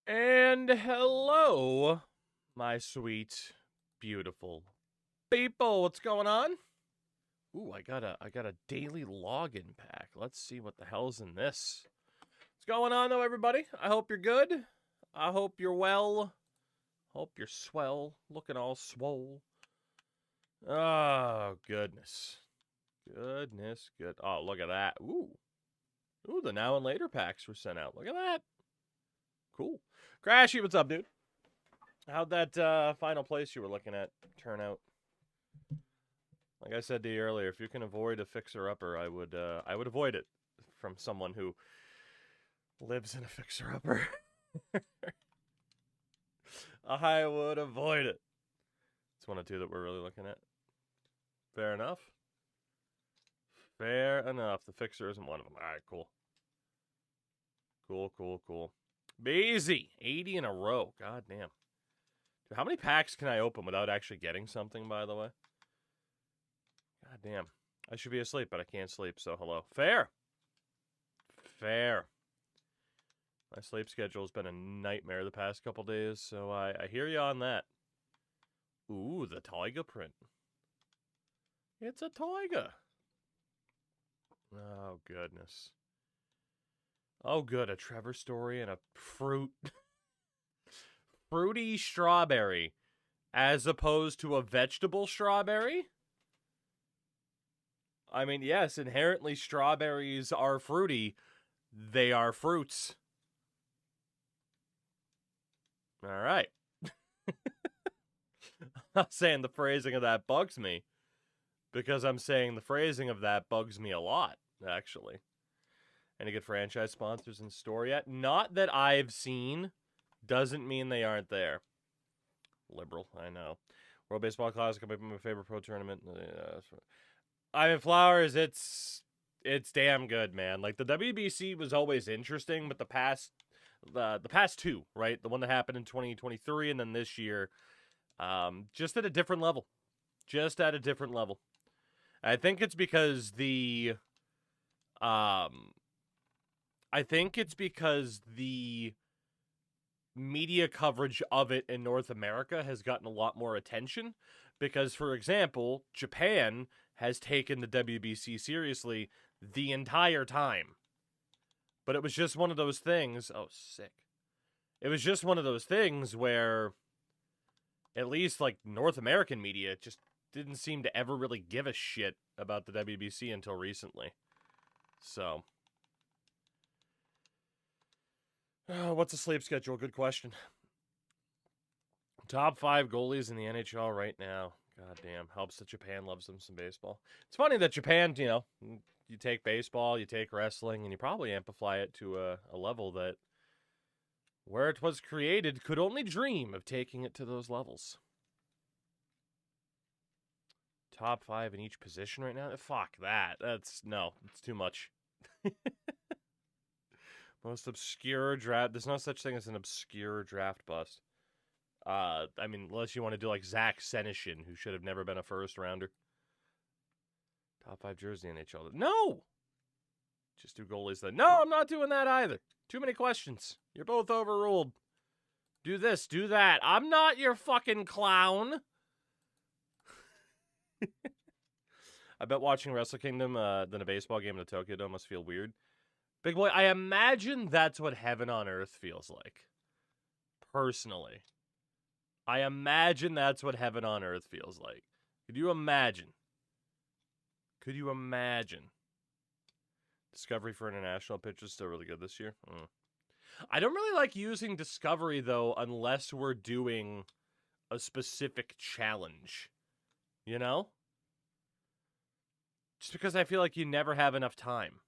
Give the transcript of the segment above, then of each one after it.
And hello, my sweet, beautiful people. What's going on? Ooh, I got a daily login pack. Let's see what the hell's in this. What's going on though, everybody? I hope you're good. I hope you're well. Hope you're swell, looking all swole. Oh, goodness. Goodness, good. Oh, look at that. Ooh, the now and later packs were sent out. Look at that. Cool. Crashy, what's up, dude? How'd that final place you were looking at turn out? Like I said to you earlier, if you can avoid a fixer-upper, I would avoid it from someone who lives in a fixer-upper. I would avoid it. It's one or two that we're really looking at. Fair enough. Fair enough. The fixer isn't one of them. All right, cool. Cool. Easy. 80 in a row. God damn. Dude, how many packs can I open without actually getting something, by the way? God damn. I should be asleep, but I can't sleep, so hello. Fair. My sleep schedule's been a nightmare the past couple days, so I hear you on that. Ooh, the Tiger print. It's a tiger. Oh, goodness. Oh, good. A Trevor story and a fruit. Fruity strawberry as opposed to a vegetable strawberry? I mean, yes, inherently strawberries are fruity. They are fruits. All right. I'm not saying the phrasing of that bugs me, because I'm saying the phrasing of that bugs me a lot, actually. Any good franchise sponsors in store yet? Not that I've seen. Doesn't mean they aren't there. Liberal, I know. World Baseball Classic might be my favorite pro tournament. I mean, Flowers, it's damn good, man. Like, the WBC was always interesting, but the past two, right? The one that happened in 2023 and then this year, just at a different level. I think it's because the media coverage of it in North America has gotten a lot more attention because, for example, Japan has taken the WBC seriously the entire time. But it was just one of those things. Oh, sick. It was just one of those things where at least, like, North American media just didn't seem to ever really give a shit about the WBC until recently. So, what's the sleep schedule? Good question. Top 5 goalies in the NHL right now. God damn. Helps that Japan loves them some baseball. It's funny that Japan, you take baseball, you take wrestling, and you probably amplify it to a level that, where it was created, could only dream of taking it to those levels. Top 5 in each position right now? Fuck that. It's too much. Most obscure draft. There's no such thing as an obscure draft bust. I mean, unless you want to do like Zach Senyshyn, who should have never been a first rounder. Top 5 jersey NHL. No! Just do goalies then. No, I'm not doing that either. Too many questions. You're both overruled. Do this, do that. I'm not your fucking clown. I bet watching Wrestle Kingdom than a baseball game in the Tokyo Dome must feel weird. Big boy, I imagine that's what heaven on earth feels like. Personally. I imagine that's what heaven on earth feels like. Could you imagine? Discovery for international pitch is still really good this year. I don't really like using Discovery, though, unless we're doing a specific challenge. You know? Just because I feel like you never have enough time.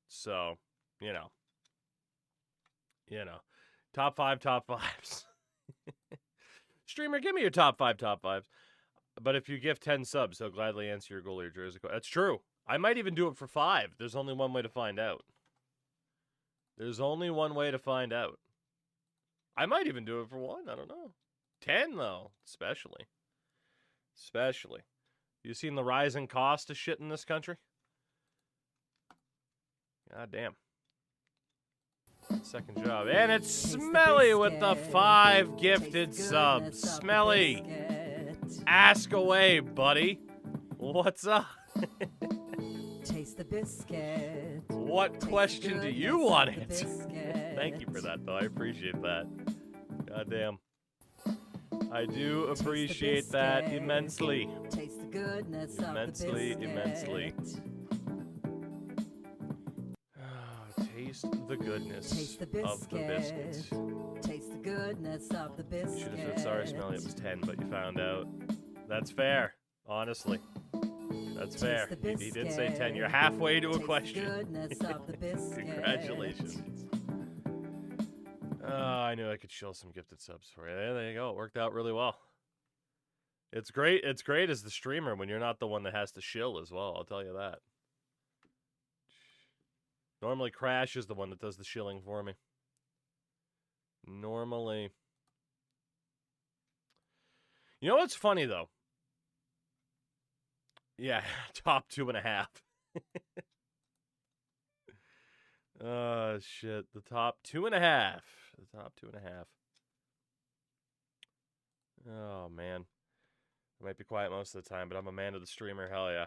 So, Top 5s. Streamer, give me your top 5s. But if you give 10 subs, he'll gladly answer your goalie or jersey question. That's true. I might even do it for 5. There's only one way to find out. I might even do it for 1. I don't know. 10, though. Especially. You seen the rising cost of shit in this country? God damn. Second job. And it's Smelly with the 5 gifted subs. Smelly, ask away, buddy. What's up? Taste the biscuit. What question do you want answered? Thank you for that, though. I appreciate that. Goddamn. I do appreciate that immensely. Taste the goodness Immensely, of the immensely. biscuit. Taste the goodness Taste the of the biscuit. Taste the goodness of the biscuit. You should have said, sorry, Smelly, it was 10, but you found out. That's fair, honestly. That's fair. He did say 10. You're halfway to a question. Goodness of the biscuit. Congratulations. I knew I could shill some gifted subs for you. There you go. It worked out really well. It's great. It's great as the streamer when you're not the one that has to shill as well. I'll tell you that. Normally, Crash is the one that does the shilling for me. Normally. You know what's funny, though? Yeah, top 2.5. Oh, shit. The top 2.5. The top 2.5. Oh, man. I might be quiet most of the time, but I'm a man of the streamer. Hell yeah.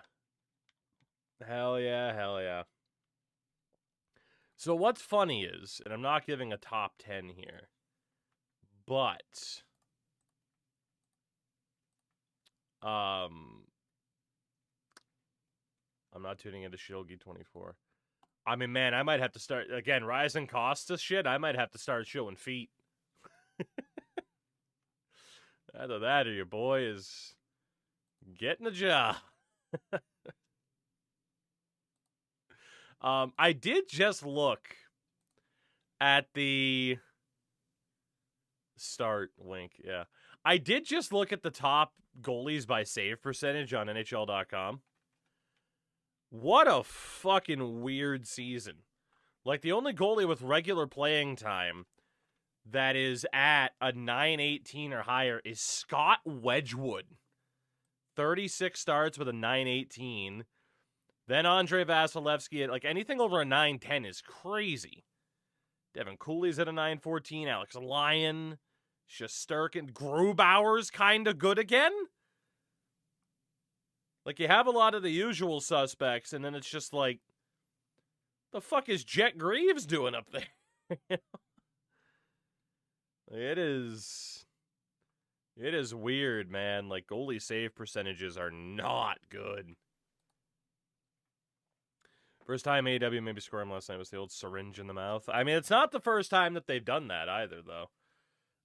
Hell yeah, hell yeah. So what's funny is, and I'm not giving a top 10 here, but I'm not tuning into Shilgi 24. I mean, man, I might have to start, again, rising costs of shit, I might have to start showing feet. Either that or your boy is getting a job. I did just look at the start link, yeah. I did just look at the top goalies by save percentage on NHL.com. What a fucking weird season. Like, the only goalie with regular playing time that is at a 918 or higher is Scott Wedgwood. 36 starts with a 918. Then Andrei Vasilevsky, like, anything over a 910 is crazy. Devin Cooley's at a 914. Alex Lyon, Shesterkin, Grubauer's kind of good again. Like, you have a lot of the usual suspects, and then it's just like, the fuck is Jet Greaves doing up there? It is weird, man. Like, goalie save percentages are not good. First time AEW maybe scoring last night was the old syringe in the mouth. I mean, it's not the first time that they've done that either, though.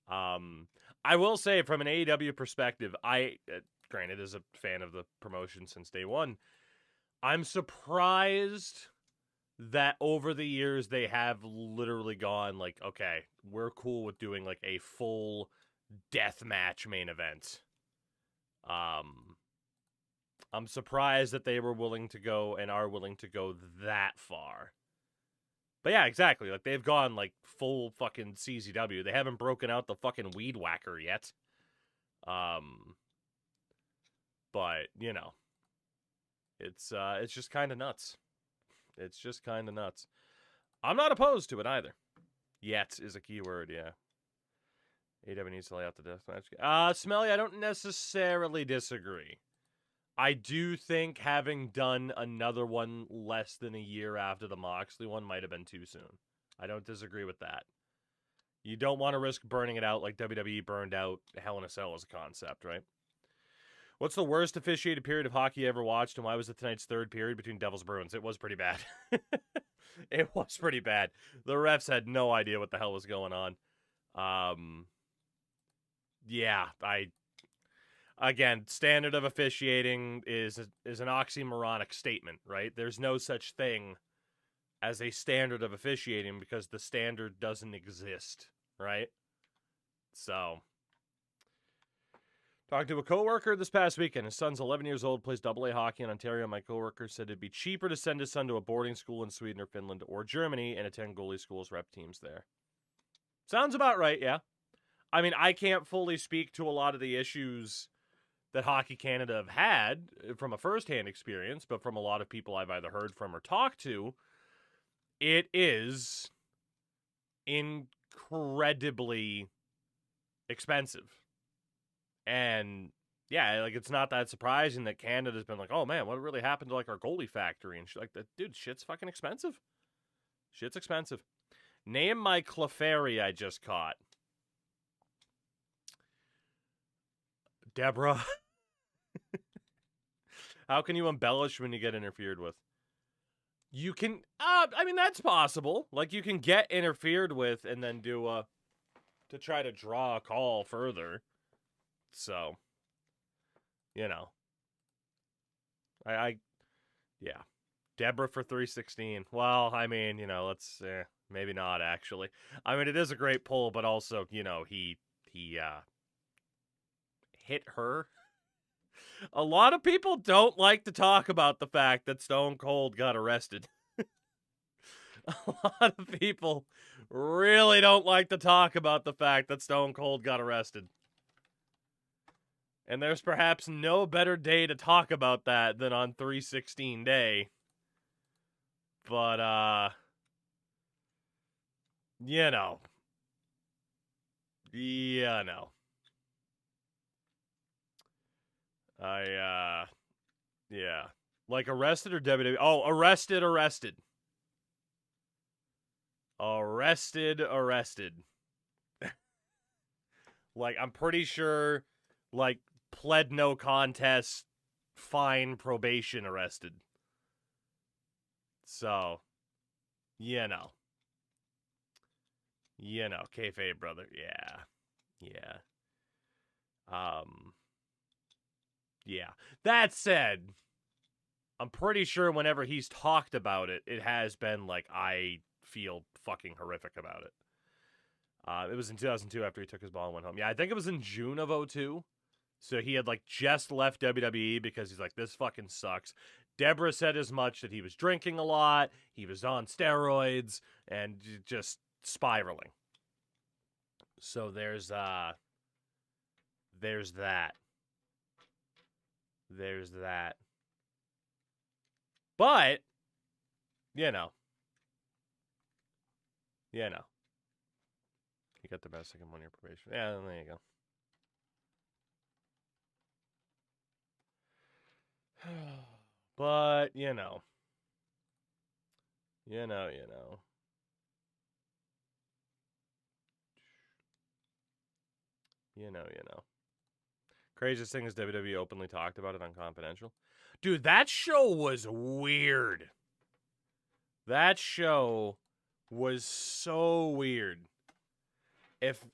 I will say, from an AEW perspective, granted, as a fan of the promotion since day one, I'm surprised that over the years they have literally gone, like, okay, we're cool with doing, like, a full deathmatch main event. I'm surprised that they were willing to go and are willing to go that far. But yeah, exactly. Like, they've gone, like, full fucking CZW. They haven't broken out the fucking weed whacker yet. But, you know, it's just kind of nuts. It's just kind of nuts. I'm not opposed to it either. Yet is a key word, yeah. AEW needs to lay out the deathmatch. Smelly, I don't necessarily disagree. I do think having done another one less than a year after the Moxley one might have been too soon. I don't disagree with that. You don't want to risk burning it out like WWE burned out Hell in a Cell as a concept, right? What's the worst officiated period of hockey you ever watched, and why was it tonight's third period between Devils Bruins? It was pretty bad. It was pretty bad. The refs had no idea what the hell was going on. Yeah, again, standard of officiating is an oxymoronic statement, right? There's no such thing as a standard of officiating because the standard doesn't exist, right? So, talked to a coworker this past weekend. His son's 11 years old, plays AA hockey in Ontario. My coworker said it'd be cheaper to send his son to a boarding school in Sweden or Finland or Germany and attend goalie schools rep teams there. Sounds about right, yeah. I mean, I can't fully speak to a lot of the issues that Hockey Canada have had from a first-hand experience, but from a lot of people I've either heard from or talked to, it is incredibly expensive. And yeah, like it's not that surprising that Canada's been like, oh man, what really happened to like our goalie factory and shit like that? Dude, shit's fucking expensive. Shit's expensive. Name my Clefairy I just caught. Deborah. How can you embellish when you get interfered with? You can, I mean, that's possible. Like, you can get interfered with and then do to try to draw a call further. So, you know. Yeah. Deborah for 316. Well, I mean, you know, let's, maybe not, actually. I mean, it is a great pull, but also, you know, he hit her. A lot of people don't like to talk about the fact that Stone Cold got arrested. A lot of people really don't like to talk about the fact that Stone Cold got arrested. And there's perhaps no better day to talk about that than on 316 Day. But, you know. Yeah, no. Yeah. Like arrested or WWE? Oh, arrested. Arrested. Like, I'm pretty sure, like, pled no contest, fine, probation, arrested. So, you know. You know, kayfabe, brother. Yeah. Yeah. That said, I'm pretty sure whenever he's talked about it, it has been like, I feel fucking horrific about it. It was in 2002 after he took his ball and went home. Yeah, I think it was in June of 2002. So he had like just left WWE because he's like, this fucking sucks. Deborah said as much, that he was drinking a lot, he was on steroids, and just spiraling. So there's that. There's that. But, you know. He got the best second 1 year probation. Yeah, there you go. But, you know. Craziest thing is WWE openly talked about it on Confidential. Dude, that show was weird. That show was so weird. If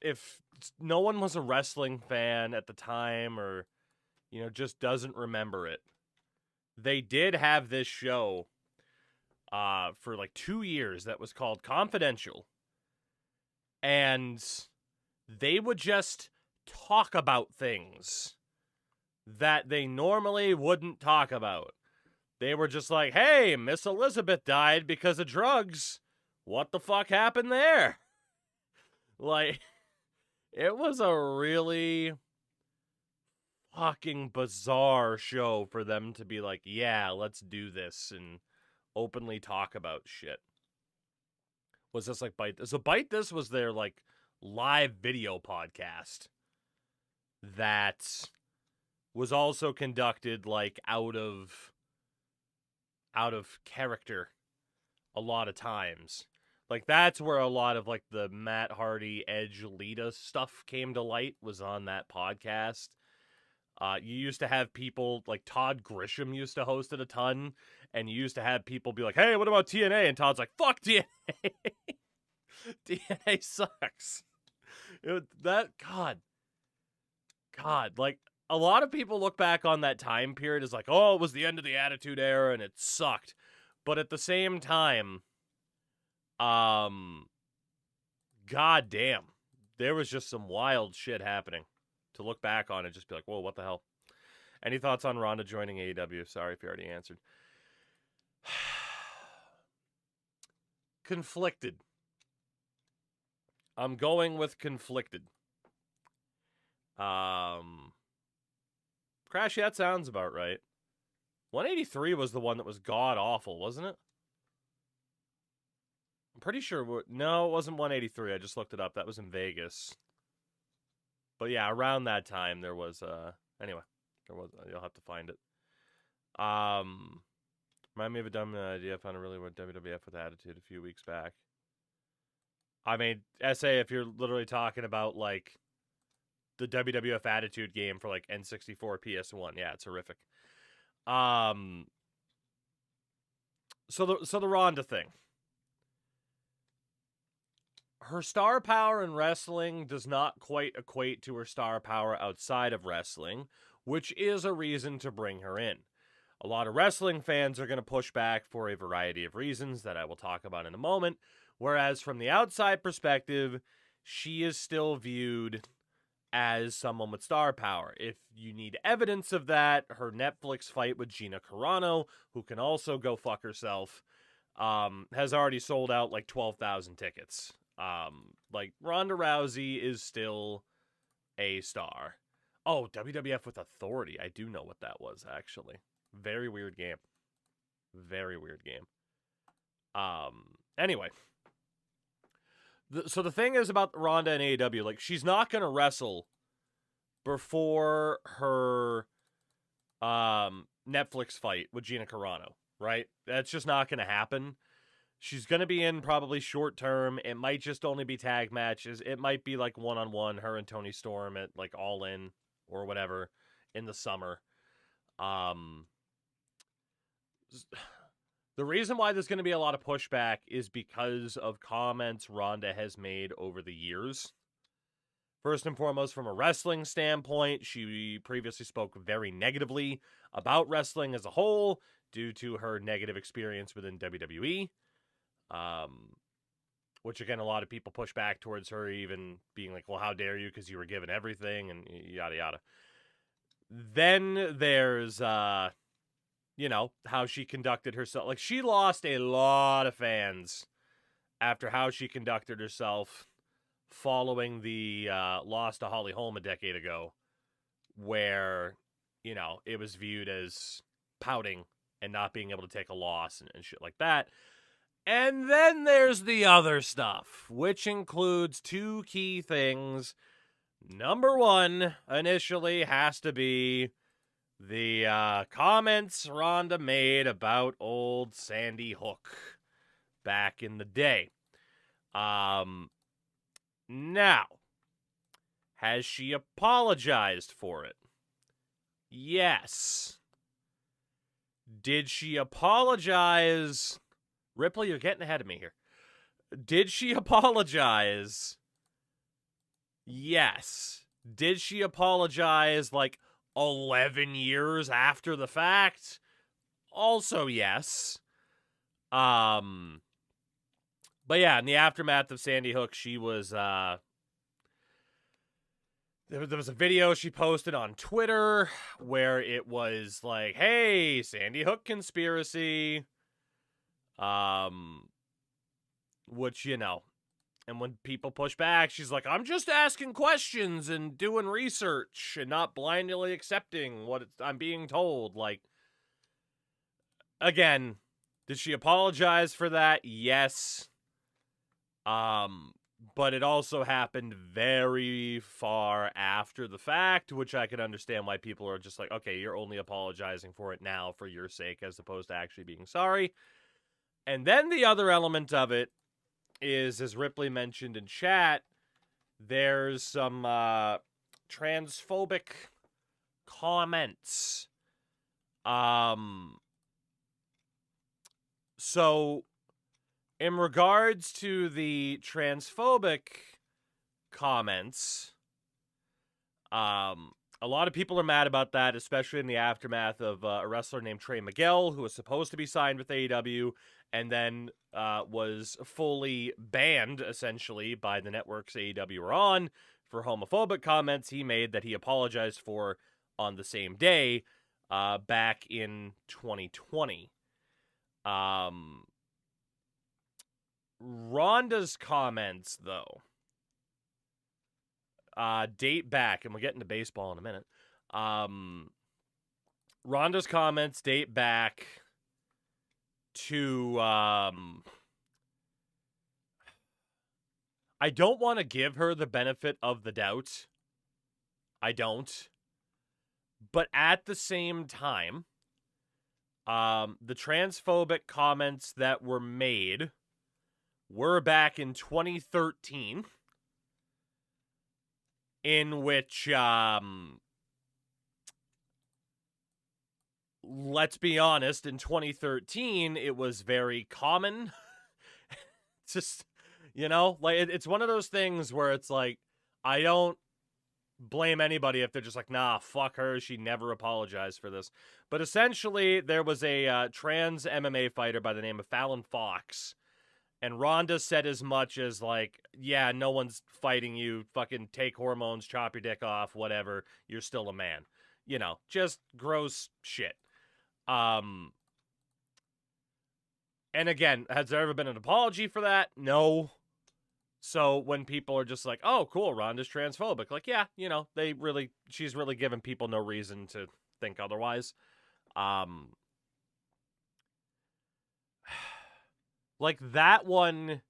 no one was a wrestling fan at the time, or, you know, just doesn't remember it, they did have this show for like 2 years that was called Confidential. And they would just talk about things that they normally wouldn't talk about. They were just like, hey, Miss Elizabeth died because of drugs. What the fuck happened there? Like, it was a really fucking bizarre show for them to be like, yeah, let's do this and openly talk about shit. Was this like Bite This? So Bite This was their like live video podcast that was also conducted like out of character a lot of times. Like, that's where a lot of like the Matt Hardy, Edge, Lita stuff came to light, was on that podcast. You used to have people like Todd Grisham used to host it a ton, and you used to have people be like, hey, what about TNA? And Todd's like, fuck TNA. TNA sucks. God, like, a lot of people look back on that time period as like, oh, it was the end of the Attitude Era and it sucked. But at the same time, god damn, there was just some wild shit happening. To look back on it, just be like, whoa, what the hell? Any thoughts on Ronda joining AEW? Sorry if you already answered. Conflicted. I'm going with conflicted. Crash, that sounds about right. 183 was the one that was god awful, wasn't it? I'm pretty sure. No, it wasn't 183. I just looked it up. That was in Vegas. But yeah, around that time there was. Anyway, there was. You'll have to find it. Remind me of a dumb idea. I found a really weird WWF with attitude a few weeks back. I mean, SA, if you're literally talking about like the WWF Attitude game for like N64, PS1, yeah, it's horrific. So the Ronda thing. Her star power in wrestling does not quite equate to her star power outside of wrestling, which is a reason to bring her in. A lot of wrestling fans are going to push back for a variety of reasons that I will talk about in a moment, whereas from the outside perspective, she is still viewed as someone with star power. If you need evidence of that, her Netflix fight with Gina Carano, who can also go fuck herself, has already sold out like 12,000 tickets. Like Ronda Rousey is still a star. Oh, WWF with Authority. I do know what that was, actually. Very weird game. Very weird game. Anyway. So the thing is about Ronda and AEW, like, she's not going to wrestle before her Netflix fight with Gina Carano, right? That's just not going to happen. She's going to be in probably short term. It might just only be tag matches. It might be like one-on-one, her and Toni Storm at like All In or whatever in the summer. The reason why there's going to be a lot of pushback is because of comments Ronda has made over the years. First and foremost, from a wrestling standpoint, she previously spoke very negatively about wrestling as a whole due to her negative experience within WWE. Which, again, a lot of people push back towards her, even being like, well, how dare you, because you were given everything, and yada, yada. Then there's, how she conducted herself. Like, she lost a lot of fans after how she conducted herself following the loss to Holly Holm a decade ago, where, it was viewed as pouting and not being able to take a loss and shit like that. And then there's the other stuff, which includes two key things. Number one, initially, has to be the comments Ronda made about old Sandy Hook back in the day. Now, has she apologized for it? Yes. Did she apologize? Ripley, you're getting ahead of me here. Did she apologize? Yes. Did she apologize like 11 years after the fact? Also, yes. But yeah, in the aftermath of Sandy Hook, she was, there was a video she posted on Twitter where it was like, hey, Sandy Hook conspiracy. Which, and when people push back, she's like, I'm just asking questions and doing research and not blindly accepting what I'm being told. Like, again, did she apologize for that? Yes. But it also happened very far after the fact, which I could understand why people are just like, okay, you're only apologizing for it now for your sake as opposed to actually being sorry. And then the other element of it is, as Ripley mentioned in chat, there's some transphobic comments. So, in regards to the transphobic comments, a lot of people are mad about that, especially in the aftermath of a wrestler named Trey Miguel, who was supposed to be signed with AEW, and then was fully banned, essentially, by the networks AEW were on for homophobic comments he made that he apologized for on the same day back in 2020. Ronda's comments, though, date back, and we'll get into baseball in a minute. Ronda's comments date back to I don't want to give her the benefit of the doubt. I don't. But at the same time, the transphobic comments that were made were back in 2013, in which, let's be honest, in 2013, it was very common. Just, like, it's one of those things where it's like, I don't blame anybody if they're just like, nah, fuck her, she never apologized for this. But essentially, there was a trans MMA fighter by the name of Fallon Fox, and Ronda said as much as like, yeah, no one's fighting you, fucking take hormones, chop your dick off, whatever, you're still a man. Just gross shit. And again, has there ever been an apology for that? No. So when people are just like, oh, cool, Ronda's transphobic, like, yeah, she's really giving people no reason to think otherwise. Like, that one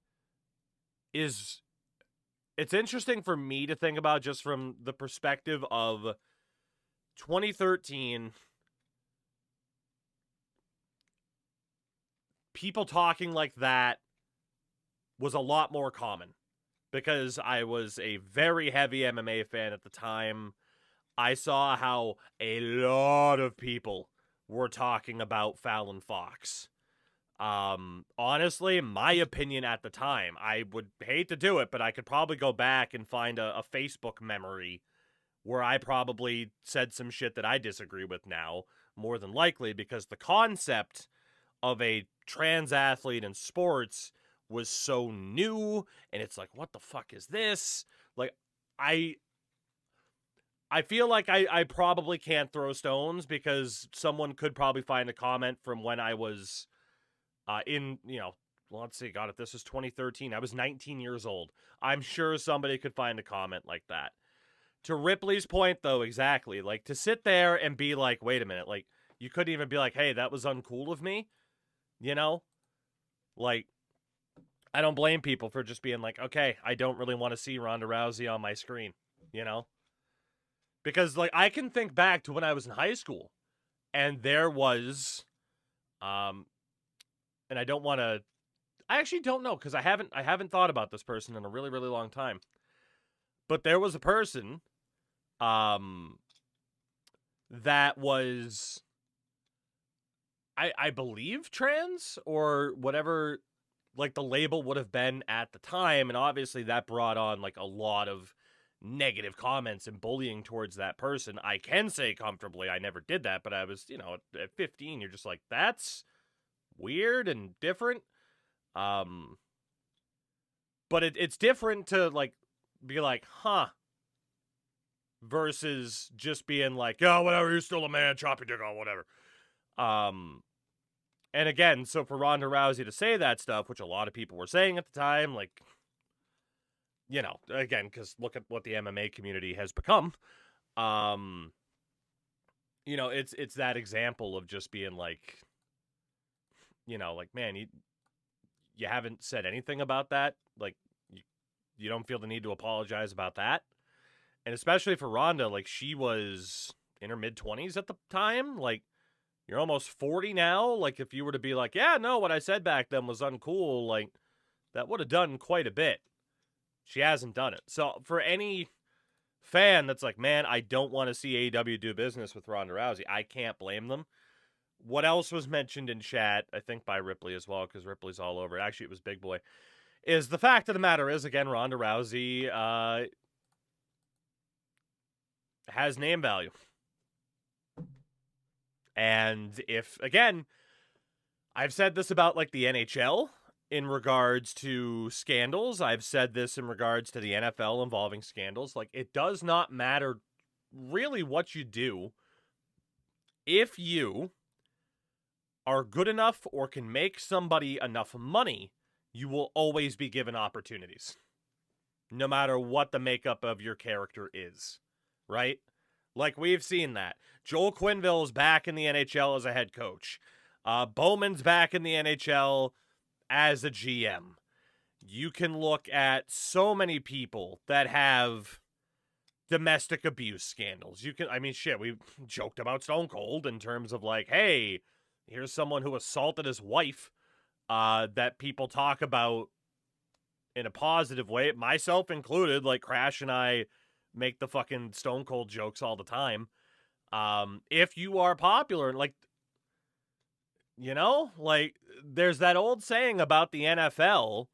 it's interesting for me to think about just from the perspective of 2013, people talking like that was a lot more common. Because I was a very heavy MMA fan at the time, I saw how a lot of people were talking about Fallon Fox. Honestly, my opinion at the time, I would hate to do it, but I could probably go back and find a Facebook memory where I probably said some shit that I disagree with now, more than likely, because the concept of a trans athlete in sports was so new, and it's like, what the fuck is this? Like, I feel like I probably can't throw stones because someone could probably find a comment from when I was let's see, God, if this was 2013, I was 19 years old. I'm sure somebody could find a comment like that. To Ripley's point, though, exactly, like, to sit there and be like, wait a minute, like, you couldn't even be like, hey, that was uncool of me, Like, I don't blame people for just being like, okay, I don't really want to see Ronda Rousey on my screen, Because, like, I can think back to when I was in high school, and there was, and I don't want to, I actually don't know, because I haven't thought about this person in a really, really long time. But there was a person, that was, I believe trans, or whatever, like, the label would have been at the time, and obviously that brought on, like, a lot of negative comments and bullying towards that person. I can say comfortably I never did that, but I was, at 15, you're just like, that's weird and different. But it's different to, like, be like, huh, versus just being like, oh, whatever, you're still a man, chop your dick off, whatever. And again, so for Ronda Rousey to say that stuff, which a lot of people were saying at the time, like, again, because look at what the MMA community has become. It's that example of just being like, like, man, you haven't said anything about that. Like, you don't feel the need to apologize about that. And especially for Ronda, like, she was in her mid-20s at the time. Like, you're almost 40 now. Like, if you were to be like, yeah, no, what I said back then was uncool, like, that would have done quite a bit. She hasn't done it. So for any fan that's like, man, I don't want to see AEW do business with Ronda Rousey, I can't blame them. What else was mentioned in chat, I think by Ripley as well, because Ripley's all over it. Actually, it was Big Boy. Is the fact of the matter is, again, Ronda Rousey has name value. And if, again, I've said this about, like, the NHL in regards to scandals. I've said this in regards to the NFL involving scandals. Like, it does not matter really what you do. If you are good enough or can make somebody enough money, you will always be given opportunities. No matter what the makeup of your character is. Right? Like, we've seen that. Joel Quenneville's back in the NHL as a head coach. Bowman's back in the NHL as a GM. You can look at so many people that have domestic abuse scandals. Shit, we joked about Stone Cold in terms of like, hey, here's someone who assaulted his wife, that people talk about in a positive way, myself included. Like, Crash and I make the fucking Stone Cold jokes all the time. If you are popular, like, like, there's that old saying about the NFL,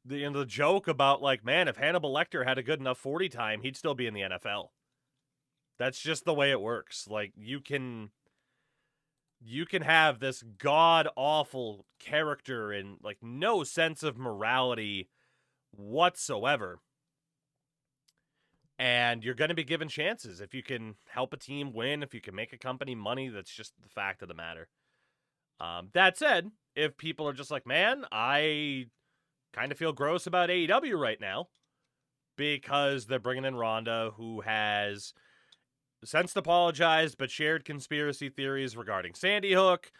the joke about, like, man, if Hannibal Lecter had a good enough 40 time, he'd still be in the NFL. That's just the way it works. Like, you can have this god-awful character and, like, no sense of morality whatsoever, and you're going to be given chances. If you can help a team win, if you can make a company money, that's just the fact of the matter. That said, if people are just like, man, I kind of feel gross about AEW right now because they're bringing in Ronda, who has since apologized but shared conspiracy theories regarding Sandy Hook,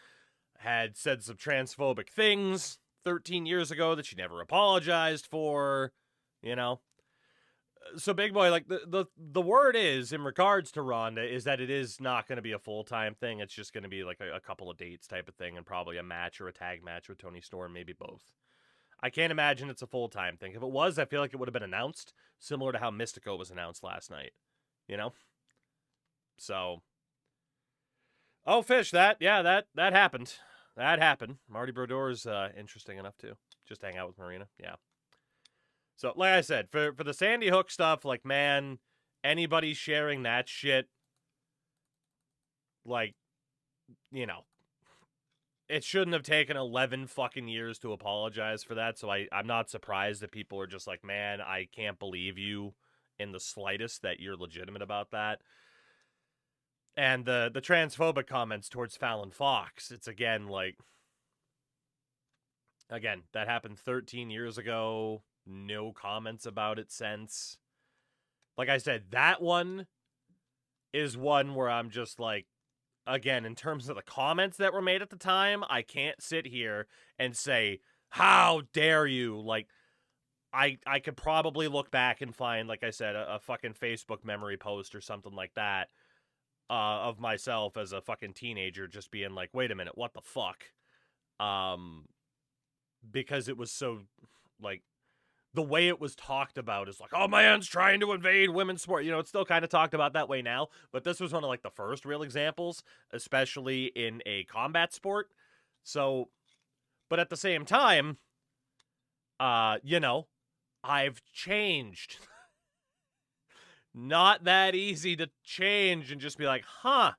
had said some transphobic things 13 years ago that she never apologized for, So, Big Boy, like, the word is, in regards to Ronda, is that it is not going to be a full-time thing. It's just going to be like a couple of dates type of thing, and probably a match or a tag match with Toni Storm, maybe both. I can't imagine it's a full-time thing. If it was, I feel like it would have been announced, similar to how Mystico was announced last night, So, oh, Fish, that happened. That happened. Marty Brodeur's interesting enough, too. Just hang out with Marina, yeah. So, like I said, for the Sandy Hook stuff, like, man, anybody sharing that shit, like, it shouldn't have taken 11 fucking years to apologize for that, so I'm not surprised that people are just like, man, I can't believe you in the slightest that you're legitimate about that. And the transphobic comments towards Fallon Fox, it's again, that happened 13 years ago. No comments about it since. Like I said, that one is one where I'm just like, again, in terms of the comments that were made at the time, I can't sit here and say, how dare you? Like, I could probably look back and find, like I said, a fucking Facebook memory post or something like that of myself as a fucking teenager just being like, wait a minute, what the fuck? Because it was so, like, the way it was talked about is like, oh, man's trying to invade women's sport. It's still kind of talked about that way now, but this was one of, like, the first real examples, especially in a combat sport. So, but at the same time, I've changed. Not that easy to change and just be like, huh,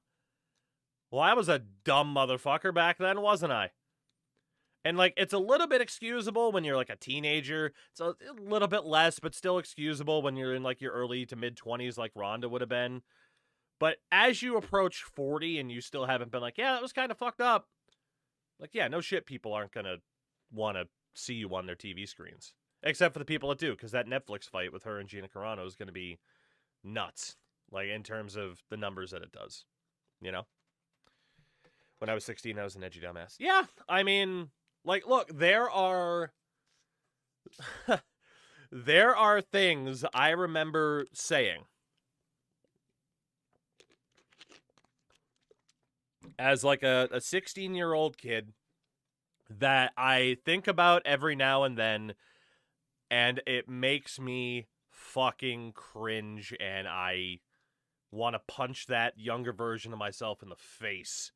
well, I was a dumb motherfucker back then, wasn't I? And, like, it's a little bit excusable when you're, like, a teenager. It's a little bit less, but still excusable when you're in, like, your early to mid-20s like Ronda would have been. But as you approach 40 and you still haven't been like, yeah, that was kind of fucked up. Like, yeah, no shit, people aren't going to want to see you on their TV screens. Except for the people that do, because that Netflix fight with her and Gina Carano is going to be nuts. Like, in terms of the numbers that it does. When I was 16, I was an edgy dumbass. Yeah, I mean, like, look, there are things I remember saying as, like, a 16-year-old kid that I think about every now and then, and it makes me fucking cringe, and I want to punch that younger version of myself in the face.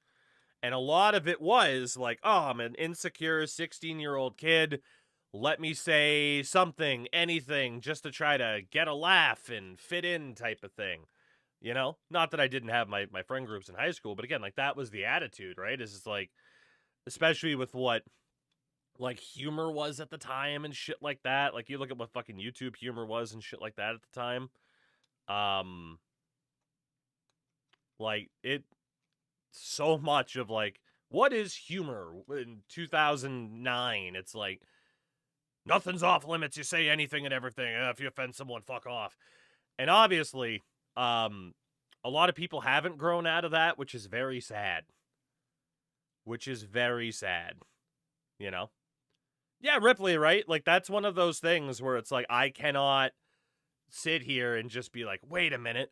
And a lot of it was like, oh, I'm an insecure 16-year-old kid. Let me say something, anything, just to try to get a laugh and fit in type of thing. Not that I didn't have my friend groups in high school, but again, like, that was the attitude, right? Is it's like, especially with what, like, humor was at the time and shit like that. Like, you look at what fucking YouTube humor was and shit like that at the time. Like, it, so much of, like, what is humor in 2009? It's like, nothing's off limits. You say anything and everything. If you offend someone, fuck off. And obviously, a lot of people haven't grown out of that, which is very sad. Yeah, Ripley, right? Like, that's one of those things where it's like, I cannot sit here and just be like, wait a minute.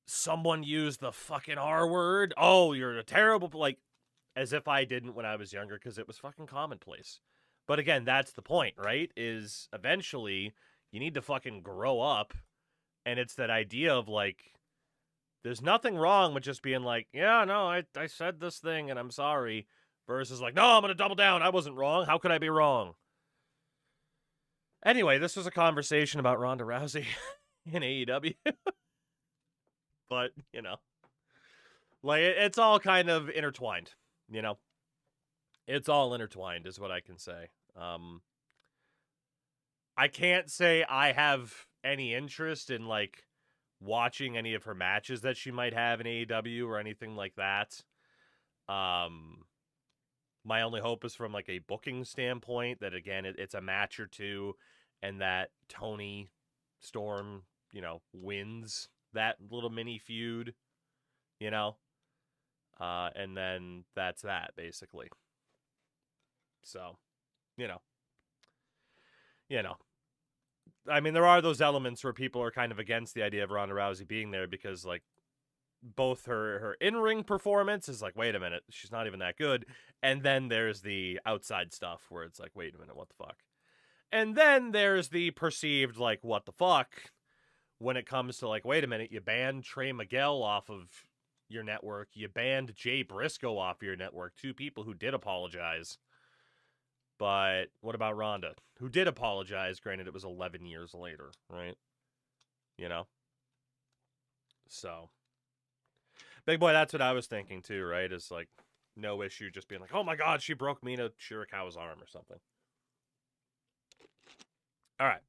Someone used the fucking R word? Oh, you're a terrible... Like, as if I didn't when I was younger, because it was fucking commonplace. But again, that's the point, right? Is eventually you need to fucking grow up. And it's that idea of like, there's nothing wrong with just being like, yeah, no, I said this thing and I'm sorry. Versus like, no, I'm going to double down. I wasn't wrong. How could I be wrong? Anyway, this was a conversation about Ronda Rousey in AEW. But, you know, like, it's all kind of intertwined, you know? It's all intertwined is what I can say. I can't say I have any interest in, like, watching any of her matches that she might have in AEW or anything like that. My only hope is from, like, a booking standpoint that, again, it's a match or two and that Tony Storm, you know, wins that little mini feud, you know? And then that's that, basically. So, you know. I mean, there are those elements where people are kind of against the idea of Ronda Rousey being there because, like, both her in-ring performance is like, wait a minute, she's not even that good. And then there's the outside stuff where it's like, wait a minute, what the fuck? And then there's the perceived, like, what the fuck when it comes to, like, wait a minute, you banned Trey Miguel off of your network. You banned Jay Briscoe off your network. Two people who did apologize. But what about Ronda, who did apologize? Granted, it was 11 years later, right? You know? So, big boy, that's what I was thinking too, right? Is like, no issue just being like, oh my god, she broke Mina Shirakawa's arm or something. All right.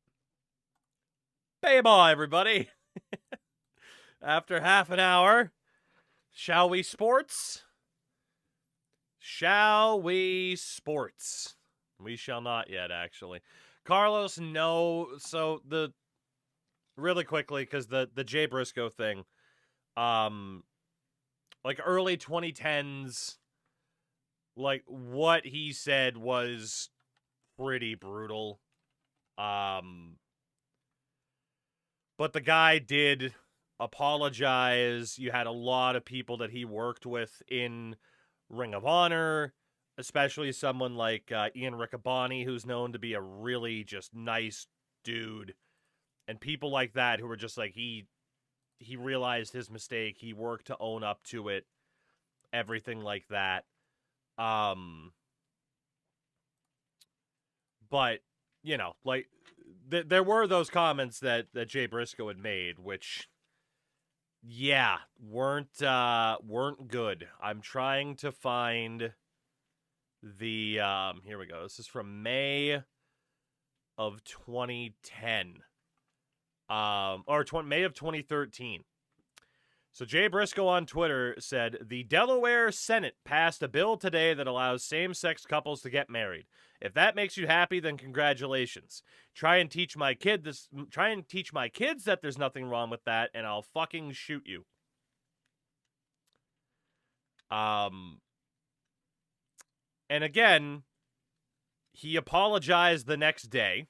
Bye-bye, everybody. After half an hour, shall we sports? Shall we sports? We shall not yet, actually. Carlos, no. So really quickly, because the Jay Briscoe thing, like early 2010s, like what he said was pretty brutal. But the guy did apologize. You had a lot of people that he worked with in Ring of Honor, especially someone like Ian Riccaboni, who's known to be a really just nice dude, and people like that who were just like, he realized his mistake, he worked to own up to it, everything like that. But, you know, like, there were those comments that Jay Briscoe had made, which, yeah, weren't good. I'm trying to find the, here we go. This is from May of 2010. May of 2013. So Jay Briscoe on Twitter said, the Delaware Senate passed a bill today that allows same-sex couples to get married. If that makes you happy, then congratulations. Try and teach my kids that there's nothing wrong with that, and I'll fucking shoot you. And again, he apologized the next day.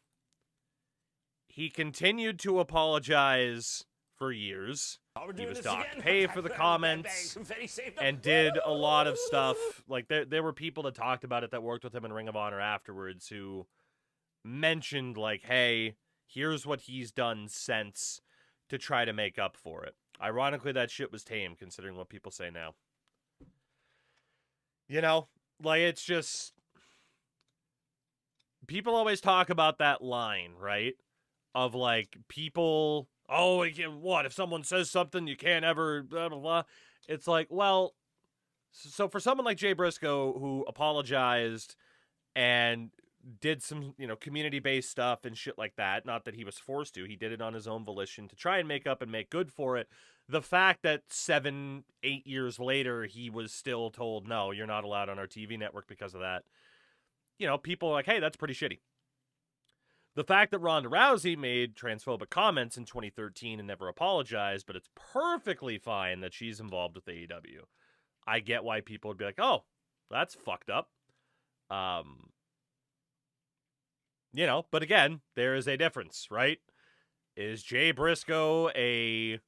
He continued to apologize for years. He was docked pay for the comments and did a lot of stuff. Like, there were people that talked about it that worked with him in Ring of Honor afterwards who mentioned, like, hey, here's what he's done since to try to make up for it. Ironically, that shit was tame, considering what people say now. You know? Like, it's just... People always talk about that line, right? Of, like, people... Oh, what? If someone says something, you can't ever... Blah, blah, blah. It's like, well... So for someone like Jay Briscoe, who apologized and did some, you know, community-based stuff and shit like that, not that he was forced to, he did it on his own volition to try and make up and make good for it. The fact that 7-8 years later, he was still told, no, you're not allowed on our TV network because of that. You know, people are like, hey, that's pretty shitty. The fact that Ronda Rousey made transphobic comments in 2013 and never apologized, but it's perfectly fine that she's involved with AEW. I get why people would be like, oh, that's fucked up. You know, but again, there is a difference, right? Is Jay Briscoe a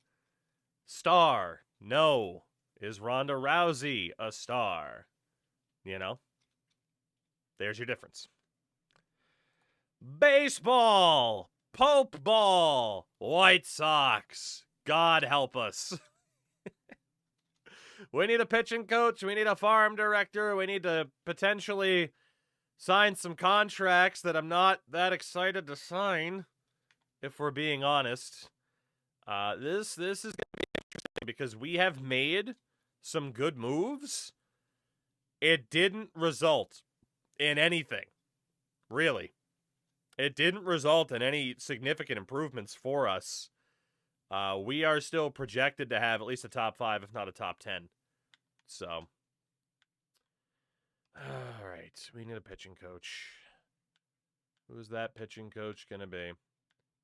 star? No. Is Ronda Rousey a star? You know, there's your difference. Baseball, Pope Ball, White Sox. God help us. We need a pitching coach. We need a farm director. We need to potentially sign some contracts that I'm not that excited to sign, if we're being honest. This is going to be interesting because we have made some good moves. It didn't result in anything, really. It didn't result in any significant improvements for us. We are still projected to have at least a top 5, if not a top 10. So, all right, we need a pitching coach. Who's that pitching coach going to be?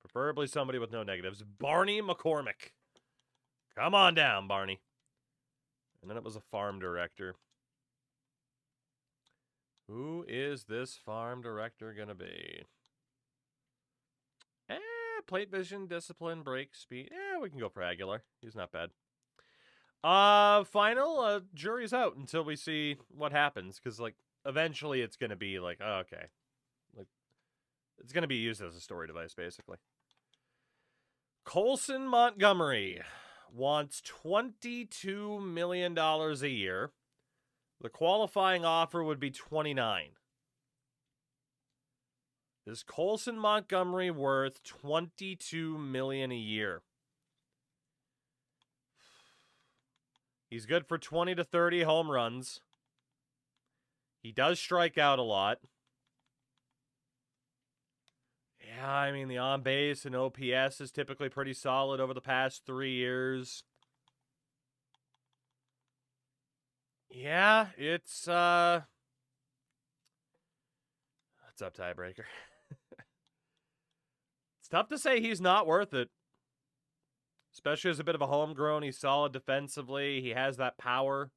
Preferably somebody with no negatives. Barney McCormick. Come on down, Barney. And then it was a farm director. Who is this farm director going to be? Plate vision, discipline, break, speed. We can go for Aguilar. He's not bad. Final, jury's out until we see what happens. Because, like, eventually it's going to be like, oh, okay. Like, it's going to be used as a story device, basically. Colson Montgomery wants $22 million a year. The qualifying offer would be $29. Is Colson Montgomery worth $22 million a year? He's good for 20 to 30 home runs. He does strike out a lot. Yeah, I mean, the on-base and OPS is typically pretty solid over the past 3 years. Yeah, it's up, tiebreaker. It's tough to say he's not worth it. Especially as a bit of a homegrown. He's solid defensively. He has that power.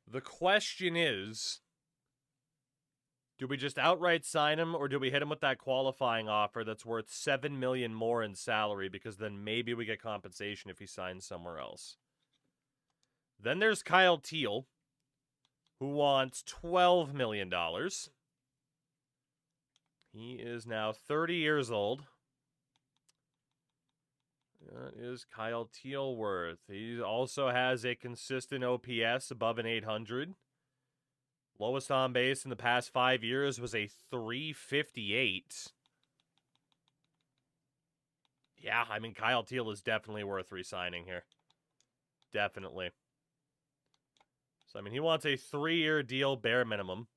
The question is, do we just outright sign him, or do we hit him with that qualifying offer that's worth $7 million more in salary, because then maybe we get compensation if he signs somewhere else? Then there's Kyle Teal, who wants $12 million. He is now 30 years old. What is Kyle Teal worth? He also has a consistent OPS above an 800. Lowest on base in the past 5 years was a 358. Yeah, I mean, Kyle Teal is definitely worth re-signing here. Definitely. So, I mean, he wants a 3-year deal, bare minimum.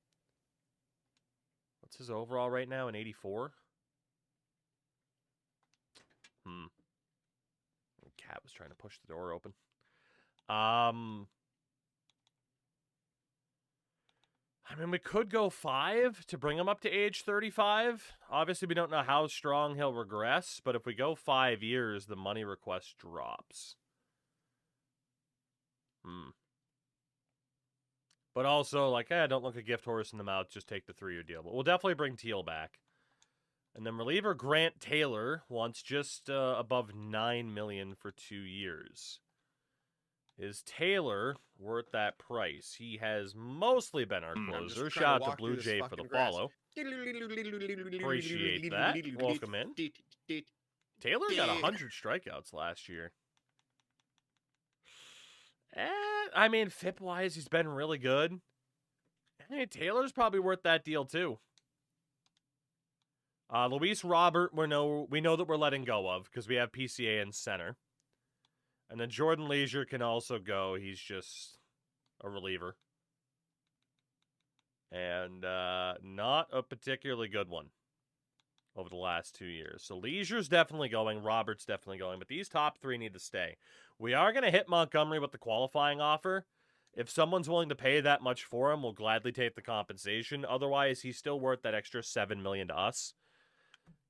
What's his overall right now? An 84? Cat was trying to push the door open. I mean, we could go 5 to bring him up to age 35. Obviously, we don't know how strong he'll regress, but if we go 5 years, the money request drops. But also, like, don't look a gift horse in the mouth, just take the 3-year deal. But we'll definitely bring Teal back. And then reliever Grant Taylor wants just above $9 million for 2 years. Is Taylor worth that price? He has mostly been our closer. Shout out to Blue Jay for the follow. Appreciate that. Welcome in. Taylor got 100 strikeouts last year. I mean, FIP-wise, he's been really good. Hey, Taylor's probably worth that deal, too. Luis Robert, we know that we're letting go of because we have PCA in center. And then Jordan Leisure can also go. He's just a reliever. And not a particularly good one over the last 2 years. So Leisure's definitely going. Robert's definitely going. But these top 3 need to stay. We are going to hit Montgomery with the qualifying offer. If someone's willing to pay that much for him, we'll gladly take the compensation. Otherwise, he's still worth that extra $7 million to us.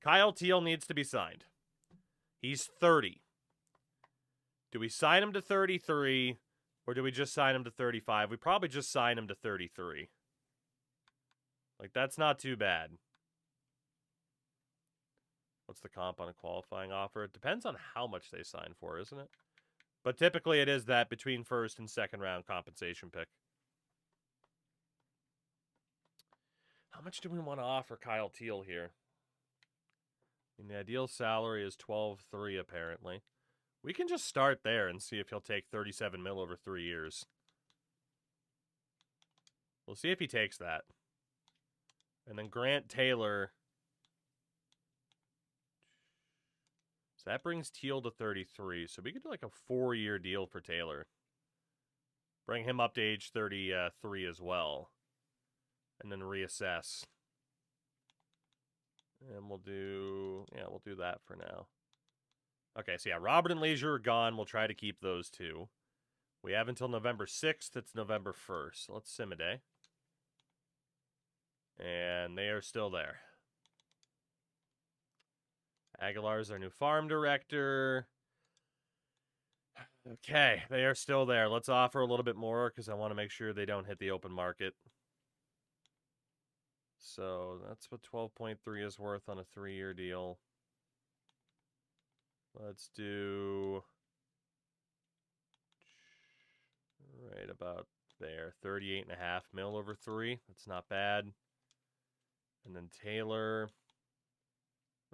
Kyle Teal needs to be signed. He's 30. Do we sign him to 33, or do we just sign him to 35? We probably just sign him to 33. Like, that's not too bad. What's the comp on a qualifying offer? It depends on how much they sign for, isn't it? But typically it is that between first and second round compensation pick. How much do we want to offer Kyle Teal here? I mean, the ideal salary is 12.3 apparently. We can just start there and see if he'll take 37 mil over 3 years. We'll see if he takes that. And then Grant Taylor. So that brings Teal to 33. So we could do like a 4-year deal for Taylor. Bring him up to age 33 as well. And then reassess. And we'll do that for now. Okay, so yeah, Robert and Leisure are gone. We'll try to keep those two. We have until November 6th. It's November 1st. So let's sim a day. And they are still there. Aguilar's our new farm director. Okay, they are still there. Let's offer a little bit more because I want to make sure they don't hit the open market. So that's what 12.3 is worth on a 3-year deal. Let's do right about there. 38.5 mil over 3. That's not bad. And then Taylor,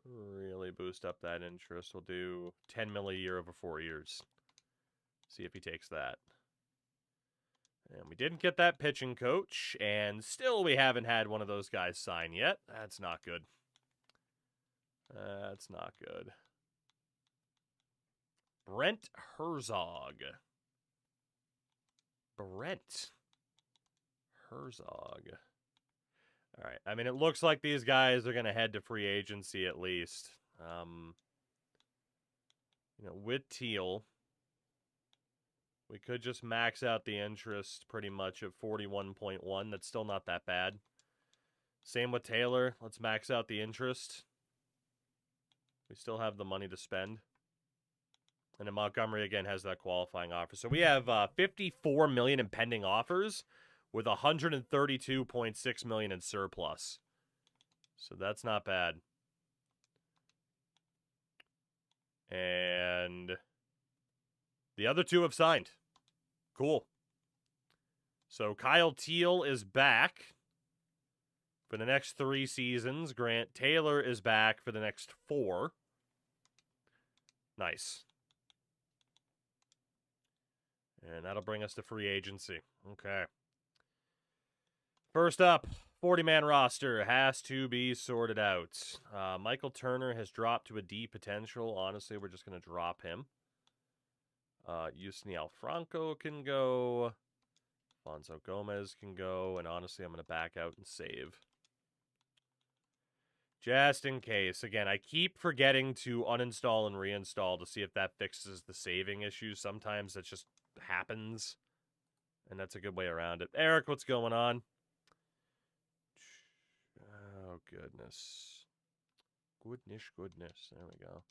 really boost up that interest. We'll do 10 mil a year over 4 years. See if he takes that. And we didn't get that pitching coach, and still we haven't had one of those guys sign yet. That's not good. That's not good. Brent Herzog. Brent Herzog. All right. I mean, it looks like these guys are going to head to free agency at least. With Teal, we could just max out the interest pretty much at 41.1. That's still not that bad. Same with Taylor. Let's max out the interest. We still have the money to spend. And then Montgomery, again, has that qualifying offer. So we have $54 million in pending offers with $132.6 million in surplus. So that's not bad. And the other two have signed. Cool. So Kyle Teal is back for the next 3 seasons. Grant Taylor is back for the next 4. Nice. And that'll bring us to free agency. Okay. First up, 40-man roster has to be sorted out. Michael Turner has dropped to a D potential. Honestly, we're just going to drop him. Yusniel Franco can go. Alfonso Gomez can go. And honestly, I'm going to back out and save. Just in case. Again, I keep forgetting to uninstall and reinstall to see if that fixes the saving issues. Sometimes that just happens. And that's a good way around it. Eric, what's going on? Oh, goodness. Goodness. There we go.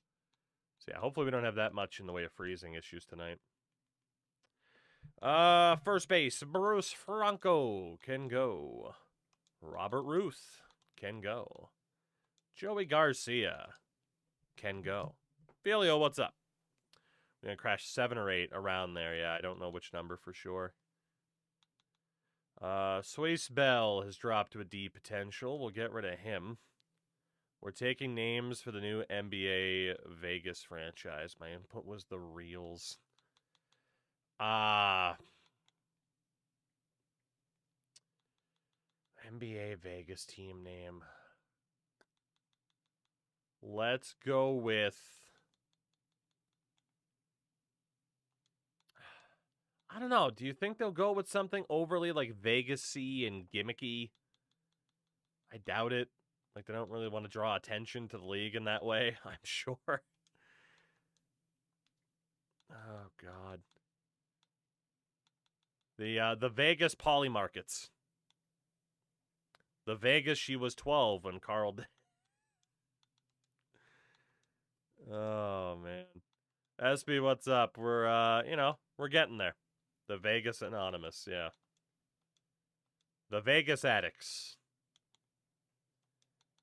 So, yeah, hopefully we don't have that much in the way of freezing issues tonight. First base, Bruce Franco can go. Robert Ruth can go. Joey Garcia can go. Filio, what's up? We're going to crash 7 or 8 around there. Yeah, I don't know which number for sure. Swayce Bell has dropped to a D potential. We'll get rid of him. We're taking names for the new NBA Vegas franchise. My input was the Reels. NBA Vegas team name. Let's go with... I don't know. Do you think they'll go with something overly like Vegas-y and gimmicky? I doubt it. Like, they don't really want to draw attention to the league in that way, I'm sure. Oh, God. The Vegas Polly Markets. The Vegas she was 12 when Carl did. Oh, man. SB, what's up? We're, we're getting there. The Vegas Anonymous, yeah. The Vegas Addicts.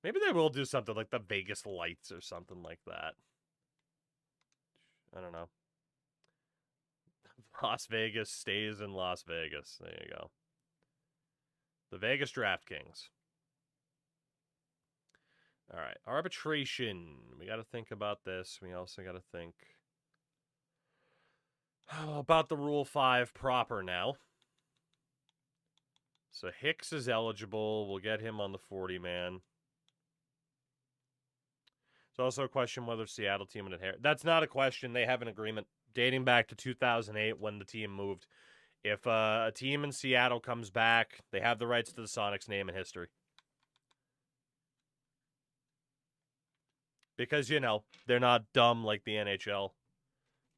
Maybe they will do something like the Vegas Lights or something like that. I don't know. Las Vegas stays in Las Vegas. There you go. The Vegas DraftKings. All right. Arbitration. We got to think about this. We also got to think about the Rule 5 proper now. So Hicks is eligible. We'll get him on the 40-man. It's also a question whether Seattle team would inherit. That's not a question. They have an agreement dating back to 2008 when the team moved. If a team in Seattle comes back, they have the rights to the Sonics name and history. Because, you know, they're not dumb like the NHL.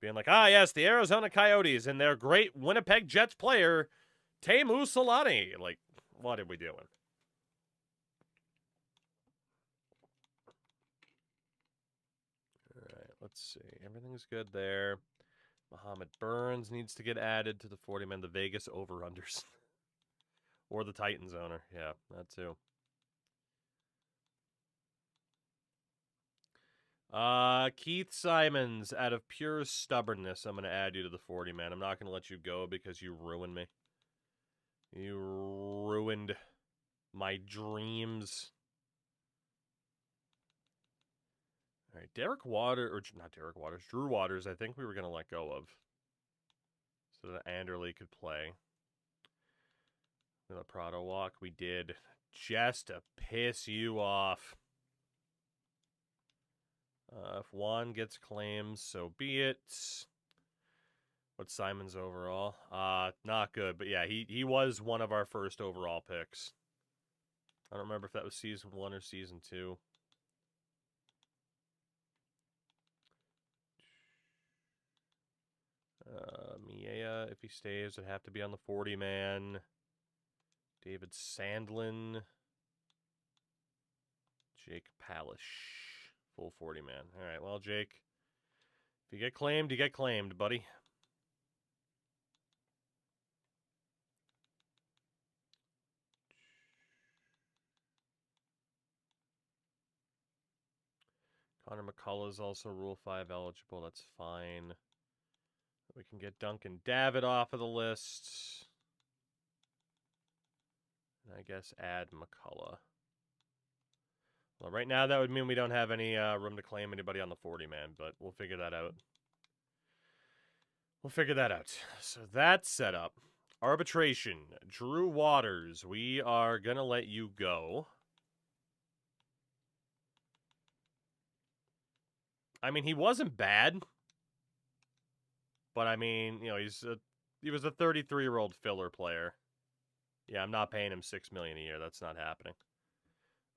Being like, yes, the Arizona Coyotes and their great Winnipeg Jets player, Teemu Solani. Like, what are we doing? All right, let's see. Everything's good there. Muhammad Burns needs to get added to the 40-man. The Vegas over-unders. Or the Titans owner. Yeah, that too. Keith Simons, out of pure stubbornness, I'm going to add you to the 40-man. I'm not going to let you go because you ruined me. You ruined my dreams. All right, Drew Waters, I think we were going to let go of. So that Anderley could play. The Prado walk, we did. Just to piss you off. If Juan gets claims, so be it. What's Simon's overall? Not good, but yeah, he was one of our first overall picks. I don't remember if that was season 1 or season 2. Miea, if he stays, would have to be on the 40-man. David Sandlin. Jake Palish. Full 40-man. All right, well, Jake, if you get claimed, you get claimed, buddy. Connor McCullough is also Rule 5 eligible. That's fine. We can get Duncan Davitt off of the list. And I guess add McCullough. Well, right now that would mean we don't have any room to claim anybody on the 40-man, but we'll figure that out. So that's set up. Arbitration. Drew Waters. We are going to let you go. I mean, he wasn't bad. But, I mean, you know, he was a 33-year-old filler player. Yeah, I'm not paying him $6 million a year. That's not happening.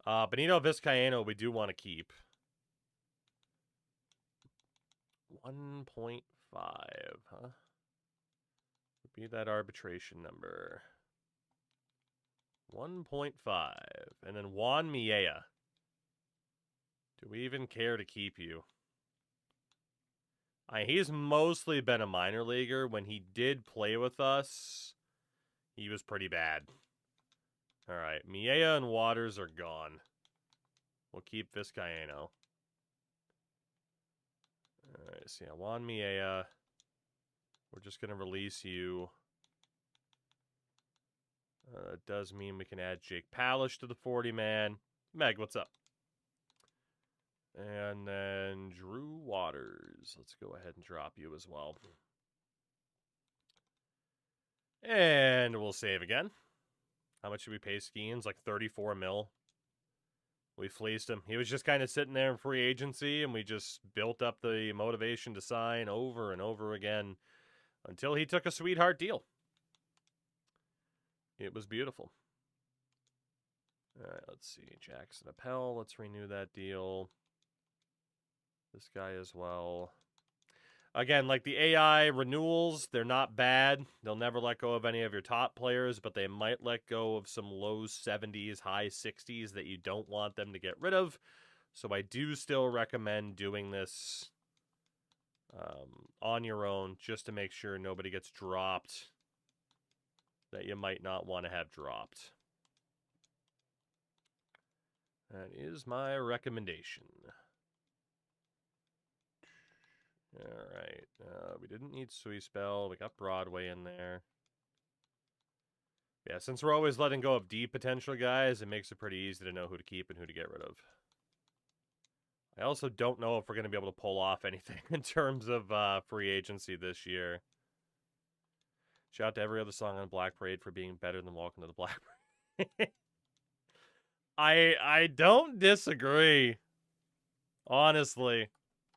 Benito Vizcaino, we do want to keep. 1.5, huh? Would be that arbitration number. 1.5. And then Juan Miea. Do we even care to keep you? He's mostly been a minor leaguer. When he did play with us, he was pretty bad. All right, Miea and Waters are gone. We'll keep Vizcaino. All right, so yeah, Juan Miea. We're just going to release you. It does mean we can add Jake Palish to the 40-man. Meg, what's up? And then Drew Waters. Let's go ahead and drop you as well. And we'll save again. How much did we pay Skeens? Like 34 mil. We fleeced him. He was just kind of sitting there in free agency, and we just built up the motivation to sign over and over again until he took a sweetheart deal. It was beautiful. All right, let's see. Jackson Appel. Let's renew that deal. This guy as well. Again, like the AI renewals, they're not bad. They'll never let go of any of your top players, but they might let go of some low 70s, high 60s that you don't want them to get rid of. So I do still recommend doing this on your own just to make sure nobody gets dropped that you might not want to have dropped. That is my recommendation. Alright. We didn't need Sweet Spell. We got Broadway in there. Yeah, since we're always letting go of D potential guys, it makes it pretty easy to know who to keep and who to get rid of. I also don't know if we're going to be able to pull off anything in terms of free agency this year. Shout out to every other song on Black Parade for being better than Welcome to the Black Parade. I don't disagree. Honestly.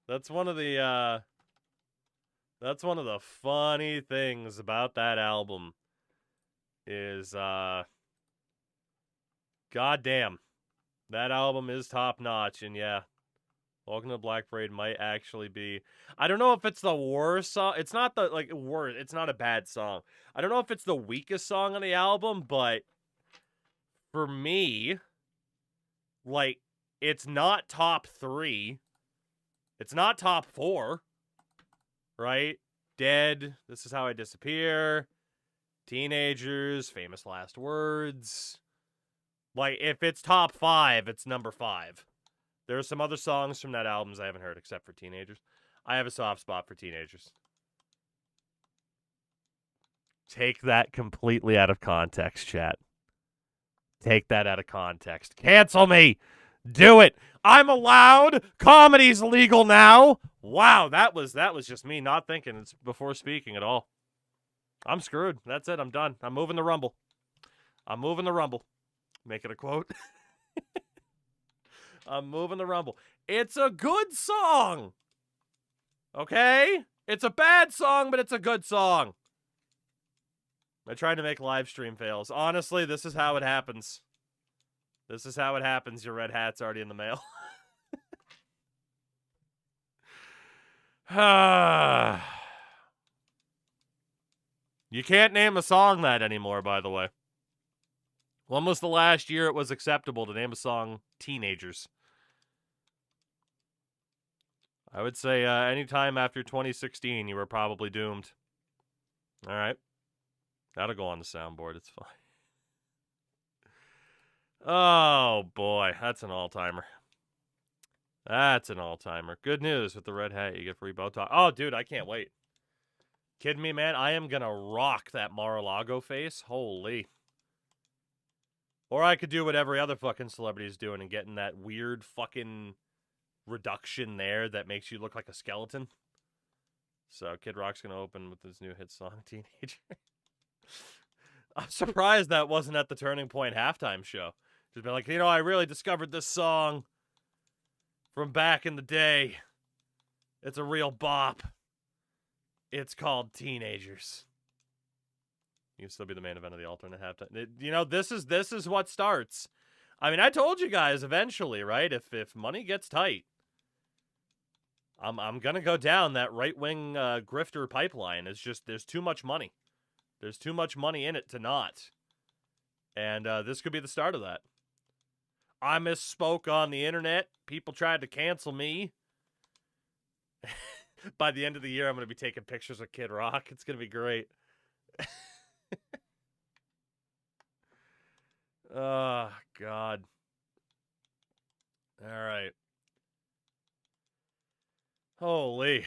That's one of the funny things about that album is goddamn. That album is top notch, and yeah. Welcome to the Black Parade might actually be... I don't know if it's the worst song. It's not the, worst. It's not a bad song. I don't know if it's the weakest song on the album, but for me, it's not top 3. It's not top 4, right? Dead, This Is How I Disappear, Teenagers, Famous Last Words. If it's top 5, it's number 5. There are some other songs from that album I haven't heard, except for Teenagers. I have a soft spot for Teenagers. Take that completely out of context, chat. Take that out of context. Cancel me! Do it! I'm allowed! Comedy's legal now! Wow, that was just me not thinking it's before speaking at all. I'm screwed. That's it. I'm done. I'm moving the Rumble. Make it a quote. I'm moving the Rumble. It's a good song. Okay? It's a bad song, but it's a good song. I tried to make live stream fails. Honestly, this is how it happens. Your red hat's already in the mail. You can't name a song that anymore, by the way. When was the last year it was acceptable to name a song Teenagers? I would say anytime after 2016, you were probably doomed. All right. That'll go on the soundboard. It's fine. Oh, boy. That's an all-timer. Good news with the red hat. You get free Botox. Oh, dude, I can't wait. Kidding me, man? I am going to rock that Mar-a-Lago face. Holy. Or I could do what every other fucking celebrity is doing and getting that weird fucking reduction there that makes you look like a skeleton. So Kid Rock's going to open with his new hit song, Teenager. I'm surprised that wasn't at the Turning Point halftime show. Just been like, I really discovered this song from back in the day. It's a real bop. It's called Teenagers. You can still be the main event of the alternate halftime. This is what starts. I mean, I told you guys eventually, right? If money gets tight, I'm gonna go down that right-wing grifter pipeline. It's just there's too much money. There's too much money in it to not. And this could be the start of that. I misspoke on the internet. People tried to cancel me. By the end of the year, I'm going to be taking pictures of Kid Rock. It's going to be great. Oh, God. All right. Holy.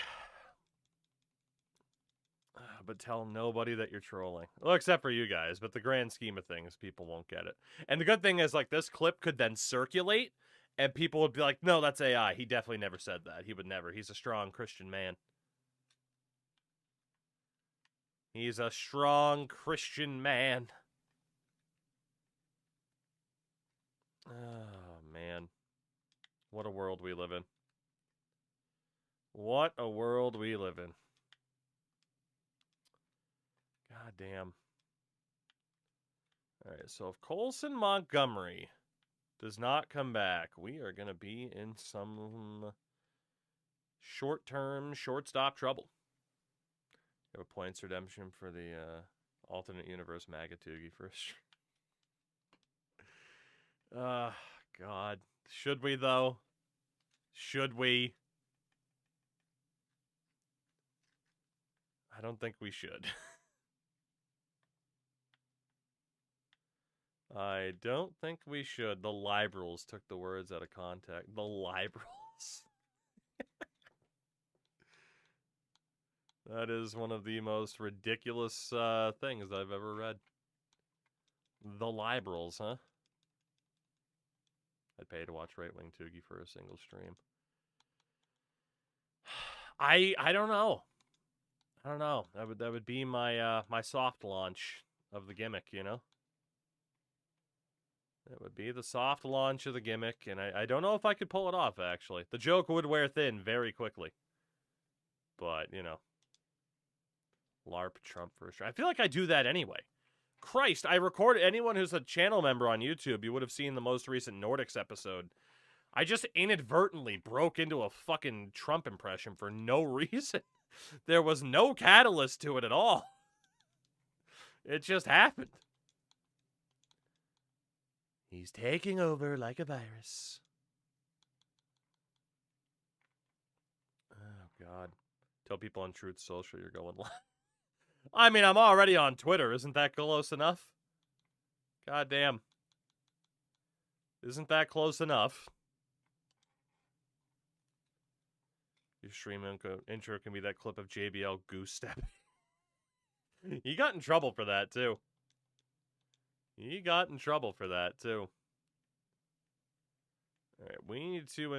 But tell nobody that you're trolling. Well, except for you guys. But the grand scheme of things, people won't get it. And the good thing is, this clip could then circulate, and people would be like, no, that's AI. He definitely never said that. He would never. He's a strong Christian man. He's a strong Christian man. Oh, man. What a world we live in. What a world we live in. God damn. All right, so if Colson Montgomery does not come back, we are going to be in some short-term, shortstop trouble. You have a points redemption for the alternate universe Magatugi first. God. Should we, though? Should we? I don't think we should. I don't think we should. The liberals took the words out of context. The liberals. That is one of the most ridiculous things I've ever read. The liberals, huh? I'd pay to watch Right Wing Toogie for a single stream. I don't know. I don't know. That would be my my soft launch of the gimmick, you know? It would be the soft launch of the gimmick, and I don't know if I could pull it off, actually. The joke would wear thin very quickly. But, you know. LARP Trump first. I feel like I do that anyway. Christ, I recorded... Anyone who's a channel member on YouTube, you would have seen the most recent Nordics episode. I just inadvertently broke into a fucking Trump impression for no reason. There was no catalyst to it at all. It just happened. He's taking over like a virus. Oh, God. Tell people on Truth Social you're going live. I mean, I'm already on Twitter. Isn't that close enough? God damn. Isn't that close enough? Your stream intro can be that clip of JBL goose stepping. He got in trouble for that, too. He got in trouble for that, too. Alright, we need to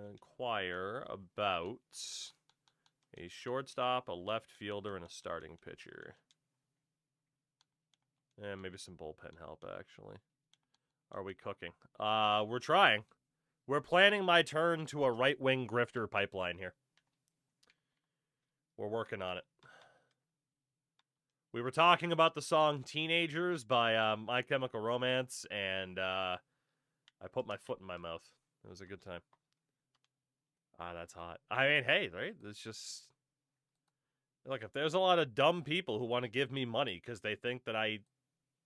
inquire about a shortstop, a left fielder, and a starting pitcher. And maybe some bullpen help, actually. Are we cooking? We're trying. We're planning my turn to a right-wing grifter pipeline here. We're working on it. We were talking about the song Teenagers by My Chemical Romance, and I put my foot in my mouth. It was a good time. Ah, that's hot. I mean, hey, right? It's just... Look, if there's a lot of dumb people who want to give me money because they think that I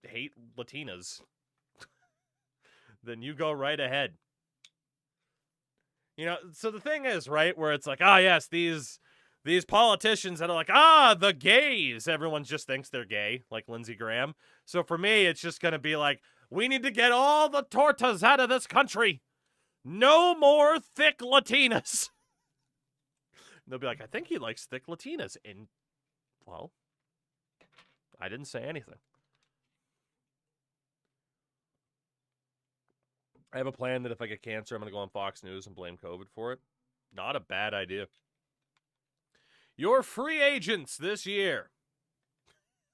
hate Latinas, then you go right ahead. You know, so the thing is, right, where it's like, ah, yes, these politicians that are like, the gays. Everyone just thinks they're gay, like Lindsey Graham. So for me, it's just going to be like, we need to get all the tortas out of this country. No more thick Latinas. And they'll be like, I think he likes thick Latinas. And, well, I didn't say anything. I have a plan that if I get cancer, I'm going to go on Fox News and blame COVID for it. Not a bad idea. Your free agents this year.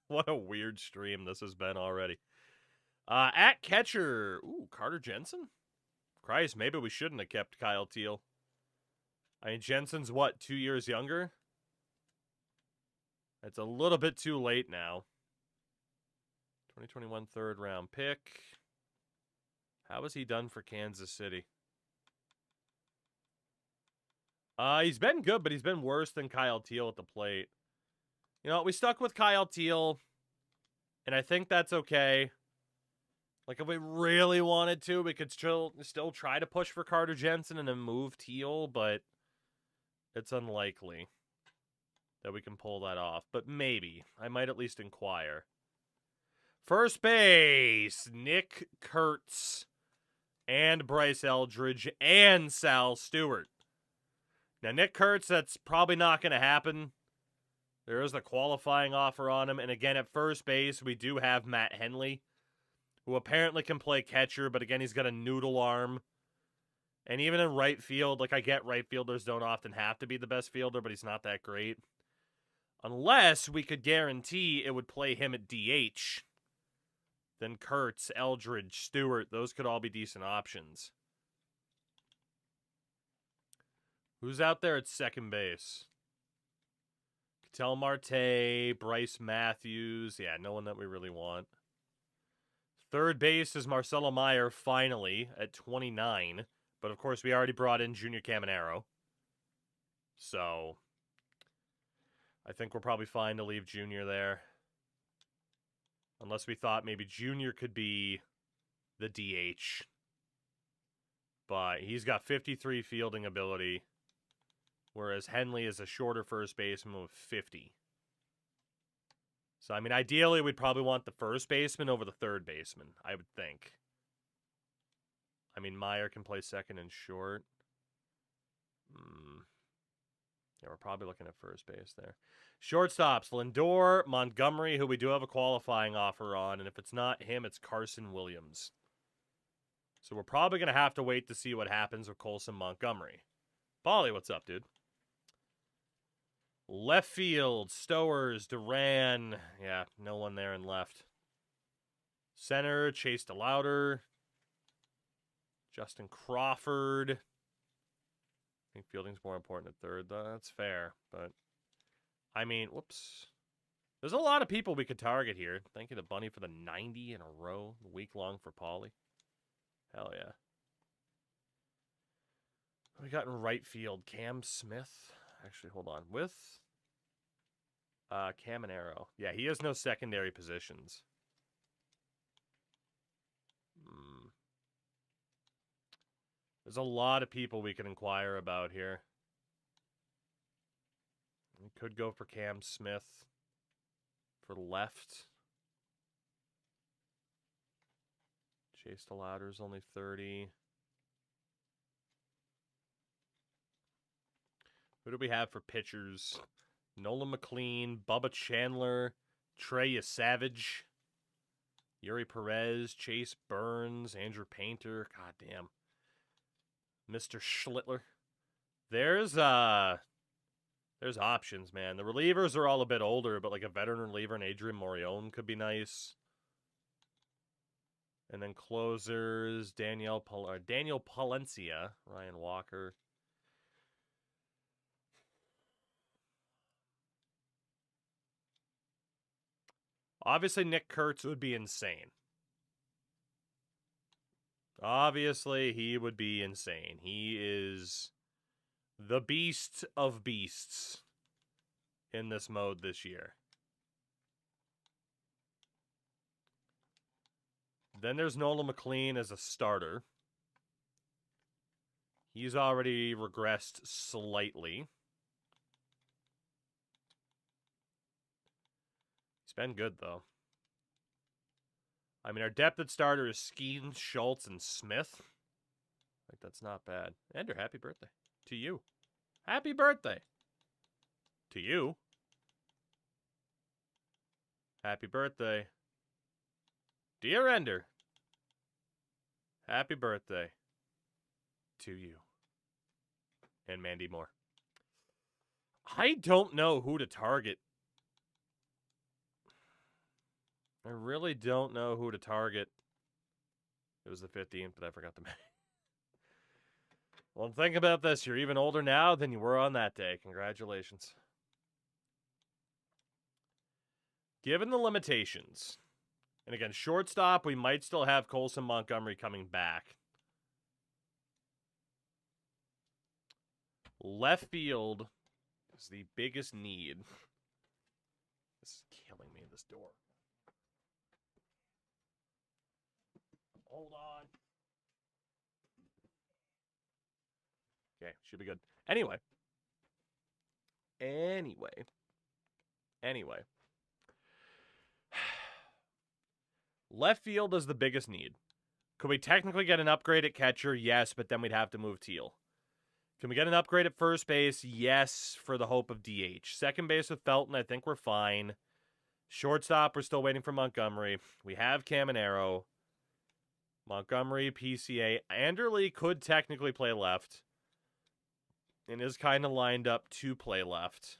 What a weird stream this has been already. At catcher. Ooh, Carter Jensen? Christ, maybe we shouldn't have kept Kyle Teal. I mean, Jensen's what, 2 years younger? It's a little bit too late now. 2021 third round pick. How has he done for Kansas City? He's been good, but he's been worse than Kyle Teal at the plate. You know, we stuck with Kyle Teal, and I think that's okay. Like, if we really wanted to, we could still try to push for Carter Jensen and then move Teal, but it's unlikely that we can pull that off. But maybe. I might at least inquire. First base, Nick Kurtz and Bryce Eldridge and Sal Stewart. Now, Nick Kurtz, that's probably not going to happen. There is a qualifying offer on him. And again, at first base, we do have Matt Henley, who apparently can play catcher, but again, he's got a noodle arm. And even in right field, like, I get right fielders don't often have to be the best fielder, but he's not that great. Unless we could guarantee it would play him at DH. Then Kurtz, Eldridge, Stewart, those could all be decent options. Who's out there at second base? Ketel Marte, Bryce Matthews. Yeah, no one that we really want. Third base is Marcelo Meyer, finally, at 29. But, of course, we already brought in Junior Caminero. So, I think we're probably fine to leave Junior there. Unless we thought maybe Junior could be the DH. But he's got 53 fielding ability. Whereas Henley is a shorter first baseman with 50. So, I mean, ideally, we'd probably want the first baseman over the third baseman, I would think. I mean, Meyer can play second and short. Yeah, we're probably looking at first base there. Shortstops, Lindor, Montgomery, who we do have a qualifying offer on, and if it's not him, it's Carson Williams. So we're probably going to have to wait to see what happens with Colson Montgomery. Polly, what's up, dude? Left field, Stowers, Duran. Yeah, no one there in left. Center, Chase DeLauder. Justin Crawford. I think fielding's more important at third. That's fair, but I mean, whoops. There's a lot of people we could target here. Thank you to Bunny for the 90 in a row, week long for Pauly. Hell yeah. We got in right field, Cam Smith. Actually, hold on. With Caminero. Yeah, he has no secondary positions. There's a lot of people we can inquire about here. We could go for Cam Smith for left. Chase DeLauder's only 30. Who do we have for pitchers? Nolan McLean, Bubba Chandler, Trey Savage, Yuri Perez, Chase Burns, Andrew Painter. God damn. Mr. Schlittler. There's options, man. The relievers are all a bit older, but like a veteran reliever and Adrian Morion could be nice. And then closers, Daniel Palencia, Ryan Walker. Obviously, Nick Kurtz would be insane. Obviously, he would be insane. He is the beast of beasts in this mode this year. Then there's Nolan McLean as a starter. He's already regressed slightly. He's been good, though. I mean, our depth at starter is Skeen, Schultz, and Smith. Like, that's not bad. Andrew, happy birthday. To you. Happy birthday. To you. Happy birthday. Dear Ender. Happy birthday. To you. And Mandy Moore. I don't know who to target. I really don't know who to target. It was the 15th, but I forgot the. Well, think about this. You're even older now than you were on that day. Congratulations. Given the limitations, and again, shortstop, we might still have Colson Montgomery coming back. Left field is the biggest need. This is killing me, this door. Hold on. Okay, should be good. Anyway. Left field is the biggest need. Could we technically get an upgrade at catcher? Yes, but then we'd have to move Teal. Can we get an upgrade at first base? Yes, for the hope of DH. Second base with Felton, I think we're fine. Shortstop, we're still waiting for Montgomery. We have Caminero. Montgomery, PCA. Anderle could technically play left. And is kind of lined up to play left.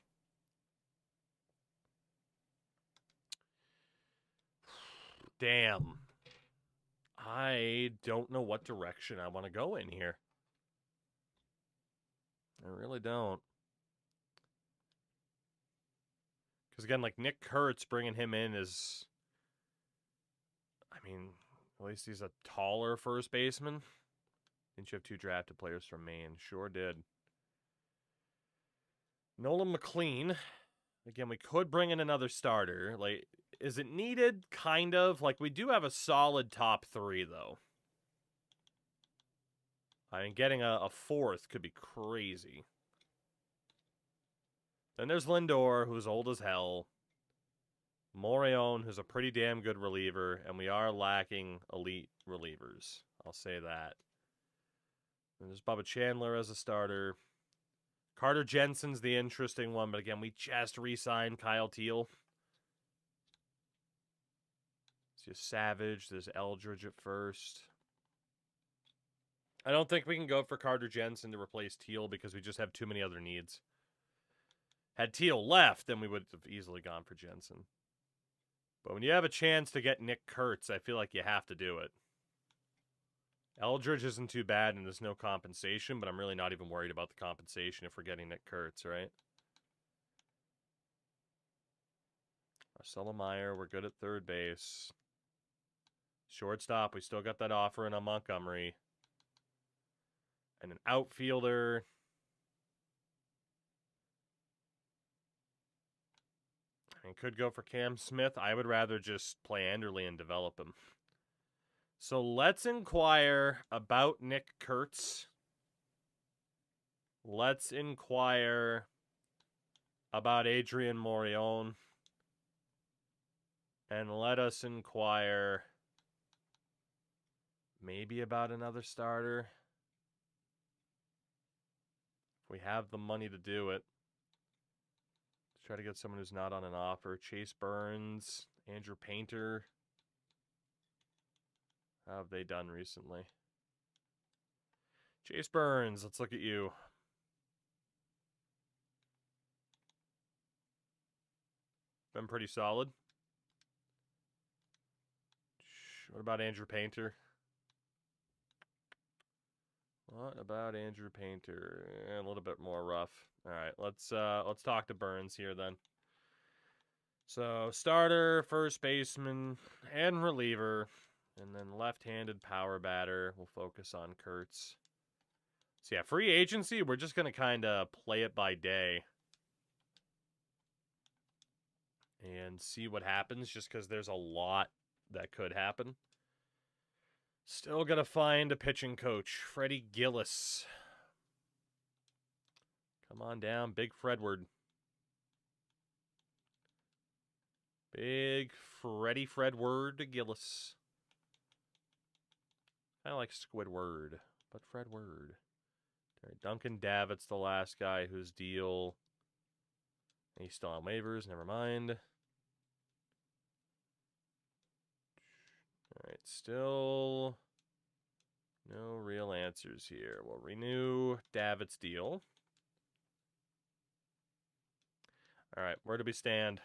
Damn. I don't know what direction I want to go in here. I really don't. Because again, like Nick Kurtz, bringing him in is... I mean, at least he's a taller first baseman. Didn't you have 2 drafted players from Maine? Sure did. Nolan McLean. Again, we could bring in another starter. Like, is it needed? Kind of. Like, we do have a solid top 3, though. I mean, getting a 4th could be crazy. Then there's Lindor, who's old as hell. Morion, who's a pretty damn good reliever, and we are lacking elite relievers. I'll say that. And there's Bubba Chandler as a starter. Carter Jensen's the interesting one, but again, we just re-signed Kyle Teal. There's Savage, there's Eldridge at first. I don't think we can go for Carter Jensen to replace Teal because we just have too many other needs. Had Teal left, then we would have easily gone for Jensen. But when you have a chance to get Nick Kurtz, I feel like you have to do it. Eldridge isn't too bad and there's no compensation, but I'm really not even worried about the compensation if we're getting Nick Kurtz, right? Marcelo Meyer, we're good at third base. Shortstop, we still got that offer in on Montgomery. And an outfielder. And could go for Cam Smith. I would rather just play Anderle and develop him. So let's inquire about Nick Kurtz. Let's inquire about Adrian Morion. And let us inquire maybe about another starter. If we have the money to do it. Let's try to get someone who's not on an offer. Chase Burns, Andrew Painter. How have they done recently? Chase Burns, let's look at you. Been pretty solid. What about Andrew Painter? What about Andrew Painter? A little bit more rough. All right, let's talk to Burns here then. So starter, first baseman, and reliever, and then left-handed power batter. We'll focus on Kurtz. So yeah, free agency. We're just gonna kind of play it by day and see what happens. Just because there's a lot that could happen. Still gonna find a pitching coach, Freddie Gillis. Come on down, Big Fredward. Big Freddie Fredward Gillis. I like Squidward, but Fredward. All right, Duncan Davitt's the last guy whose deal. He's still on waivers, never mind. All right, still no real answers here. We'll renew Davitt's deal. All right, where do we stand?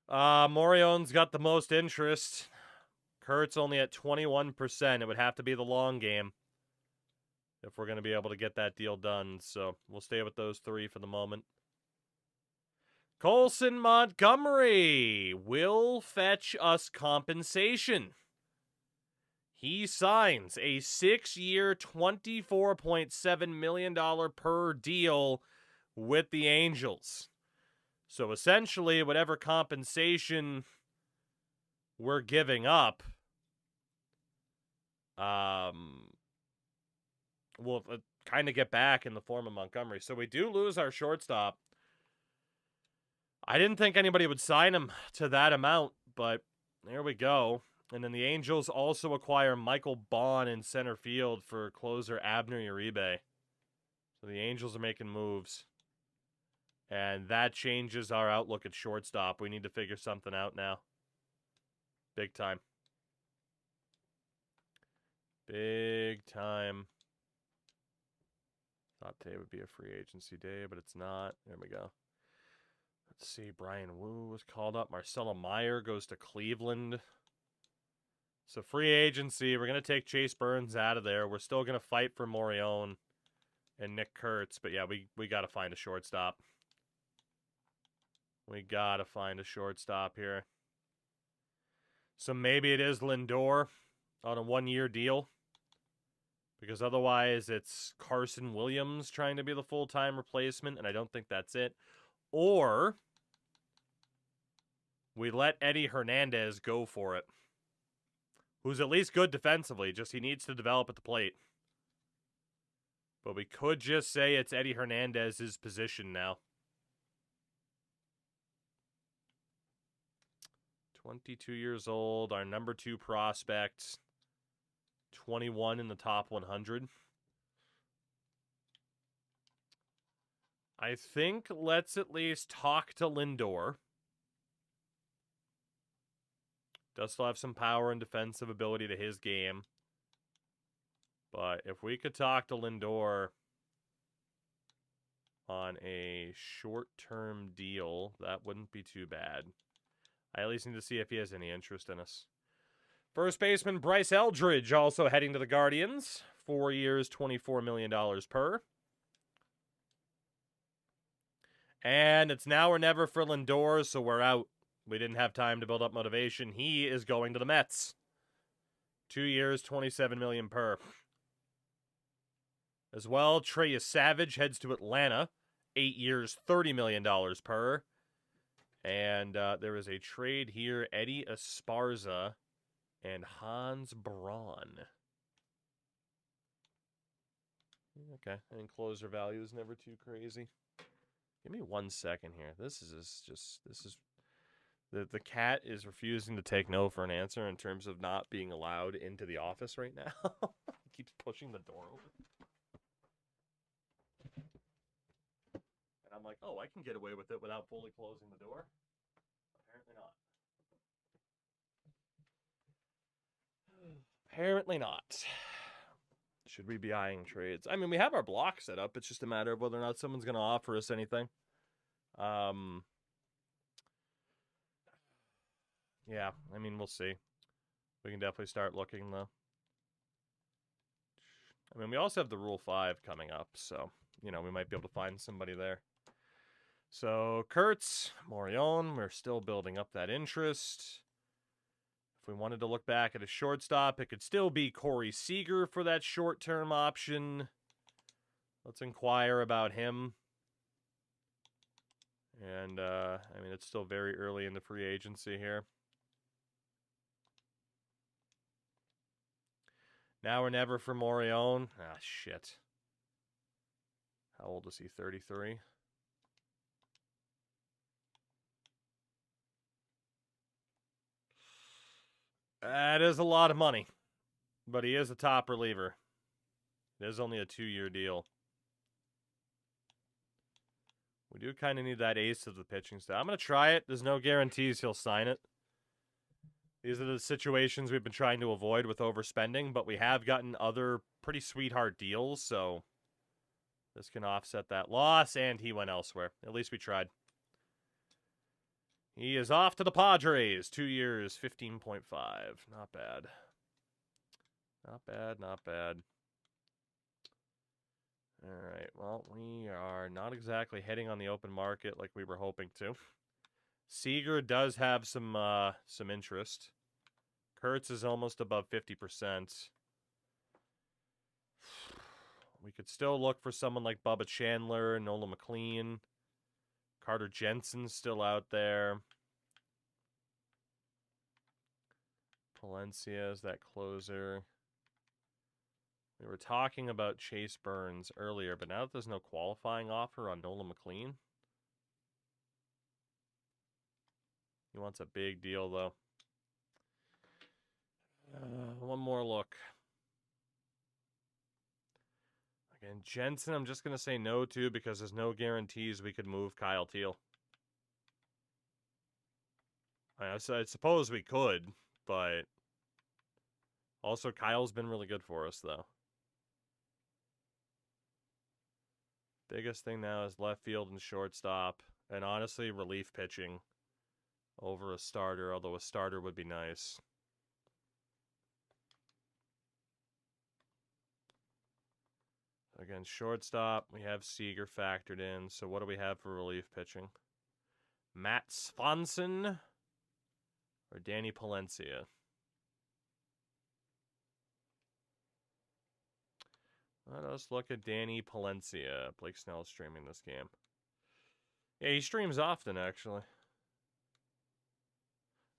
Morion's got the most interest. Kurtz only at 21%. It would have to be the long game if we're going to be able to get that deal done. So we'll stay with those three for the moment. Colson Montgomery will fetch us compensation. He signs a 6-year, $24.7 million per deal with the Angels. So essentially, whatever compensation we're giving up, we'll kind of get back in the form of Montgomery. So we do lose our shortstop. I didn't think anybody would sign him to that amount, but there we go. And then the Angels also acquire Michael Bond in center field for closer Abner Uribe. So the Angels are making moves. And that changes our outlook at shortstop. We need to figure something out now. Big time. Big time. Thought today would be a free agency day, but it's not. There we go. Let's see. Brian Wu was called up. Marcelo Meyer goes to Cleveland. So free agency. We're going to take Chase Burns out of there. We're still going to fight for Morion and Nick Kurtz. But yeah, we got to find a shortstop. We got to find a shortstop here. So maybe it is Lindor on a 1-year deal. Because otherwise it's Carson Williams trying to be the full-time replacement. And I don't think that's it. Or we let Eddie Hernandez go for it. Who's at least good defensively. Just he needs to develop at the plate. But we could just say it's Eddie Hernandez's position now. 22 years old, our number 2 prospect, 21 in the top 100. I think let's at least talk to Lindor. Does still have some power and defensive ability to his game. But if we could talk to Lindor on a short-term deal, that wouldn't be too bad. I at least need to see if he has any interest in us. First baseman Bryce Eldridge also heading to the Guardians. 4 years, $24 million per. And it's now or never for Lindor, so we're out. We didn't have time to build up motivation. He is going to the Mets. 2 years, $27 million per. As well, Trey Savage heads to Atlanta. 8 years, $30 million per. And there is a trade here. Eddie Esparza and Hans Braun. Okay, and closer value is never too crazy. Give me 1 second here. This is the cat is refusing to take no for an answer in terms of not being allowed into the office right now. He keeps pushing the door open. And I'm like, oh, I can get away with it without fully closing the door. Apparently not. Apparently not. Should we be eyeing trades? I mean, we have our block set up. It's just a matter of whether or not someone's going to offer us anything. Yeah, I mean, we'll see. We can definitely start looking, though. I mean, we also have the Rule 5 coming up, so, you know, we might be able to find somebody there. So, Kurtz, Morion, we're still building up that interest. If we wanted to look back at a shortstop, it could still be Corey Seager for that short-term option. Let's inquire about him. And, I mean, it's still very early in the free agency here. Now or never for Morion. Ah, shit. How old is he? 33? That is a lot of money. But he is a top reliever. It is only a 2-year deal. We do kind of need that ace of the pitching staff. I'm going to try it. There's no guarantees he'll sign it. These are the situations we've been trying to avoid with overspending, but we have gotten other pretty sweetheart deals, so this can offset that loss, and he went elsewhere. At least we tried. He is off to the Padres. 2 years, $15.5. Not bad. Not bad, not bad. All right, well, we are not exactly heading on the open market like we were hoping to. Seager does have some interest. Kurtz is almost above 50%. We could still look for someone like Bubba Chandler, Nola McLean. Carter Jensen's still out there. Palencia is that closer. We were talking about Chase Burns earlier, but now that there's no qualifying offer on Nola McLean. He wants a big deal, though. One more look. Again, Jensen, I'm just going to say no to because there's no guarantees we could move Kyle Teal. I suppose we could, but also Kyle's been really good for us, though. Biggest thing now is left field and shortstop, and honestly, relief pitching over a starter, although a starter would be nice. Again, shortstop, we have Seager factored in, so what do we have for relief pitching? Matt Swanson or Danny Palencia? Let us look at Danny Palencia. Blake Snell is streaming this game. Yeah, he streams often, actually. All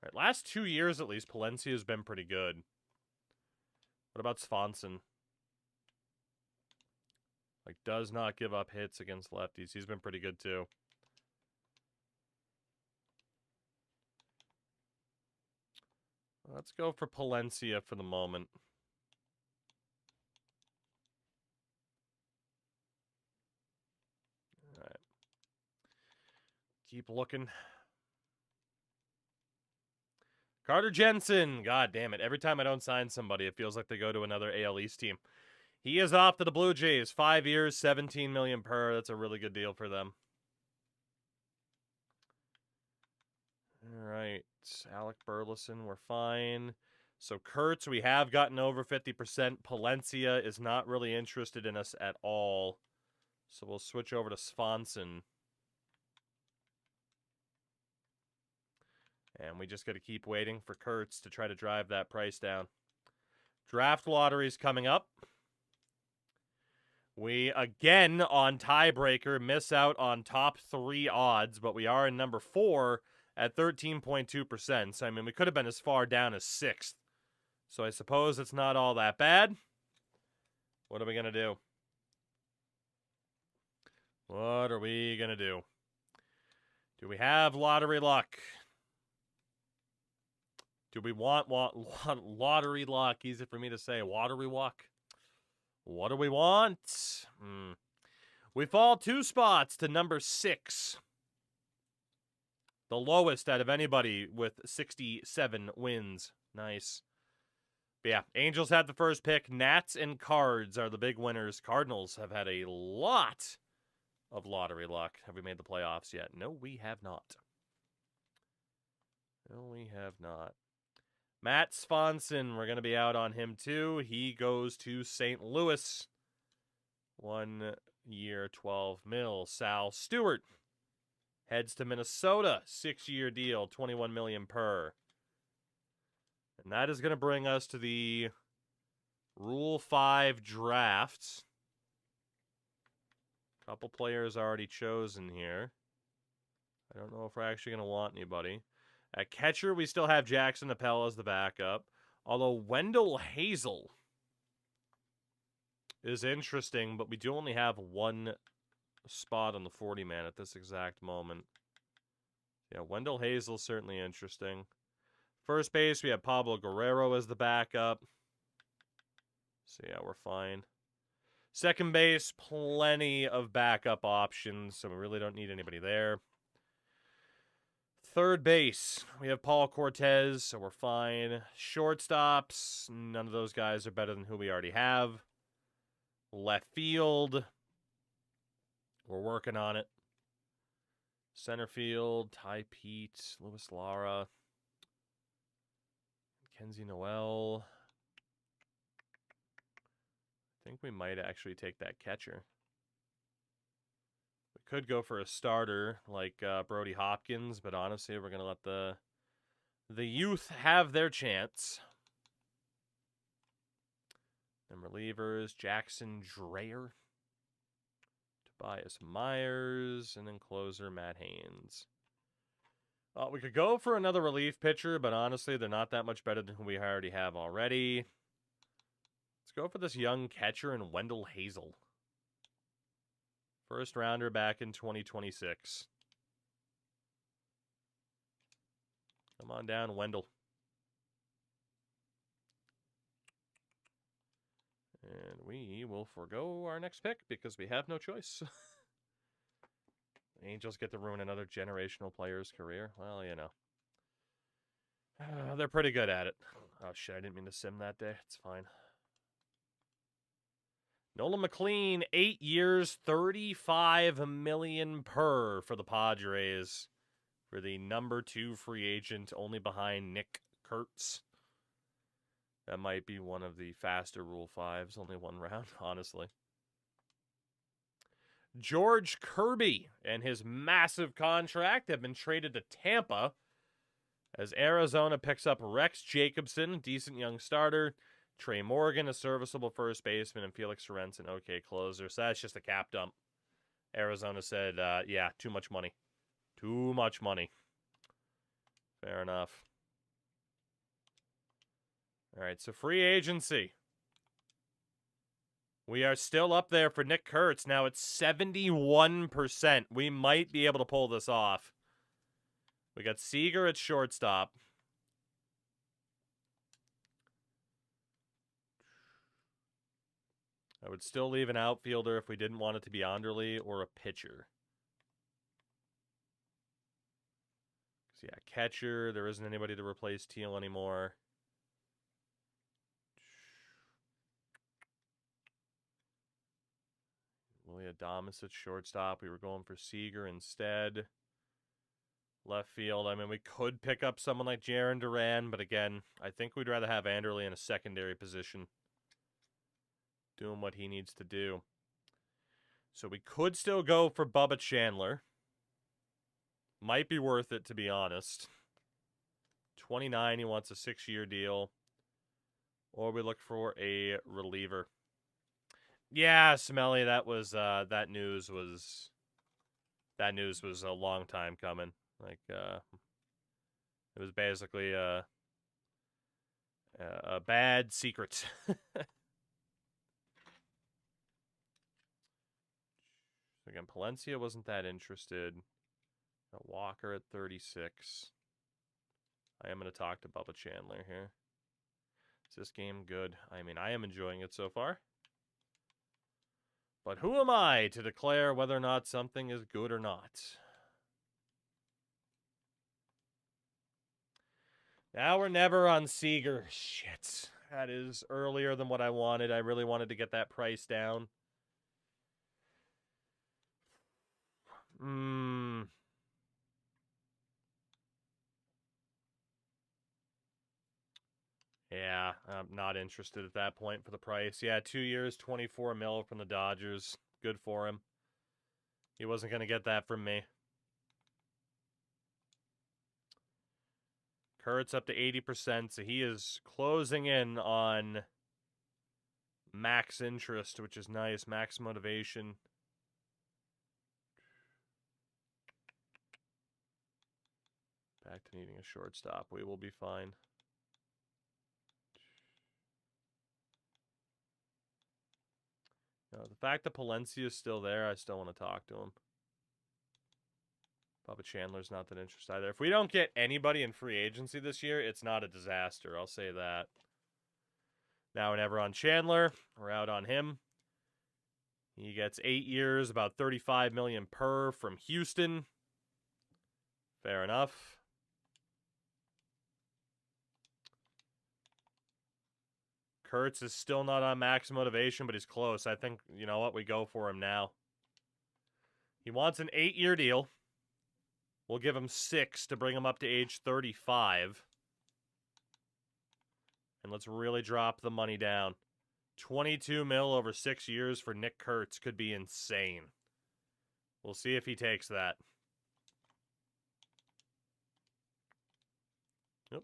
right, last 2 years at least, Palencia has been pretty good. What about Swanson? Like, does not give up hits against lefties. He's been pretty good, too. Let's go for Palencia for the moment. All right. Keep looking. Carter Jensen. God damn it. Every time I don't sign somebody, it feels like they go to another AL East team. He is off to the Blue Jays. 5 years, $17 million per. That's a really good deal for them. All right. Alec Burleson, we're fine. So Kurtz, we have gotten over 50%. Palencia is not really interested in us at all. So we'll switch over to Swanson. And we just got to keep waiting for Kurtz to try to drive that price down. Draft lottery's coming up. We, again, on tiebreaker, miss out on top 3 odds, but we are in number 4 at 13.2%. So, I mean, we could have been as far down as 6th. So I suppose it's not all that bad. What are we going to do? What are we going to do? Do we have lottery luck? Do we want lottery luck? Easy for me to say. Watery walk. What do we want? We fall 2 spots to number 6. The lowest out of anybody with 67 wins. Nice. But yeah, Angels had the first pick. Nats and Cards are the big winners. Cardinals have had a lot of lottery luck. Have we made the playoffs yet? No, we have not. No, we have not. Matt Swanson, we're going to be out on him too. He goes to St. Louis. 1 year, $12 million. Sal Stewart heads to Minnesota. 6-year deal, $21 million per. And that is going to bring us to the Rule 5 drafts. Couple players already chosen here. I don't know if we're actually going to want anybody. At catcher, we still have Jackson Appel as the backup. Although Wendell Hazel is interesting, but we do only have 1 spot on the 40-man at this exact moment. Yeah, Wendell Hazel's certainly interesting. First base, we have Pablo Guerrero as the backup. So yeah, we're fine. Second base, plenty of backup options, so we really don't need anybody there. Third base, we have Paul Cortez, so we're fine. Shortstops, none of those guys are better than who we already have. Left field, we're working on it. Center field, Ty Pete, Luis Lara, Kenzie Noel. I think we might actually take that catcher. We could go for a starter like Brody Hopkins, but honestly, we're going to let the youth have their chance. Then relievers, Jackson Dreyer, Tobias Myers, and then closer, Matt Haynes. We could go for another relief pitcher, but honestly, they're not that much better than who we already have already. Let's go for this young catcher in Wendell Hazel. First rounder back in 2026. Come on down, Wendell. And we will forego our next pick because we have no choice. Angels get to ruin another generational player's career. Well, you know. They're pretty good at it. Oh, shit, I didn't mean to sim that day. It's fine. Nolan McLean, 8 years, $35 million per for the Padres. For the number 2 free agent, only behind Nick Kurtz. That might be one of the faster Rule 5s. Only 1 round, honestly. George Kirby and his massive contract have been traded to Tampa as Arizona picks up Rex Jacobson, decent young starter, Trey Morgan, a serviceable first baseman, and Felix Sorensen, okay closer. So that's just a cap dump. Arizona said, yeah, too much money. Too much money. Fair enough. All right, so free agency. We are still up there for Nick Kurtz. Now it's 71%. We might be able to pull this off. We got Seager at shortstop. I would still leave an outfielder if we didn't want it to be Anderle or a pitcher. So yeah, catcher. There isn't anybody to replace Teal anymore. Willie Adames at shortstop. We were going for Seager instead. Left field. I mean, we could pick up someone like Jarren Duran, but again, I think we'd rather have Anderle in a secondary position, doing what he needs to do. So we could still go for Bubba Chandler. Might be worth it, to be honest. 29, he wants a 6-year deal. Or we look for a reliever. Yeah, Smelly, that was news was a long time coming. Like, it was basically a bad secret. Again, Palencia wasn't that interested. Walker at 36. I am going to talk to Bubba Chandler here. Is this game good? I mean, I am enjoying it so far. But who am I to declare whether or not something is good or not? Now we're never on Seager. Shit. That is earlier than what I wanted. I really wanted to get that price down. Yeah, I'm not interested at that point for the price. Yeah, 2 years, 24 mil from the Dodgers. Good for him. He wasn't going to get that from me. Kurt's up to 80%, so he is closing in on max interest, which is nice. Max motivation. Back to needing a shortstop. We will be fine. The fact that Palencia is still there, I still want to talk to him. Bubba Chandler's not that interested either. If we don't get anybody in free agency this year, it's not a disaster. I'll say that. Now we're never on Chandler. We're out on him. He gets 8 years, about $35 million per from Houston. Fair enough. Kurtz is still not on max motivation, but he's close. I think, you know what, we go for him now. He wants an 8-year deal. We'll give him 6 to bring him up to age 35. And let's really drop the money down. 22 mil over 6 years for Nick Kurtz could be insane. We'll see if he takes that. Yep.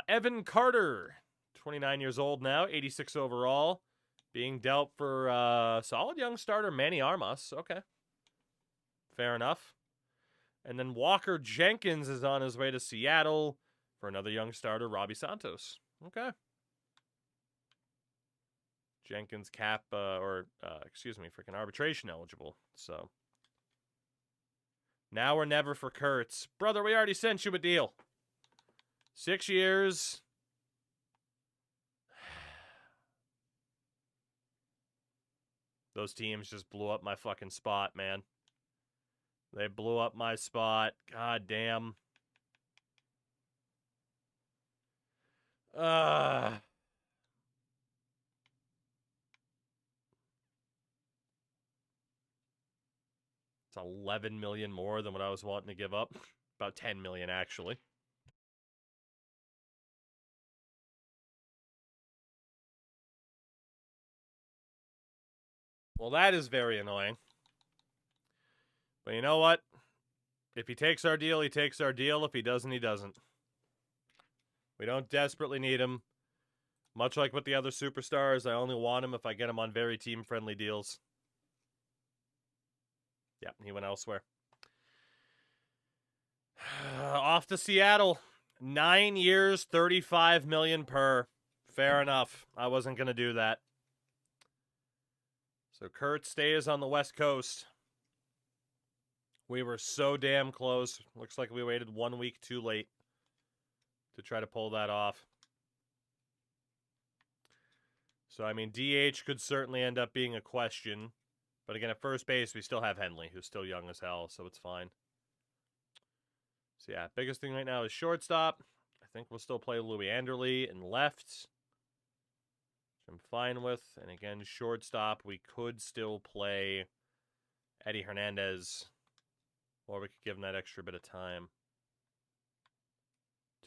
Evan Carter, 29 years old now, 86 overall. Being dealt for solid young starter Manny Armas. Okay. Fair enough. And then Walker Jenkins is on his way to Seattle for another young starter, Robbie Santos. Okay. Jenkins cap, freaking arbitration eligible. So. Now or never for Kurtz. Brother, we already sent you a deal. 6 years. Those teams just blew up my fucking spot, man. They blew up my spot. God damn. It's 11 million more than what I was wanting to give up. About 10 million, actually. Well, that is very annoying. But you know what? If he takes our deal, he takes our deal. If he doesn't, he doesn't. We don't desperately need him. Much like with the other superstars, I only want him if I get him on very team-friendly deals. Yeah, he went elsewhere. Off to Seattle. 9 years, 35 million per. Fair enough. I wasn't going to do that. So Kurt stays on the West Coast. We were so damn close. Looks like we waited 1 week too late to try to pull that off. So, I mean, DH could certainly end up being a question. But again, at first base, we still have Henley, who's still young as hell, so it's fine. So, yeah, biggest thing right now is shortstop. I think we'll still play Louis Anderle in left, which I'm fine with. And again, shortstop, we could still play Eddie Hernandez, or we could give him that extra bit of time.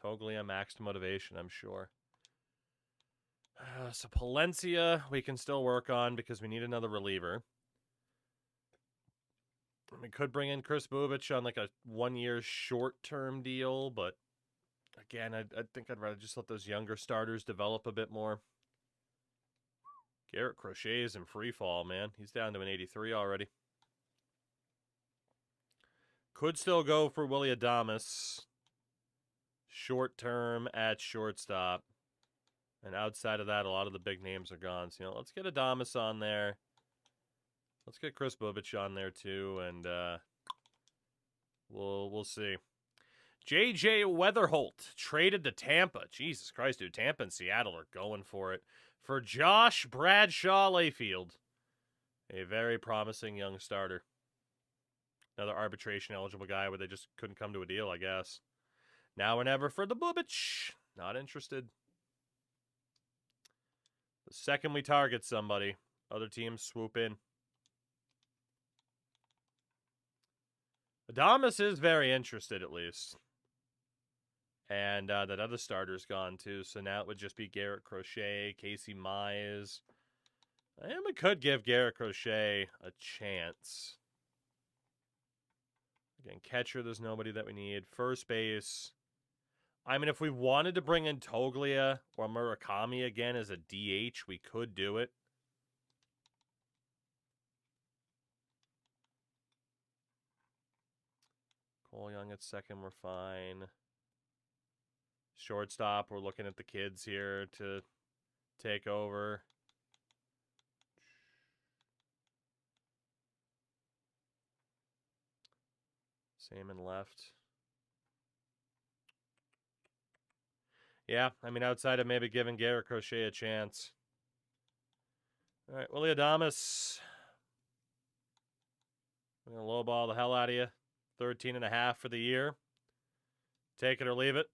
Toglia maxed motivation, I'm sure. So Palencia, we can still work on because we need another reliever. We could bring in Chris Bubich on like a 1-year short-term deal, but again, I think I'd rather just let those younger starters develop a bit more. Garrett Crochet's in free fall, man. He's down to an 83 already. Could still go for Willie Adames. Short-term at shortstop. And outside of that, a lot of the big names are gone. So, let's get Adames on there. Let's get Chris Bubich on there too, and we'll see. J.J. Weatherholt traded to Tampa. Jesus Christ, dude. Tampa and Seattle are going for it. For Josh Bradshaw Layfield. A very promising young starter. Another arbitration-eligible guy where they just couldn't come to a deal, I guess. Now or never for the Bubich. Not interested. The second we target somebody, other teams swoop in. Adames is very interested, at least. And that other starter's gone, too. So now it would just be Garrett Crochet, Casey Mize. And we could give Garrett Crochet a chance. Again, catcher, there's nobody that we need. First base. I mean, if we wanted to bring in Toglia or Murakami again as a DH, we could do it. Cole Young at second, we're fine. Shortstop, we're looking at the kids here to take over. Same in left. Yeah, I mean, outside of maybe giving Garrett Crochet a chance. All right, Willie Adames. I'm going to lowball the hell out of you. 13.5 for the year. Take it or leave it.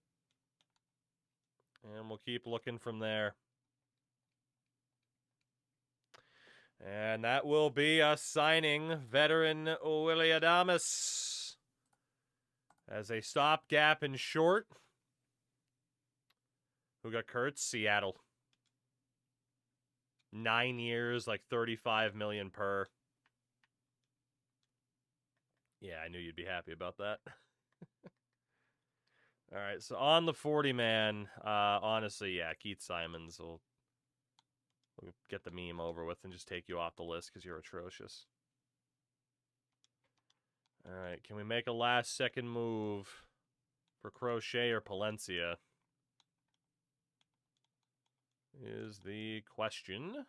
And we'll keep looking from there. And that will be us signing veteran Willie Adames as a stopgap in short. Who got Kurtz? Seattle. 9 years, like $35 million per. Yeah, I knew you'd be happy about that. All right, so on the 40-man, honestly, yeah, Keith Simons will get the meme over with and just take you off the list because you're atrocious. All right, can we make a last-second move for Crochet or Palencia? Is the question.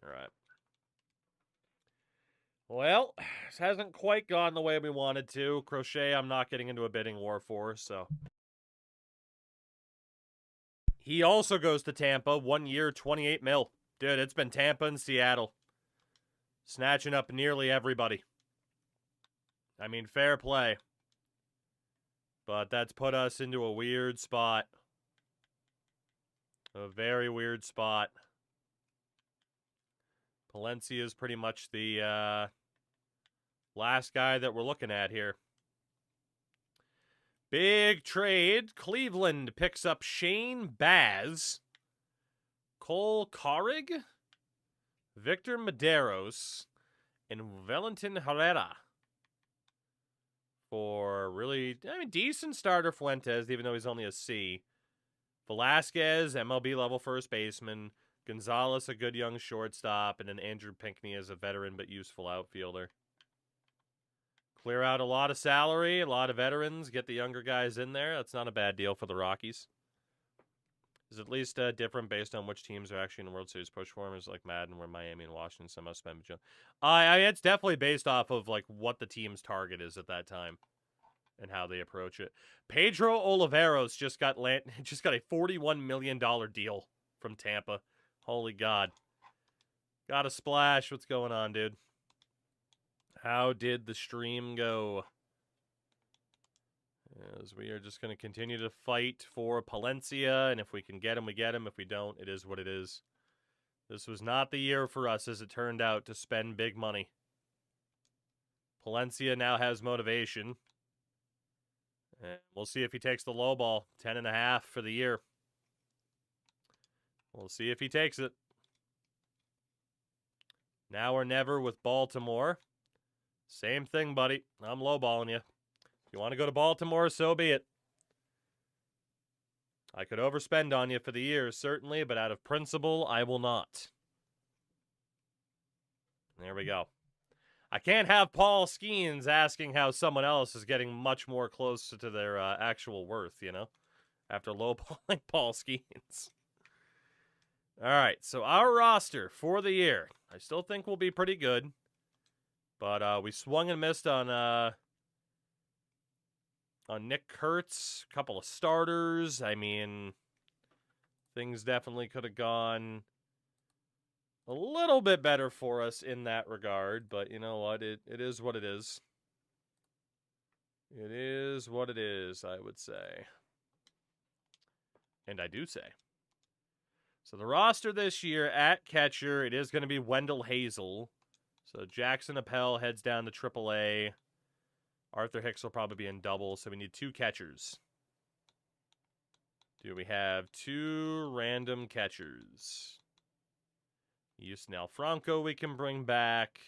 All right. Well, this hasn't quite gone the way we wanted to. Crochet, I'm not getting into a bidding war for, so. He also goes to Tampa, 1 year, 28 mil. Dude, it's been Tampa and Seattle. Snatching up nearly everybody. I mean, fair play. But that's put us into a weird spot. A very weird spot. Palencia is pretty much the last guy that we're looking at here. Big trade. Cleveland picks up Shane Baz, Cole Carrig, Victor Medeiros, and Valentin Herrera. For really, I mean, decent starter Fuentes, even though he's only a C. Velasquez, MLB level first baseman. Gonzalez, a good young shortstop. And then Andrew Pinckney as a veteran but useful outfielder. Clear out a lot of salary, a lot of veterans. Get the younger guys in there. That's not a bad deal for the Rockies. It's at least different based on which teams are actually in the World Series push for them. It's like Madden, where Miami and Washington somehow spend. I mean, it's definitely based off of like what the team's target is at that time. and how they approach it. Pedro Oliveros just got a $41 million deal from Tampa. Holy God. Got a splash. What's going on, dude? How did the stream go? As we are just going to continue to fight for Palencia, and if we can get him, we get him. If we don't, it is what it is. This was not the year for us, as it turned out, to spend big money. Palencia now has motivation. And we'll see if he takes the low ball. 10.5 for the year. We'll see if he takes it. Now or never with Baltimore. Same thing, buddy. I'm lowballing you. If you want to go to Baltimore, so be it. I could overspend on you for the year, certainly, but out of principle, I will not. There we go. I can't have Paul Skeens asking how someone else is getting much more close to their actual worth, you know, after lowballing Paul Skeens. All right, so our roster for the year, I still think will be pretty good, but we swung and missed on Nick Kurtz, a couple of starters. I mean, things definitely could have gone a little bit better for us in that regard, but you know what? It is what it is. It is what it is, I would say. And I do say. So the roster this year at catcher, it is going to be Wendell Hazel. So Jackson Appel heads down to AAA. Arthur Hicks will probably be in double, so we need 2 catchers. Do we have 2 random catchers? Yusnel Franco we can bring back.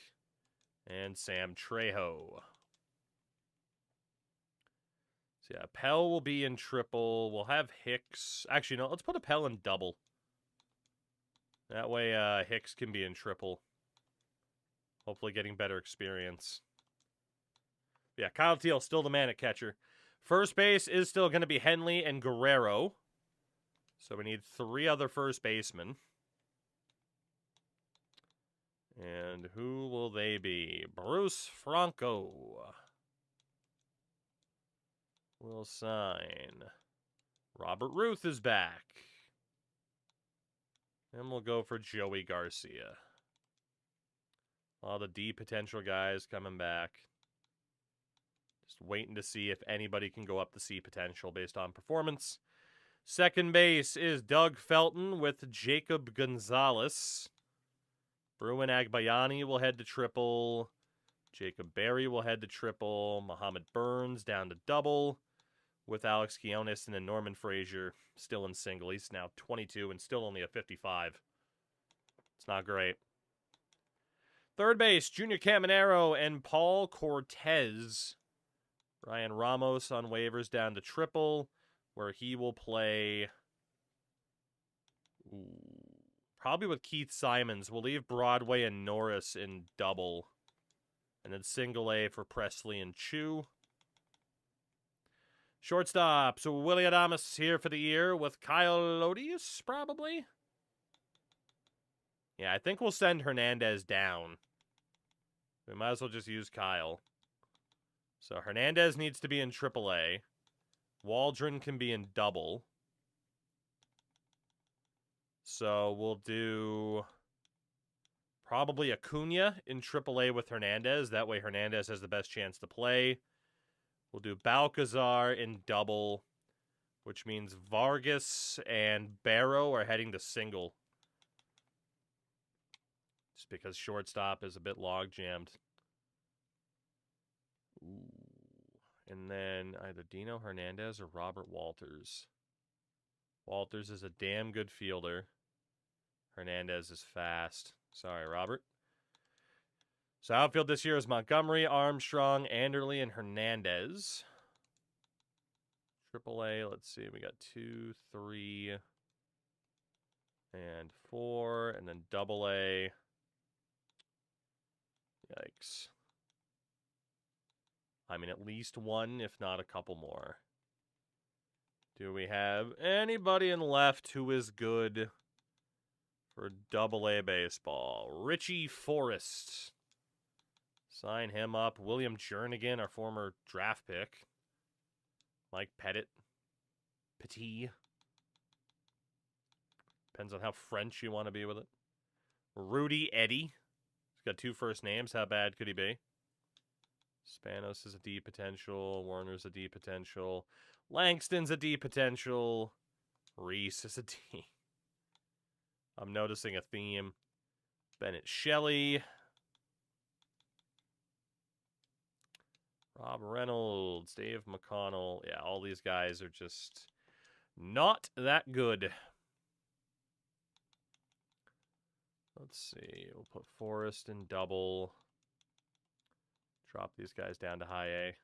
And Sam Trejo. So yeah, Appel will be in triple. We'll have Hicks. Actually, no, let's put Appel in double. That way Hicks can be in triple. Hopefully getting better experience. Yeah, Kyle Teal still the man at catcher. First base is still going to be Henley and Guerrero. So we need 3 other first basemen. And who will they be? Bruce Franco will sign. Robert Ruth is back. And we'll go for Joey Garcia. All the D potential guys coming back. Just waiting to see if anybody can go up the C potential based on performance. Second base is Doug Felton with Jacob Gonzalez. Bruin Agbayani will head to triple. Jacob Berry will head to triple. Muhammad Burns down to double. With Alex Quiones and then Norman Frazier still in single. He's now 22 and still only a 55. It's not great. Third base, Junior Caminero and Paul Cortez. Ryan Ramos on waivers down to triple, where he will play probably with Keith Simons. We'll leave Broadway and Norris in double. And then single A for Presley and Chu. Shortstop, so Willie Adames here for the year with Kyle Lodius, probably. Yeah, I think we'll send Hernandez down. We might as well just use Kyle. So Hernandez needs to be in AAA. Waldron can be in double. So we'll do probably Acuna in AAA with Hernandez. That way Hernandez has the best chance to play. We'll do Balcazar in double, which means Vargas and Barrow are heading to single. Just because shortstop is a bit log-jammed. And then either Dino Hernandez or Robert Walters. Walters is a damn good fielder. Hernandez is fast. Sorry, Robert. So outfield this year is Montgomery, Armstrong, Anderley, and Hernandez. AAA, let's see. We got 2, 3, and 4. And then AA. Yikes. I mean, at least 1, if not a couple more. Do we have anybody in left who is good for AA baseball? Richie Forrest. Sign him up. William Jernigan, our former draft pick. Mike Petit. Depends on how French you want to be with it. Rudy Eddie. He's got 2 first names. How bad could he be? Spanos is a D potential. Warner's a D potential. Langston's a D potential. Reese is a D. I'm noticing a theme. Bennett Shelley. Rob Reynolds. Dave McConnell. Yeah, all these guys are just not that good. Let's see. We'll put Forrest in double. Drop these guys down to high A.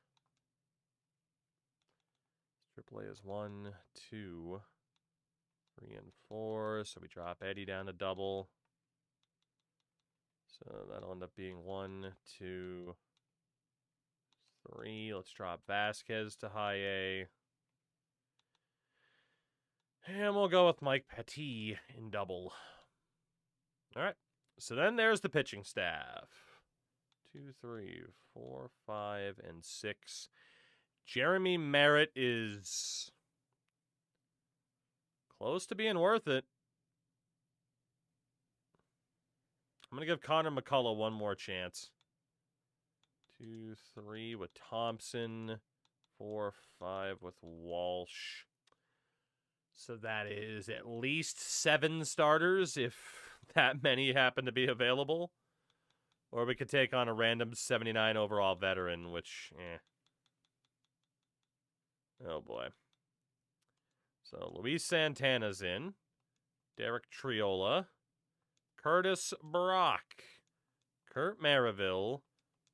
Triple A is 1, 2, 3, and 4. So we drop Eddie down to double. So that'll end up being 1, 2, 3. Let's drop Vasquez to high A. And we'll go with Mike Petit in double. All right. So then there's the pitching staff. 2, 3, 4, 5, and 6. Jeremy Merritt is close to being worth it. I'm going to give Connor McCullough one more chance. 2, 3 with Thompson. 4, 5 with Walsh. So that is at least 7 starters, if that many happen to be available. Or we could take on a random 79 overall veteran, which, Oh, boy. So Luis Santana's in. Derek Triola. Curtis Brock. Kurt Maraville.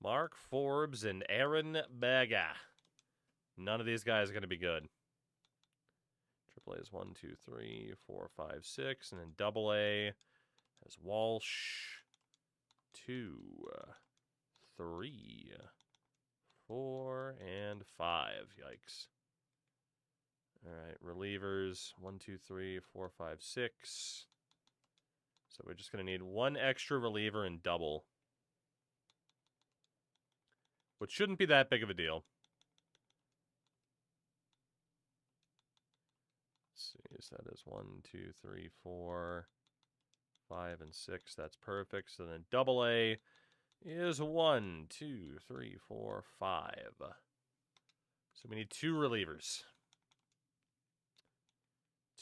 Mark Forbes, and Aaron Bega. None of these guys are going to be good. Triple A is 1, 2, 3, 4, 5, 6. And then double A has Walsh. 2, 3, 4, and 5. Yikes. All right, relievers. 1, 2, 3, 4, 5, 6. So we're just going to need 1 extra reliever in double. Which shouldn't be that big of a deal. Let's see, so that is 1, 2, 3, 4, 5, and 6. That's perfect. So then double A is 1, 2, 3, 4, 5. So we need 2 relievers.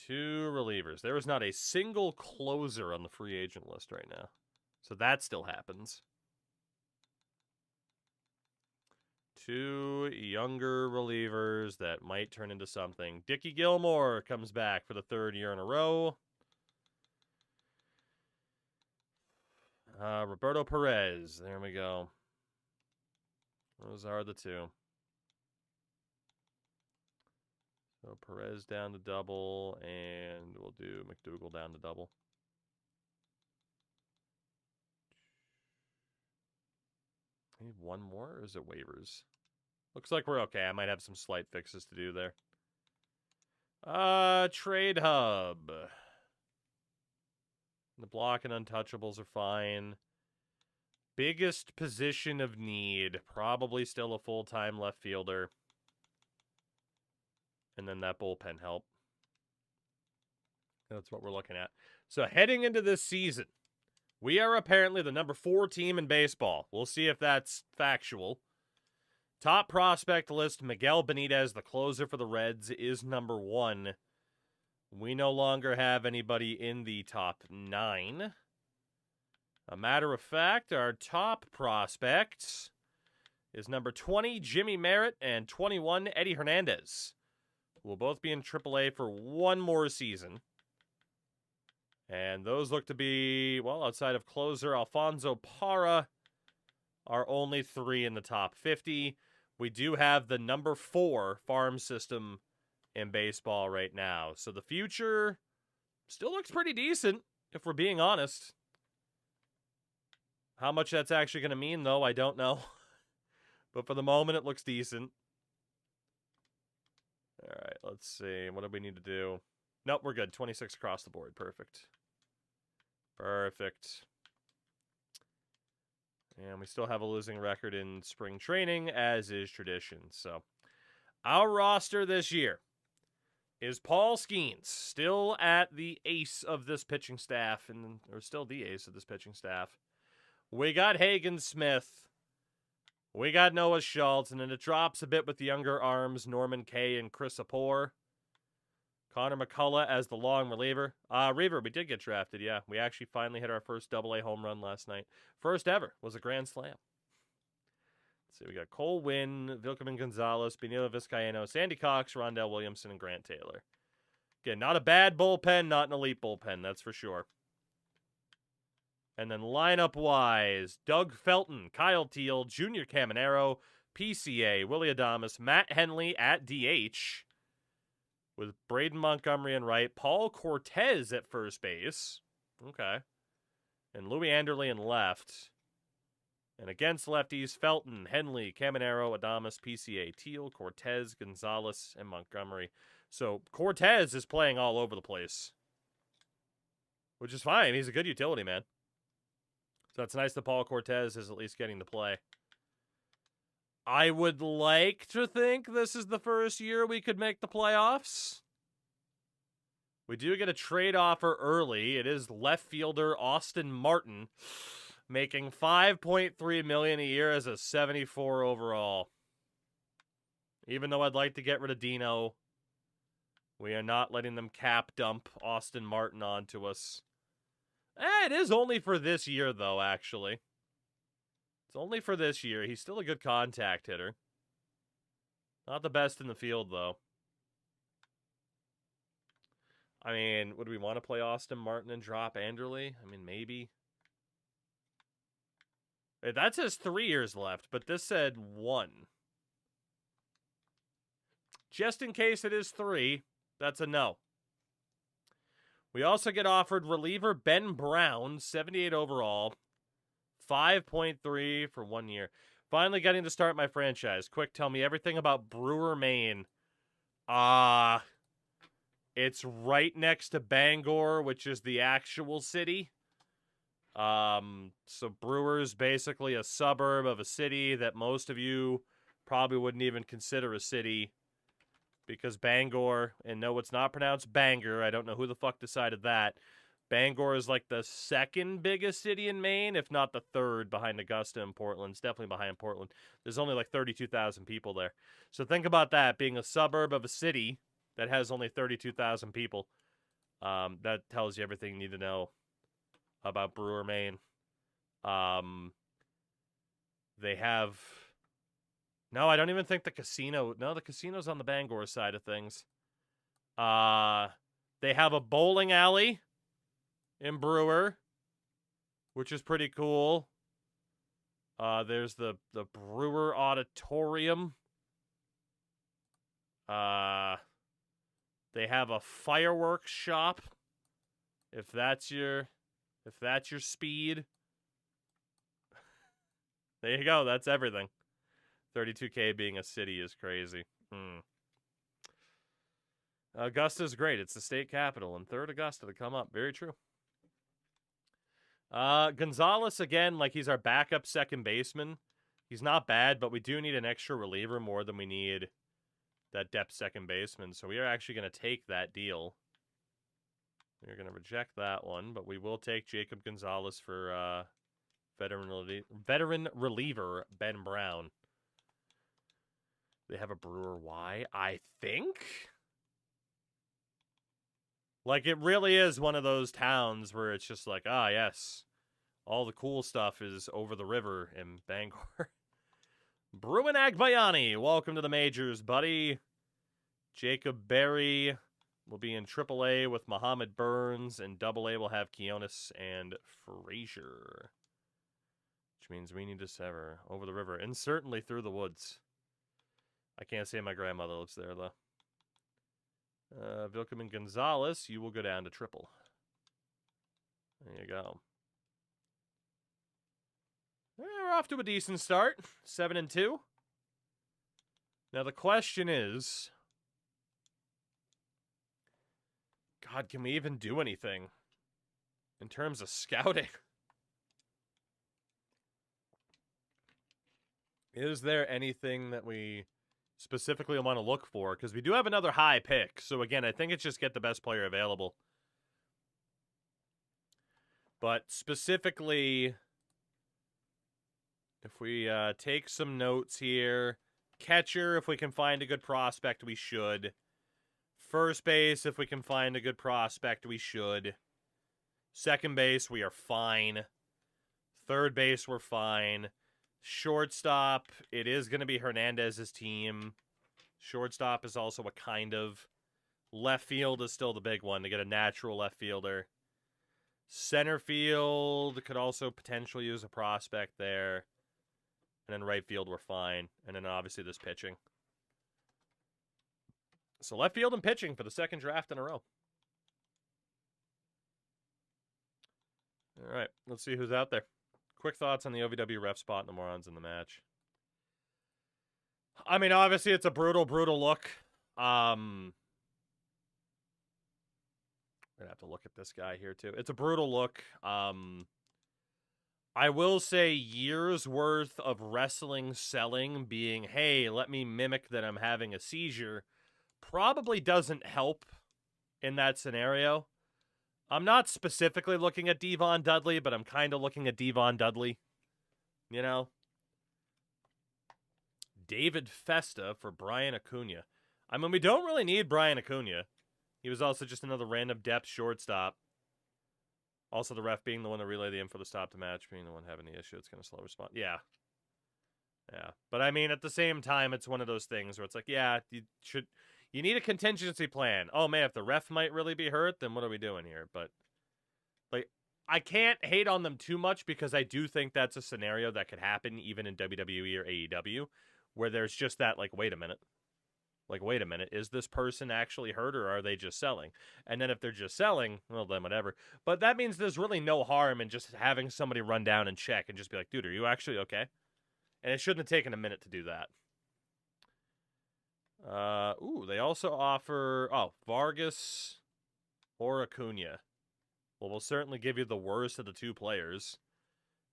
2 relievers. There is not a single closer on the free agent list right now. So that still happens. 2 younger relievers that might turn into something. Dickie Gilmore comes back for the 3rd year in a row. Roberto Perez. There we go. Those are the 2. So Perez down to double, and we'll do McDougal down to double. I need 1 more, or is it waivers? Looks like we're okay. I might have some slight fixes to do there. Trade Hub. The block and untouchables are fine. Biggest position of need. Probably still a full-time left fielder. And then that bullpen help. That's what we're looking at. So heading into this season, we are apparently the number 4 team in baseball. We'll see if that's factual. Top prospect list, Miguel Benitez, the closer for the Reds, is number 1. We no longer have anybody in the top 9. A matter of fact, our top prospect is number 20, Jimmy Merritt, and 21, Eddie Hernandez. Will both be in AAA for 1 more season. And those look to be, well, outside of closer Alfonso Parra, are only 3 in the top 50. We do have the number 4 farm system in baseball right now. So the future still looks pretty decent, if we're being honest. How much that's actually going to mean, though, I don't know. But for the moment, it looks decent. All right, let's see. What do we need to do? Nope, we're good. 26 across the board. Perfect. Perfect. And we still have a losing record in spring training, as is tradition. So Our roster this year is Paul Skeens, still at the ace of this pitching staff, or still the ace of this pitching staff. We got Hagen Smith. We got Noah Schultz, and then it drops a bit with the younger arms, Norman Kay and Chris Apor. Connor McCullough as the long reliever. Reaver, we did get drafted, yeah. We actually finally hit our first AA home run last night. First ever. Was a grand slam. Let's see, we got Cole Wynn, Vilkeman Gonzalez, Benito Vizcaíno, Sandy Cox, Rondell Williamson, and Grant Taylor. Again, not a bad bullpen, not an elite bullpen, that's for sure. And then lineup-wise, Doug Felton, Kyle Teal, Junior Caminero, PCA, Willie Adames, Matt Henley at DH, with Braden Montgomery in right, Paul Cortez at first base. Okay. And Louis Anderle in left. And against lefties, Felton, Henley, Caminero, Adames, PCA, Teal, Cortez, Gonzalez, and Montgomery. So Cortez is playing all over the place, which is fine. He's a good utility man. So it's nice that Paul Cortez is at least getting to play. I would like to think this is the first year we could make the playoffs. We do get a trade offer early. It is left fielder Austin Martin, making $5.3 million a year as a 74 overall. Even though I'd like to get rid of Dino, we are not letting them cap dump Austin Martin onto us. It is only for this year, though, actually. It's only for this year. He's still a good contact hitter. Not the best in the field, though. I mean, would we want to play Austin Martin and drop Anderle? I mean, maybe. That says 3 years left, but this said 1. Just in case it is 3, that's a no. We also get offered reliever Ben Brown, 78 overall, 5.3 for 1 year. Finally getting to start my franchise. Quick, tell me everything about Brewer, Maine. It's right next to Bangor, which is the actual city. So Brewer's basically a suburb of a city that most of you probably wouldn't even consider a city. Because Bangor, and no, it's not pronounced Bangor. I don't know who the fuck decided that. Bangor is like the second biggest city in Maine, if not the third behind Augusta and Portland. It's definitely behind Portland. There's only like 32,000 people there. So think about that, being a suburb of a city that has only 32,000 people. That tells you everything you need to know about Brewer, Maine. They have... No, I don't even think the casino... No, the casino's on the Bangor side of things. They have a bowling alley in Brewer, which is pretty cool. There's the Brewer Auditorium. They have a fireworks shop. If that's your speed. There you go, that's everything. 32K being a city is crazy. Augusta's great. It's the state capital, and third Augusta to come up. Very true. Gonzalez, again, like he's our backup second baseman. He's not bad, but we do need an extra reliever more than we need that depth second baseman. So we are actually going to take that deal. We're going to reject that one, but we will take Jacob Gonzalez for veteran reliever Ben Brown. They have a Brewer Y, I think? Like, it really is one of those towns where it's just like, yes, all the cool stuff is over the river in Bangor. Bruin Agbayani, welcome to the majors, buddy. Jacob Berry will be in AAA with Muhammad Burns, and AA will have Kionis and Frazier. Which means we need to sever over the river, and certainly through the woods. I can't say my grandmother lives there, though. Vilkeman Gonzalez, you will go down to triple. There you go. We're off to a decent start. 7-2. Now the question is, God, can we even do anything in terms of scouting? Is there anything that we specifically I want to look for, because we do have another high pick. So again, I think it's just get the best player available. But specifically, if we take some notes here, catcher, if we can find a good prospect, we should. First base, if we can find a good prospect, we should. Second base, we are fine. Third base, we're fine. Shortstop, it is going to be Hernandez's team. Shortstop is also a kind of. Left field is still the big one to get a natural left fielder. Center field could also potentially use a prospect there. And then right field, we're fine. And then obviously this pitching. So left field and pitching for the second draft in a row. All right, let's see who's out there. Quick thoughts on the OVW ref spot and the morons in the match. I mean, obviously it's a brutal, brutal look. I'm gonna have to look at this guy here too. It's a brutal look. I will say years worth of wrestling selling being, hey, let me mimic that I'm having a seizure, probably doesn't help in that scenario. I'm not specifically looking at Devon Dudley, but I'm kind of looking at Devon Dudley. You know? David Festa for Brian Acuna. I mean, we don't really need Brian Acuna. He was also just another random depth shortstop. Also, the ref being the one to relay the info to stop the match, being the one having the issue, it's going to slow respond. Yeah. Yeah. But I mean, at the same time, it's one of those things where it's like, yeah, you need a contingency plan. Oh, man, if the ref might really be hurt, then what are we doing here? But, like, I can't hate on them too much because I do think that's a scenario that could happen even in WWE or AEW, where there's just that, like, wait a minute. Like, wait a minute, is this person actually hurt or are they just selling? And then if they're just selling, well, then whatever. But that means there's really no harm in just having somebody run down and check and just be like, dude, are you actually okay? And it shouldn't have taken a minute to do that. They also offer, Vargas or Acuna. Well, we'll certainly give you the worst of the two players.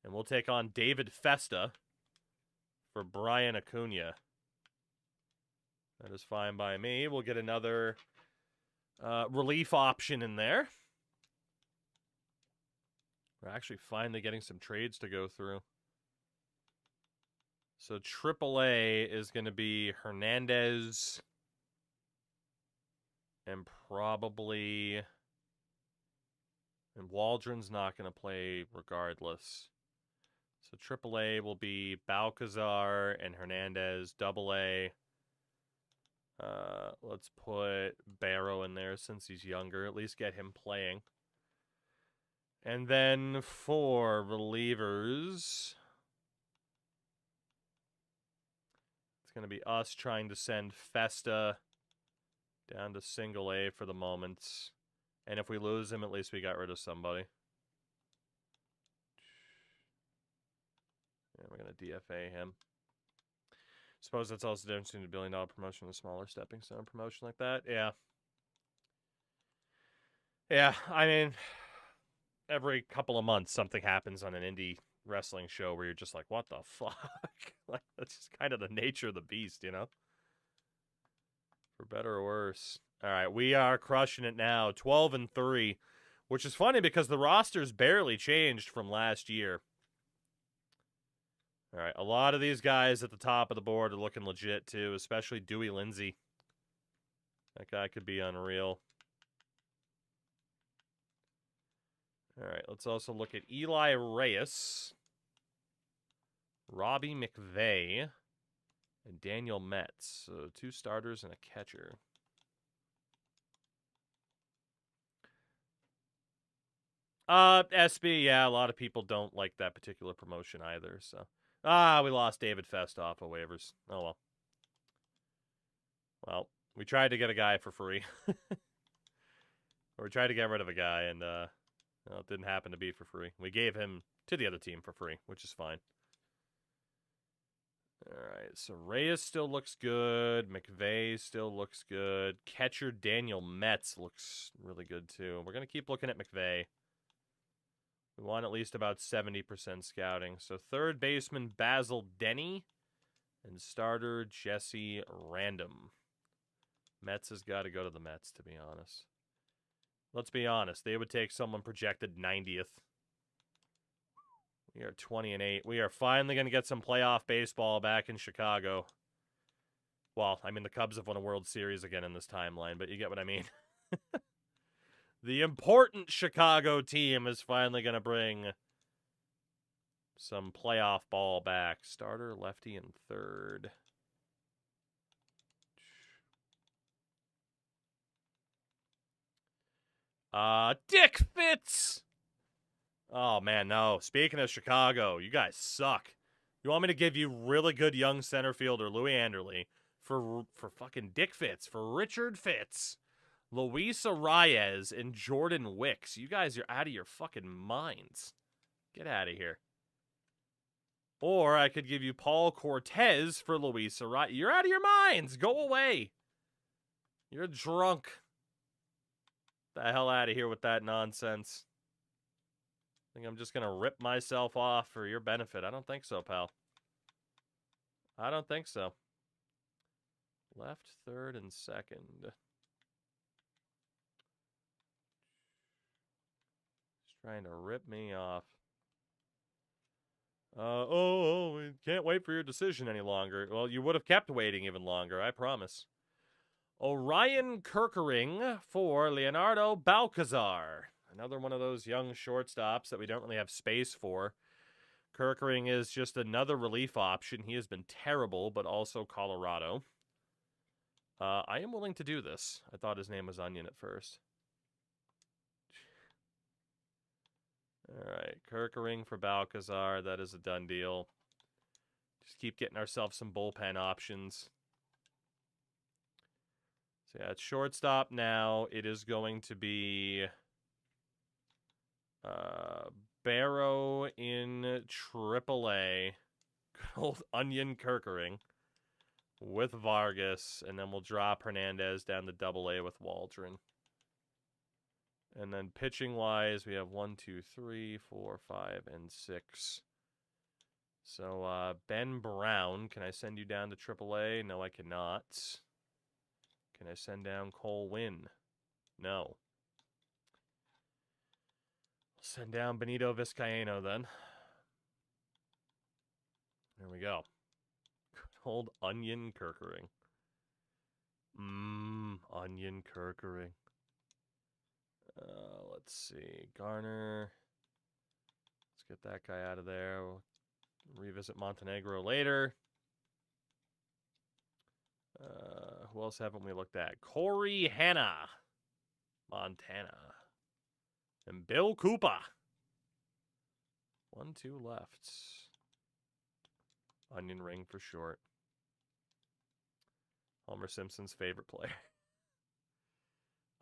And we'll take on David Festa for Brian Acuna. That is fine by me. We'll get another relief option in there. We're actually finally getting some trades to go through. So AAA is going to be Hernandez and probably... And Waldron's not going to play regardless. So AAA will be Balcazar and Hernandez. AA... let's put Barrow in there since he's younger. At least get him playing. And then for relievers, it's going to be us trying to send Festa down to single A for the moment. And if we lose him, at least we got rid of somebody. Yeah, we're going to DFA him. Suppose that's also the difference between a $1 billion promotion and a smaller stepping stone promotion like that. Yeah. Yeah, I mean, every couple of months something happens on an indie wrestling show where you're just like, what the fuck? Like, that's just kind of the nature of the beast, you know? For better or worse. All right, we are crushing it now. 12-3, which is funny because the roster's barely changed from last year. All right, a lot of these guys at the top of the board are looking legit, too, especially Dewey Lindsay. That guy could be unreal. All right, let's also look at Eli Reyes, Robbie McVeigh, and Daniel Metz. So 2 starters and a catcher. SB, yeah, a lot of people don't like that particular promotion either, so... we lost David Fest off of waivers. Oh, well. Well, we tried to get a guy for free. Or we tried to get rid of a guy, and well, it didn't happen to be for free. We gave him to the other team for free, which is fine. All right, so Reyes still looks good. McVeigh still looks good. Catcher Daniel Metz looks really good, too. We're going to keep looking at McVeigh. We want at least about 70% scouting. So third baseman Basil Denny And starter Jesse Random. Mets has got to go to the Mets, to be honest. Let's be honest. They would take someone projected 90th. We are 20-8. We are finally going to get some playoff baseball back in Chicago. Well, I mean, the Cubs have won a World Series again in this timeline, but you get what I mean. The important Chicago team is finally going to bring some playoff ball back. Starter, lefty, and third. Dick Fitz! Oh, man, no. Speaking of Chicago, you guys suck. You want me to give you really good young center fielder Louis Anderle for fucking Dick Fitz, for Richard Fitz, Luis Arias, and Jordan Wicks. You guys are out of your fucking minds. Get out of here. Or I could give you Paul Cortez for Luis Arias. You're out of your minds. Go away. You're drunk. The hell out of here with that nonsense. I think I'm just going to rip myself off for your benefit. I don't think so, pal. I don't think so. Left, third, and second. Just trying to rip me off. We can't wait for your decision any longer. Well, you would have kept waiting even longer, I promise. Orion Kerkering for Leonardo Balcazar. Another one of those young shortstops that we don't really have space for. Kerkering is just another relief option. He has been terrible, but also Colorado. I am willing to do this. I thought his name was Onion at first. All right, Kerkering for Balcazar. That is a done deal. Just keep getting ourselves some bullpen options. So yeah, it's shortstop now. It is going to be Barrow in AAA. Good old Onion Kerkering with Vargas. And then we'll drop Hernandez down to AA with Waldron. And then pitching-wise, we have 1, 2, 3, 4, 5, and 6. So, Ben Brown, can I send you down to AAA? No, I cannot. Can I send down Cole Winn? No. I'll send down Benito Vizcaino then. There we go. Good old Onion Kerkering. Onion Kerkering. Let's see. Garner. Let's get that guy out of there. We'll revisit Montenegro later. Who else haven't we looked at? Corey Hanna. Montana. And Bill Cooper. 1, 2 left. Onion ring for short. Homer Simpson's favorite player.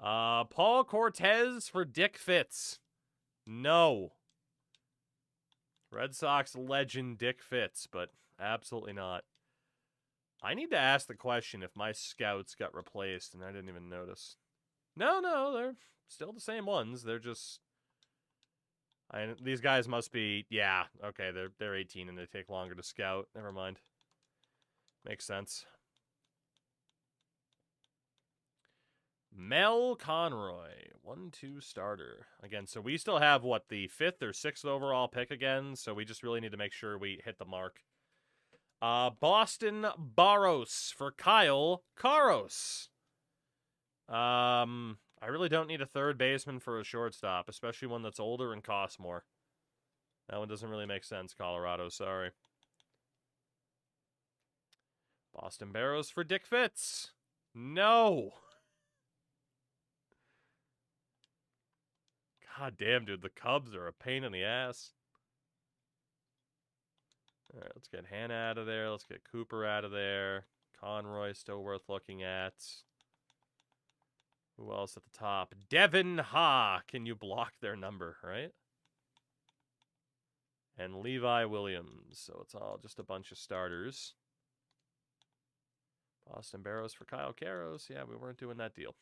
Paul Cortez for Dick Fitz. No. Red Sox legend Dick Fitz, but absolutely not. I need to ask the question if my scouts got replaced and I didn't even notice. No, they're still the same ones. They're just... these guys must be... Yeah, okay, they're 18 and they take longer to scout. Never mind. Makes sense. Mel Conroy, 1-2 starter. Again, so we still have, what, the 5th or 6th overall pick again, so we just really need to make sure we hit the mark. Boston Barros for Kyle Caros. I really don't need a third baseman for a shortstop, especially one that's older and costs more. That one doesn't really make sense, Colorado, sorry. Boston Barros for Dick Fitz. No! God damn, dude, the Cubs are a pain in the ass. All right, let's get Hanna out of there. Let's get Cooper out of there. Conroy still worth looking at. Who else at the top? Devin Ha. Can you block their number, right? And Levi Williams. So it's all just a bunch of starters. Boston Barros for Kyle Caros. Yeah, we weren't doing that deal.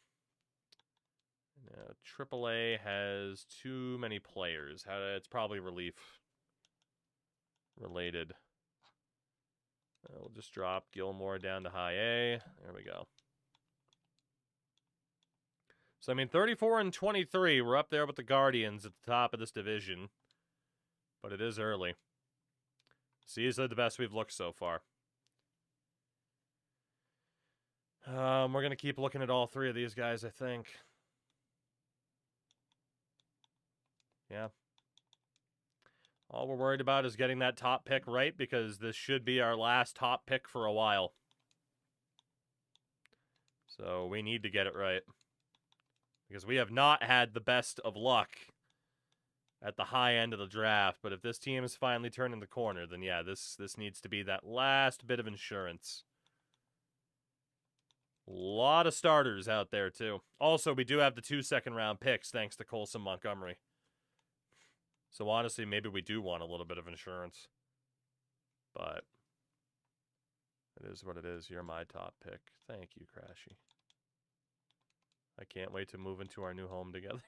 Now, AAA has too many players. It's probably relief related. We'll just drop Gilmore down to high A. There we go. So, I mean, 34 and 23. We're up there with the Guardians at the top of this division. But it is early. It's easily the best we've looked so far. We're going to keep looking at all three of these guys, I think. Yeah. All we're worried about is getting that top pick right, because this should be our last top pick for a while. So we need to get it right. Because we have not had the best of luck at the high end of the draft. But if this team is finally turning the corner, then yeah, this needs to be that last bit of insurance. A lot of starters out there, too. Also, we do have the 2 second-round picks, thanks to Colson Montgomery. So honestly, maybe we do want a little bit of insurance. But it is what it is. You're my top pick. Thank you, Crashy. I can't wait to move into our new home together.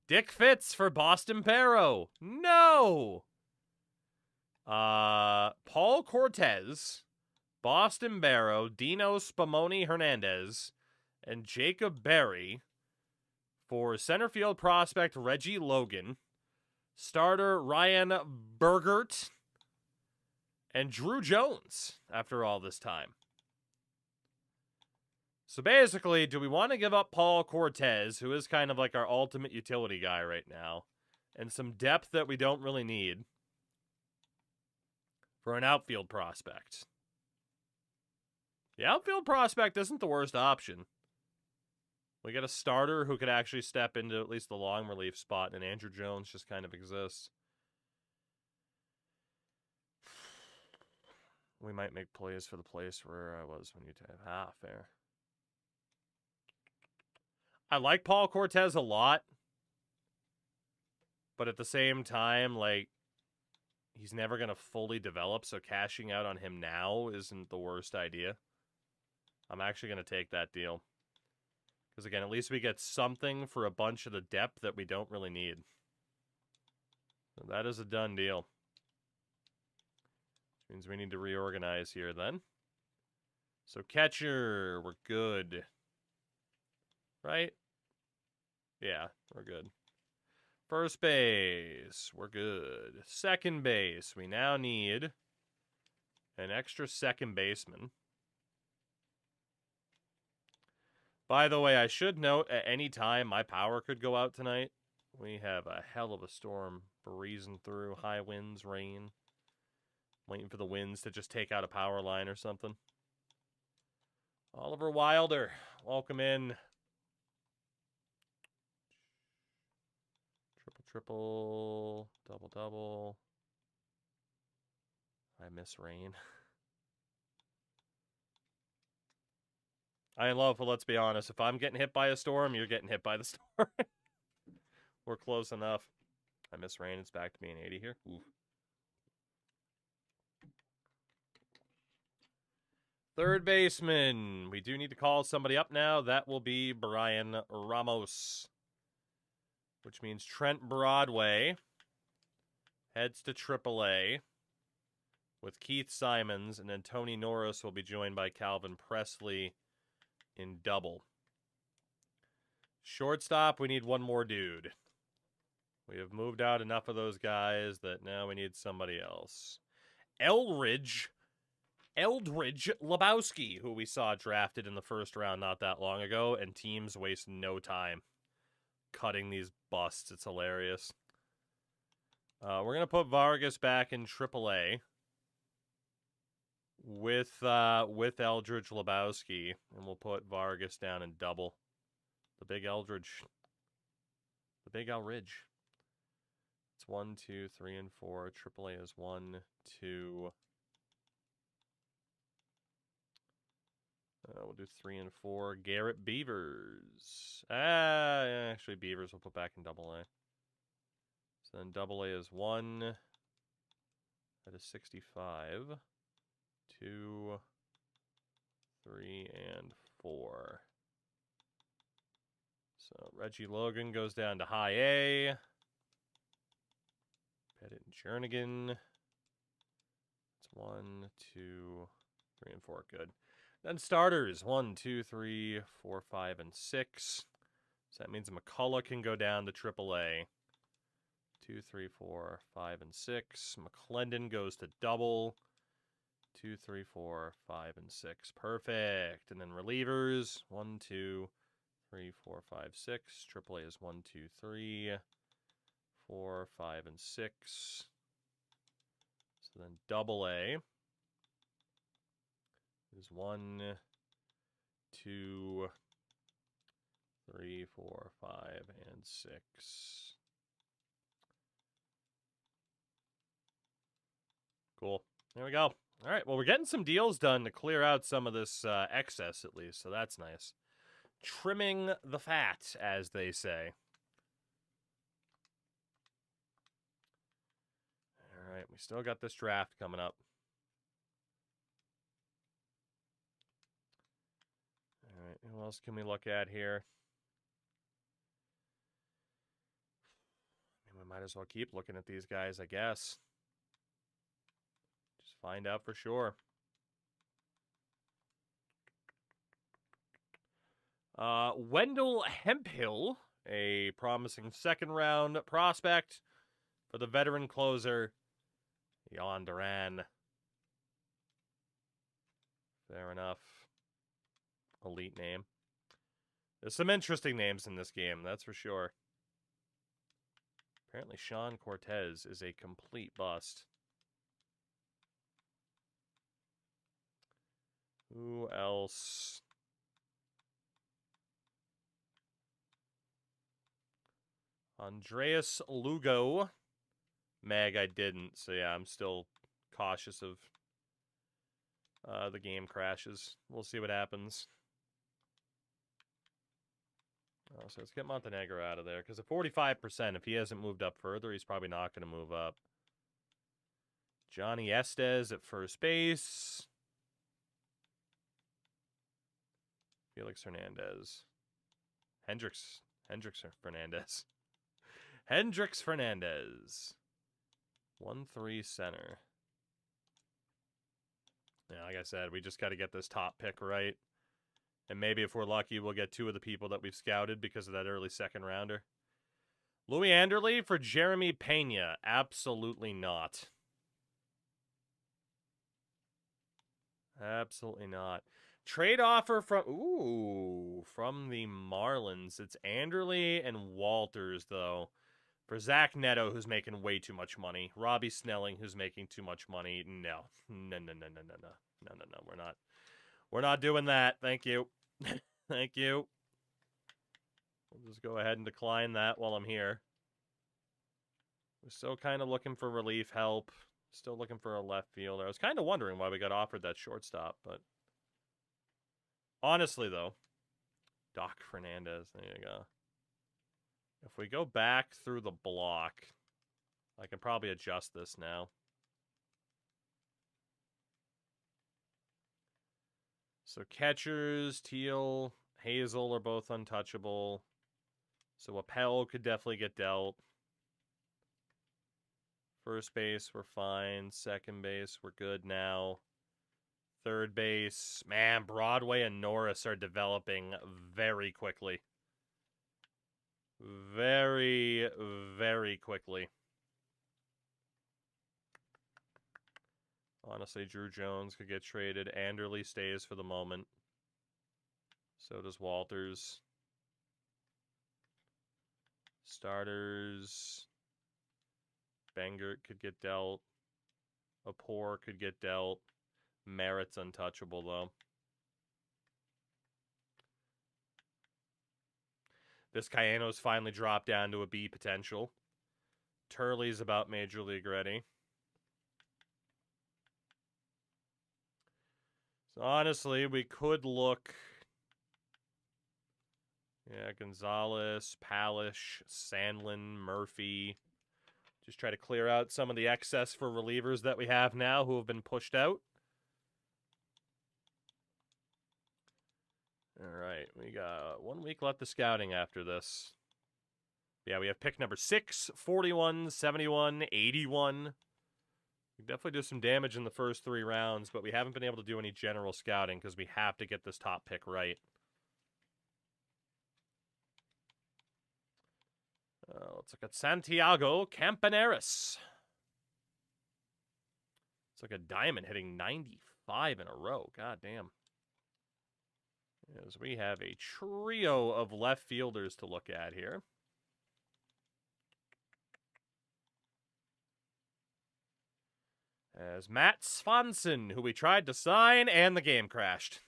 Dick Fitz for Boston Perro. No! Paul Cortez, Boston Barrow, Dino Spumoni Hernandez, and Jacob Berry for center field prospect Reggie Logan, starter Ryan Bergert, and Drew Jones after all this time. So basically, do we want to give up Paul Cortez, who is kind of like our ultimate utility guy right now, and some depth that we don't really need, for an outfield prospect? The outfield prospect isn't the worst option. We get a starter who could actually step into at least the long relief spot, and Andrew Jones just kind of exists. We might make plays for the place where I was when you type. Fair. I like Paul Cortez a lot, but at the same time, like, he's never going to fully develop, so cashing out on him now isn't the worst idea. I'm actually going to take that deal. Because, again, at least we get something for a bunch of the depth that we don't really need. So that is a done deal. Which means we need to reorganize here, then. So catcher, we're good. Right? Yeah, we're good. First base, we're good. Second base, we now need an extra second baseman. By the way, I should note, at any time, my power could go out tonight. We have a hell of a storm breezing through. High winds, rain. Waiting for the winds to just take out a power line or something. Oliver Wilder, welcome in. Triple, double. I miss rain. I love, but let's be honest, if I'm getting hit by a storm, you're getting hit by the storm. We're close enough. I miss rain. It's back to being 80 here. Ooh. Third baseman. We do need to call somebody up now. That will be Brian Ramos. Which means Trent Broadway heads to AAA with Keith Simons, and then Tony Norris will be joined by Calvin Presley in double. Shortstop, we need one more dude. We have moved out enough of those guys that now we need somebody else. Eldridge Lebowski, who we saw drafted in the first round not that long ago, and teams waste no time cutting these busts. It's hilarious. We're going to put Vargas back in AAA with Eldridge Lebowski, and we'll put Vargas down in double. The big Eldridge. The big Eldridge. It's 1, 2, 3, and 4. AAA is 1, 2. We'll do 3 and 4. Garrett Beavers. Actually, Beavers we'll put back in AA. So then AA is 1. That is 65. 2, 3, and 4. So Reggie Logan goes down to high A. Pettit and Jernigan. It's 1, 2, 3, and 4. Good. Then starters 1, 2, 3, 4, 5, and 6. So that means McCullough can go down to AAA. 2, 3, 4, 5, and 6. McClendon goes to double. 2, 3, 4, 5, and 6. Perfect. And then relievers 1, 2, 3, 4, 5, 6. AAA is 1, 2, 3, 4, 5, and 6. So then double A is 1, 2, 3, 4, 5, and 6. Cool. There we go. All right. Well, we're getting some deals done to clear out some of this excess, at least. So that's nice. Trimming the fat, as they say. All right. We still got this draft coming up. All right. Who else can we look at here? I mean, we might as well keep looking at these guys, I guess. Just find out for sure. Wendell Hemphill, a promising second-round prospect for the veteran closer, Jan Duran. Fair enough. Elite name. There's some interesting names in this game, that's for sure. Apparently Sean Cortez is a complete bust. Who else? Andreas Lugo. Mag, I didn't. So yeah, I'm still cautious of the game crashes. We'll see what happens. Oh, so let's get Montenegro out of there. Because at 45%, if he hasn't moved up further, he's probably not going to move up. Johnny Estes at first base. Felix Hernandez. Hendricks Fernandez. Hendricks Fernandez. 1-3 center. Yeah, like I said, we just got to get this top pick right. And maybe if we're lucky, we'll get two of the people that we've scouted because of that early second rounder. Louis Anderle for Jeremy Pena. Absolutely not. Absolutely not. Trade offer from the Marlins. It's Anderle and Walters, though. For Zach Neto, who's making way too much money. Robbie Snelling, who's making too much money. No. We're not doing that. Thank you. Thank you. We'll just go ahead and decline that while I'm here. We're still kind of looking for relief help. Still looking for a left fielder. I was kind of wondering why we got offered that shortstop, but honestly, though, Doc Fernandez, there you go. If we go back through the block, I can probably adjust this now. So catchers, Teal, Hazel are both untouchable. So Appel could definitely get dealt. First base, we're fine. Second base, we're good now. Third base, man, Broadway and Norris are developing very quickly. Very, very quickly. Honestly, Drew Jones could get traded. Anderle stays for the moment. So does Walters. Starters. Bangert could get dealt. Apor could get dealt. Merritt's untouchable, though. Vizcaino's finally dropped down to a B potential. Turley's about Major League ready. So honestly, we could look... Yeah, Gonzalez, Palish, Sandlin, Murphy. Just try to clear out some of the excess for relievers that we have now who have been pushed out. All right, we got 1 week left of scouting after this. Yeah, we have pick number 6, 41, 71, 81. We definitely do some damage in the first 3 rounds, but we haven't been able to do any general scouting because we have to get this top pick right. Let's look at Santiago Campaneris. It's like a diamond hitting 95 in a row. God damn. As we have a trio of left fielders to look at here. As Matt Swanson, who we tried to sign, and the game crashed.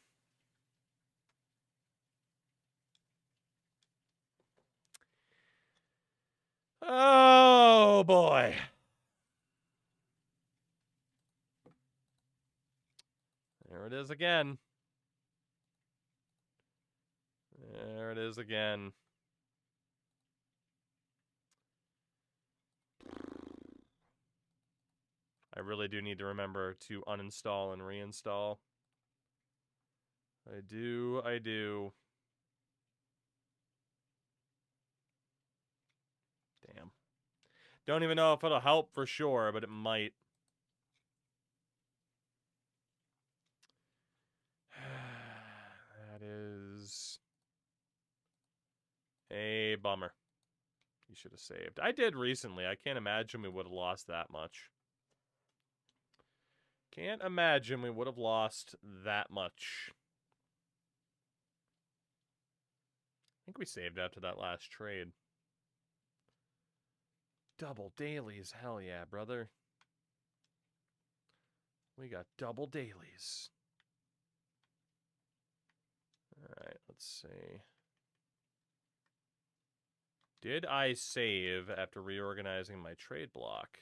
Oh, boy. There it is again. There it is again. I really do need to remember to uninstall and reinstall. I do. Damn. Don't even know if it'll help for sure, but it might. That is a bummer. You should have saved. I did recently. I can't imagine we would have lost that much. Can't imagine we would have lost that much. I think we saved after that last trade. Double dailies. Hell yeah, brother. We got double dailies. Alright, let's see. Did I save after reorganizing my trade block?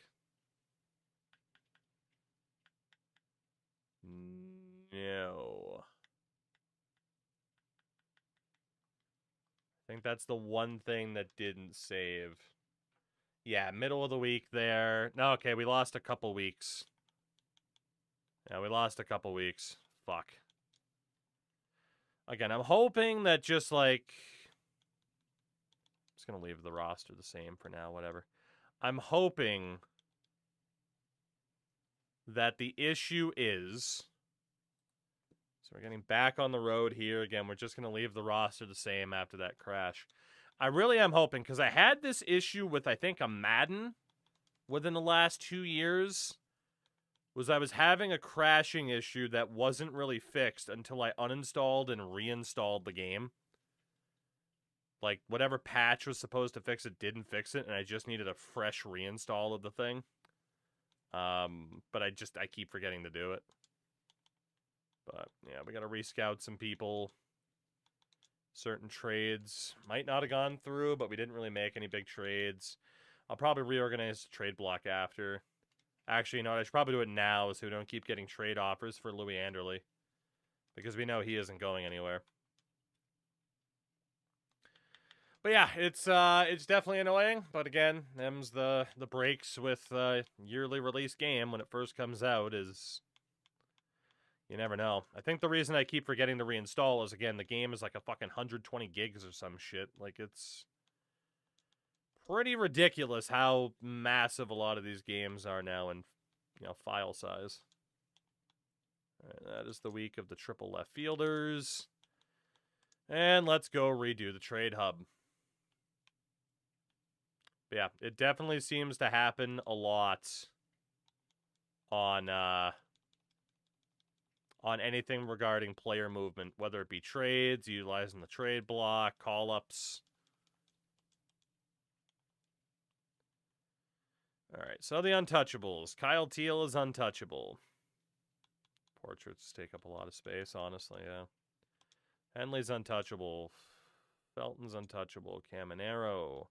No. I think that's the one thing that didn't save. Yeah, middle of the week there. No, okay, we lost a couple weeks. Yeah, we lost a couple weeks. Fuck. Again, I'm hoping that just like... I'm just going to leave the roster the same for now, whatever. I'm hoping that the issue is... So we're getting back on the road here. Again, we're just going to leave the roster the same after that crash. I really am hoping, because I had this issue with, I think, a Madden within the last 2 years, was I was having a crashing issue that wasn't really fixed until I uninstalled and reinstalled the game. Like, whatever patch was supposed to fix it didn't fix it, and I just needed a fresh reinstall of the thing. But I keep forgetting to do it. But, yeah, we got to rescout some people. Certain trades might not have gone through, but we didn't really make any big trades. I'll probably reorganize the trade block after. Actually, you know what? I should probably do it now so we don't keep getting trade offers for Louis Anderle. Because we know he isn't going anywhere. But yeah, it's definitely annoying. But again, them's the breaks with yearly release game when it first comes out is... You never know. I think the reason I keep forgetting to reinstall is, again, the game is like a fucking 120 gigs or some shit. Like, it's pretty ridiculous how massive a lot of these games are now in, you know, file size. All right, that is the week of the triple left fielders. And let's go redo the trade hub. But yeah, it definitely seems to happen a lot on anything regarding player movement, whether it be trades, utilizing the trade block, call-ups. All right, so the untouchables. Kyle Teal is untouchable. Portraits take up a lot of space, honestly, yeah. Henley's untouchable. Felton's untouchable. Caminero.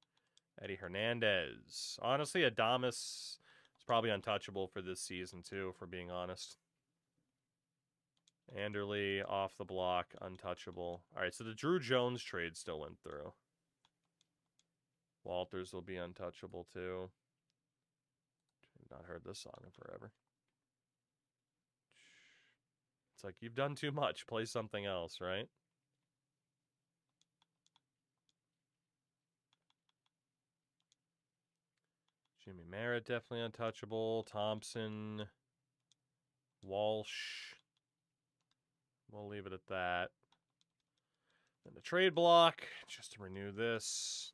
Eddie Hernandez. Honestly, Adames is probably untouchable for this season, too, if we're being honest. Anderle, off the block, untouchable. All right, so the Drew Jones trade still went through. Walters will be untouchable, too. I've not heard this song in forever. It's like, you've done too much. Play something else, right? Jimmy Merritt, definitely untouchable. Thompson. Walsh. We'll leave it at that. Then the trade block, just to renew this.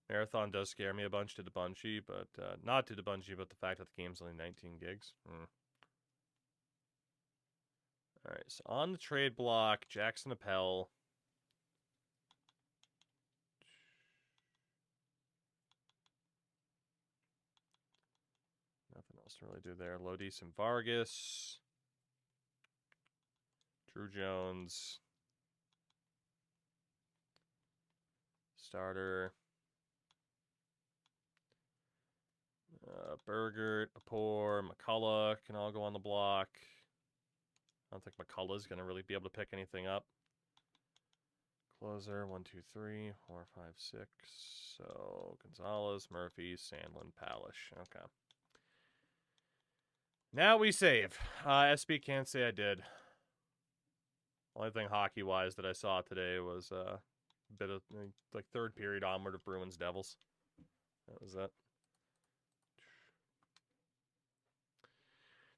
Marathon does scare me a bunch to DeBunchy, but not to DeBunchy, but the fact that the game's only 19 gigs. All right, so on the trade block, Jackson Appel. Nothing else to really do there. Lodis and Vargas. Drew Jones. Starter. Bergert, Papour, McCullough can all go on the block. I don't think McCullough's going to really be able to pick anything up. Closer, 1, 2, 3, 4, 5, 6. So Gonzalez, Murphy, Sandlin, Palish. Okay. Now we save. SB can't say I did. Only thing hockey-wise that I saw today was a bit of like third period onward of Bruins Devils. That was it.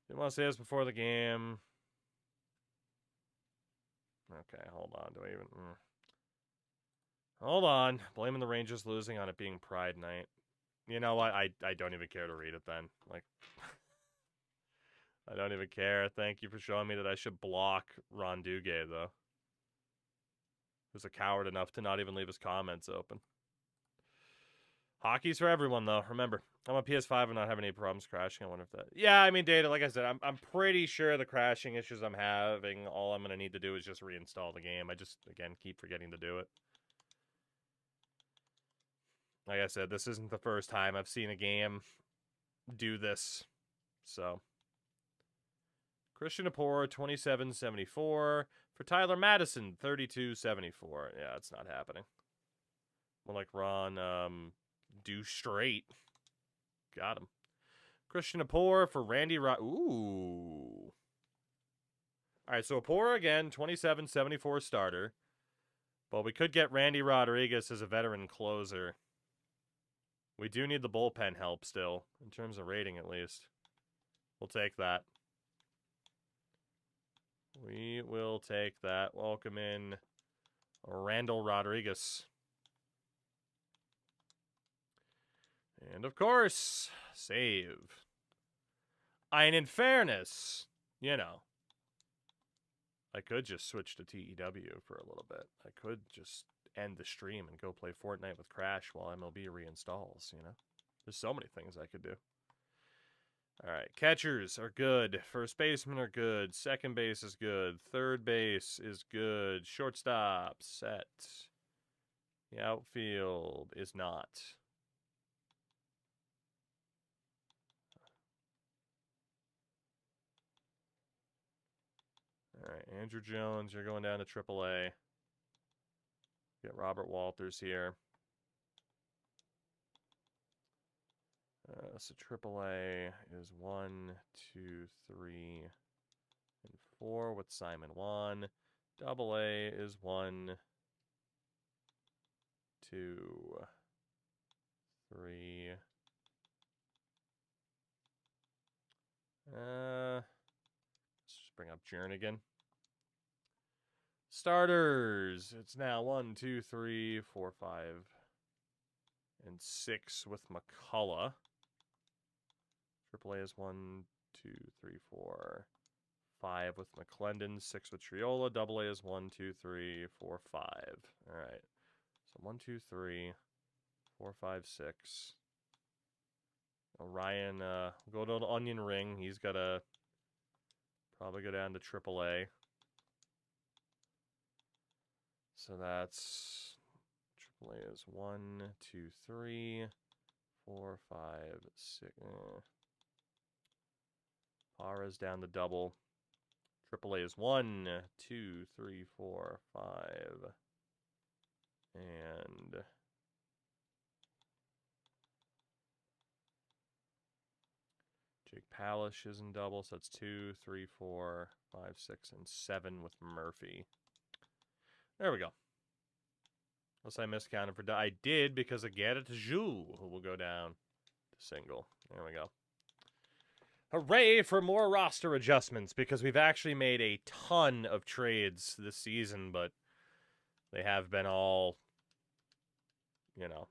Didn't want to say this before the game. Okay, hold on. Do I even... Hold on. Blaming the Rangers losing on it being Pride Night. You know what? I don't even care to read it then. Like, I don't even care. Thank you for showing me that I should block Ron Duguay, though. Who's a coward enough to not even leave his comments open. Hockey's for everyone, though. Remember, I'm on PS5 and not having any problems crashing. I wonder if that... Yeah, I mean, Data, like I said, I'm pretty sure the crashing issues I'm having, all I'm going to need to do is just reinstall the game. I just, again, keep forgetting to do it. Like I said, this isn't the first time I've seen a game do this. So, Christian Apor, 27.74. For Tyler Madison, 32.74. Yeah, it's not happening. More like Ron, do straight. Got him. Christian Apor for Randy Ooh. All right, so Apor again, 27.74 starter. But we could get Randy Rodriguez as a veteran closer. We do need the bullpen help still, in terms of rating at least. We'll take that. We will take that. Welcome in Randall Rodriguez. And of course, save. And in fairness, you know, I could just switch to TEW for a little bit. I could just end the stream and go play Fortnite with Crash while MLB reinstalls, you know? There's so many things I could do. All right, catchers are good. First basemen are good. Second base is good. Third base is good. Shortstop, set. The outfield is not. All right, Andrew Jones, you're going down to AAA. Get Robert Walters here. So AAA is 1, 2, 3, and 4 with Simon Wan. AA is 1, 2, 3. Let's just bring up Jernigan. Starters. It's now 1, 2, 3, 4, 5, and 6 with McCullough. AAA is 1, 2, 3, 4, 5 with McClendon, 6 with Triola. AA is 1, 2, 3, 4, 5. All right. So 1, 2, 3, 4, 5, 6. Ryan, go to the Onion Ring. He's got to probably go down to AAA. So that's AAA is 1, 2, 3, 4, 5, 6. Para's down to double. AAA is 1, 2, 3, 4, 5. And Jake Palish is in double, so that's 2, 3, 4, 5, 6, and 7 with Murphy. There we go. Unless I miscounted for... I did because of Garrett Jules, who will go down single. There we go. Hooray for more roster adjustments, because we've actually made a ton of trades this season, but they have been all, you know,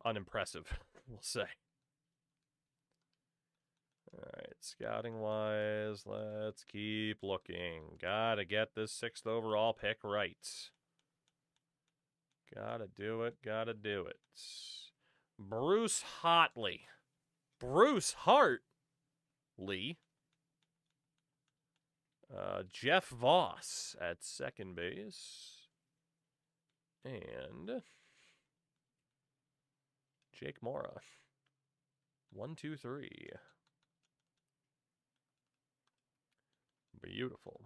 unimpressive, we'll say. All right, scouting-wise, let's keep looking. Gotta get this 6th overall pick right. Gotta do it, gotta do it. Bruce Hartley. Bruce Hartley. Jeff Voss at second base. And Jake Mora. 1, 2, 3. Beautiful.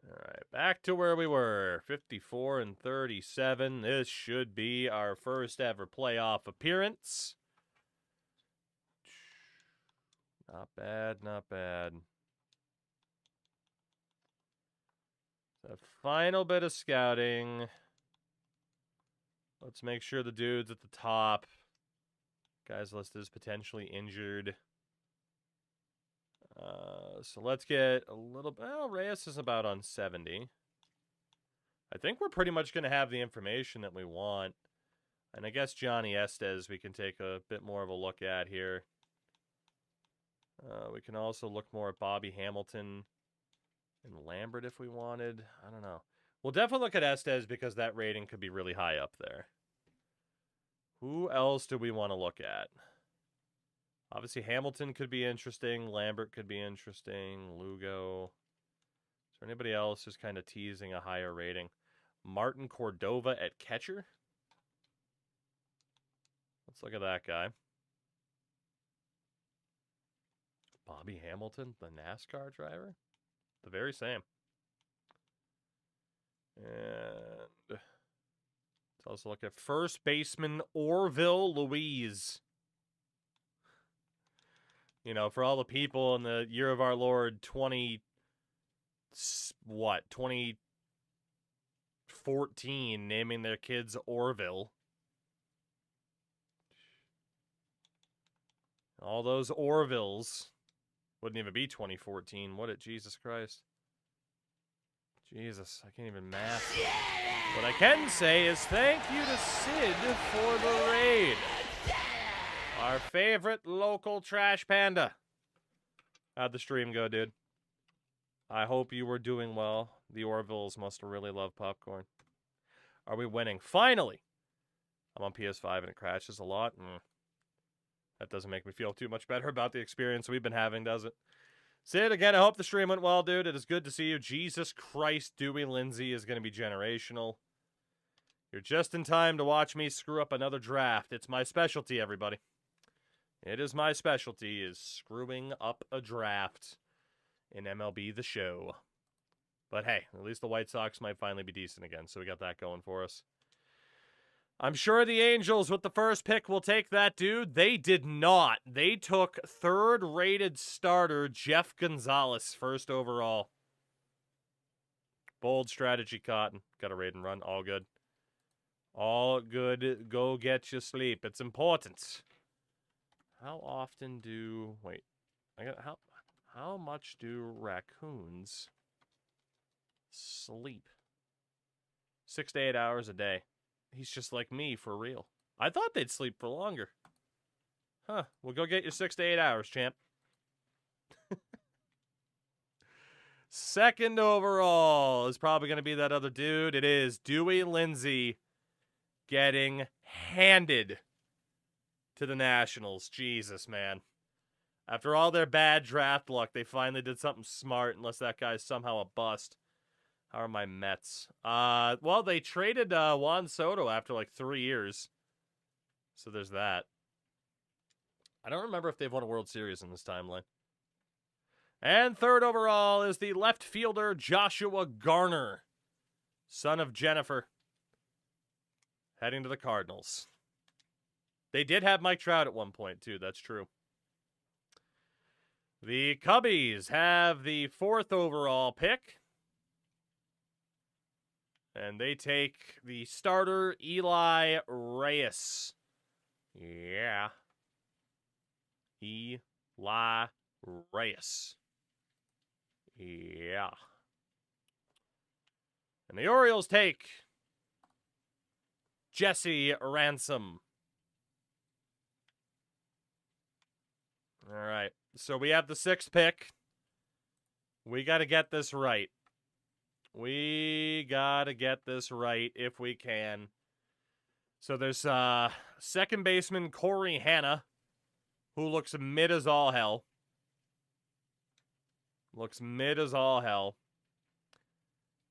All right, back to where we were. 54 and 37. This should be our first ever playoff appearance. Not bad, not bad. The final bit of scouting. Let's make sure the dudes at the top. Guys listed as potentially injured. So let's get a little... Well, Reyes is about on 70. I think we're pretty much going to have the information that we want. And I guess Johnny Estes we can take a bit more of a look at here. We can also look more at Bobby Hamilton and Lambert if we wanted. I don't know. We'll definitely look at Estes because that rating could be really high up there. Who else do we want to look at? Obviously, Hamilton could be interesting. Lambert could be interesting. Lugo. Is there anybody else who's kind of teasing a higher rating? Martin Cordova at catcher. Let's look at that guy. Bobby Hamilton, the NASCAR driver. The very same. And let's also look at first baseman Orville Louise. You know, for all the people in the year of our Lord 2014 naming their kids Orville. All those Orvilles wouldn't even be 2014, would it? Jesus Christ. Jesus, I can't even math. What I can say is thank you to Sid for the raid. Our favorite local trash panda. How'd the stream go, dude? I hope you were doing well. The Orvilles must really love popcorn. Are we winning? Finally! I'm on PS5 and it crashes a lot. That doesn't make me feel too much better about the experience we've been having, does it? Sid, again, I hope the stream went well, dude. It is good to see you. Jesus Christ, Dewey Lindsay is going to be generational. You're just in time to watch me screw up another draft. It's my specialty, everybody. It is my specialty, is screwing up a draft in MLB The Show. But hey, at least the White Sox might finally be decent again, so we got that going for us. I'm sure the Angels with the first pick will take that dude. They did not. They took third-rated starter Jeff Gonzalez, first overall. Bold strategy, Cotton. Got a raid and run. All good. All good. Go get your sleep. It's important. How often do... Wait. How much do raccoons sleep? 6 to 8 hours a day. He's just like me, for real. I thought they'd sleep for longer. Huh. Well, go get your 6 to 8 hours, champ. Second overall is probably going to be that other dude. It is Dewey Lindsay getting handed to the Nationals. Jesus, man. After all their bad draft luck, they finally did something smart, unless that guy's somehow a bust. How are my Mets? Well, they traded Juan Soto after like 3 years. So there's that. I don't remember if they've won a World Series in this timeline. And third overall is the left fielder Joshua Garner, son of Jennifer, heading to the Cardinals. They did have Mike Trout at one point, too. That's true. The Cubbies have the fourth overall pick. And they take the starter, Eli Reyes. Yeah. Eli Reyes. Yeah. And the Orioles take Jesse Ransom. All right. So we have the 6th pick. We got to get this right. We got to get this right if we can. So there's second baseman Corey Hanna, who looks mid as all hell. Looks mid as all hell.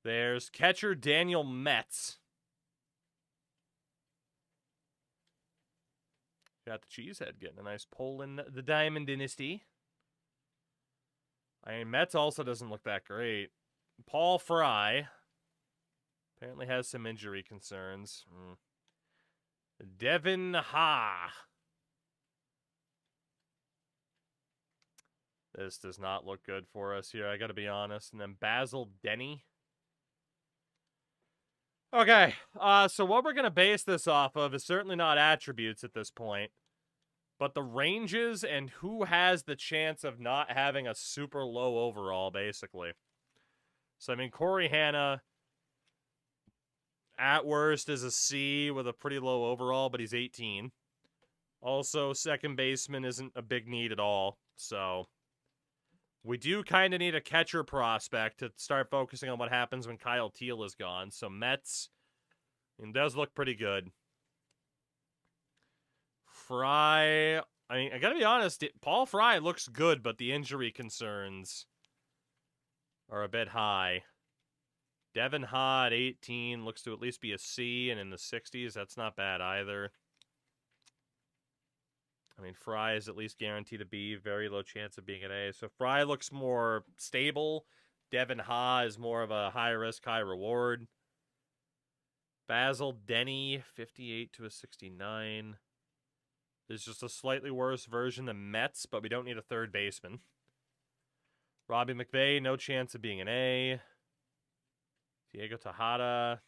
There's catcher Daniel Metz. Got the Cheesehead getting a nice pull in the Diamond Dynasty. I mean, Metz also doesn't look that great. Paul Fry apparently has some injury concerns. Devin Ha. This does not look good for us here, I gotta be honest. And then Basil Denny. Okay, so what we're going to base this off of is certainly not attributes at this point, but the ranges and who has the chance of not having a super low overall, basically. So, I mean, Corey Hanna, at worst, is a C with a pretty low overall, but he's 18. Also, second baseman isn't a big need at all, so we do kind of need a catcher prospect to start focusing on what happens when Kyle Teal is gone. So, Metz... it does look pretty good. Fry, I mean, I gotta be honest, Paul Fry looks good, but the injury concerns are a bit high. Devin Ha at 18 looks to at least be a C, and in the 60s, that's not bad either. I mean, Fry is at least guaranteed to B, very low chance of being an A. So Fry looks more stable. Devin Ha is more of a high risk, high reward. Basil Denny, 58 to a 69. Is just a slightly worse version than Metz, but we don't need a third baseman. Robbie McVay, no chance of being an A. Diego Tejada.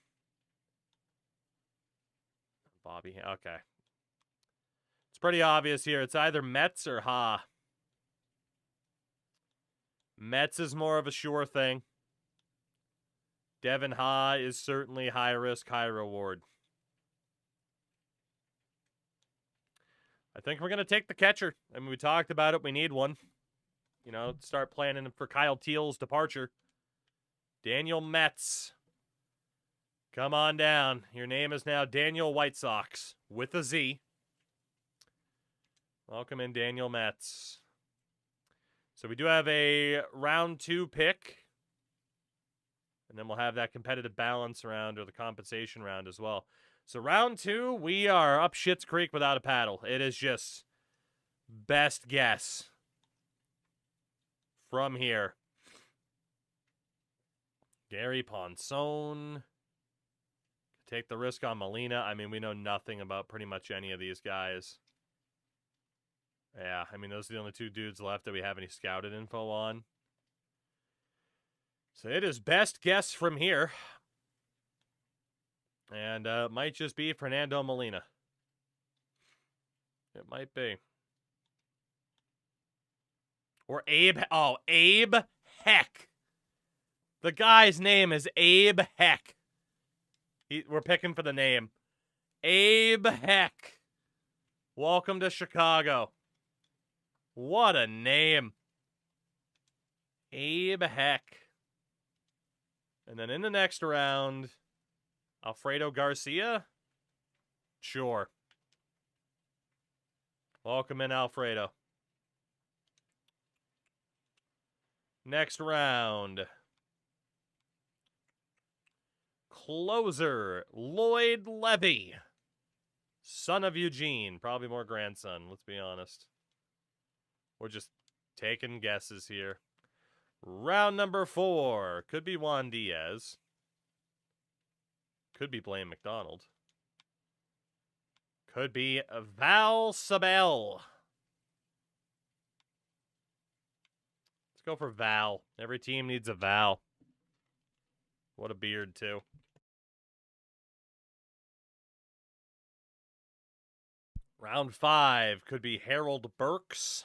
Bobby, okay. It's pretty obvious here. It's either Metz or Ha. Metz is more of a sure thing. Devin Ha is certainly high risk, high reward. I think we're going to take the catcher. I mean, we talked about it. We need one. You know, start planning for Kyle Teal's departure. Daniel Metz. Come on down. Your name is now Daniel White Sox with a Z. Welcome in, Daniel Metz. So we do have a round 2 pick. And then we'll have that competitive balance round or the compensation round as well. So round 2, we are up Schitt's Creek without a paddle. It is just best guess from here. Gary Ponson. Take the risk on Molina. I mean, we know nothing about pretty much any of these guys. Yeah, I mean, those are the only 2 dudes left that we have any scouted info on. So it is best guess from here. And it might just be Fernando Molina. It might be. Or Abe. Oh, Abe Heck. The guy's name is Abe Heck. We're picking for the name. Abe Heck. Welcome to Chicago. What a name. Abe Heck. And then in the next round, Alfredo Garcia? Sure. Welcome in, Alfredo. Next round. Closer, Lloyd Levy. Son of Eugene. Probably more grandson, let's be honest. We're just taking guesses here. Round number 4. Could be Juan Diaz. Could be Blaine McDonald. Could be Val Sabel. Let's go for Val. Every team needs a Val. What a beard, too. Round 5 could be Harold Burks.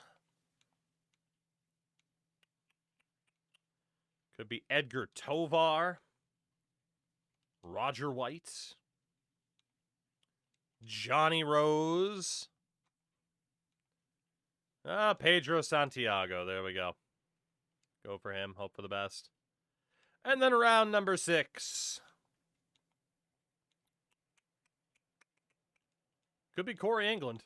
Could be Edgar Tovar. Roger White. Johnny Rose. Pedro Santiago. There we go. Go for him. Hope for the best. And then round number 6. Could be Corey England.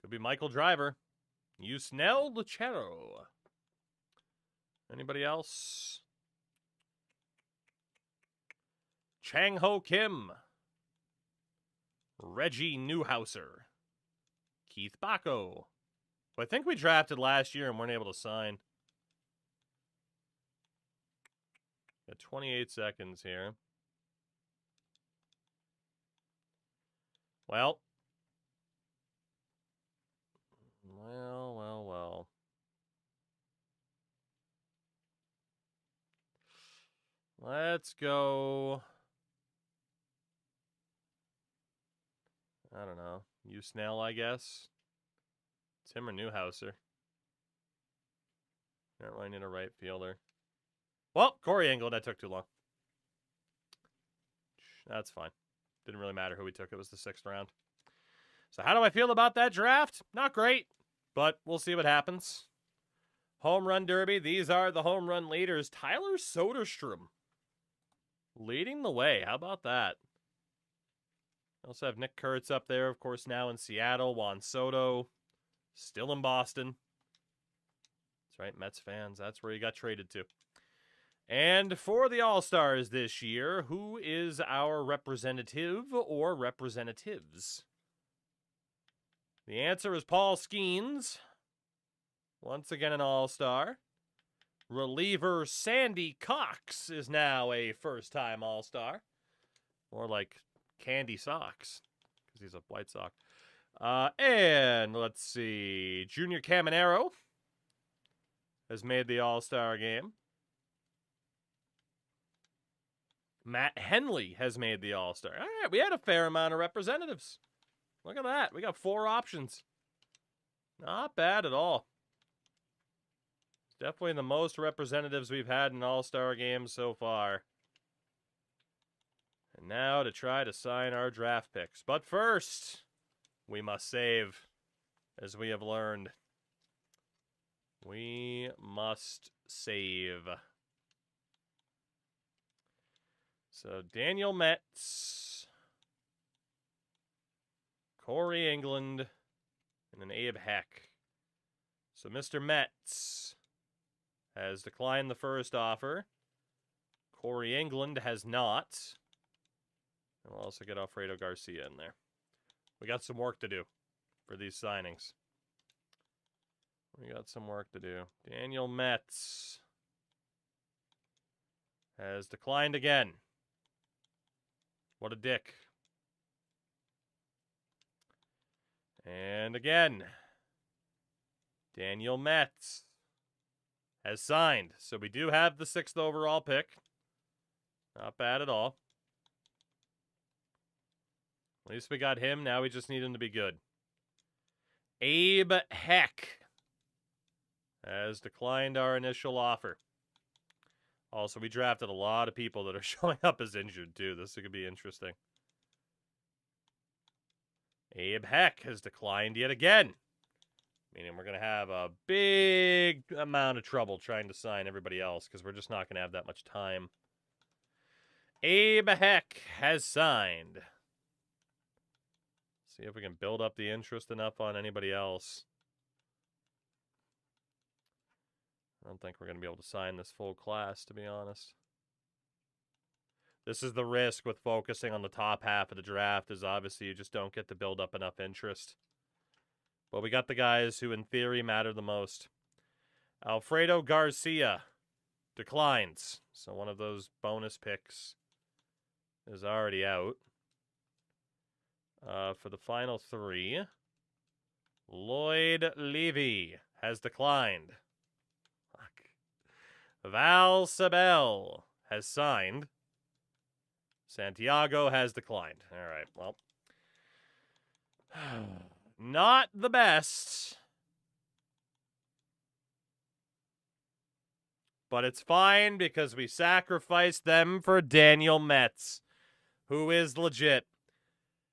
Could be Michael Driver. Yusnel Lucero. Anybody else? Chang Ho Kim. Reggie Newhouser. Keith Bacco. Who I think we drafted last year and weren't able to sign. Got 28 seconds here. Well. Let's go. I don't know. Snell, I guess. It's him or Newhouser. Don't really need a right fielder. Well, Corey England, that took too long. That's fine. Didn't really matter who we took. It was the 6th round. So how do I feel about that draft? Not great, but we'll see what happens. Home run derby. These are the home run leaders. Tyler Soderstrom leading the way. How about that? I also have Nick Kurtz up there, of course, now in Seattle. Juan Soto, still in Boston. That's right, Mets fans. That's where he got traded to. And for the All-Stars this year, who is our representative or representatives? The answer is Paul Skeens. Once again an All-Star. Reliever Sandy Cox is now a first-time All-Star. More like Candy Sox, because he's a White Sox. And let's see. Junior Caminero has made the All-Star game. Matt Henley has made the All-Star. All right, we had a fair amount of representatives. Look at that. We got 4 options. Not bad at all. Definitely the most representatives we've had in All-Star games so far. And now to try to sign our draft picks. But first, we must save, as we have learned. We must save. So Daniel Metz, Corey England, and an Abe Heck. So Mr. Metz has declined the first offer. Corey England has not. And we'll also get Alfredo Garcia in there. We got some work to do for these signings. We got some work to do. Daniel Metz has declined again. What a dick. And again, Daniel Metz has signed. So we do have the 6th overall pick. Not bad at all. At least we got him. Now we just need him to be good. Abe Heck has declined our initial offer. Also, we drafted a lot of people that are showing up as injured, too. This could be interesting. Abe Heck has declined yet again. Meaning we're going to have a big amount of trouble trying to sign everybody else because we're just not going to have that much time. Abe Heck has signed. See if we can build up the interest enough on anybody else. I don't think we're going to be able to sign this full class, to be honest. This is the risk with focusing on the top half of the draft, is obviously you just don't get to build up enough interest. But we got the guys who, in theory, matter the most. Alfredo Garcia declines. So one of those bonus picks is already out. For the final 3, Lloyd Levy has declined. Val Sabel has signed. Santiago has declined. All right, well, Not the best. But it's fine because we sacrificed them for Daniel Metz, who is legit.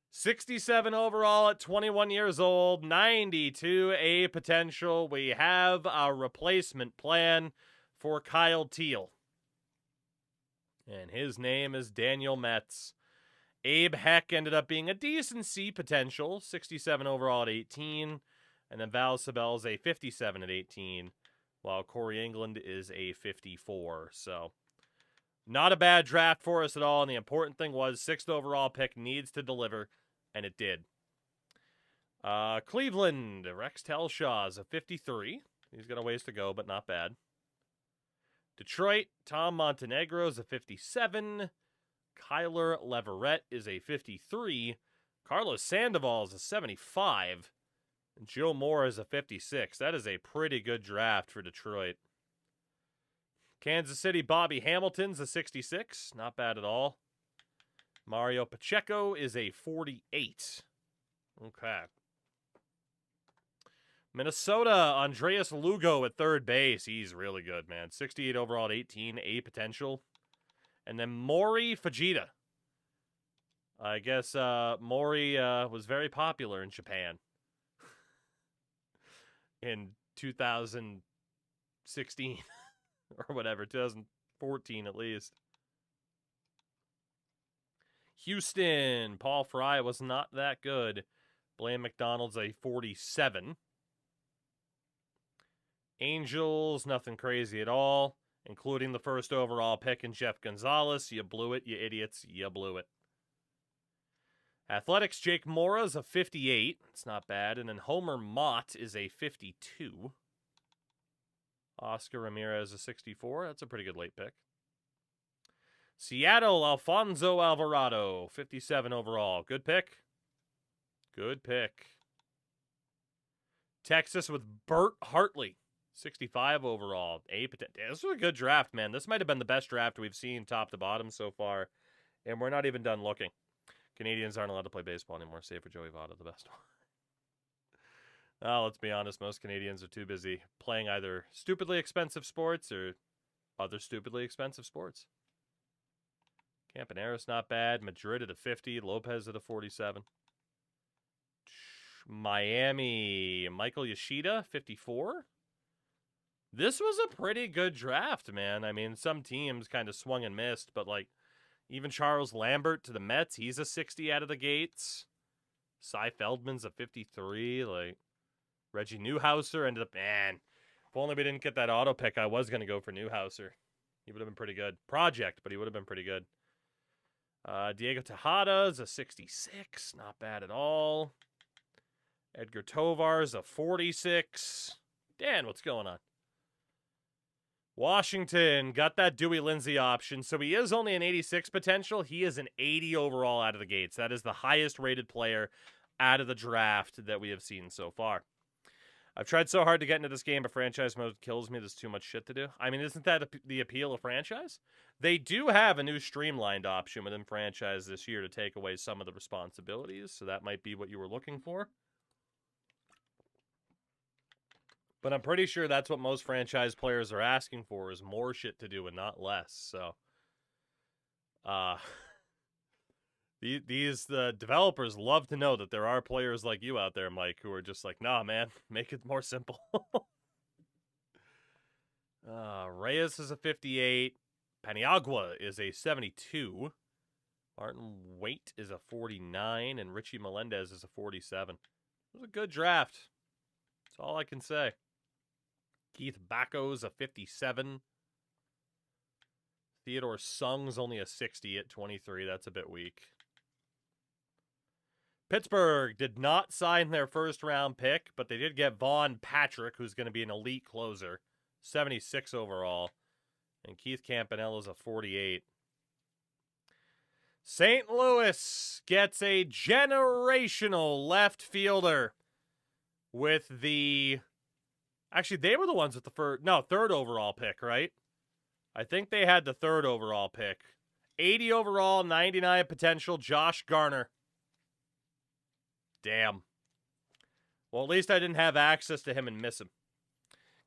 67 overall at 21 years old, 92 A potential. We have our replacement plan for Kyle Teal. And his name is Daniel Metz. Abe Heck ended up being a decent C potential, 67 overall at 18. And then Val Sabell's a 57 at 18, while Corey England is a 54. So, not a bad draft for us at all. And the important thing was 6th overall pick needs to deliver, and it did. Cleveland, Rex Telshaw's a 53. He's got a ways to go, but not bad. Detroit, Tom Montenegro's a 57. Kyler Leverett is a 53. Carlos Sandoval is a 75. And Joe Moore is a 56. That is a pretty good draft for Detroit. Kansas City, Bobby Hamilton's a 66. Not bad at all. Mario Pacheco is a 48. Okay. Minnesota, Andreas Lugo at third base. He's really good, man. 68 overall at 18, A potential. And then Mori Fujita. I guess Mori was very popular in Japan in 2016 or whatever, 2014 at least. Houston, Paul Fry was not that good. Blaine McDonald's a 47. Angels, nothing crazy at all, including the first overall pick in Jeff Gonzalez. You blew it, you idiots. You blew it. Athletics, Jake Mora's a 58. It's not bad. And then Homer Mott is a 52. Oscar Ramirez a 64. That's a pretty good late pick. Seattle, Alfonso Alvarado, 57 overall. Good pick. Good pick. Texas with Bert Hartley, 65 overall. This was a good draft, man. This might have been the best draft we've seen top to bottom so far, and we're not even done looking. Canadians aren't allowed to play baseball anymore, save for Joey Votto, the best one. Let's be honest, most Canadians are too busy playing either stupidly expensive sports or other stupidly expensive sports. Campaneris, not bad. Madrid at a 50. Lopez at a 47. Miami, Michael Yoshida, 54. This was a pretty good draft, man. I mean, some teams kind of swung and missed, but like even Charles Lambert to the Mets, he's a 60 out of the gates. Cy Feldman's a 53. Like Reggie Newhouser ended up, man, if only we didn't get that auto pick, I was going to go for Newhouser. He would have been pretty good. Project, but he would have been pretty good. Diego Tejada's a 66. Not bad at all. Edgar Tovar's a 46. Dan, what's going on? Washington got that Dewey Lindsay option, so he is only an 86 potential. He is an 80 overall out of the gates. That is the highest rated player out of the draft that we have seen so far. I've tried so hard to get into this game, but franchise mode kills me. There's too much shit to do. I mean, isn't that the appeal of franchise? They do have a new streamlined option within franchise this year to take away some of the responsibilities, so that might be what you were looking for. But I'm pretty sure that's what most franchise players are asking for, is more shit to do and not less. So, the developers love to know that there are players like you out there, Mike, who are just like, nah, man, make it more simple. Reyes is a 58. Paniagua is a 72. Martin Waite is a 49. And Richie Melendez is a 47. It was a good draft. That's all I can say. Keith Bacco's a 57. Theodore Sung's only a 60 at 23. That's a bit weak. Pittsburgh did not sign their first round pick, but they did get Vaughn Patrick, who's going to be an elite closer. 76 overall. And Keith Campanella's a 48. St. Louis gets a generational left fielder with the... Actually, they were the ones with the third overall pick, right? I think they had the third overall pick. 80 overall, 99 potential, Josh Garner. Damn. Well, at least I didn't have access to him and miss him.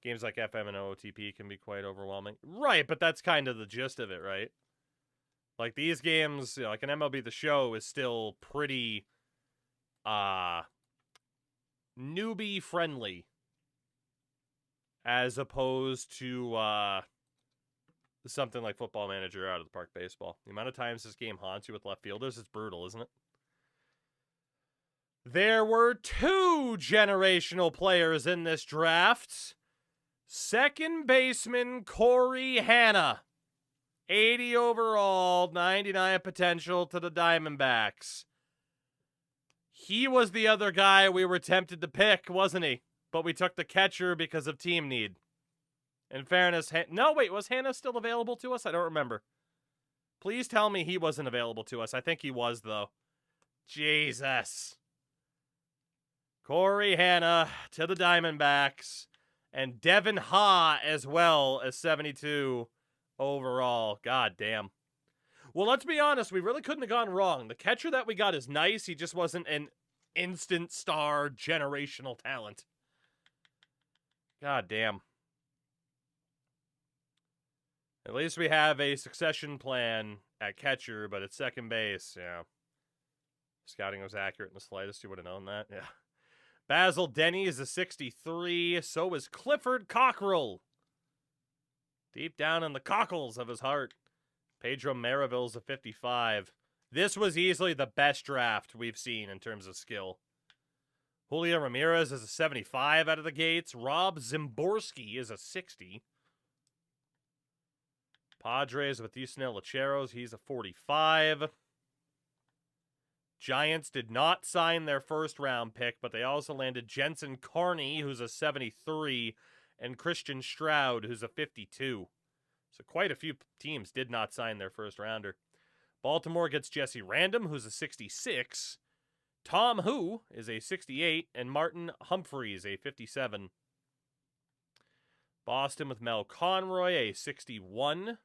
Games like FM and OOTP can be quite overwhelming. Right, but that's kind of the gist of it, right? Like, these games, you know, like an MLB The Show is still pretty, newbie friendly. As opposed to, something like Football Manager Out of the Park Baseball. The amount of times this game haunts you with left fielders is brutal, isn't it? There were 2 generational players in this draft. Second baseman Corey Hanna. 80 overall, 99 potential to the Diamondbacks. He was the other guy we were tempted to pick, wasn't he? But we took the catcher because of team need. In fairness, no, wait, was Hanna still available to us? I don't remember. Please tell me he wasn't available to us. I think he was, though. Jesus. Corey Hanna to the Diamondbacks. And Devin Ha as well as 72 overall. God damn. Well, let's be honest. We really couldn't have gone wrong. The catcher that we got is nice. He just wasn't an instant star generational talent. God damn. At least we have a succession plan at catcher, but at second base, yeah. Scouting was accurate in the slightest. You would have known that. Yeah. Basil Denny is a 63. So is Clifford Cockrell. Deep down in the cockles of his heart. Pedro Maraville's a 55. This was easily the best draft we've seen in terms of skill. Julio Ramirez is a 75 out of the gates. Rob Zimborski is a 60. Padres with Yusnel Lecheros, he's a 45. Giants did not sign their first round pick, but they also landed Jensen Carney, who's a 73, and Christian Stroud, who's a 52. So quite a few teams did not sign their first rounder. Baltimore gets Jesse Random, who's a 66. Tom Hu is a 68, and Martin Humphreys, a 57. Boston with Mel Conroy, a 61.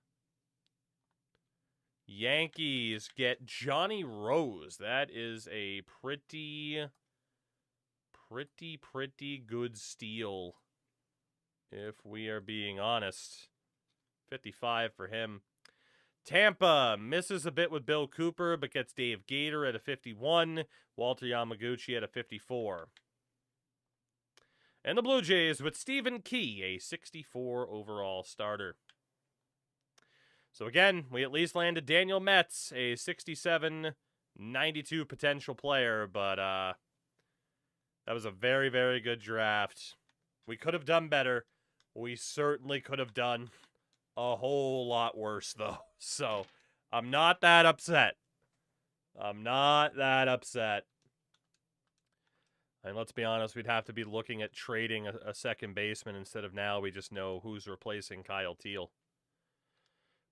Yankees get Johnny Rose. That is a pretty good steal, if we are being honest. 55 for him. Tampa misses a bit with Bill Cooper, but gets Dave Gator at a 51. Walter Yamaguchi at a 54. And the Blue Jays with Stephen Key, a 64 overall starter. So again, we at least landed Daniel Metz, a 67, 92 potential player, but that was a very, very good draft. We could have done better. We certainly could have done a whole lot worse, though. So I'm not that upset. And let's be honest, we'd have to be looking at trading a second baseman instead of now we just know who's replacing Kyle Teal.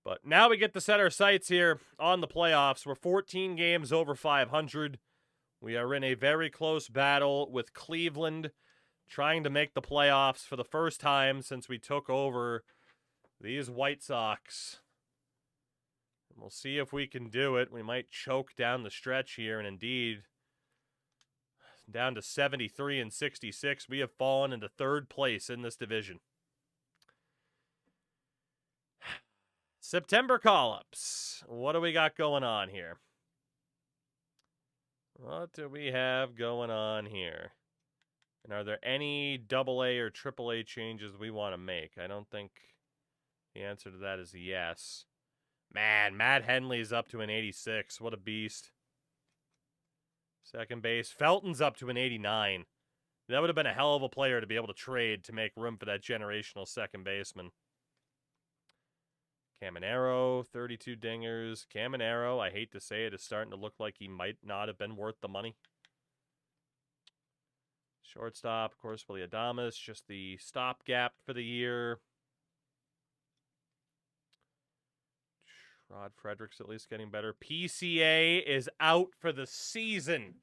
But now we get to set our sights here on the playoffs. We're 14 games over 500. We are in a very close battle with Cleveland, trying to make the playoffs for the first time since we took over these White Sox. And we'll see if we can do it. We might choke down the stretch here, and indeed, down to 73 and 66, we have fallen into third place in this division. September call-ups. What do we got going on here? What do we have going on here? And are there any AA or AAA changes we want to make? I don't think the answer to that is yes. Man, Matt Henley's up to an 86. What a beast. Second base. Felton's up to an 89. That would have been a hell of a player to be able to trade to make room for that generational second baseman. Caminero, 32 dingers. Caminero, I hate to say it, is starting to look like he might not have been worth the money. Shortstop, of course, Willie Adames, just the stopgap for the year. Rod Fredericks at least getting better. PCA is out for the season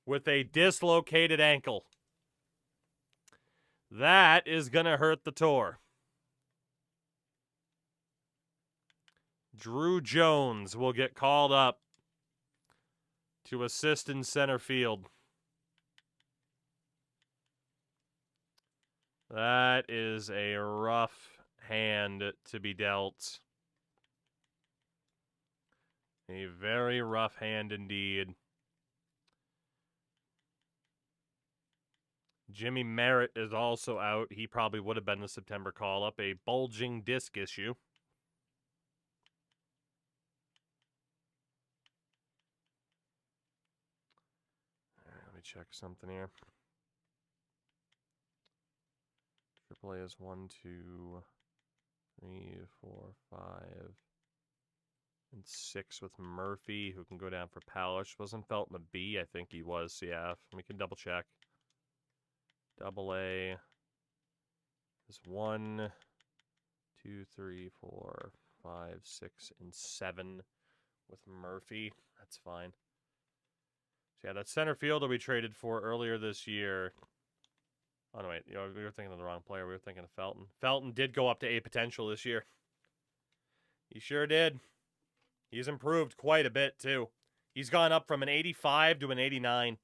with a dislocated ankle. That is going to hurt the tour. Drew Jones will get called up to assist in center field. That is a rough hand to be dealt. A very rough hand indeed. Jimmy Merritt is also out. He probably would have been the September call-up. A bulging disc issue. All right, let me check something here. AAA is 1, 2, 3, 4, 5, and 6 with Murphy, who can go down for Palish. Wasn't Felton a B? I think he was, yeah. We can double check. AA is 1, 2, 3, 4, 5, 6, and 7 with Murphy. That's fine. So yeah, that center fielder we traded for earlier this year. Oh no, wait, we were thinking of the wrong player. We were thinking of Felton. Felton did go up to A potential this year. He sure did. He's improved quite a bit too. He's gone up from an 85 to an 89.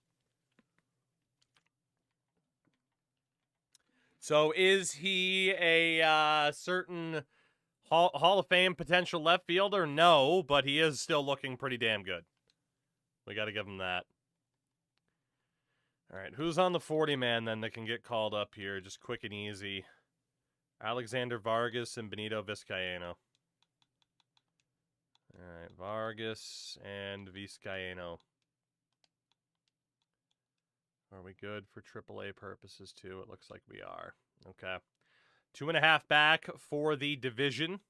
So is he a certain Hall of Fame potential left fielder? No, but he is still looking pretty damn good. We got to give him that. All right, who's on the 40-man then that can get called up here? Just quick and easy. Alexander Vargas and Benito Vizcaino. All right, Vargas and Vizcaino. Are we good for AAA purposes too? It looks like we are. Okay. 2.5 back for the division.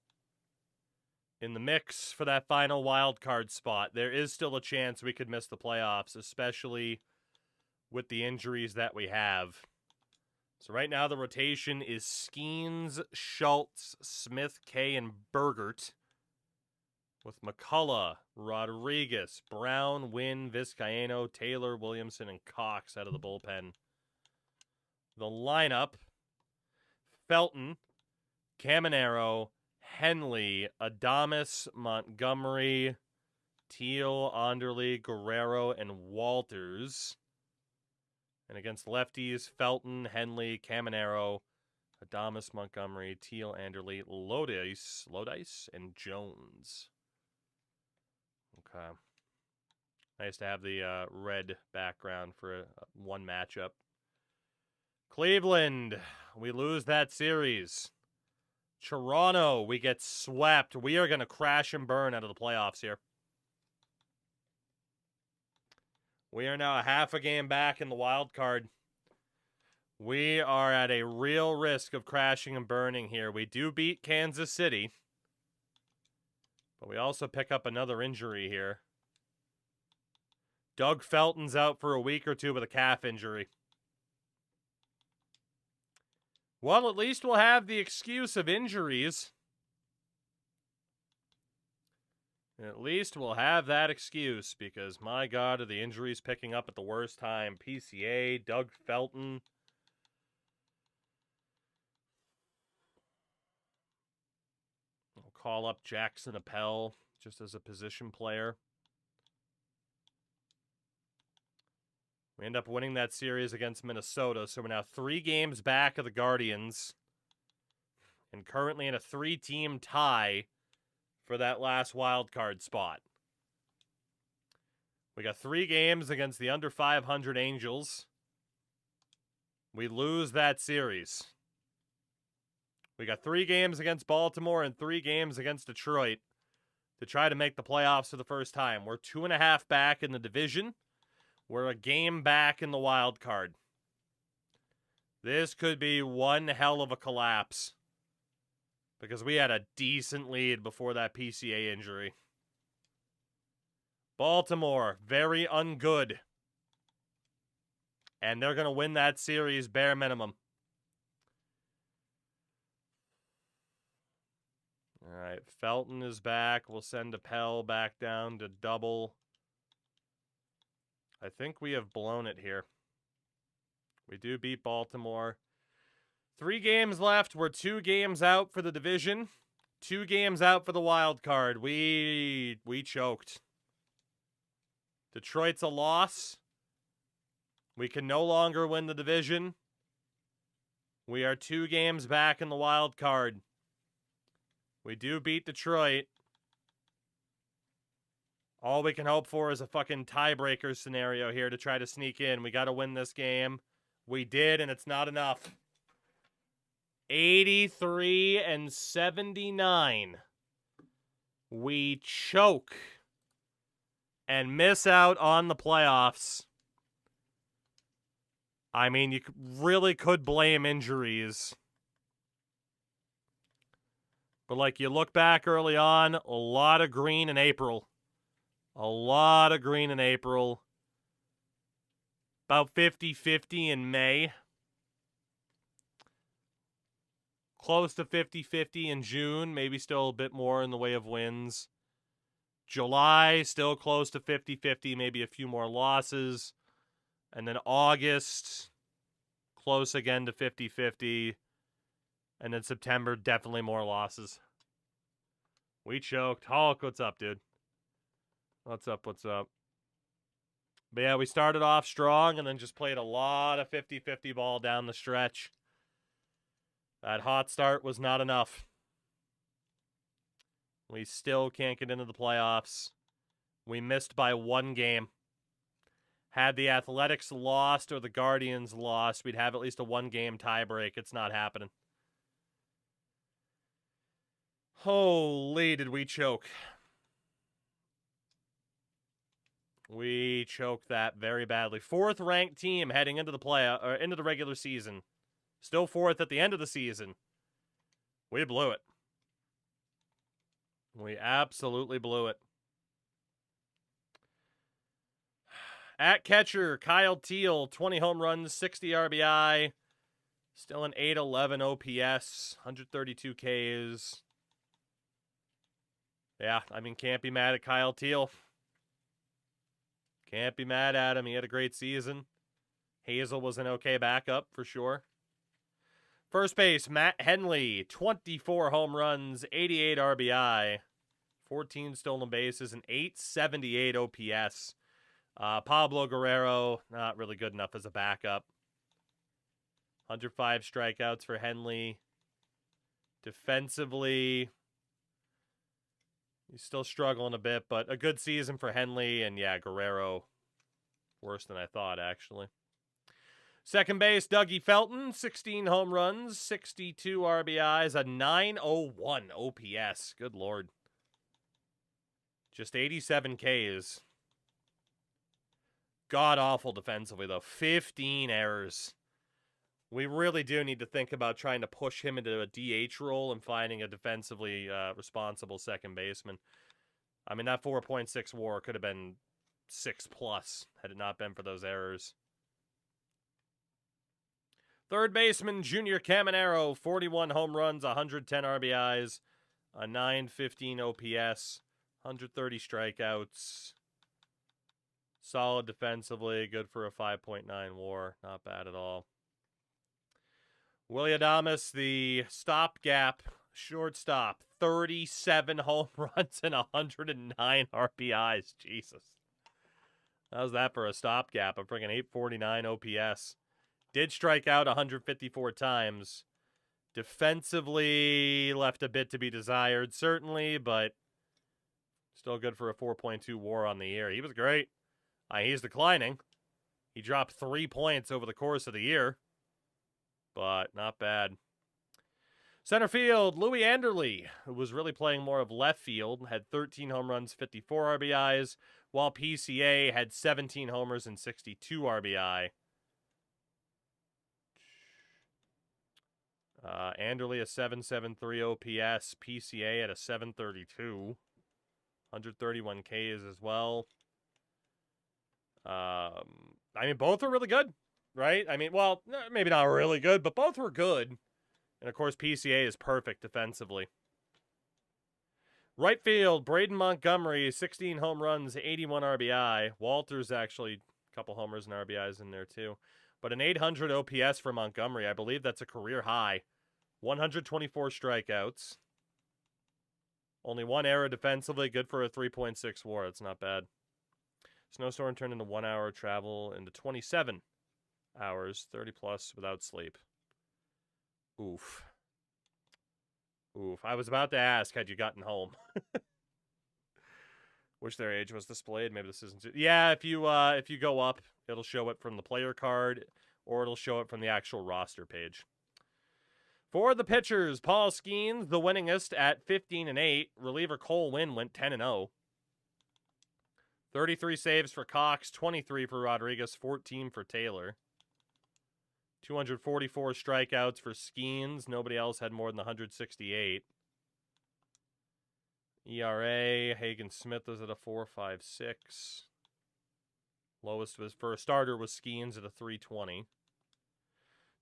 In the mix for that final wild card spot. There is still a chance we could miss the playoffs, especially with the injuries that we have. So right now the rotation is Skeens, Schultz, Smith, Kay, and Bergert. With McCullough, Rodriguez, Brown, Wynn, Vizcaino, Taylor, Williamson, and Cox out of the bullpen. The lineup, Felton, Caminero, Henley, Adames, Montgomery, Teal, Anderle, Guerrero, and Walters. And against lefties, Felton, Henley, Caminero, Adames, Montgomery, Teal, Anderle, Lodice, and Jones. Okay. Nice to have the red background for one matchup. Cleveland, we lose that series. Toronto, we get swept. We are going to crash and burn out of the playoffs here. We are now a half a game back in the wild card. We are at a real risk of crashing and burning here. We do beat Kansas City, but we also pick up another injury here. Doug Felton's out for a week or two with a calf injury. Well, at least we'll have the excuse of injuries. At least we'll have that excuse because, my God, are the injuries picking up at the worst time. PCA, Doug Felton. I'll call up Jackson Appel just as a position player. We end up winning that series against Minnesota, so we're now 3 games back of the Guardians and currently in a 3-team tie for that last wild card spot. We got 3 games against the under 500 Angels. We lose that series. We got 3 games against Baltimore and 3 games against Detroit to try to make the playoffs for the first time. We're 2.5 back in the division. We're a game back in the wild card. This could be one hell of a collapse because we had a decent lead before that PCA injury. Baltimore, very ungood. And they're going to win that series bare minimum. All right, Felton is back. We'll send Appel back down to double. I think we have blown it here. We do beat Baltimore. 3 games left. We're 2 games out for the division. 2 games out for the wild card. We choked. Detroit's a loss. We can no longer win the division. We are 2 games back in the wild card. We do beat Detroit. All we can hope for is a fucking tiebreaker scenario here to try to sneak in. We got to win this game. We did, and it's not enough. 83-79. We choke and miss out on the playoffs. I mean, you really could blame injuries. But, like, you look back early on, a lot of green in April. A lot of green in April. About 50-50 in May. Close to 50-50 in June. Maybe still a bit more in the way of wins. July, still close to 50-50. Maybe a few more losses. And then August, close again to 50-50. And then September, definitely more losses. We choked. Hulk, what's up, dude? What's up? But yeah, we started off strong and then just played a lot of 50-50 ball down the stretch. That hot start was not enough. We still can't get into the playoffs. We missed by 1 game. Had the Athletics lost or the Guardians lost, we'd have at least a 1-game tiebreak. It's not happening. Holy, did we choke. We choked that very badly. 4th ranked team heading into the into the regular season. Still 4th at the end of the season. We blew it. We absolutely blew it. At catcher, Kyle Teal, 20 home runs, 60 RBI. Still an 811 OPS, 132 Ks. Yeah, I mean, can't be mad at Kyle Teal. Can't be mad at him. He had a great season. Hazel was an okay backup for sure. First base, Matt Henley, 24 home runs, 88 RBI, 14 stolen bases, and 878 OPS. Pablo Guerrero, not really good enough as a backup. 105 strikeouts for Henley. Defensively, he's still struggling a bit, but a good season for Henley. And yeah, Guerrero, worse than I thought, actually. Second base, Dougie Felton, 16 home runs, 62 RBIs, a 901 OPS. Good Lord. Just 87 Ks. God-awful defensively, though. 15 errors. We really do need to think about trying to push him into a DH role and finding a defensively responsible second baseman. I mean, that 4.6 WAR could have been 6+ had it not been for those errors. Third baseman, Junior Caminero, 41 home runs, 110 RBIs, a 915 OPS, 130 strikeouts. Solid defensively, good for a 5.9 WAR. Not bad at all. Willie Adames, the stopgap shortstop, 37 home runs and 109 RBIs. Jesus. How's that for a stopgap? A freaking 849 OPS. Did strike out 154 times. Defensively, left a bit to be desired, certainly, but still good for a 4.2 WAR on the year. He was great. He's declining. He dropped 3 points over the course of the year, but not bad. Center field, Louis Anderle, who was really playing more of left field, had 13 home runs, 54 RBIs, while PCA had 17 homers and 62 RBI. Anderle a 773 OPS, PCA at a 732, 131 Ks as well. I mean, both are really good, right? I mean, well, maybe not really good, but both were good. And of course, PCA is perfect defensively. Right field, Braden Montgomery, 16 home runs, 81 RBI. Walters actually a couple homers and RBIs in there too. But an 800 OPS for Montgomery. I believe that's a career high. 124 strikeouts. Only 1 error defensively. Good for a 3.6 WAR. That's not bad. Snowstorm turned into 1 hour travel into 27 hours, 30+ without sleep. Oof. Oof. I was about to ask, had you gotten home? Wish their age was displayed. Maybe this isn't... Yeah, if you go up, it'll show it from the player card, or it'll show it from the actual roster page. For the pitchers, Paul Skeens, the winningest at 15-8. Reliever Cole Winn went 10-0. 33 saves for Cox, 23 for Rodriguez, 14 for Taylor. 244 strikeouts for Skeens. Nobody else had more than 168. ERA, Hagen Smith was at a 4.56. Lowest was for a starter was Skeens at a 3.20.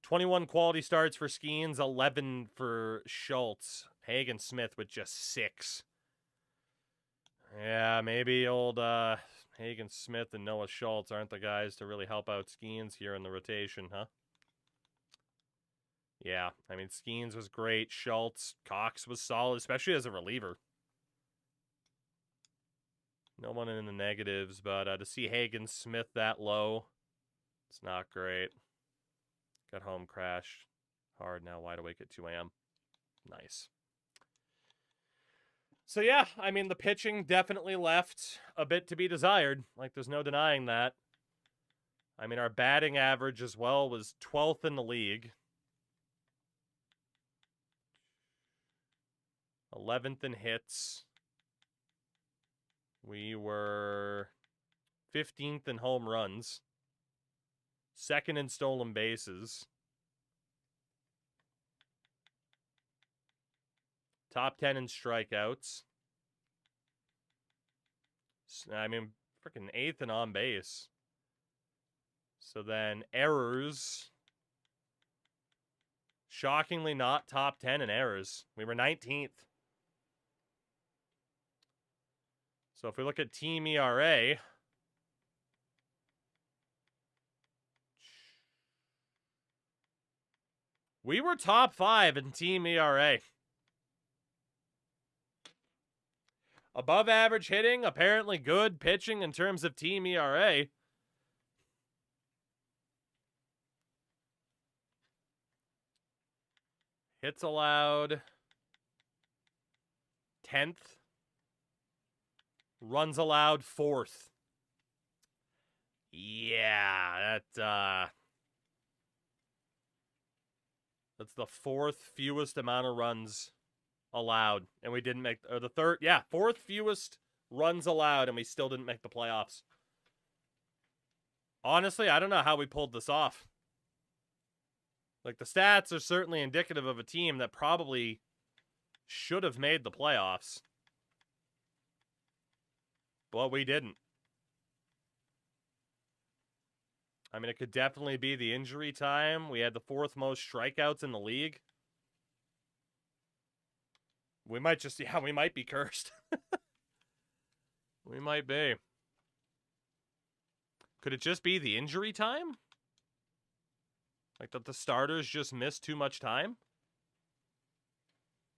21 quality starts for Skeens, 11 for Schultz. Hagen Smith with just 6. Yeah, maybe old Hagen Smith and Noah Schultz aren't the guys to really help out Skeens here in the rotation, huh? Yeah, I mean, Skeens was great. Schultz, Cox was solid, especially as a reliever. No one in the negatives, but to see Hagen Smith that low, it's not great. Got home crash. Hard now, wide awake at 2 a.m. Nice. So yeah, I mean, the pitching definitely left a bit to be desired. Like, there's no denying that. I mean, our batting average as well was 12th in the league. 11th in hits. We were 15th in home runs. 2nd in stolen bases. Top 10 in strikeouts. I mean, freaking 8th in on base. So then errors. Shockingly not top 10 in errors. We were 19th. So if we look at team ERA, we were top 5 in team ERA. Above average hitting, apparently good pitching in terms of team ERA. Hits allowed, 10th. Runs allowed, 4th. Yeah, that's the 4th fewest amount of runs allowed, and we didn't make, or the 4th fewest runs allowed, and we still didn't make the playoffs. Honestly, I don't know how we pulled this off. Like, the stats are certainly indicative of a team that probably should have made the playoffs. But we didn't. I mean, it could definitely be the injury time. We had the 4th most strikeouts in the league. We might just, yeah, we might be cursed. We might be. Could it just be the injury time? Like that the starters just missed too much time?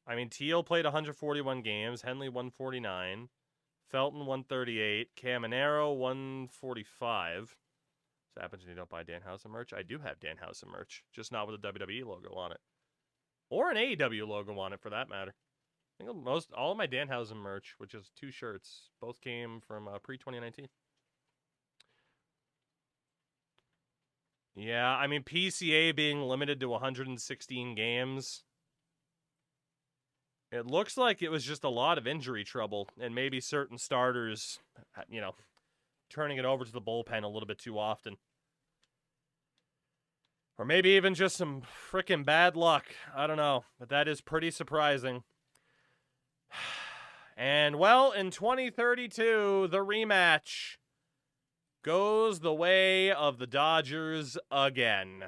I mean, Teal played 141 games, Henley 149, Felton 138, Caminero 145. So happens when you don't buy Danhausen merch. I do have Danhausen merch, just not with a WWE logo on it. Or an AEW logo on it, for that matter. I think all of my Danhausen merch, which is 2 shirts, both came from pre-2019. Yeah, I mean, PCA being limited to 116 games. It looks like it was just a lot of injury trouble, and maybe certain starters, you know, turning it over to the bullpen a little bit too often. Or maybe even just some frickin' bad luck. I don't know, but that is pretty surprising. And, well, in 2032, the rematch goes the way of the Dodgers again.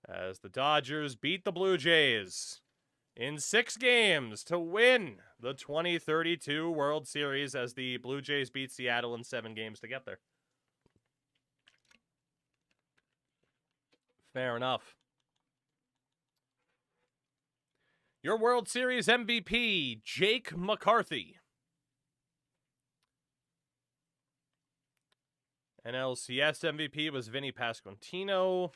As the Dodgers beat the Blue Jays in 6 games to win the 2032 World Series, as the Blue Jays beat Seattle in 7 games to get there. Fair enough. Your World Series MVP, Jake McCarthy. NLCS MVP was Vinny Pasquantino.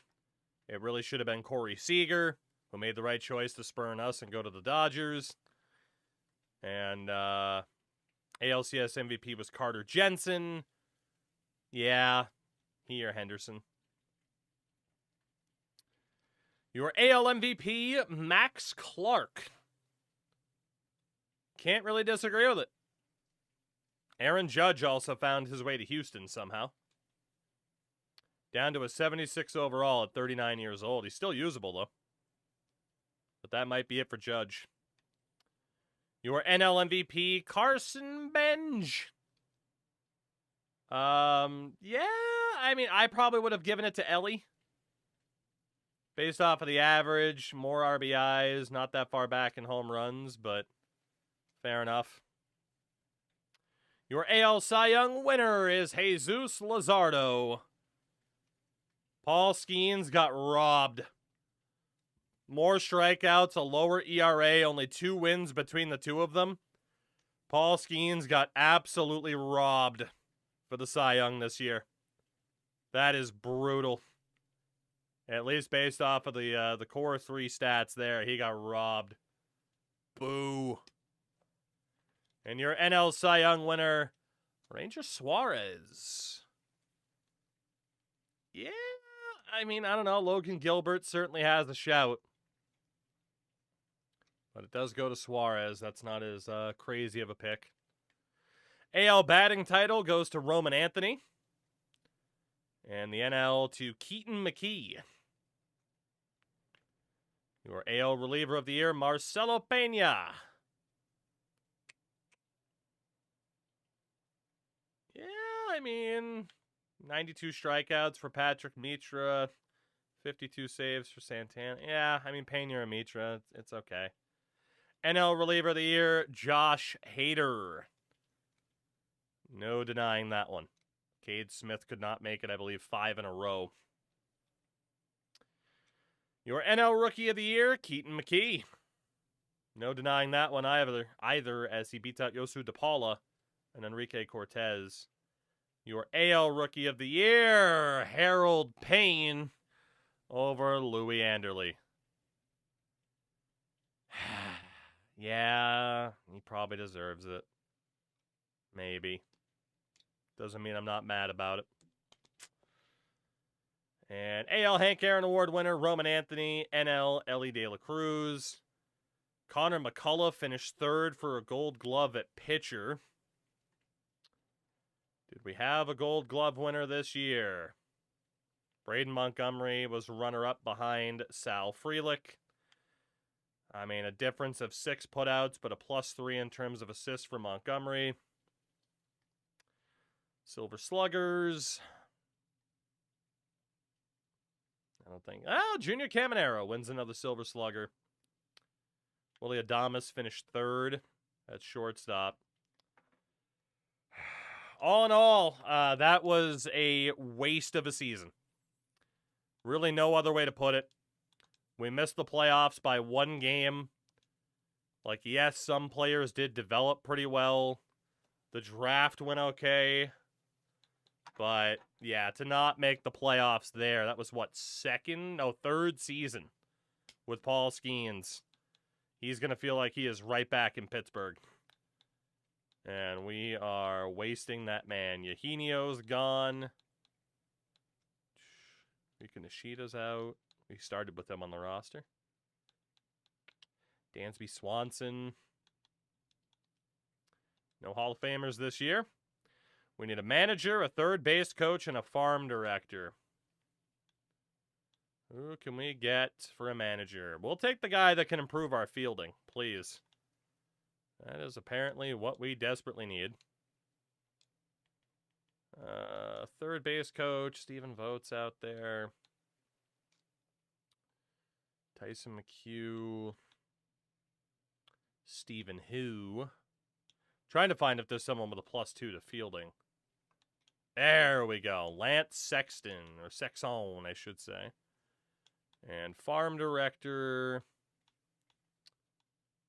It really should have been Corey Seager, who made the right choice to spurn us and go to the Dodgers. And ALCS MVP was Carter Jensen. Yeah, he or Henderson. Your AL MVP, Max Clark. Can't really disagree with it. Aaron Judge also found his way to Houston somehow. Down to a 76 overall at 39 years old. He's still usable, though. But that might be it for Judge. Your NL MVP, Carson Benj. Yeah, I mean, I probably would have given it to Ellie. Based off of the average, more RBIs, not that far back in home runs, but fair enough. Your AL Cy Young winner is Jesus Luzardo. Paul Skeens got robbed. More strikeouts, a lower ERA, only 2 wins between the two of them. Paul Skeens got absolutely robbed for the Cy Young this year. That is brutal. At least based off of the core 3 stats there, he got robbed. Boo. And your NL Cy Young winner, Ranger Suarez. Yeah, I mean, I don't know. Logan Gilbert certainly has a shout. But it does go to Suarez. That's not as crazy of a pick. AL batting title goes to Roman Anthony. And the NL to Keaton McKee. Your AL reliever of the year, Marcelo Peña. Yeah, I mean, 92 strikeouts for Patrick Mitra, 52 saves for Santana. Yeah, I mean, Peña and Mitra, it's okay. NL reliever of the year, Josh Hader. No denying that one. Cade Smith could not make it, I believe, 5 in a row. Your NL Rookie of the Year, Keaton McKee. No denying that one either as he beats out Yosu DePaula and Enrique Cortez. Your AL Rookie of the Year, Harold Payne over Louis Anderle. Yeah, he probably deserves it. Maybe. Doesn't mean I'm not mad about it. And AL Hank Aaron Award winner, Roman Anthony. NL, Ellie De La Cruz. Connor McCullough finished 3rd for a Gold Glove at pitcher. Did we have a Gold Glove winner this year? Braden Montgomery was runner-up behind Sal Frelick. I mean, a difference of 6 putouts, but a +3 in terms of assists for Montgomery. Silver Sluggers. I don't think. Oh, Junior Caminero wins another Silver Slugger. Willie Adames finished 3rd at shortstop. All in all, that was a waste of a season. Really no other way to put it. We missed the playoffs by 1 game. Like, yes, some players did develop pretty well. The draft went okay. But, yeah, to not make the playoffs there, that was what, 3rd season with Paul Skeens. He's going to feel like he is right back in Pittsburgh. And we are wasting that man. Eugenio's gone. Rika Nishida's out. We started with them on the roster. Dansby Swanson. No Hall of Famers this year. We need a manager, a third base coach, and a farm director. Who can we get for a manager? We'll take the guy that can improve our fielding, please. That is apparently what we desperately need. Third base coach, Stephen Vogt's out there. Tyson McHugh. Stephen Who. Trying to find if there's someone with a +2 to fielding. There we go. Lance Sexton, or Sexton, I should say. And farm director.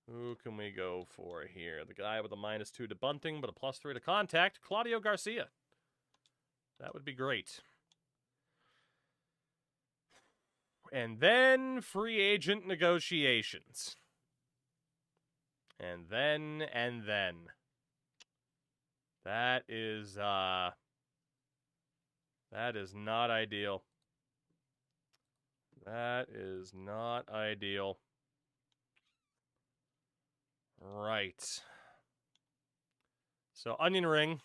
Who can we go for here? The guy with a -2 to bunting, but a +3 to contact, Claudio Garcia. That would be great. And then free agent negotiations. And then. That is not ideal. That is not ideal. Right. So, Onion Ring,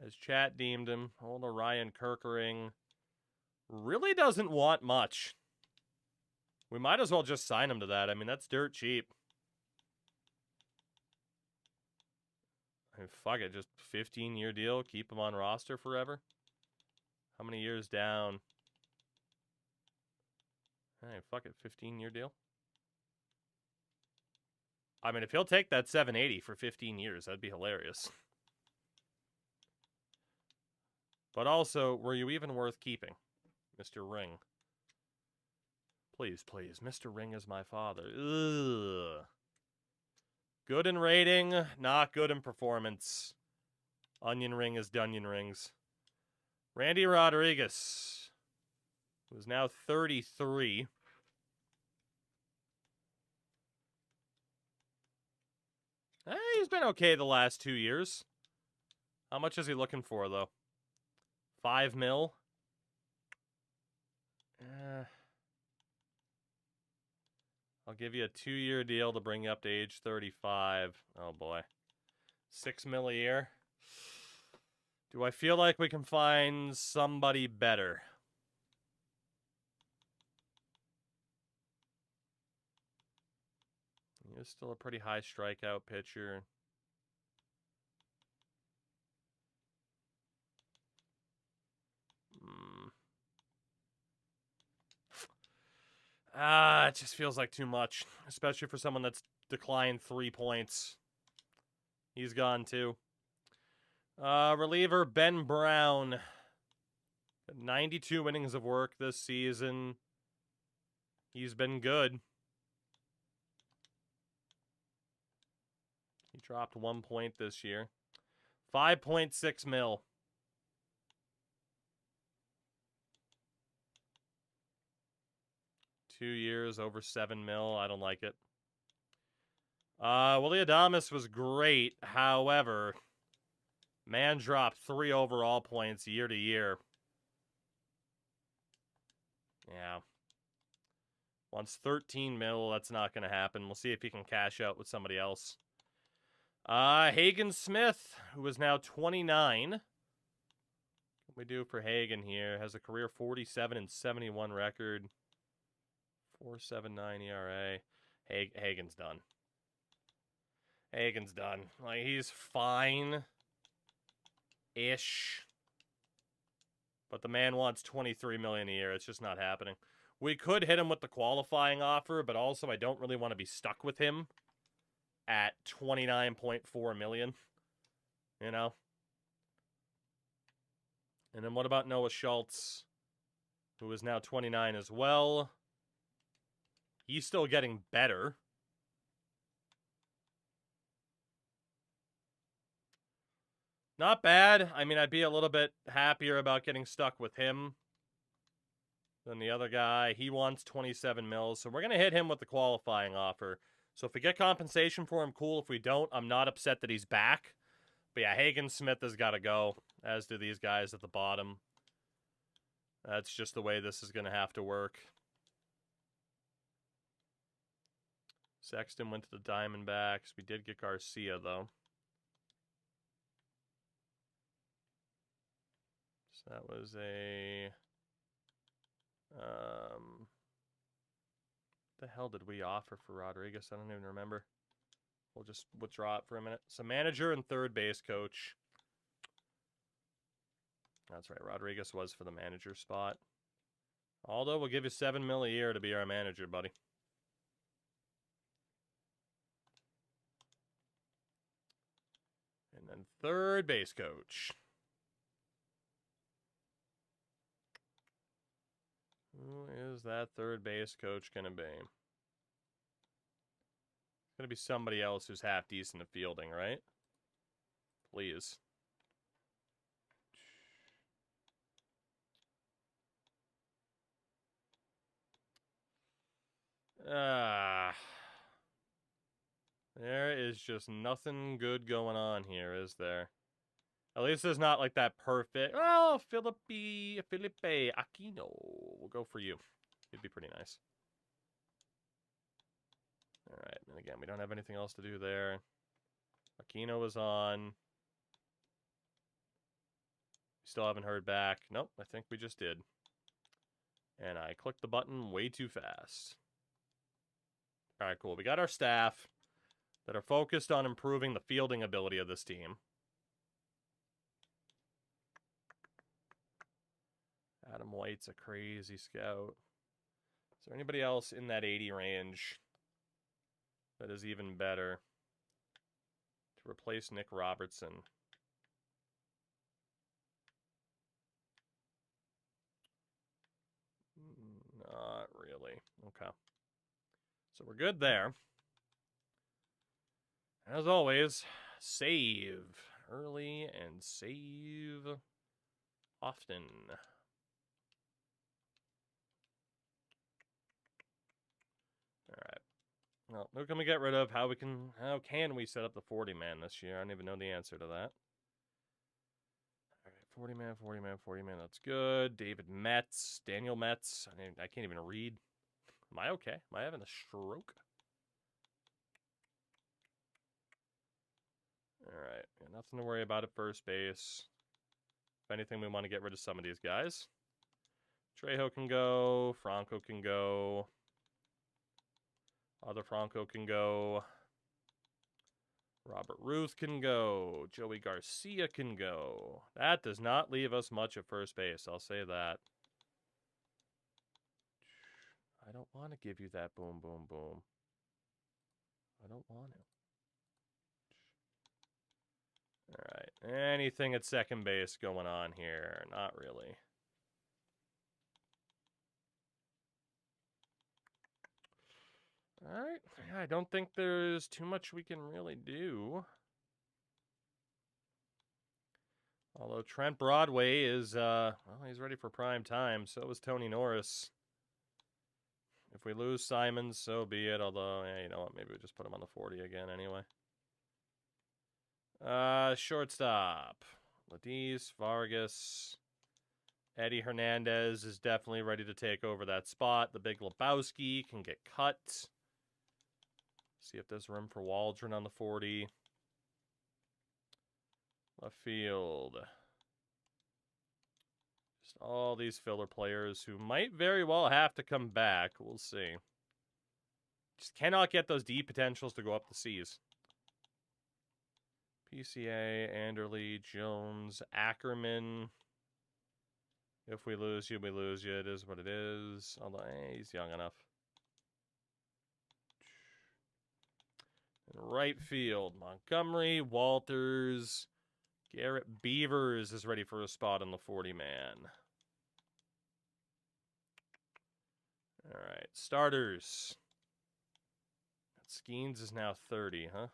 as chat deemed him, old Orion Kirkering, really doesn't want much. We might as well just sign him to that. I mean, that's dirt cheap. I mean, fuck it, just 15-year deal, keep him on roster forever. How many years down? Hey, fuck it, 15-year deal. I mean, if he'll take that 780 for 15 years, that'd be hilarious. But also, were you even worth keeping, Mr. Ring? Please, please, Mr. Ring is my father. Ugh. Good in rating, not good in performance. Onion Ring is Dunyon Rings. Randy Rodriguez, who's now 33. He's been okay the last 2 years. How much is he looking for, though? 5 mil? I'll give you a 2-year deal to bring you up to age 35. Oh, boy. 6 mil a year? Do I feel like we can find somebody better? He is still a pretty high strikeout pitcher. It just feels like too much, especially for someone that's declined 3 points. He's gone too. Reliever Ben Brown. 92 innings of work this season. He's been good. He dropped 1 point this year. 5.6 mil. Two years, over 7 mil. I don't like it. Willie Adames was great. However, man dropped 3 overall points year to year. Yeah. Wants 13 mil. That's not going to happen. We'll see if he can cash out with somebody else. Hagen Smith, who is now 29. What we do for Hagen here? Has a career 47 and 71 record. 4.79 ERA. Hagen's done. Hagen's done. Like, he's fine-ish. But the man wants $23 million a year. It's just not happening. We could hit him with the qualifying offer, but also I don't really want to be stuck with him at $29.4 million. You know? And then what about Noah Schultz, who is now 29 as well? He's still getting better. Not bad. I mean, I'd be a little bit happier about getting stuck with him than the other guy. He wants 27 mils, so we're going to hit him with the qualifying offer. So if we get compensation for him, cool. If we don't, I'm not upset that he's back. But yeah, Hagen Smith has got to go, as do these guys at the bottom. That's just the way this is going to have to work. Sexton went to the Diamondbacks. We did get Garcia, though. So that was a... what the hell did we offer for Rodriguez? I don't even remember. We'll just withdraw it for a minute. So manager and third base coach. That's right. Rodriguez was for the manager spot. Aldo, we'll give you 7 mil a year to be our manager, buddy. And then third base coach. Who is that third base coach going to be? It's going to be somebody else who's half decent at fielding, right? Please. There is just nothing good going on here, is there? At least there's not like that perfect. Oh, Felipe Aquino. We'll go for you. It'd be pretty nice. All right, and again, we don't have anything else to do there. Aquino was on. Still haven't heard back. Nope, I think we just did. And I clicked the button way too fast. All right, cool. We got our staff that are focused on improving the fielding ability of this team. Adam White's a crazy scout. Is there anybody else in that 80 range that is even better to replace Nick Robertson? Not really. Okay. So we're good there. As always, save early and save often. All right. Well, who can we get rid of? How can we set up the 40 man this year? I don't even know the answer to that. All right, 40 man, 40 man, 40 man. That's good. David Metz, Daniel Metz. I can't even read. Am I okay? Am I having a stroke? All right, yeah, nothing to worry about at first base. If anything, we want to get rid of some of these guys. Trejo can go. Franco can go. Other Franco can go. Robert Ruth can go. Joey Garcia can go. That does not leave us much at first base, I'll say that. I don't want to give you that boom, boom, boom. I don't want to. All right. Anything at second base going on here? Not really. All right. Yeah, I don't think there's too much we can really do. Although Trent Broadway is, well, he's ready for prime time. So is Tony Norris. If we lose Simons, so be it. Although, yeah, you know what? Maybe we just put him on the 40 again anyway. Shortstop. Ladis, Vargas. Eddie Hernandez is definitely ready to take over that spot. The big Lebowski can get cut. See if there's room for Waldron on the 40. Left field. Just all these filler players who might very well have to come back. We'll see. Just cannot get those D potentials to go up the C's. PCA, Anderle, Jones, Ackerman. If we lose you, we lose you. It is what it is. Although, he's young enough. In right field, Montgomery, Walters, Garrett Beavers is ready for a spot on the 40-man. All right, starters. Skeens is now 30, huh?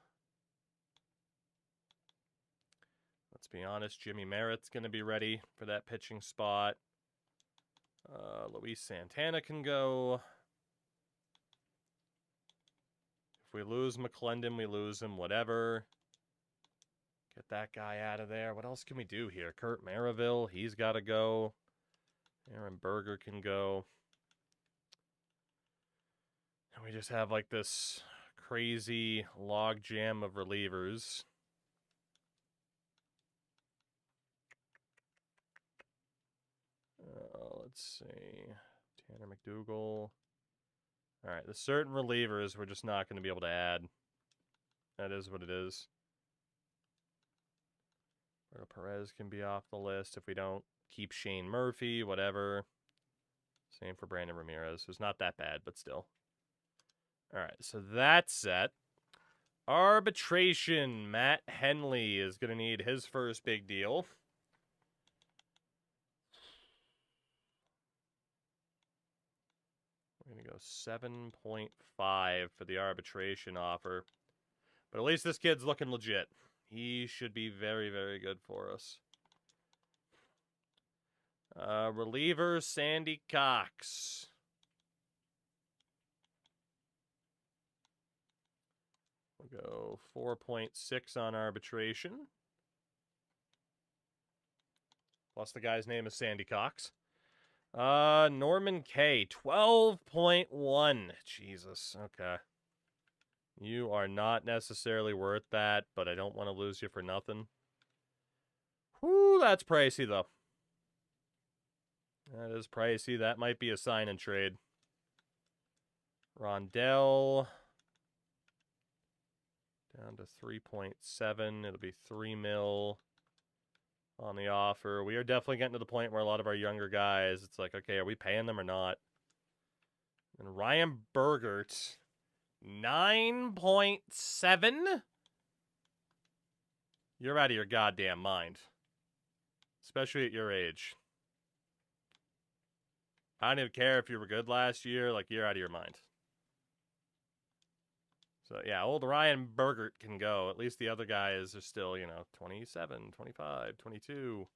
Let's be honest, Jimmy Merritt's going to be ready for that pitching spot. Luis Santana can go. If we lose McClendon, we lose him, whatever. Get that guy out of there. What else can we do here? Kurt Maraville, he's got to go. Aaron Berger can go. And we just have like this crazy log jam of relievers. Let's see. Tanner McDougal. All right, the certain relievers we're just not going to be able to add. That is what it is. Roberto Perez can be off the list if we don't keep Shane Murphy, whatever. Same for Brandon Ramirez, who's not that bad, but still. All right, so that's set. Arbitration. Matt Henley is going to need his first big deal. We're going to go 7.5 for the arbitration offer. But at least this kid's looking legit. He should be very, very good for us. Reliever, Sandy Cox. go 4.6 on arbitration. Plus the guy's name is Sandy Cox. Norman K, 12.1. Jesus, okay. You are not necessarily worth that, but I don't want to lose you for nothing. Whew, that's pricey, though. That is pricey. That might be a sign and trade. Rondell. Down to 3.7. It'll be 3 mil on the offer. We are definitely getting to the point where a lot of our younger guys, it's like, okay, are we paying them or not? And Ryan Bergert, 9.7? You're out of your goddamn mind. Especially at your age. I don't even care if you were good last year. Like, you're out of your mind. So, yeah, old Ryan Bergert can go. At least the other guys are still, 27, 25, 22.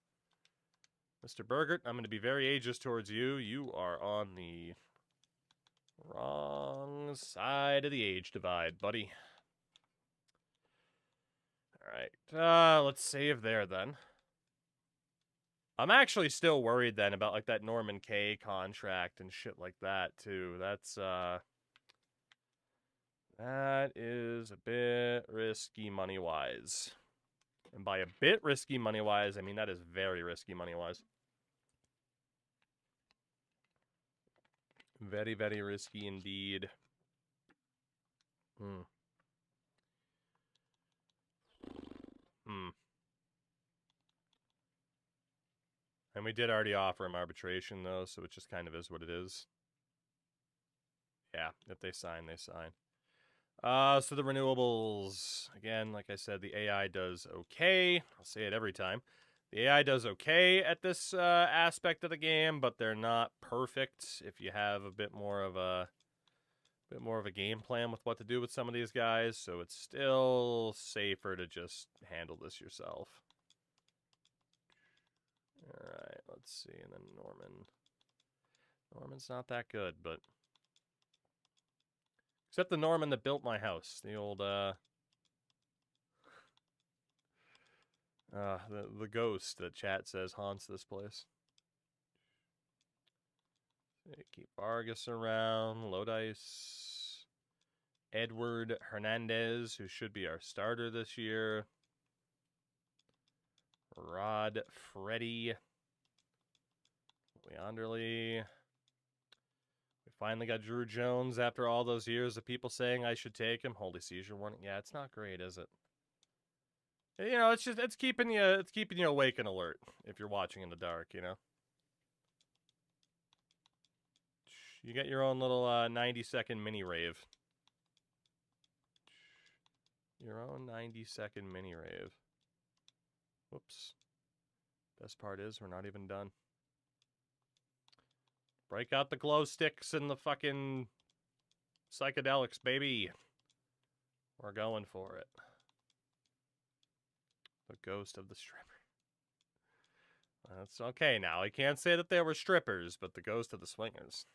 Mr. Bergert, I'm going to be very ageist towards you. You are on the wrong side of the age divide, buddy. All right. Let's save there, then. I'm actually still worried then about like that Norman K contract and shit like that too. That is a bit risky money-wise. And by a bit risky money-wise, I mean that is very risky money-wise. Very, very risky indeed. And we did already offer him arbitration, though, so it just kind of is what it is. Yeah, if they sign, they sign. So the renewables, again, like I said, the AI does okay. I'll say it every time. The AI does okay at this aspect of the game, but they're not perfect. If you have a bit more of a game plan with what to do with some of these guys, so it's still safer to just handle this yourself. All right, let's see, and then Norman's not that good, but except the Norman that built my house, the old the ghost that chat says haunts this place. Keep Vargas around, low dice. Edward Hernandez, who should be our starter this year. Rod Freddy. Leanderly. We finally got Drew Jones after all those years of people saying I should take him. Holy seizure warning. Yeah, it's not great, is it? It's keeping you awake and alert if you're watching in the dark, You get your own little 90-second mini rave. Your own 90-second mini rave. Whoops. Best part is we're not even done. Break out the glow sticks and the fucking psychedelics, baby. We're going for it. The ghost of the stripper. That's okay now. I can't say that they were strippers, but the ghost of the swingers.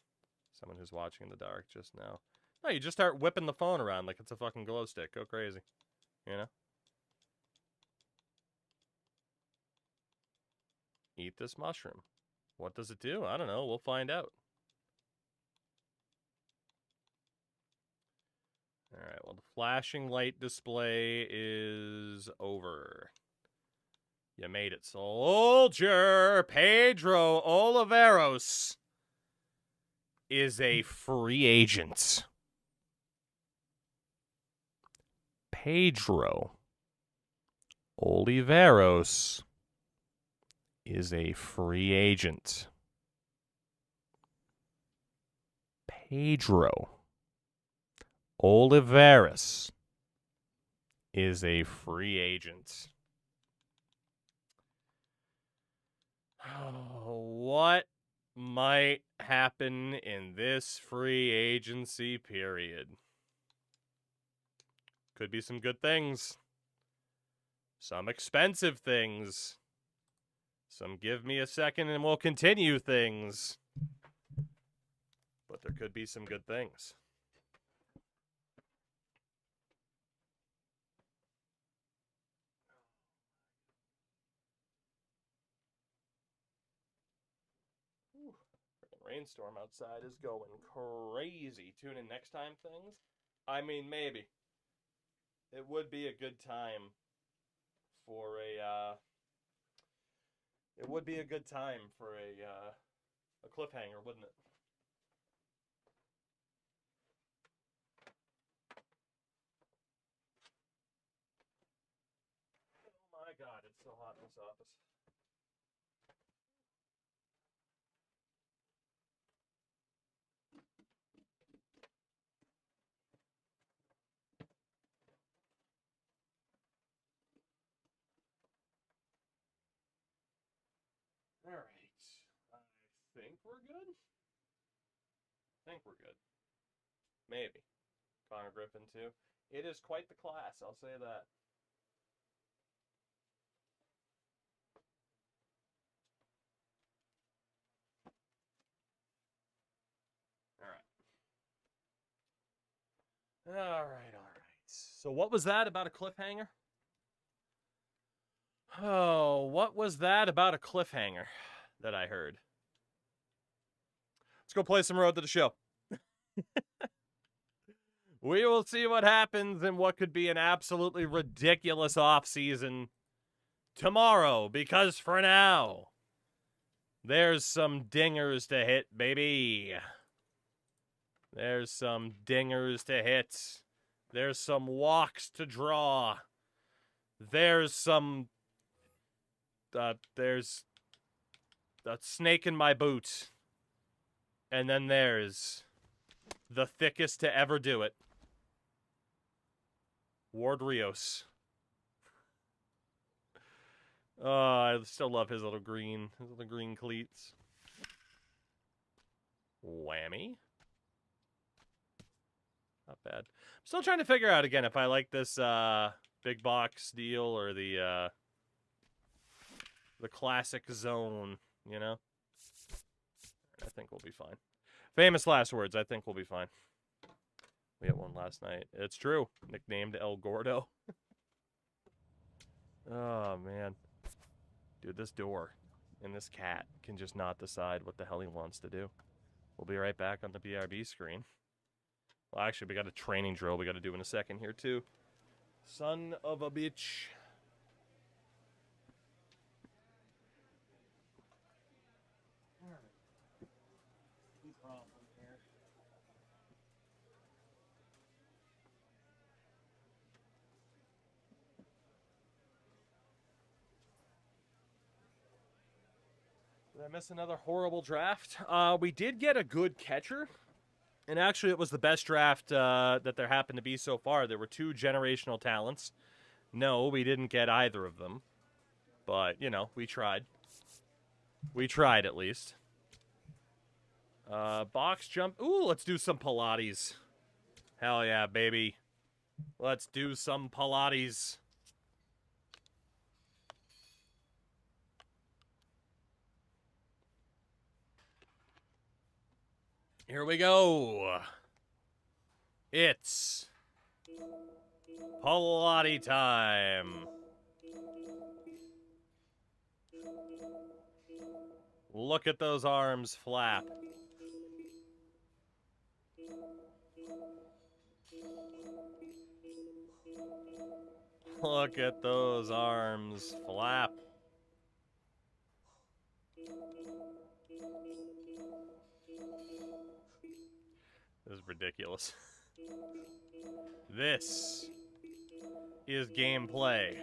Someone who's watching in the dark just now. No, you just start whipping the phone around like it's a fucking glow stick. Go crazy. Eat this mushroom. What does it do? I don't know. We'll find out. All right. Well, the flashing light display is over. You made it, soldier. Pedro Oliveros is a free agent. Pedro Oliveros is a free agent. Pedro Oliveros is a free agent. What might happen in this free agency period? Could be some good things. Some expensive things. Some give me a second and we'll continue things. But there could be some good things. Rainstorm outside is going crazy. Tune in next time, things. I mean, maybe. It would be a good time for a, it would be a good time for a cliffhanger, wouldn't it? Oh my god, it's so hot in this office. Alright. I think we're good? I think we're good. Maybe. Connor Griffin, too. It is quite the class, I'll say that. Alright. So what was that about a cliffhanger? Oh, what was that about a cliffhanger that I heard? Let's go play some Road to the Show. We will see what happens in what could be an absolutely ridiculous off-season tomorrow, because for now, there's some dingers to hit, baby. There's some dingers to hit. There's some walks to draw. There's some... there's a snake in my boot. And then there's the thickest to ever do it. Ward Rios. Oh, I still love his little green cleats. Whammy. Not bad. I'm still trying to figure out again if I like this big box deal or the classic zone, you know? I think we'll be fine. Famous last words. I think we'll be fine. We had one last night. It's true. Nicknamed El Gordo. Oh, man. Dude, this door and this cat can just not decide what the hell he wants to do. We'll be right back on the BRB screen. Well, actually, we got a training drill we got to do in a second here, too. Son of a bitch. Did I miss another horrible draft? We did get a good catcher. And actually, it was the best draft that there happened to be so far. There were 2 generational talents. No, we didn't get either of them. But, you know, we tried. We tried, at least. Box jump. Ooh, let's do some Pilates. Hell yeah, baby. Let's do some Pilates. Here we go. It's Pilates time. Look at those arms flap. Look at those arms flap. This is ridiculous. This is gameplay.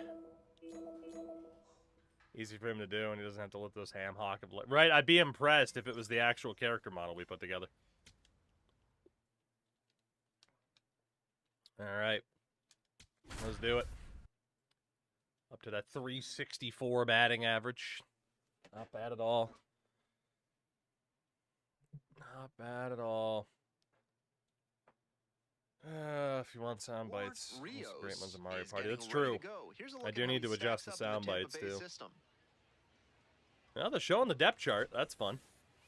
Easy for him to do, and he doesn't have to lift those ham hock. Right? I'd be impressed if it was the actual character model we put together. All right. Let's do it. Up to that 364 batting average. Not bad at all. Not bad at all. If you want sound bites, great ones in Mario Party. That's true. I do need to adjust the sound bites too. Now they're showing the depth chart. That's fun.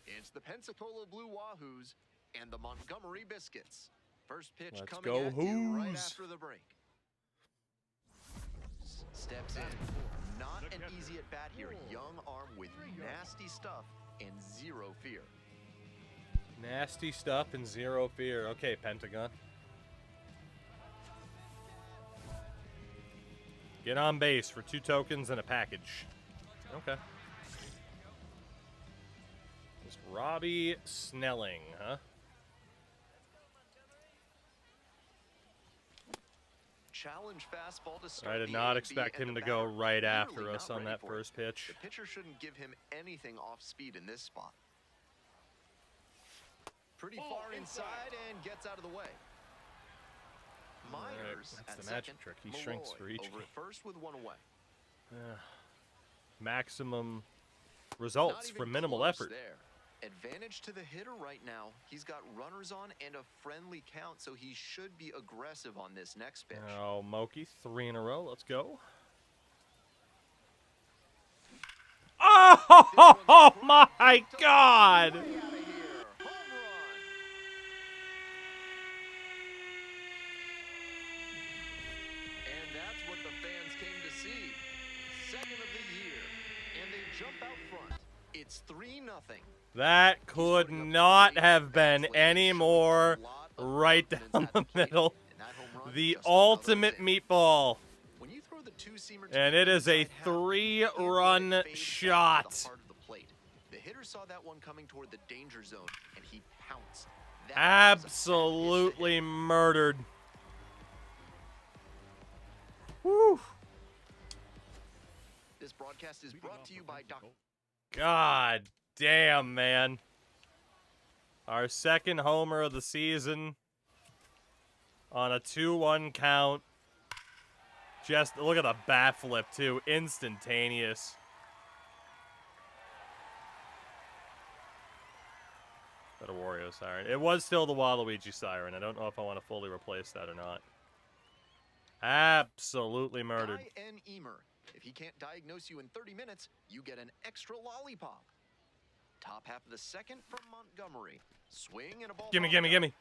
It's the Pensacola Blue Wahoos and the Montgomery Biscuits. First pitch Let's coming go, at you right Hoos. after the break. Steps in. Not an easy at bat here. Young arm with nasty stuff and zero fear. Nasty stuff and zero fear. Okay, Pentagon. Get on base for 2 tokens and a package. Okay. It's Robbie Snelling, huh? Challenge fastball to start. I did the not A, expect B, and him the to go batter right after clearly us not on ready that for it. first pitch. The pitcher shouldn't give him anything off speed in this spot. Pretty far inside and gets out of the way. Myers That's at the magic second. trick. He shrinks Malloy for each over game. at first with 1 away. Maximum Not results even from minimal close effort. there. Advantage to the hitter right now. He's got runners on and a friendly count, so he should be aggressive on this next pitch. Oh, Moki, 3 in a row. Let's go. Oh, my God! Way outta here. Home run. And that's what the fans came to see. Second of the year. And they jump out front. It's 3-0. That could not have been any more right down the middle. The ultimate meatball. When you throw the two-seamer to And the it is a inside half, 3-run it fades back to shot. the heart of the plate. The hitter saw that one coming toward the danger zone, and he pounced. That was a bad pitch to hit. Absolutely murdered. Woo. This broadcast is brought to you by Dr. God damn, man. Our second homer of the season on a 2-1 count. Just look at the bat flip, too. Instantaneous. That a Wario siren. It was still the Waluigi siren. I don't know if I want to fully replace that or not. Absolutely murdered. Guy N. Emer. If he can't diagnose you in 30 minutes, you get an extra lollipop. Top half of the second from Montgomery. Swing and a ball. Gimme, popped gimme, up. gimme.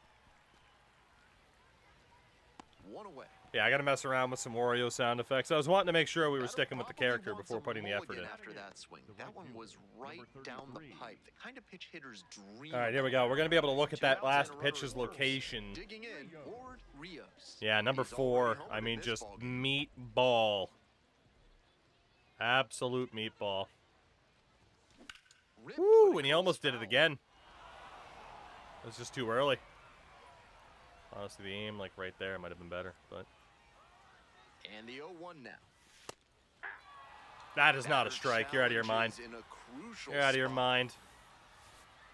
1 away. Yeah, I gotta mess around with some Wario sound effects. I was wanting to make sure we were Batter sticking with the probably character wants before a putting the effort in. mulligan After that swing, that one was right down the pipe. The kind of pitch hitters dream. All right, here we go. We're going to be able to look at that last pitch's location. Digging in, Ward Rios. Yeah, number He's 4. already homered I in mean, this just ballgame. meatball. Absolute meatball. Ripped, Woo, but and he goes almost did it foul. again. It was just too early. Honestly, the aim, like, right there might have been better, but... And the 0-1 now. That is not a Batter strike. You're out of your mind. challenges in a crucial You're out of your spot. mind.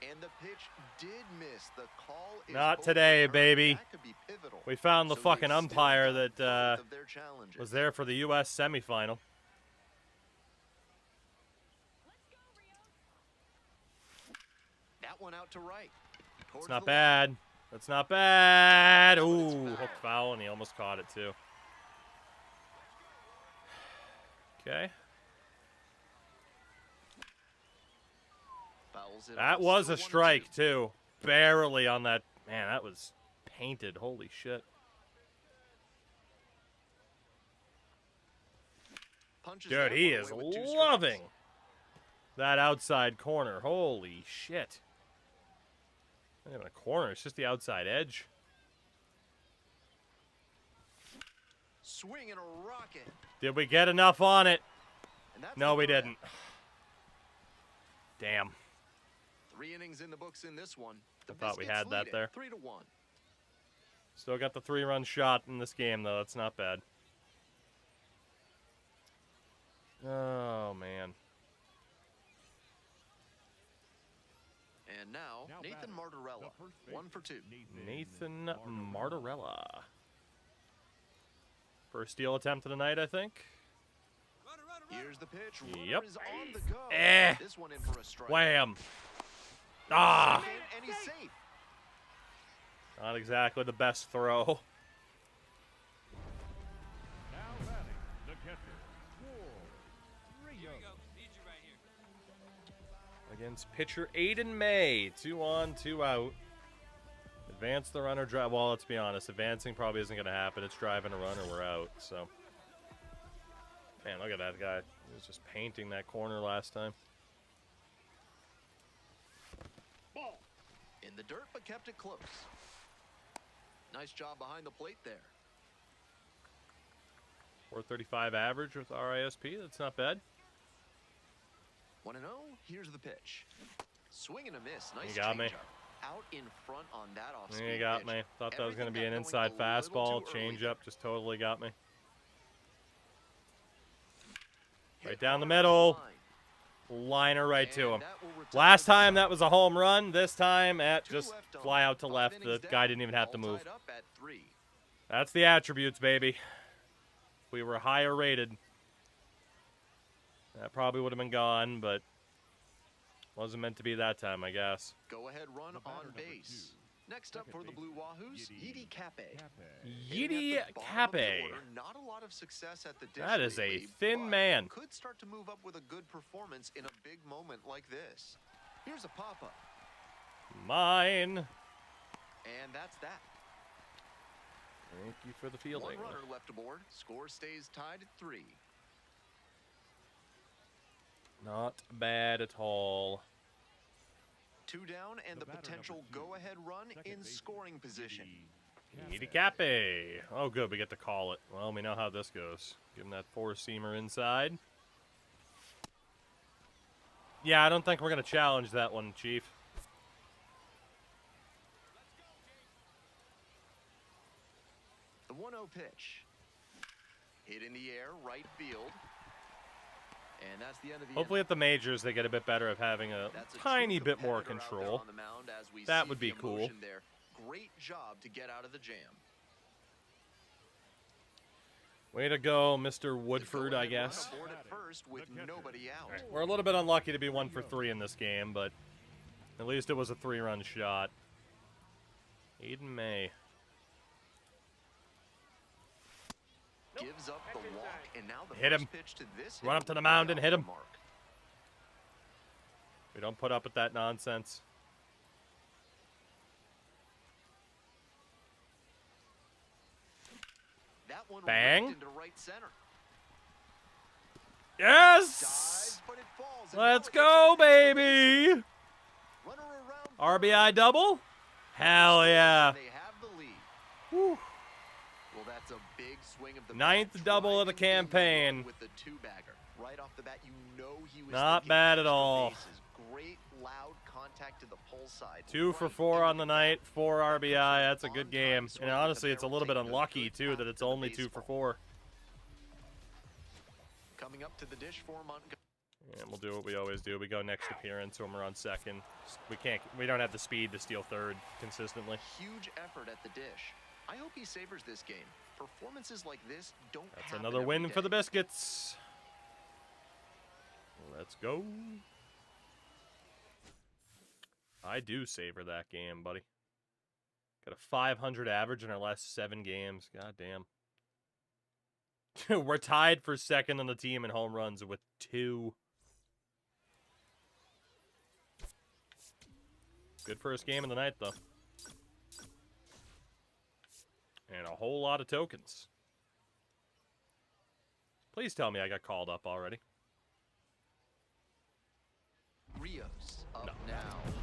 And the pitch did miss. The call is Not today, overturned. baby. That could be pivotal. We found the So fucking they've still umpire got that both of their challenges. was there for the U.S. semifinal. That one out to right. It's Towards not the line. bad. That's not bad. But it's Ooh, foul. hooked foul, and he almost caught it, too. Okay. Fouls it That off. was Still a 1-2. strike, too. Barely on that. Man, that was painted. Holy shit. Punches Dude, that he one is away with 2 strikes. loving that outside corner. Holy shit. Not even a corner. It's just the outside edge. Swing and a rocket. Did we get enough on it? And that's No, the we third didn't. out. Damn. 3 innings in the books in this one. The I thought we Biscuits had that lead it there. 3-1. Still got the 3-run shot in this game, though. That's not bad. Oh, man. And now, Nathan Martorella, 1 for 2. Nathan Martorella. First steal attempt of the night, I think. Here's the pitch. Yep. Runner is on the go. This one in for a strike. Wham. Ah. And he's safe. Not exactly the best throw. Now batting, the catcher, Ward Rios. Against pitcher Aiden May. 2 on, 2 out. Advance the runner, drive. Well, let's be honest. Advancing probably isn't going to happen. It's driving a run or we're out. So, man, look at that guy. He was just painting that corner last time. In the dirt, but kept it close. Nice job behind the plate there. 435 average with RISP. That's not bad. 1-0. Here's the pitch. Swing and a miss. Nice You got me. changeup. Out in front on that off-speed You got pitch. me. Thought that was going to Everything be got an going inside a little fastball. too early Change up just totally got me. Hit Right down the hard middle. line. Liner right to And him. that will retire Last the time side. that was a home run. This time at Two just left on. fly out to 5 left. The innings guy down. didn't even have to All move. tied up at 3. That's the attributes, baby. We were higher rated. That probably would have been gone, but wasn't meant to be that time, I guess. Go ahead run The batter on number base. 2. Next up Second for the Blue baseman, Wahoos, Yidi Cape. Yidi Cape. Not a lot of success at the dish That is a lately, thin but man. Could start to move up with a good performance in a big moment like this. Here's a pop-up, Mine. and that's that. Thank you for the One fielding. runner left aboard. Score stays tied at 3. Not bad at all. 2 down, and the The batter potential number 2, go-ahead run second in baseman, scoring position. Yidi Cape. Oh, good. We get to call it. Well, we know how this goes. Give him that four-seamer inside. Yeah, I don't think we're going to challenge that one, Chief. The 1-0 pitch. Hit in the air, right field. And that's the end of the Hopefully at the majors they get a bit better of having a That's a tiny true bit more competitor out there control. on the mound as we That see would the be cool. emotion there. Great job to get out of the jam. Way to go, Mr. The Woodford, I go-ahead guess. run aboard at first with The catcher. nobody out. Alright, we're a little bit unlucky to be 1 for 3 in this game, but at least it was a 3-run shot. Aiden May. Gives up the walk, and now the Hit first him. pitch to this Run hit up to the will be mound and off hit the him. mark. We don't put up with that nonsense. That one Bang. ripped into right center. Yes! Dives, but it falls, and Let's now go, it's a base. baby! Runner around RBI third. double? Hell yeah. They have the lead. Whew. Well, that's a big swing of the Ninth bat, double of the driving in the run campaign. with the 2-bagger. Right off the bat, you know he was Not thinking bad catch at the all. bases. Great loud contact to the pull side. 2 for right 4 into on the night, 4 RBI. That's a good On-time game. swing And with the honestly, it's a barrel little bit taking a unlucky, good too, path that it's to the only 2 for baseball. 4. Coming up to the dish for Montgomery. And we'll do what we always do. We go next appearance when we're on second. We don't have the speed to steal third consistently. Huge effort at the dish. I hope he savors this game. Performances like this don't That's happen another every win for the day. Biscuits. Let's go. I do savor that game, buddy. Got a 500 average in our last 7 games. God damn. We're tied for second on the team in home runs with 2. Good first game of the night, though. And a whole lot of tokens. Please tell me I got called up already. Rios up now.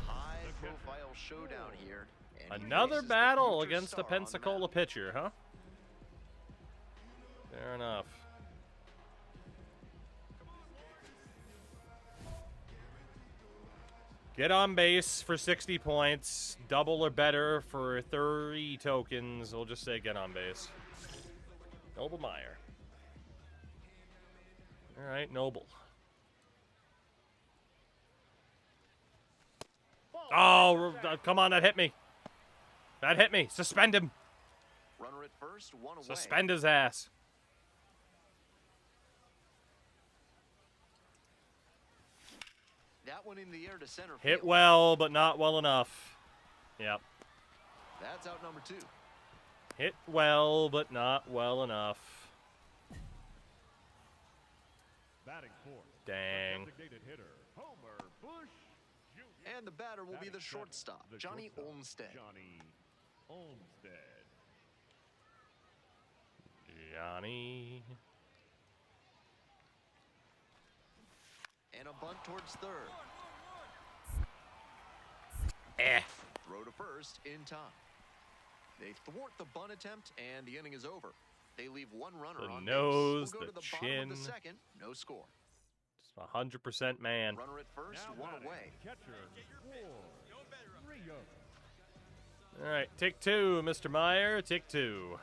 High profile showdown here. And he Another faces the battle future against a star on the Pensacola mound. pitcher, huh? Fair enough. Get on base for 60 points. Double or better for 30 tokens. We'll just say get on base. Noble Meyer. All right, Noble. Oh, come on, that hit me. That hit me. Suspend him. Runner at first, one away. Suspend his ass. That one in the air to center Hit field. well, but not well enough. Yep. That's out number 2. Hit well, but not well enough. Batting fourth. Dang. Designated hitter, Homer Bush Jr. And the batter will be Batting the seventh, shortstop, the Johnny shortstop, Olmstead. Johnny Olmstead. Johnny. And a bunt towards third. Eh. Throw first in time. They thwart the bunt attempt, and the inning is over. They leave one runner The on nose, base. We'll go the to the bottom of the chin. second. No score. 100% man. Runner at first, Now one batting, away. catcher, Rio. All right, take two, Mr. Meyer. Take two.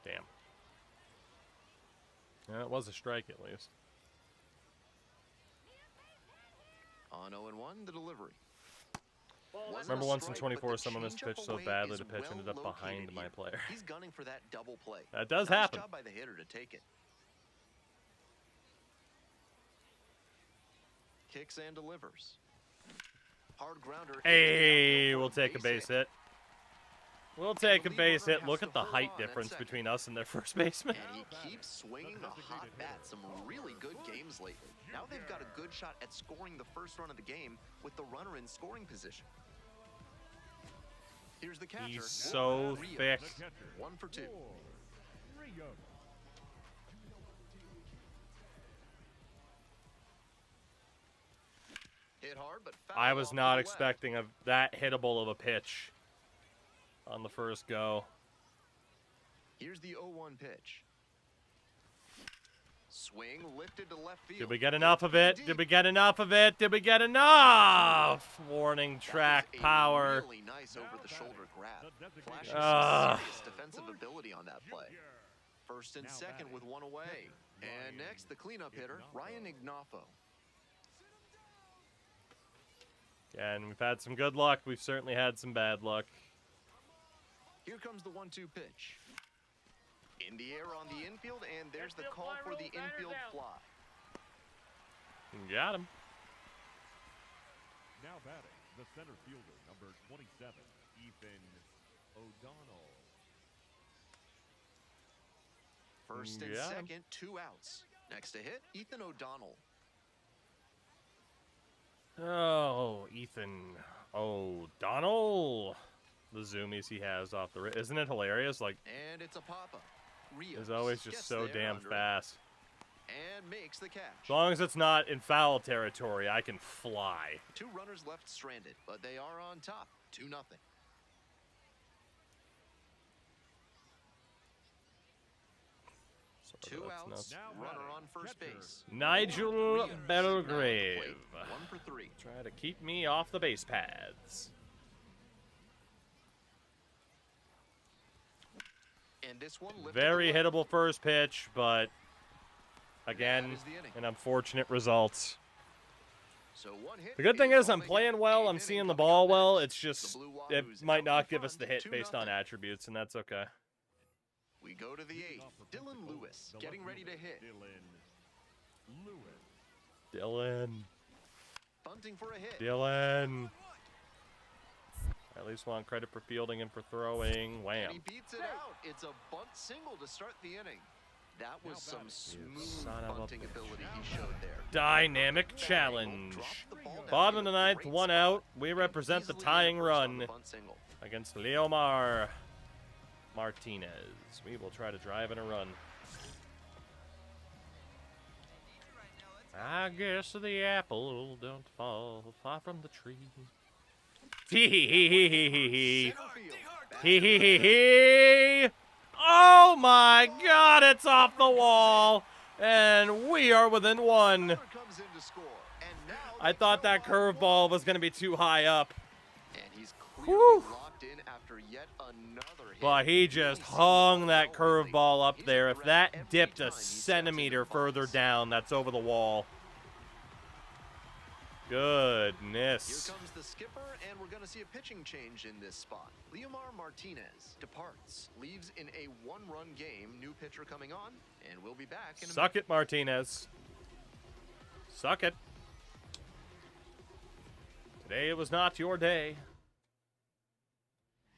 Damn. Yeah, it was a strike at least. On 0-1, the delivery. Remember once in 24, someone missed pitch so badly the pitch ended up behind my player. He's gunning for that double play. That does Nice happen. job by the hitter to take it. Kicks and delivers. Hard grounder. Hey, we'll take a base hit. We'll take a base hit. Look at the height difference between us and their first baseman. And he keeps swinging a hot bat. Some really good games lately. Now they've got a good shot at scoring the first run of the game with the runner in scoring position. Here's the catcher. He's so Rio. thick. The catcher, 1 for 2. Rio. Hit hard, but foul I was off not to the expecting that hittable of a pitch on the first go. left. Here's the 0-1 pitch. Swing lifted to left field. Did we get enough of it? Did we get enough of it? Did we get enough? Warning track That was a power. Really nice over-the-shoulder grab. Flashing Ah. some serious defensive ability on that play. First and second with one away. And next, the cleanup hitter, Ryan Ignafo. And we've had some good luck. We've certainly had some bad luck. Here comes the 1-2 pitch. In the air on the infield, and there's the call for the infield fly. Got him. Now batting, the center fielder, number 27, Ethan O'Donnell. First and Yeah. second, 2 outs. Next to hit, Ethan O'Donnell. Oh, Ethan O'Donnell. The zoomies he has off the... Isn't it hilarious? Like, And it's a pop-up. Rios he's always just gets so there damn under it fast. And makes the As catch. long as it's not in foul territory, I can fly. 2 runners left stranded, but they are on top. 2-0. So 2 that's outs, nuts. Now runner batting, on first catcher. base. Nigel Rios now at the Belgrave. plate, 1 for 3. Try to keep me off the base paths. And this one lifted Very to left. hittable first pitch, but again, That is the inning. an unfortunate result. So 1 hit The good thing is all I'm they playing get. well, Eighth I'm inning seeing the coming ball up well, next. it's just, The Blue it Wahoos might out not in give us the front, hit based 2-0. on attributes, and that's okay. We go to the 8th. Dylan Lewis The getting left ready to fielder, hit. Dylan Lewis. Dylan. Bunting for a hit. Dylan. At least want credit for fielding and for throwing. And Wham. he beats it out. It's a bunt single to start the inning. That was some smooth son of a bunting ability he showed there. Dynamic challenge. Dropped the ball down Bottom of in the a ninth, great 1 spot out. We and represent the easily tying hit first on the run bunt single. against Leomar Martinez. We will try to drive in a run. I guess the apple don't fall far from the tree. Hee hee hee hee hee hee hee. Center field. Back Hee hee hee hee. Oh my God, it's off the wall. And we are within 1. comes in to score. And now I they thought trail that by curveball 1. was going to be too high up. And he's clearly Whew. locked in after yet another hit. But he just Really hung sees that the ball lately. curveball up He's there. been If around that every dipped time a he steps into centimeter the further box. down, that's over the wall. Goodness. Here comes the skipper, and we're going to see a pitching change in this spot. Leomar Martinez departs, leaves in a 1-run game. New pitcher coming on, and we'll be back in a Suck it, Martinez. Suck it. Today was not your day.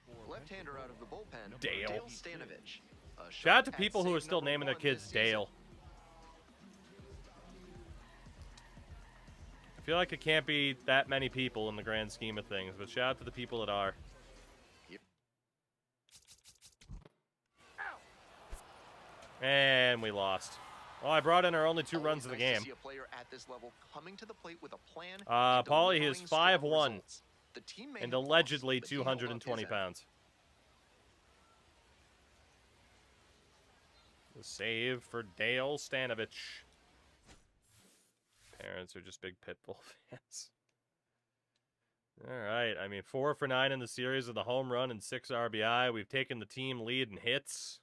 minute. Left-hander out of the bullpen, Dale. Stanovich. A Shout out shot to at people who are save still number naming their 1 kids this season. Dale. I feel like it can't be that many people in the grand scheme of things, but shout out to the people that are. And we lost. Oh, I brought in our only 2 Always runs of the nice to game. see a player at this level coming to the plate with a plan and Paulie is delivering strong 5'1" results. The team may and have lost, allegedly but he held up his 220 end. pounds. The save for Dale Stanovich. Parents are just big Pitbull fans. All right. I mean, 4 for 9 in the series with a home run and 6 RBI. We've taken the team lead in hits.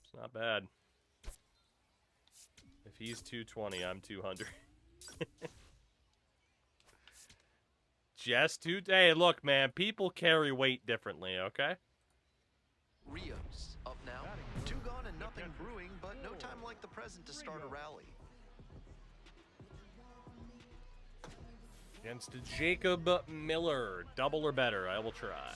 It's not bad. If he's 220, I'm 200. Just 2. Hey, look, man. People carry weight differently, okay? Rios up now. 2 gone and nothing brewing, but no time like the present to start a rally. Against Jacob Miller. Double or better. I will try.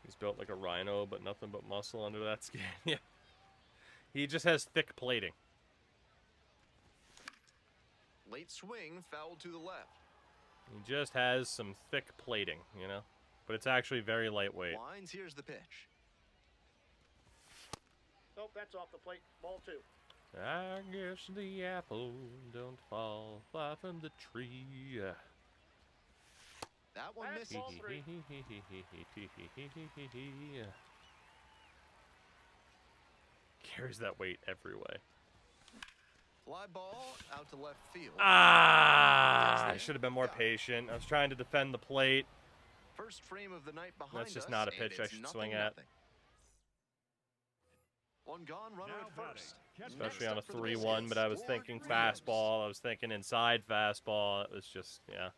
He's built like a rhino, but nothing but muscle under that skin. Yeah. He just has thick plating. Late swing, foul to the left. He just has some thick plating, you know? But it's actually very lightweight. Wines, here's the pitch. Nope, that's off the plate. Ball 2. I guess the apple don't fall far from the tree. That one That's missing. ball 3. Carries that weight every way. Fly ball out to left field. Ah! I should have been more patient. I was trying to defend the plate. First frame of the night behind That's just us, not a and pitch I it's should swing nothing, at. nothing. One gone, runner Now at first. Especially Next on a up for the 3-1, Biscuits, but I was Ward thinking Rios. fastball. I was thinking inside fastball. It was just, yeah, a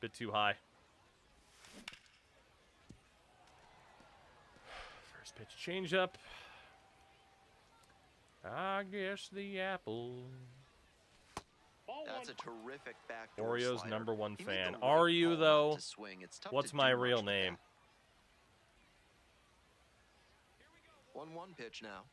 bit too high. First pitch changeup. I guess the apple. Ball 1. That's a terrific backdoor Oreo's slider. #1 He made fan. the Are right you, call not though? to swing. It's tough What's to my do much real with name? that. 1-1 pitch now.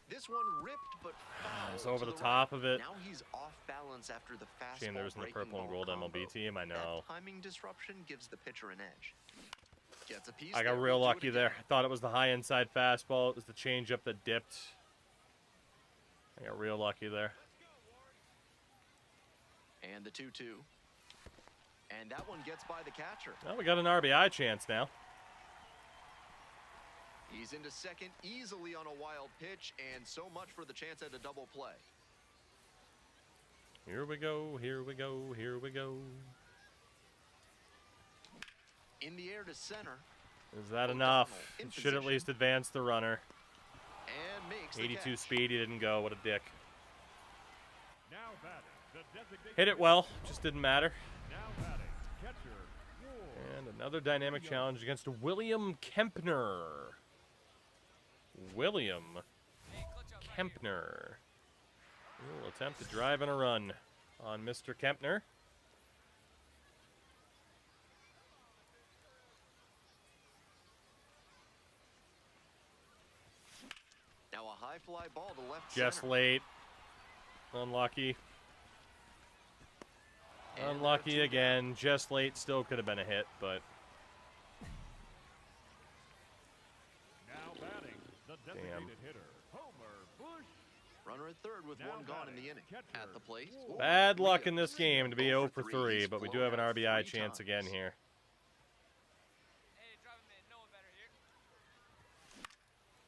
This one ripped but foul. It's over to the right. top of it. Now he's off balance after the fastball. Shame there isn't a breaking purple and ball gold combo. MLB team. I know. That timing disruption gives the pitcher an edge. Gets a piece. I got there, real we'll do it lucky there. again. I thought it was the high inside fastball. It was the changeup that dipped. I got real lucky there. And the 2-2. And that one gets by the catcher. Well, we got an RBI chance now. He's into second easily on a wild pitch, and so much for the chance at a double play. Here we go, here we go, here we go. In the air to center, Is that O'Donnell enough? in It should at position. least advance the runner. and makes the 82 catch. speed, he didn't go. What a dick. Now batting, the designated Hit it well, just didn't matter. Now batting, catcher, Ward. And another dynamic challenge against William Kempner. William Kempner. We'll attempt to drive in a run on Mr. Kempner. Now a high fly ball to left Just center. late. Unlucky. And Unlucky there are two again. Just late. Still could have been a hit, but Now batting, the designated hitter, Homer Bush. Runner at third with Now one gone in batting, the inning. catcher, At the plate. Ward. bad luck in Rios. this game to be 0 for 3, He's but we do blown have an out RBI 3 chance again times. here.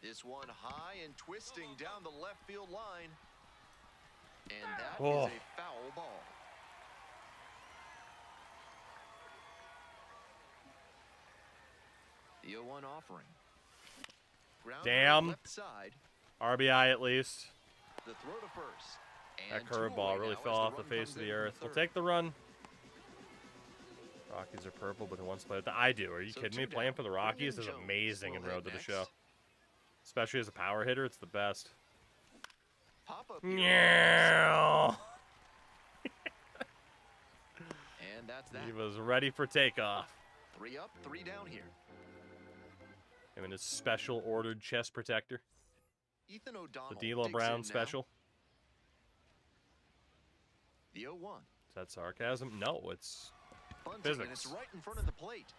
This one high and twisting down the left field line. And that is Oh. a foul ball. The 0-1 offering. Grounder Damn. left side. RBI at least. The throw to first. That And 2 curveball away really now fell as off the run face comes of the in from earth. We'll third. take the run. Rockies are purple, but who wants to play with the I do. Are you So kidding 2 me? Playing down. for the Brendan Rockies is Jones amazing in will Road to hit the Show. next. Especially as a power hitter, it's the best. Pop-up Mm. here. Yeah. And that's that. He was ready for takeoff. 3 up, 3 down here. Him and his special ordered chest protector. Ethan O'Donnell. The D'Lo digs Brown in now. special. The 0-1. Is that sarcasm? No, it's Bunting, and physics. it's right in front of the plate.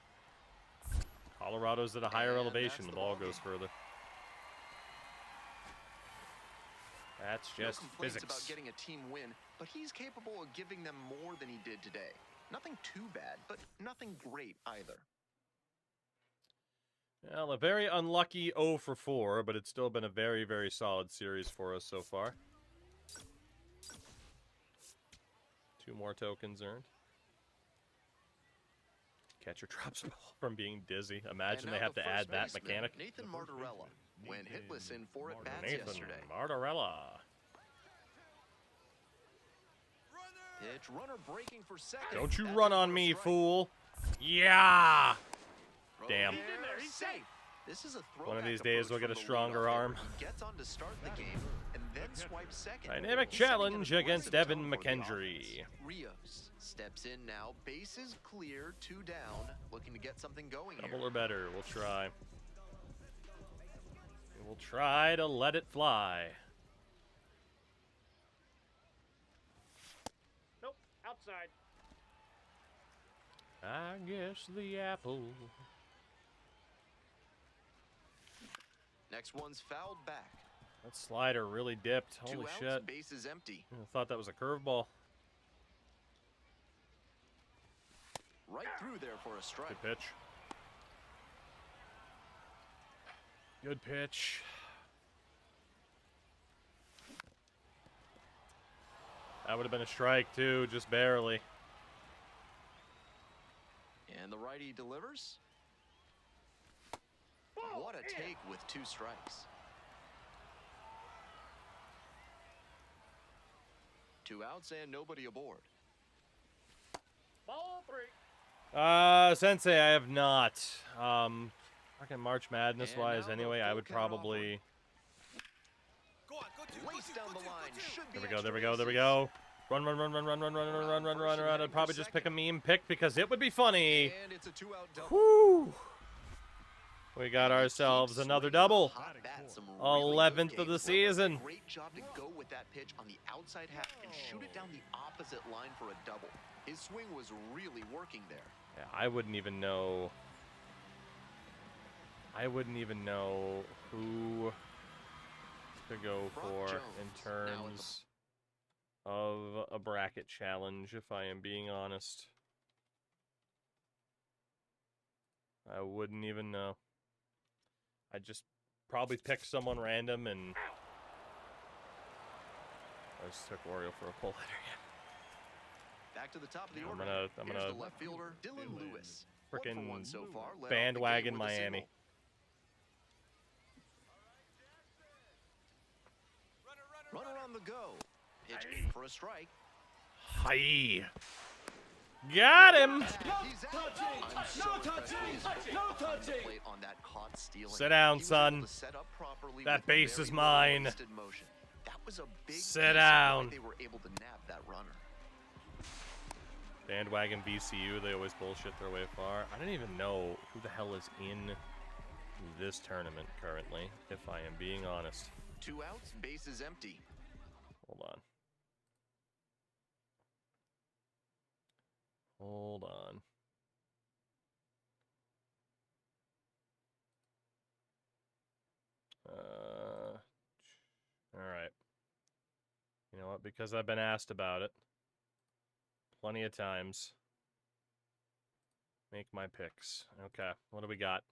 Colorado's at a higher And elevation. that's The the ball ball goes game. further. That's just No complaints physics. about getting a team win, but he's capable of giving them more than he did today. Nothing too bad, but nothing great either. Well, a very unlucky 0 for 4, but it's still been a very, very solid series for us so far. 2 more tokens earned. Catcher drops ball from being dizzy. Imagine And they now have the to first add that baseman, mechanic. Nathan Martorella went hitless in 4 at-bats Nathan yesterday. Martorella. Pitch, runner breaking for second. Don't you That's run in on for a me, strike. fool. Yeah. Throw Damn. there, He's in there, he's safe. This is a One of these throwback days approach we'll get a from the stronger leadoff arm. hitter. He gets on to start the game and then swipes second. Dynamic He's setting an challenge against aggressive Evan tone for the McKendry. offense. Rios steps in now. Bases clear, 2 down, looking to get something going Double here. or better. We'll try. We'll try to let it fly. Nope, outside. I guess the apple. Next one's fouled back. That slider really dipped. 2 Holy outs, shit. base is empty. I thought that was a curveball. Right through there for a strike. Good pitch. Good pitch. That would have been a strike too, just barely. And the righty delivers. Ball What a in. take with 2 strikes. 2 outs and nobody aboard. Ball 3. Sensei, I have not. Fucking March Madness And wise now the anyway, I full would count probably... Laced down the line. Should be There we go, there we extra go, there we bases. go. Run, run, run, run, run, run, run, run, run, run, run, run. I'd probably just pick a meme pick because it would be funny. And it's a 2-out double. Whew. We got And he ourselves keeps another swinging double. hot bat, some really 11th good of the games. season. Great job to go with that pitch on the outside half and shoot it down the opposite line for a double. His swing was really working there. Yeah, I wouldn't even know who to go Brock for Jones, in now at the- terms of a bracket challenge, if I am being honest. I wouldn't even know. I'd just probably pick someone random and... I just took Oriole for a pull hitter again. Back to the top of the I'm order. gonna Here's the left fielder, Dylan Lewis. 1 for 1 Frickin' so far. Led off the bandwagon game with a Miami. single. Runner on the go. Pitch in for a strike. Hi. Got him! He's out. I'm so impressed with his work behind the plate on that caught stealing. Sit down, He was son. able to set up properly That with base very is little mine. wasted motion. That was a big Sit piece of down. why they were able to nab that runner. Bandwagon VCU, they always bullshit their way far. I don't even know who the hell is in this tournament currently, if I am being honest. 2 outs, base is empty. Hold on. Hold on. All right. You know what? Because I've been asked about it plenty of times. Make my picks. Okay. What do we got?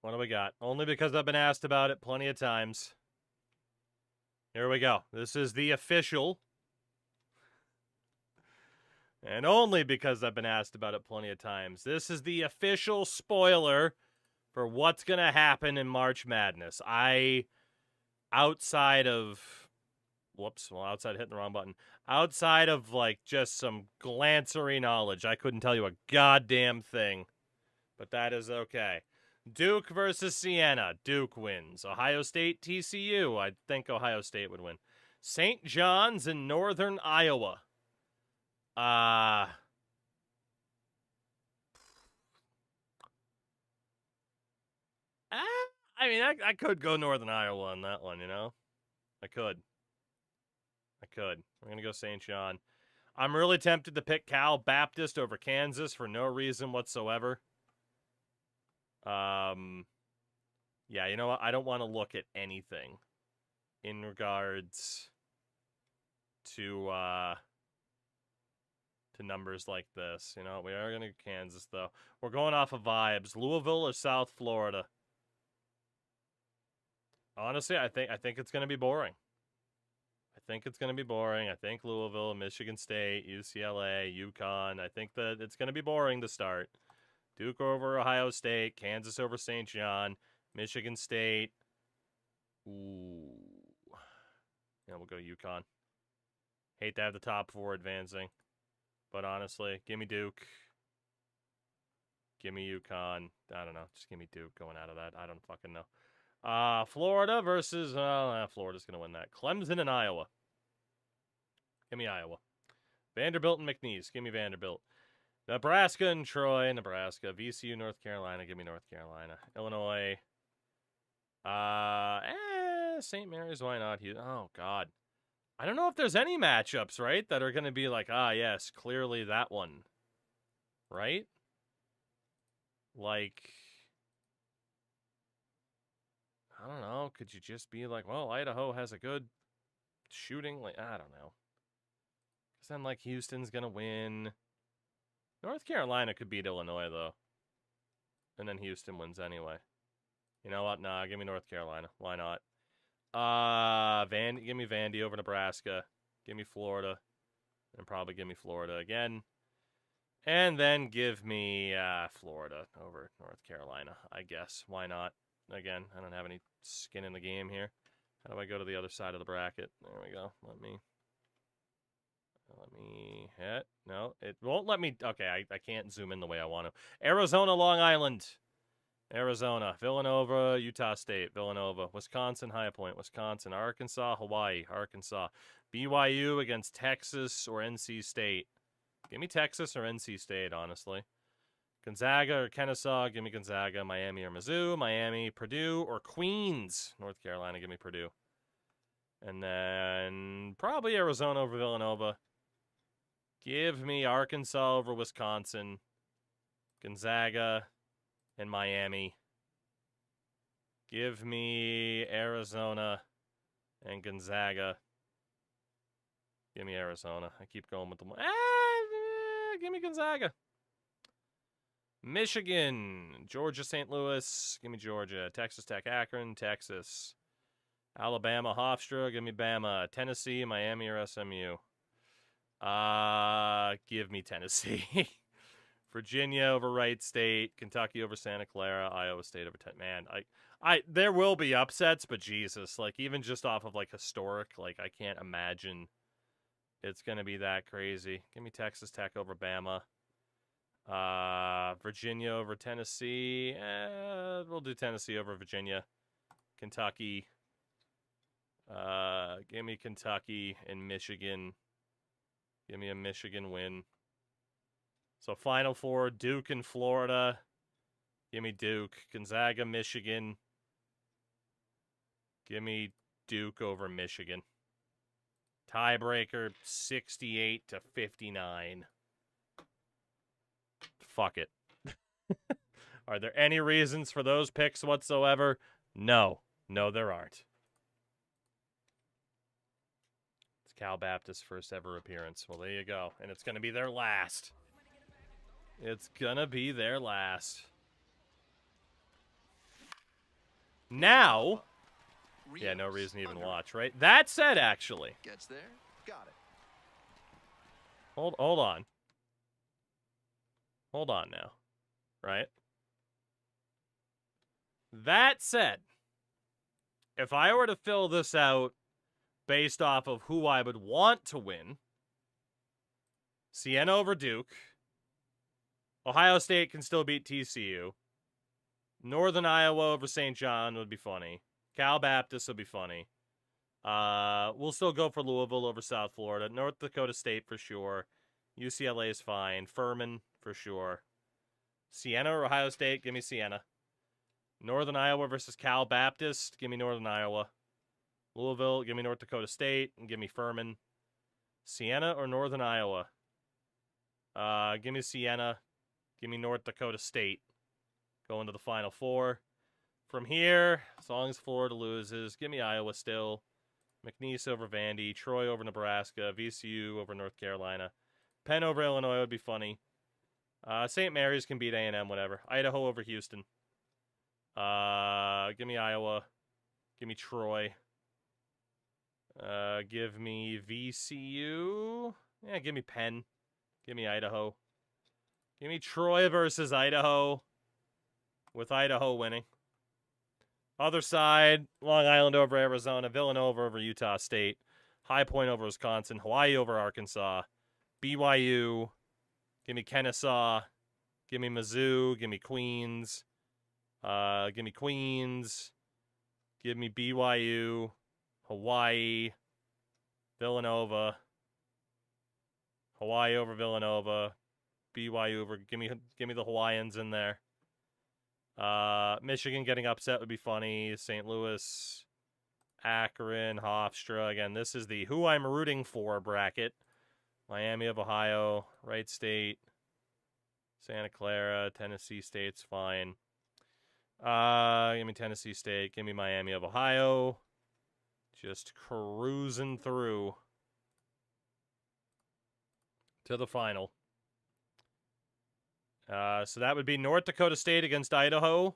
What do we got? Only because I've been asked about it plenty of times. Here we go. This is the official. And only because I've been asked about it plenty of times. This is the official spoiler for what's going to happen in March Madness. Outside of hitting the wrong button. Outside of, like, just some glancery knowledge, I couldn't tell you a goddamn thing. But that is okay. Duke versus Siena. Duke wins. Ohio State, TCU. I think Ohio State would win. St. John's in Northern Iowa. I mean, I could go Northern Iowa on that one, you know? I could. We're going to go St. John. I'm really tempted to pick Cal Baptist over Kansas for no reason whatsoever. Yeah, you know what? I don't want to look at anything in regards to numbers like this. You know, we are going to Kansas, though. We're going off of vibes. Louisville or South Florida? Honestly, I think it's going to be boring. I think Louisville, Michigan State, UCLA, UConn. I think that it's going to be boring to start. Duke over Ohio State, Kansas over St. John, Michigan State. Ooh. Yeah, we'll go UConn. Hate to have the top 4 advancing. But honestly, give me Duke. Give me UConn. I don't know. Just give me Duke going out of that. I don't fucking know. Florida versus... Florida's going to win that. Clemson and Iowa. Give me Iowa. Vanderbilt and McNeese. Give me Vanderbilt. Nebraska and Troy. Nebraska. VCU, North Carolina. Give me North Carolina. Illinois. St. Mary's. Why not? Oh, God. I don't know if there's any matchups, right, that are going to be like, yes, clearly that one. Right? Like... I don't know. Could you just be like, well, Idaho has a good shooting? Like, I don't know. Because then, like, Houston's going to win. North Carolina could beat Illinois, though. And then Houston wins anyway. You know what? Nah, give me North Carolina. Why not? Give me Vandy over Nebraska. Give me Florida. And probably give me Florida again. And then give me Florida over North Carolina, I guess. Why not? Again, I don't have any skin in the game here. How do I go to the other side of the bracket? There we go. Let me hit. No, it won't let me. Okay, I can't zoom in the way I want to. Arizona, Long Island. Arizona, Villanova, Utah State, Villanova, Wisconsin, High Point, Wisconsin, Arkansas, Hawaii, Arkansas, BYU against Texas or NC State. Give me Texas or NC State, honestly. Gonzaga or Kennesaw, give me Gonzaga. Miami or Mizzou, Miami, Purdue, or Queens, North Carolina, give me Purdue. And then probably Arizona over Villanova. Give me Arkansas over Wisconsin, Gonzaga, and Miami. Give me Arizona and Gonzaga. Give me Arizona. I keep going with the... give me Gonzaga. Michigan, Georgia, St. Louis, give me Georgia. Texas Tech, Akron, Texas. Alabama, Hofstra, give me Bama. Tennessee, Miami, or SMU. Give me Tennessee. Virginia over Wright State, Kentucky over Santa Clara, Iowa State over Man, there will be upsets, but Jesus, like even just off of like historic, like I can't imagine it's gonna be that crazy. Give me Texas Tech over Bama. Virginia over Tennessee. We'll do Tennessee over Virginia. Kentucky. Give me Kentucky and Michigan. Give me a Michigan win. So Final Four, Duke and Florida. Give me Duke. Gonzaga, Michigan. Give me Duke over Michigan. Tiebreaker, 68-59. Fuck it. Are there any reasons for those picks whatsoever? No. No, there aren't. It's Cal Baptist's first ever appearance. Well, there you go. And it's going to be their last. It's going to be their last. Now... Yeah, no reason to even watch, right? That said, actually... Gets there. Got it. Hold on. Hold on now. Right? That said, if I were to fill this out based off of who I would want to win, Siena over Duke, Ohio State can still beat TCU, Northern Iowa over St. John would be funny, Cal Baptist would be funny, we'll still go for Louisville over South Florida, North Dakota State for sure, UCLA is fine, Furman for sure, Siena or Ohio State, give me Siena. Northern Iowa versus Cal Baptist. Give me Northern Iowa. Louisville, give me North Dakota State, and give me Furman. Siena or Northern Iowa? Give me Siena. Give me North Dakota State. Going to the Final Four. From here, as long as Florida loses, give me Iowa still. McNeese over Vandy. Troy over Nebraska. VCU over North Carolina. Penn over Illinois would be funny. St. Mary's can beat A&M, whatever. Idaho over Houston. Give me Iowa. Give me Troy. Give me VCU. Yeah, give me Penn. Give me Idaho. Give me Troy versus Idaho. With Idaho winning. Other side, Long Island over Arizona. Villanova over Utah State. High Point over Wisconsin. Hawaii over Arkansas. BYU. Give me Kennesaw. Give me Mizzou. Give me Queens. Give me Queens. Give me BYU. Hawaii. Villanova. Hawaii over Villanova. BYU over. Give me the Hawaiians in there. Michigan getting upset would be funny. St. Louis. Akron. Hofstra. Again, this is the who I'm rooting for bracket. Miami of Ohio. Wright State. Santa Clara. Tennessee State's fine. Give me Tennessee State. Give me Miami of Ohio. Just cruising through to the final. So that would be North Dakota State against Idaho.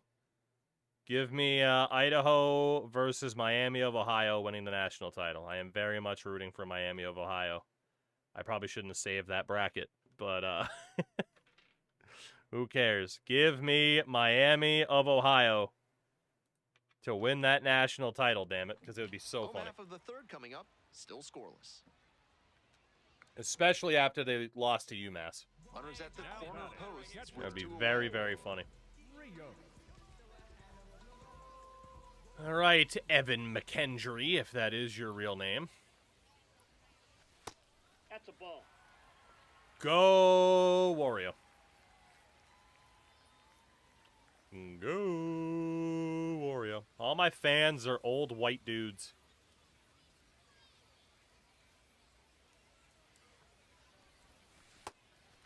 Give me Idaho versus Miami of Ohio winning the national title. I am very much rooting for Miami of Ohio. I probably shouldn't have saved that bracket, but who cares? Give me Miami of Ohio to win that national title, damn it, because it would be so funny. Half of the third coming up, still scoreless. Especially after they lost to UMass. Runners at the corner posts. That would be very, very funny. All right, Evan McKendry, if that is your real name. That's a ball. Go, Wario. Go, Wario. All my fans are old white dudes.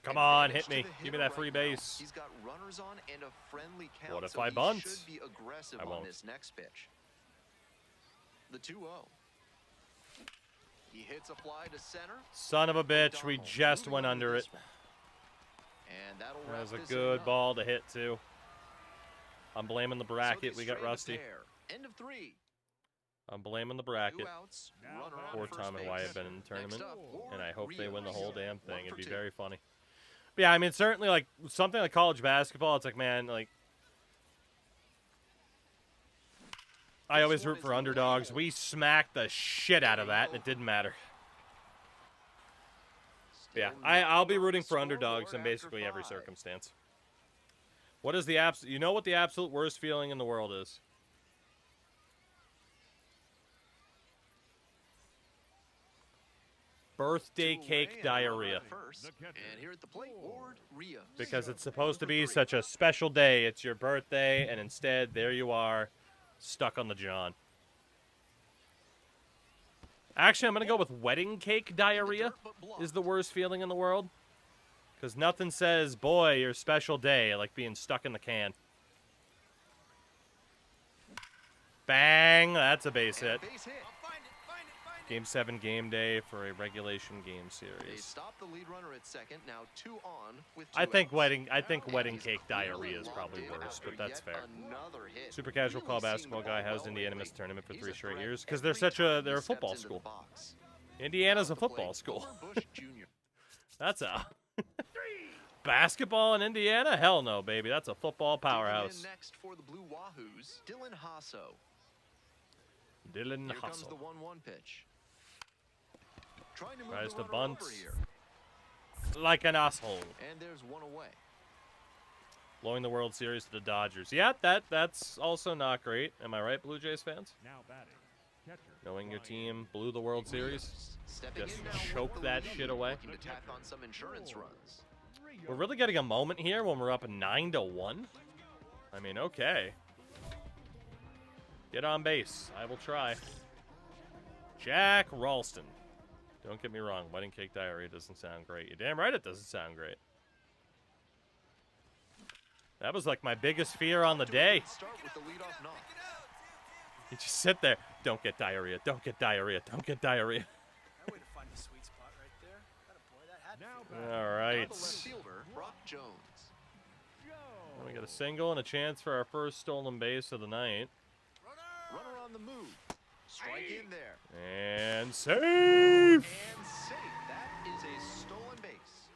Come on, hit me. Give me that free base. He's got runners on and a friendly count. What if so I he bunt? should be aggressive I on won't. this next pitch. The 2-0. He hits a fly to center. Son of a bitch, we O'Donnell just moving went on to under this it. one. And that'll That wrap was a this good inning up. ball to hit, too. I'm blaming the So bracket. they We got strand a rusty. pair. End of 3. I'm blaming the 2 bracket. outs. Runner on Poor first time and base. why I've been in the Next tournament. up, Ward And I hope they win the whole Rios. damn thing. 1 It'd for be 2. very funny. But yeah, I mean, certainly, like, something like college basketball, it's like, man, like, I always root for underdogs. We smacked the shit out of that, and it didn't matter. Yeah, I'll be rooting for underdogs in basically every circumstance. What is the absolute... You know what the absolute worst feeling in the world is? Birthday cake diarrhea. And here at the plate, Ward Rios. Because it's supposed to be such a special day. It's your birthday, and instead, there you are, stuck on the john. Actually, I'm going to go with wedding cake diarrhea is the worst feeling in the world. Because nothing says, boy, your special day, like being stuck in the can. Bang! That's a base hit. Base hit. Game 7 game day for a regulation game They series. stop the lead runner at second. Now 2 on with 2 I think outs. wedding And he's cake clearly diarrhea is probably locked in worse, after but that's yet fair. another hit. Super casual Really call seeing basketball the guy. ball How's well Indiana lately. missed the tournament for He's 3 a straight threat years? Because they're every time they're he a football steps into the school. box. Indiana's a Off the plate, football school. Boomer Bush Jr. That's a basketball in Indiana? Hell no, baby. That's a football Digging in powerhouse. next for the Blue Wahoos, Dylan Hasso. Dylan Here comes the Hustle. 1-1 pitch. Trying to move Tries the to runner bunt. over here. Like an asshole. And there's 1 away. Blowing the World Series to the Dodgers. Yeah, that's also not great. Am I right, Blue Jays fans? Now batting, catcher. Knowing your Ryan. team blew the World Series. Rios stepping Just in now, choke Ward that Rios, shit away. Looking to tack on some insurance runs. We're really getting a moment here when we're up 9-1. I mean, okay. Get on base. I will try. Jack Ralston. Don't get me wrong. Wedding cake diarrhea doesn't sound great. You're damn right it doesn't sound great. That was like my biggest fear on the day. Start with the leadoff knock. You just sit there. Don't get diarrhea. Don't get diarrhea. Don't get diarrhea. That way to find the sweet spot right there. Atta boy, that had Now All Now right. the left fielder, Brock Jones. And we got a single and a chance for our first stolen base of the night. Runner on the move. Strike in there. And save! And safe. That is a stolen base.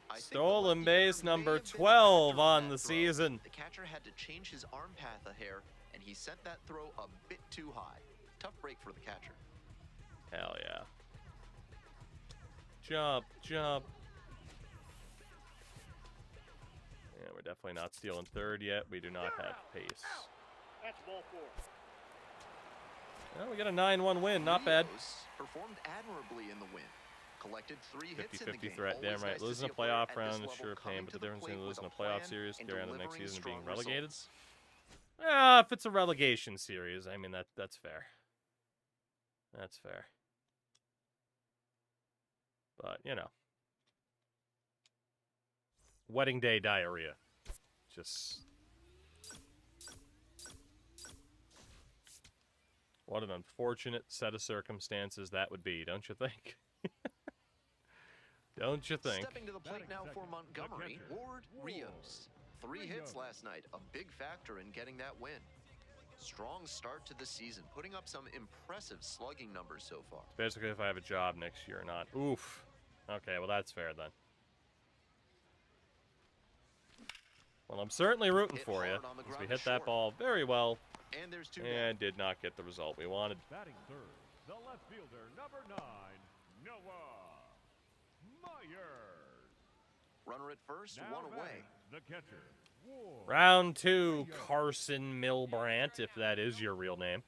I think the Stolen left base fielder may number have been 12 better on that the throw. season. The catcher had to change his arm path a hair, and he sent that throw a bit too high. Tough break for the catcher. Hell yeah. Jump, jump. Yeah, we're definitely not stealing third yet. We do not have pace. That's ball 4. Well, we got a 9-1 win. Not bad. Rios performed admirably in the win. Collected 3 hits in the 50-50 game. threat. Damn Always right. nice to Losing see a player playoff at round this is level sure a coming pain, but to the difference plate between with losing a a playoff plan series and compared to next delivering season being strong relegated. results. If it's a relegation series, I mean that's fair. That's fair. But, you know. Wedding day diarrhea. Just what an unfortunate set of circumstances that would be, don't you think? Don't you think? Stepping to the plate now for Montgomery, Ward Rios. 3 hits last night, a big factor in getting that win. Strong start to the season, putting up some impressive slugging numbers so far. Basically, if I have a job next year or not. Oof. Okay, well, that's fair then. Well, I'm certainly rooting Hit for you. hard on the As we ground hit to that short. ball very well And there's 2 down. and did not get the result we wanted. batting third, the left fielder, number 9, Noah Myers. Runner at first, Now 1 away. batting, the catcher, Ward. Round 2, Carson Milbrandt, if that is your real name.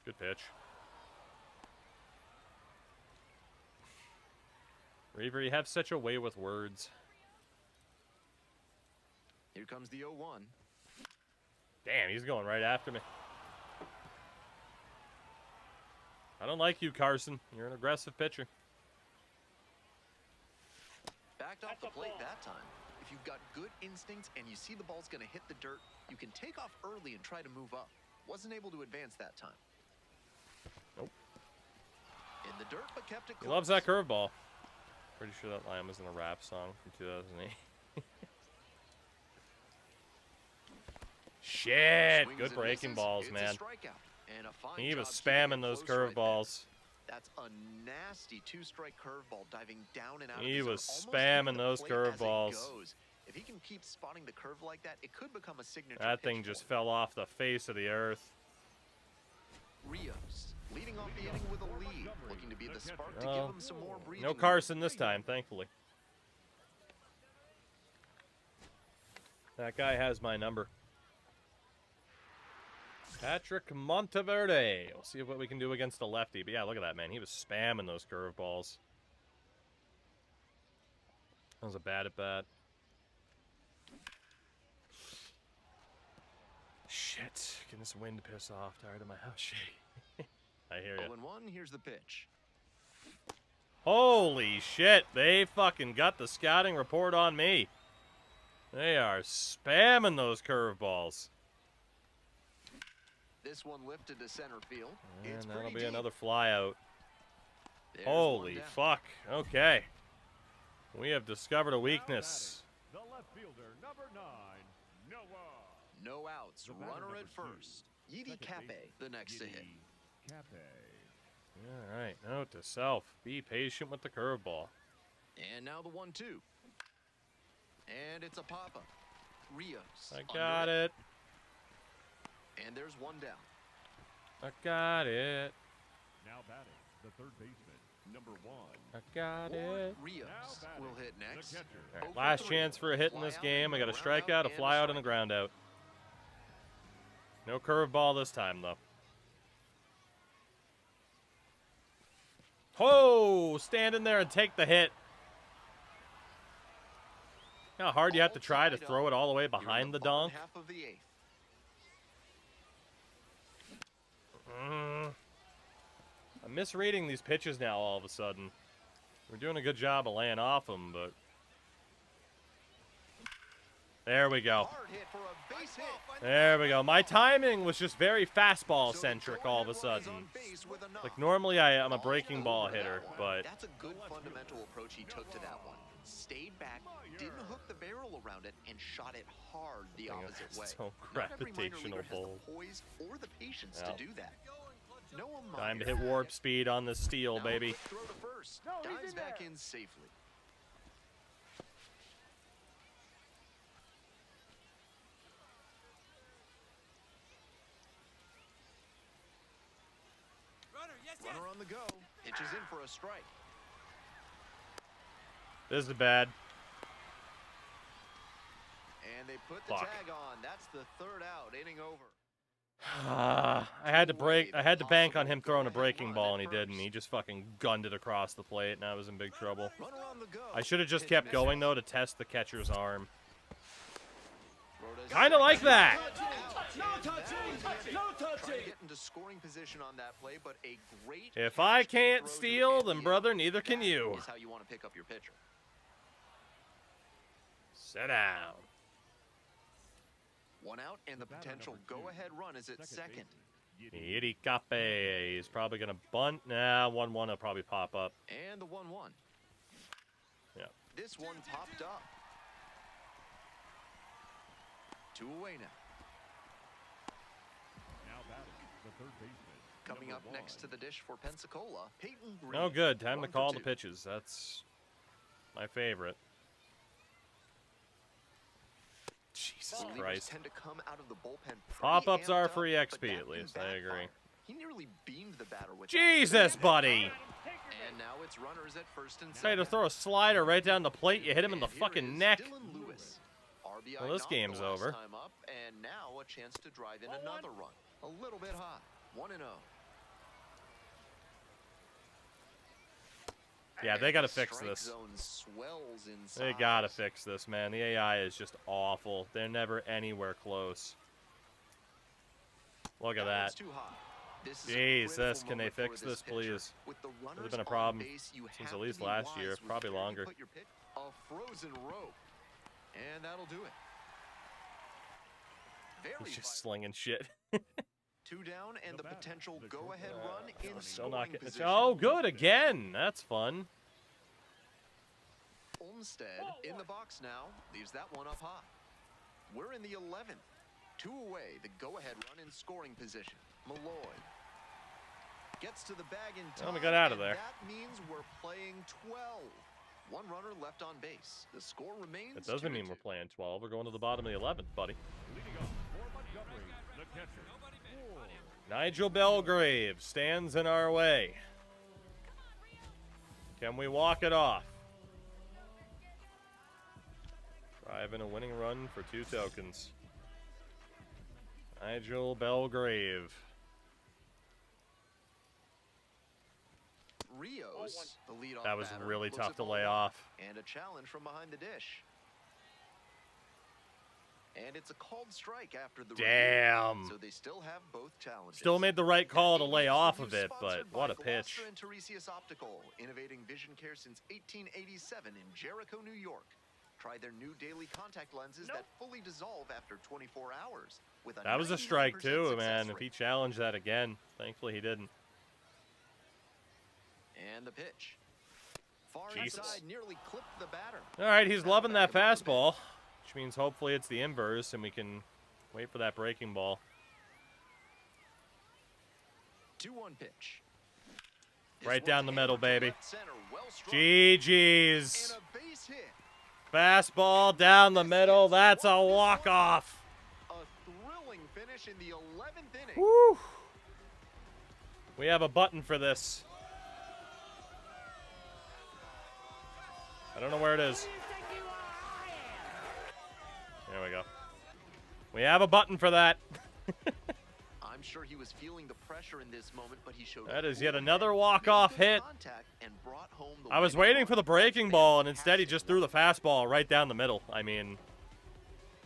Good pitch. Reaver, you have such a way with words. Here comes the 0-1. Damn, he's going right after me. I don't like you, Carson. You're an aggressive pitcher. Backed off That's the a plate ball. that time. If you've got good instincts and you see the ball's going to hit the dirt, you can take off early and try to move up. Wasn't able to advance that time. Nope. In the dirt, but kept it He close. loves that curveball. Pretty sure that line was in a rap song from 2008. Shit! Swings Good and breaking misses. balls, It's man. A strikeout. And a fine He was job keeping spamming it those close right there. curveballs. That's a nasty 2-strike curveball diving down and out He of the was zone, almost spamming hitting the those plate as it curveballs. goes. If he can keep spotting the curve like that, it could become a signature That pitch thing for just him. fell off the face of the earth. Rios leading off the inning with a lead, looking to be the spark to give Oh. him some more breathing No room. Carson this time, thankfully. That guy has my number. Patrick Monteverde. We'll see what we can do against a lefty. But yeah, look at that, man. He was spamming those curveballs. That was a bad at bat. Shit. Getting this wind to piss off. Tired of my house shake. I hear you. 0-1, here's the pitch. Holy shit. They fucking got the scouting report on me. They are spamming those curveballs. This one lifted to center field. And It's that'll pretty be deep. another flyout. There's Holy one down. fuck. Okay. We have discovered a weakness. The left fielder, number 9, Noah. No outs. The batter, Runner number at 2. first. Yidi Second Cape, baseman, the next to hit. Yidi Cape. All right. Note to self. Be patient with the curveball. And now the 1-2. And it's a pop-up. Rios. I under got it. And there's one down. I got it. Now batting, the third baseman, number 1. I got Ward it. Rios Now batting, will hit the next. catcher. All right, 0 for last 3. chance for a hit in this Flyout, game. I got a ground strikeout, a out, and flyout, and a strikeout. ground out. No curveball this time, though. Oh, stand in there and take the hit. How hard you have to All try to tied throw up. it all the way Here in behind the bottom donk? half of the 8th. I'm misreading these pitches now all of a sudden. We're doing a good job of laying off them, but... There we go. Hard hit for a base hit. There we go. My timing was just very So the fastball-centric all of a go-ahead run is sudden. on base with a knock. Like, normally I'm a All breaking ball over that hitter, one. but... That's a good fundamental approach he took to that one. Stayed back, didn't hook the barrel around it, and shot it hard the Thing opposite is way. so Not every minor gravitational leaguer has pull. the poise or the patience Well. to do that. Noah Time to Myers hit warp speed on this steel, now baby. a quick throw to first. Dives back in safely. Runner on the go. Pitches in for a strike. This is bad. And they put the Fuck. tag on. That's the third out. Inning over. I had to bank on him throwing a breaking ball, and he didn't. He just fucking gunned it across the plate, and I was in big trouble. Runner on the go. I should have just Pitch kept misses. going, though, to test the catcher's arm. Throw to Kinda like second. that. No touching. No touching. Trying to get into scoring position on that play, but a great If I catch came can't throw to steal, end then the brother, inning. neither can That you. is how you want to pick up your pitcher. Sit down. One out, and the potential go-ahead run is at second. Itty Cape is probably going to bunt. Nah, 1-1 will probably pop up. And the 1-1. Yeah. This one popped up. 2 away now. Now batting, the third baseman. Coming up number next to 1. the dish for Pensacola, Peyton Green. Oh, good. Time to 1 for call the 2. pitches. That's my favorite. Jesus Relievers Christ. tend to come out of the bullpen pretty Pop-ups amped are up, free but XP that at can least. I agree. backfire. He nearly beamed the batter with that. Jesus, buddy. And now it's runners at first and Try second. to throw a slider right down the plate. You hit him in the And here fucking is neck. Dylan Lewis. RBI Well, this knocked the game's last over. time up, and now a chance to drive in another run. A little bit hot. 1-0. Yeah, they And got to the fix strike this. zone swells in They got to size. fix this, man. The AI is just awful. They're never anywhere close. Look at That one's that. too hot. This is a Jesus, critical can they moment for fix this, pitcher. please? With the There's runners been a on problem base, you since have at to least be last year, wise with probably where you longer. put your pitch. A frozen rope. And that'll do it. Very He's just violent. slinging shit. 2 down and the The batter, potential the go-ahead shortstop. run in Still scoring not getting. position. Oh, good again. That's fun. Olmstead in the box now. Leaves that one up high. We're in the 11th. 2 away. The go-ahead run in scoring position. Malloy gets to the bag in time. Well, we got out of and there. That means we're playing 12. 1 runner left on base. The score remains. That doesn't mean 2-2. we're playing 12. We're going to the bottom of the 11th, buddy. Leading off for Montgomery, the catcher. Ward. Nigel Belgrave stands in our way. Can we walk it off? Driving a winning run for 2 tokens. Nigel Belgrave. Rios, the leadoff That was batter, really looks tough at to ball lay 1. off. And a challenge from behind the dish. And it's a called strike after the review. Damn. So they still have both challenges. Still made the right call to That lay game off review of it, but sponsored what a by pitch. Gloucester and Tiresias Optical, innovating vision care since 1887 in Jericho, New York. Try their new daily contact lenses that fully dissolve after 24 hours. With a That was a strike 99% too, success man. If rate. he challenged that again, thankfully he didn't. And the pitch. Far Jesus. inside, nearly clipped the batter. All right, he's Now loving that back above the fastball, which means hopefully it's the inverse and we can wait for that breaking ball. 2-1 pitch. This Right down one's the middle, hammered to baby. left center, well struck. GG's. And a base hit. Fastball down the middle. That's a walk-off. A thrilling finish in the 11th inning. Woo. We have a button for this. I don't know where it is. There we go. We have a button for that. I'm I'm sure he was feeling the pressure in this moment, but he showed That is cool yet head, another made walk-off good hit. contact, and brought home the I was winning waiting for the run. breaking ball, and instead he Fantastic just threw the work. fastball right down the middle. I mean,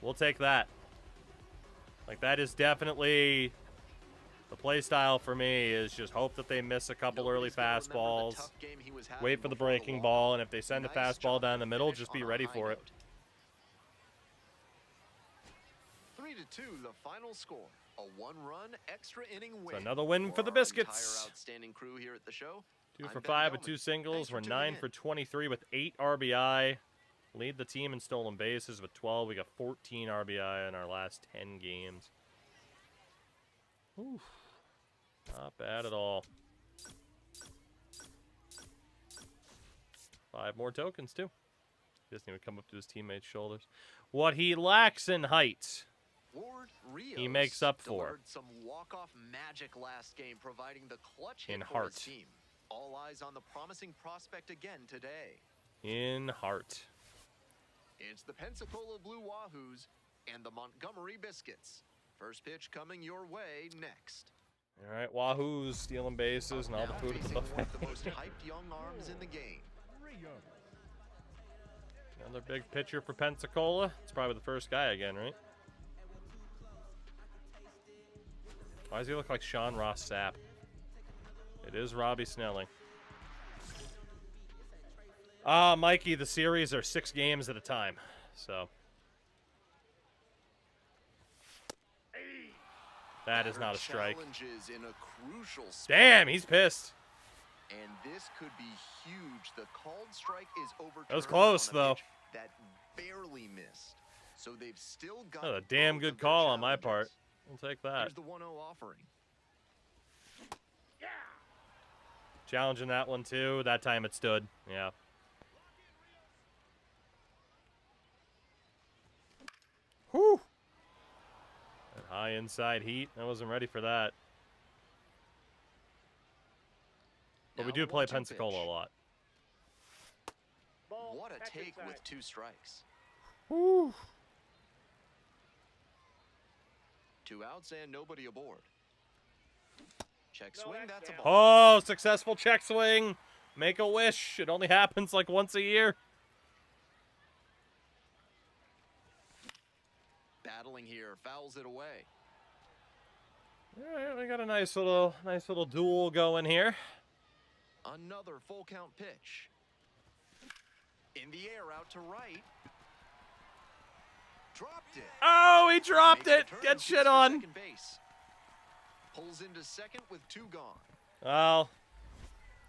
we'll take that. Like, that is definitely the play style for me, is just hope that they miss a couple early Nobody's gonna remember the fastballs, tough game he was having wait for the before breaking walk. ball, and if they send a Nice fastball job down to the middle, finish just on be a ready high for it. note. 3-2, the final score. A one-run extra inning win. another win for the our Biscuits. Entire outstanding crew here at the show. 2 I'm for Ben 5 with Bellman. 2 singles. Thanks for We're tuning 9 in. for 23 with 8 RBI. Lead the team in stolen bases with 12. We got 14 RBI in our last 10 games. Oof. Not bad at all. 5 more tokens, too. Disney would come up to his teammates' shoulders. What he lacks in height, Ward Rios he makes up for delivered some walk-off magic last game, providing the clutch hit in for heart. his team. All eyes on the promising prospect again today. In heart. It's the Pensacola Blue Wahoos and the Montgomery Biscuits. First pitch coming your way next. All right, Wahoo's stealing bases and all the Now food at the facing one buffet. of the most hyped young arms in the game. Another big pitcher for Pensacola. It's probably the first guy again, right? Why does he look like Sean Ross Sapp? It is Robbie Snelling. Mikey, the series are 6 games at a time, so. That is not a strike. Challenges in a crucial spot. Damn, he's pissed. And this could be huge. The called strike is overturned. That was close, on a though. pitch that barely missed. So they've still got That was a damn both good of their call on my part. challenges. I'll take that. Here's the 1-0 offering. Challenging that one, too. That time it stood. Yeah. Whew. That high inside heat. I wasn't ready for that. But we Now do the play 1-2 Pensacola pitch. a lot. Ball, What a catch take inside. with 2 strikes. Whew. 2 outs and nobody aboard. Check No, swing, that's that's a down. ball. Oh, successful check swing. Make a wish. It only happens like once a year. Battling here, fouls it away. All right, we got a nice little duel going here. Another full count pitch. In the air, out to right. Dropped it. Oh, he dropped Makes it. the turn, Get gets shit for on. second base. Pulls into second with 2 gone. Well,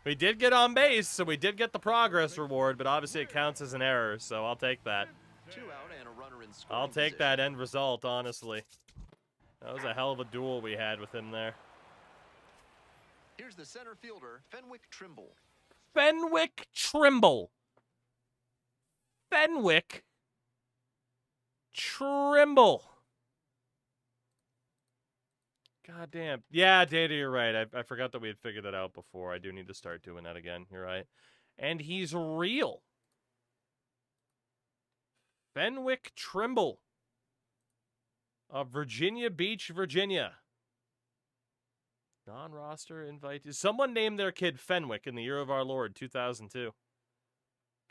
we did get on base, so we did get the progress reward, but obviously it counts as an error, so I'll take that. 2 out and a runner in scoring I'll take position. that end result, honestly. That was a hell of a duel we had with him there. Here's the center fielder, Fenwick Trimble. Fenwick Trimble. Fenwick Trimble. God damn. Yeah, Data, you're right. I forgot that we had figured that out before. I do need to start doing that again. You're right. And he's real. Fenwick Trimble of Virginia Beach, Virginia. Non-roster invitees. Someone named their kid Fenwick in the year of our Lord, 2002.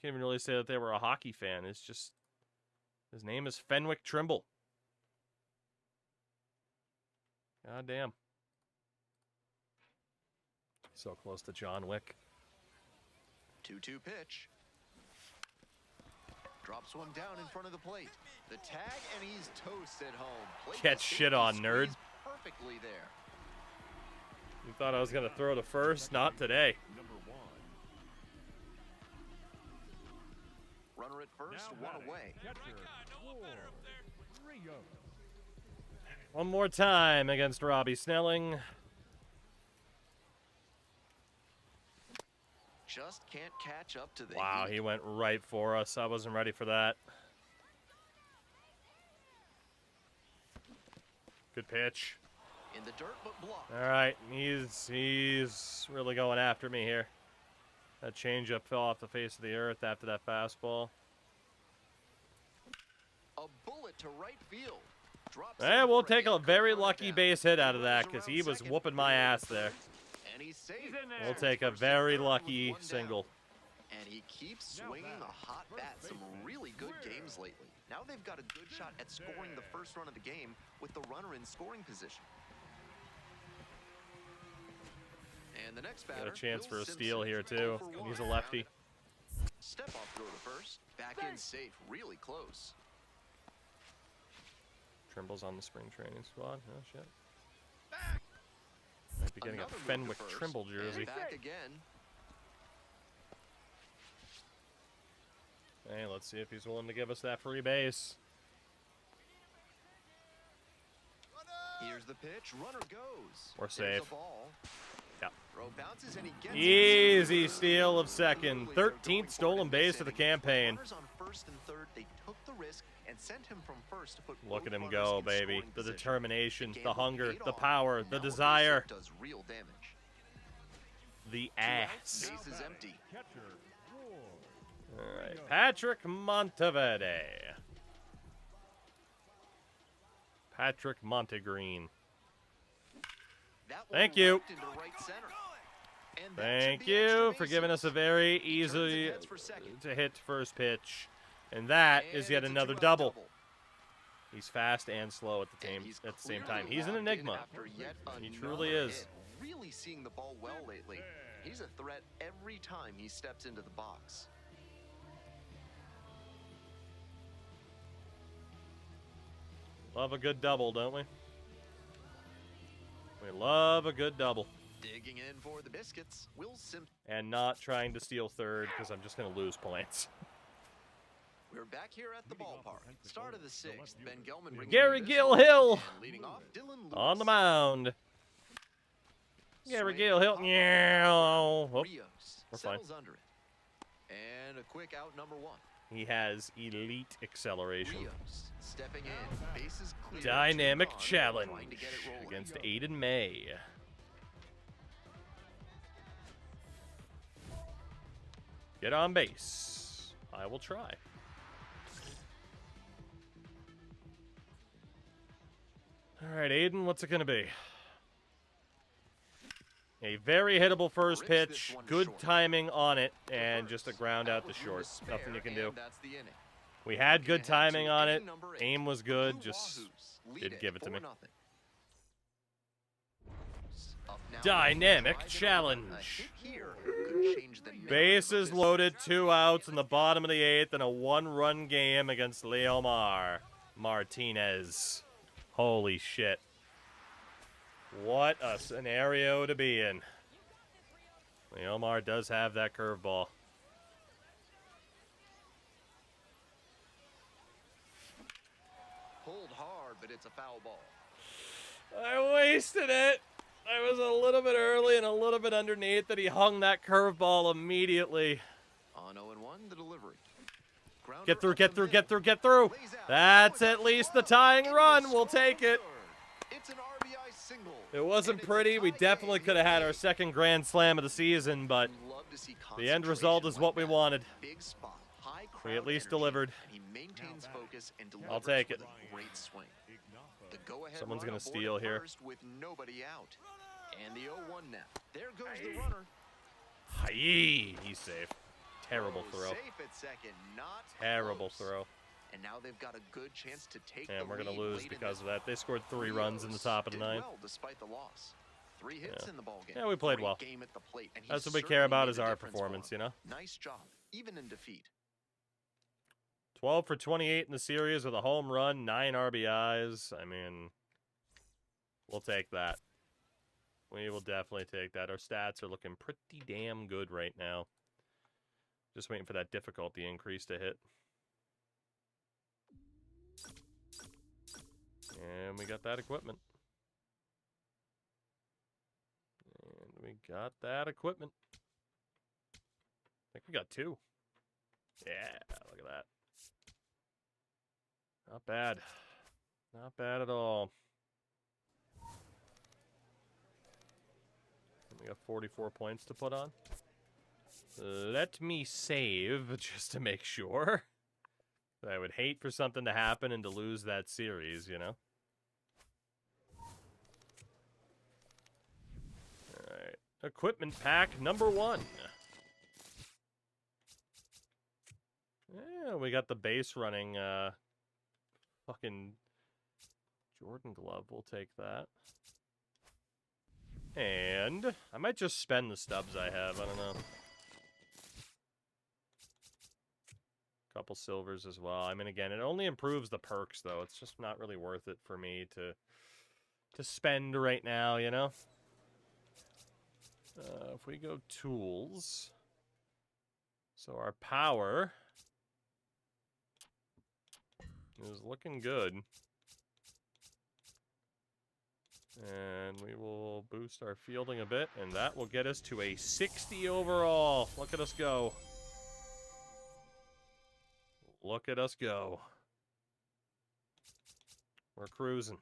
Can't even really say that they were a hockey fan. It's just, his name is Fenwick Trimble. God damn. So close to John Wick. 2-2 pitch. Drops one down in front of the plate. The tag, and he's toast at home. Played Get the shit safety on, nerd. squeeze perfectly there. You thought I was going to throw to first? Not today. Number 1. Runner at first, Now one batting, away. catcher, Ward Rios. One more time against Robbie Snelling. Just can't catch up to the Wow, heat. he went right for us. I wasn't ready for that. Good pitch. In the dirt, but blocked. All right, he's really going after me here. That changeup fell off the face of the earth after that fastball. A bullet to right field. Drops Eh, in we'll for take a quick very run lucky down. base hit out of He that runs because around he was second. whooping my ass there. And he's safe. We'll take a First and very third with lucky one down. single. And he keeps swinging a hot bat. Some really good games lately. Now they've got a good shot at scoring the first run of the game with the runner in scoring position. And the next batter, Got a chance for Will a steal Simpson. here too. 0 for 1. He's a lefty. Step off throw to first. Back in safe. Really close. Trimble's on the spring training squad. Oh shit. Might be getting Another a move to Fenwick first, Trimble jersey. And back again. Hey, let's see if he's willing to give us that free base. Here's the pitch. Runner goes. We're There's safe. a ball. Yeah. Throw bounces and he gets it. Easy steal of second. Clearly, they're going 13th for it stolen in this base of the inning. campaign. Runners on first and third, they took the risk and sent him from first to put Look both at him runners go, in baby. scoring The position. determination, the gamble hunger, paid the off. power, Now the a base desire, hit does real damage. the 2 outs, ass. base is empty. Catcher, Ward. All right, Patrick Monteverde. Patrick Montegreen. That one Thank you. ripped into right center. And that should Thank be extra you for giving us a bases. very He turns and easy heads for second. to hit first pitch. And that is And yet it's a another 2-out double. He's fast and slow at the And same he's time. clearly He's an locked in enigma. after yet He another truly is. hit. Really seeing the ball well lately. He's a threat every time he steps into the box. Love a good double, don't we? We love a good double. Digging in for the biscuits, Will Simpson. And not trying to steal third because I'm just going to lose points. We're back here at the ballpark. Start of the 6th. Ben Gelman bringing Gary you this Gill one. Hill And leading off, Dylan Lewis. on the mound. Gary Swing, Gill Hill. pop up, Yeah. Oh, Rios we're fine. settles under it. And a quick out number 1. he has elite acceleration. Rios stepping in. Bases clear. Dynamic 2 on, challenge trying to get it rolling. against Aiden May. Get on base. I will try. All right, Aiden, what's it going to be? A very hittable first Rips this pitch, one good short. timing on it, To and first. just a ground out to That was short. with a Nothing you spare, can do. and that's the inning. We had Looking good ahead to timing on it. inning number 8. Aim was The good, Blue just Wahoos lead didn't give it to me. 4-0. Up now, Dynamic drive it challenge. on. A hit here could change the narrative of Bases this loaded, series. 2 outs in the bottom of the 8th, and a 1-run game against Leomar Martinez. Holy shit. What a scenario to be in. Leomar does have that curveball. Pulled hard, but it's a foul ball. I wasted it. I was a little bit early and a little bit underneath that he hung that curveball immediately. On 0-1, the delivery. Grounder Get through, up get the through, middle. get through, get through. Lays out. That's Oh, it's at a least the club. tying Into run. the We'll take it. third. It's an RBI single. It wasn't And it's a pretty. We tie definitely game. could have had our second grand slam of the season, but Love to see the end result is concentration what like we that. wanted. Big spot, high We at crowd least energy, delivered. And he maintains focus and delivers I'll take it. with a great swing. The go-ahead Someone's run gonna aboard steal at here. first with nobody out. And the 0-1 now. There goes the runner. Hi, he's safe. Terrible Oh, throw. Safe at second, not Terrible close. throw. And now they've got a good chance to take And the we're going to lead lose late in because this of that. They scored 3 runs in the Rios top of the did 9th. well despite the loss. 3 hits Yeah. in the ball game. Yeah, we played Great well. Game at the plate, and he That's what we care certainly about made is a our difference for performance, him. you know? Nice job, even in defeat. 12 for 28 in the series with a home run, 9 RBIs. I mean, we'll take that. We will definitely take that. Our stats are looking pretty damn good right now. Just waiting for that difficulty increase to hit. And we got that equipment. And we got that equipment. I think we got 2. Yeah, look at that. Not bad. Not bad at all. We got 44 points to put on. Let me save just to make sure. I would hate for something to happen and to lose that series, you know? Equipment pack number 1. Yeah, we got the base running, fucking Jordan glove. We'll take that. And I might just spend the stubs I have. I don't know. Couple silvers as well. I mean, again, it only improves the perks, though. It's just not really worth it for me to spend right now, you know? If we go tools... So our power is looking good. And we will boost our fielding a bit, and that will get us to a 60 overall. Look at us go. Look at us go. We're cruising.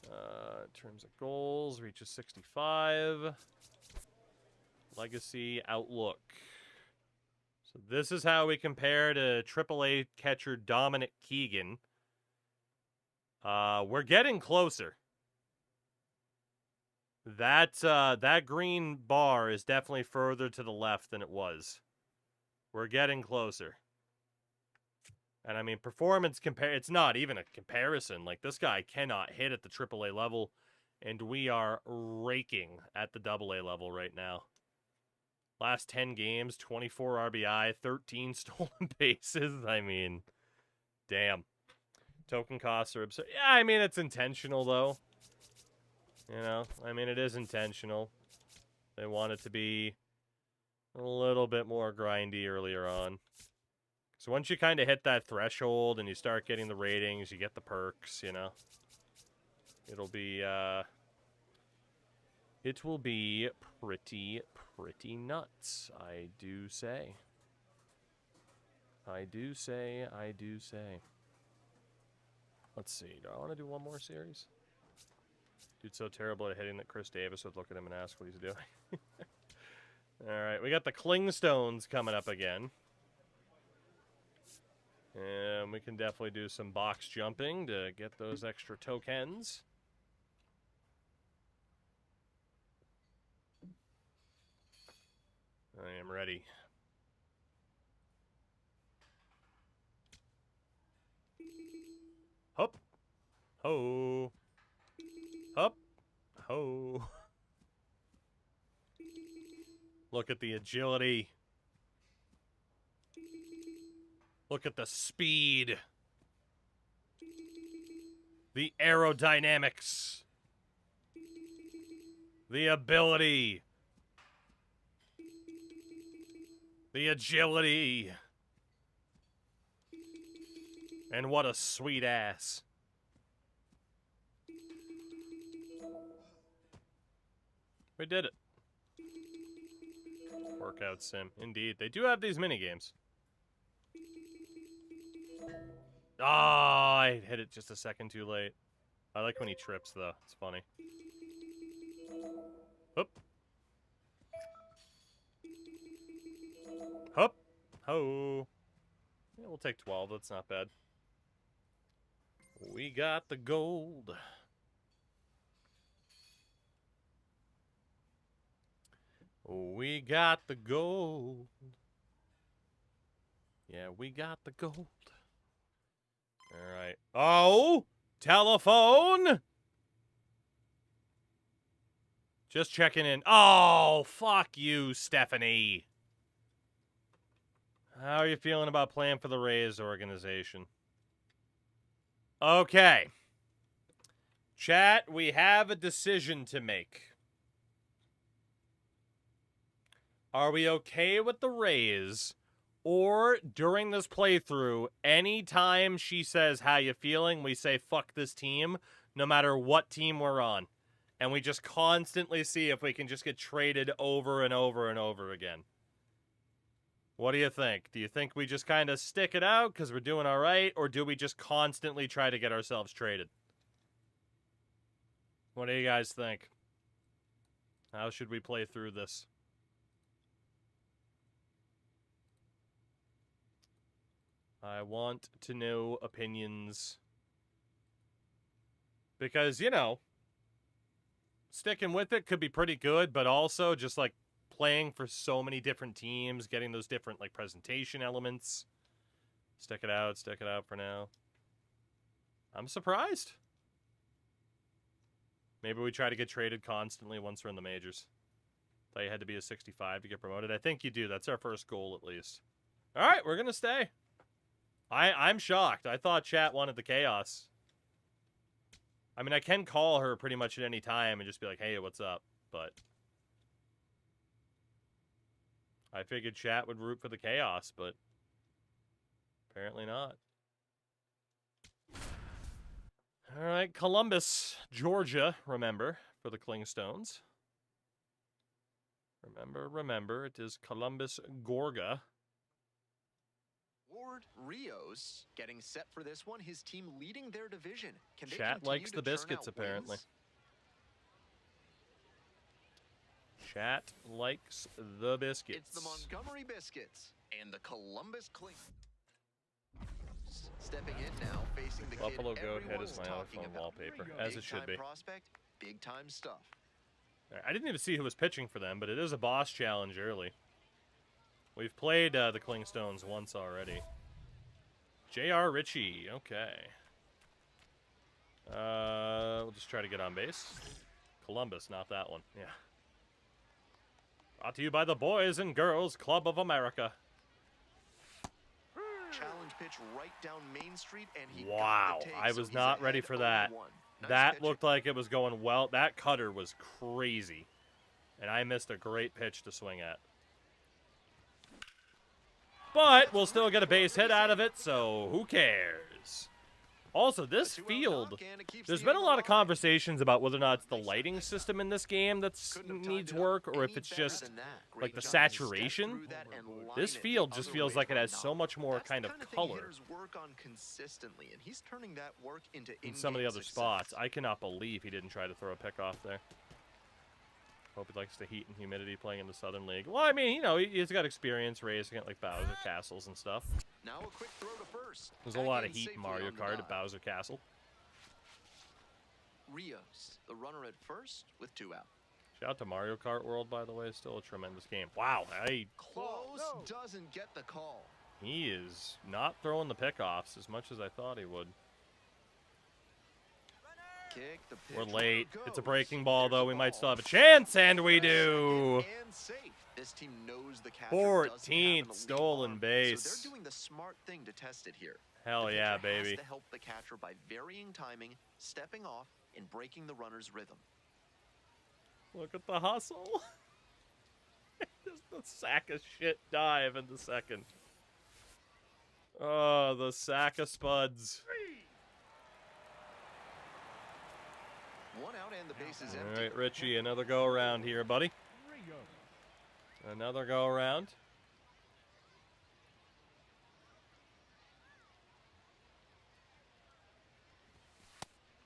In terms of goals, reaches 65. Legacy outlook. So this is how we compare to AAA catcher Dominic Keegan. We're getting closer. That green bar is definitely further to the left than it was. We're getting closer. And I mean, performance it's not even a comparison. Like, this guy cannot hit at the AAA level, and we are raking at the AA level right now. Last 10 games, 24 RBI, 13 stolen bases. I mean, damn. Token costs are absurd. Yeah, I mean, it's intentional, though. You know, I mean, it is intentional. They want it to be a little bit more grindy earlier on. So once you kind of hit that threshold and you start getting the ratings, you get the perks, you know. It'll be, it will be pretty nuts, I do say. I do say. Let's see, do I want to do one more series? Dude's so terrible at hitting that Chris Davis would look at him and ask what he's doing. Alright, we got the Clingstones coming up again. And we can definitely do some box jumping to get those extra tokens. I am ready. Hup. Ho. Hup. Ho. Look at the agility. Look at the speed. The aerodynamics. The ability. The agility. And what a sweet ass. We did it. Workout sim. Indeed. They do have these minigames. Oh, I hit it just a second too late. I like when he trips, though. It's funny. Hup. Hup. Ho. Yeah, we'll take 12. That's not bad. We got the gold. We got the gold. Yeah, we got the gold. All right. Oh, telephone. Just checking in. Oh, fuck you, Stephanie. How are you feeling about playing for the Rays organization? Okay. Chat, we have a decision to make. Are we okay with the Rays? Or during this playthrough, anytime she says, how you feeling, we say, fuck this team, no matter what team we're on. And we just constantly see if we can just get traded over and over and over again. What do you think? Do you think we just kind of stick it out because we're doing all right? Or do we just constantly try to get ourselves traded? What do you guys think? How should we play through this? I want to know opinions. Because, you know, sticking with it could be pretty good, but also just like playing for so many different teams, getting those different like presentation elements. Stick it out for now. I'm surprised. Maybe we try to get traded constantly once we're in the majors. Thought you had to be a 65 to get promoted. I think you do. That's our first goal, at least. All right, we're going to stay. I'm shocked. I thought chat wanted the chaos. I mean, I can call her pretty much at any time and just be like, hey, what's up? But I figured chat would root for the chaos, but apparently not. All right, Columbus, Georgia, remember, for the Klingstones. Remember, it is Columbus, Gorga. Ward Rios getting set for this one. His team leading their division. Can they Chat continue likes to the churn biscuits, out apparently. wins? Chat likes the biscuits. It's the Montgomery Biscuits and the Columbus Cling. Stepping in now, facing the Buffalo kid Goat Head is everyone's my talking iPhone about. wallpaper, as it should Big-time be. Prospect, big time stuff. I didn't even see who was pitching for them, but it is a boss challenge early. We've played the Klingstones once already. J.R. Ritchie, okay. We'll just try to get on base. Columbus, not that one. Yeah. Brought to you by the Boys and Girls Club of America. Challenge pitch right down Main Street, and he Wow, got the take, I so was he's not ready ahead for that. 0-1. Nice That pitching. looked like it was going well. That cutter was crazy. And I missed a great pitch to swing at. But we'll still get a base hit out of it, so who cares? Also, this A 2-out field, knock, and it keeps there's the been a inning lot of alive. conversations about whether or not it's the lighting system in this game that Couldn't have needs timed it up work, or if any it's better just than that. like Great the job to step saturation. through that and line This it field the just other feels way like it for a has so knock. much more That's kind the of thing color hitters work on consistently, and he's turning that work into in some of the in-game other success. spots. I cannot believe he didn't try to throw a pick off there. Hope he likes the heat and humidity playing in the Southern League. Well, I mean, you know, he's got experience racing at like Bowser Castles and stuff. Now a quick throw to first. There's a Back lot in of heat in safely Mario on the Kart at dive. Bowser Castle. Rios, the runner at first with 2 out. Shout out to Mario Kart World, by the way. Still a tremendous game. Wow, Close, doesn't get the call. he is not throwing the pickoffs as much as I thought he would. Kick, the pitch, We're runner late. It's a goes. breaking ball, There's though. the We might ball. still have a chance, and we do. And safe. This team knows the catcher doesn't have an 14th elite stolen arm, base. So they're doing the smart thing to test it here. Hell The yeah, pitcher has baby. to help the catcher by varying timing, stepping off, and breaking the runner's rhythm. Look at the hustle. Just the sack of shit dive in the second. Oh, the sack of spuds. 1 out and the base is All empty. right, Richie, another go around here, buddy. Another go around.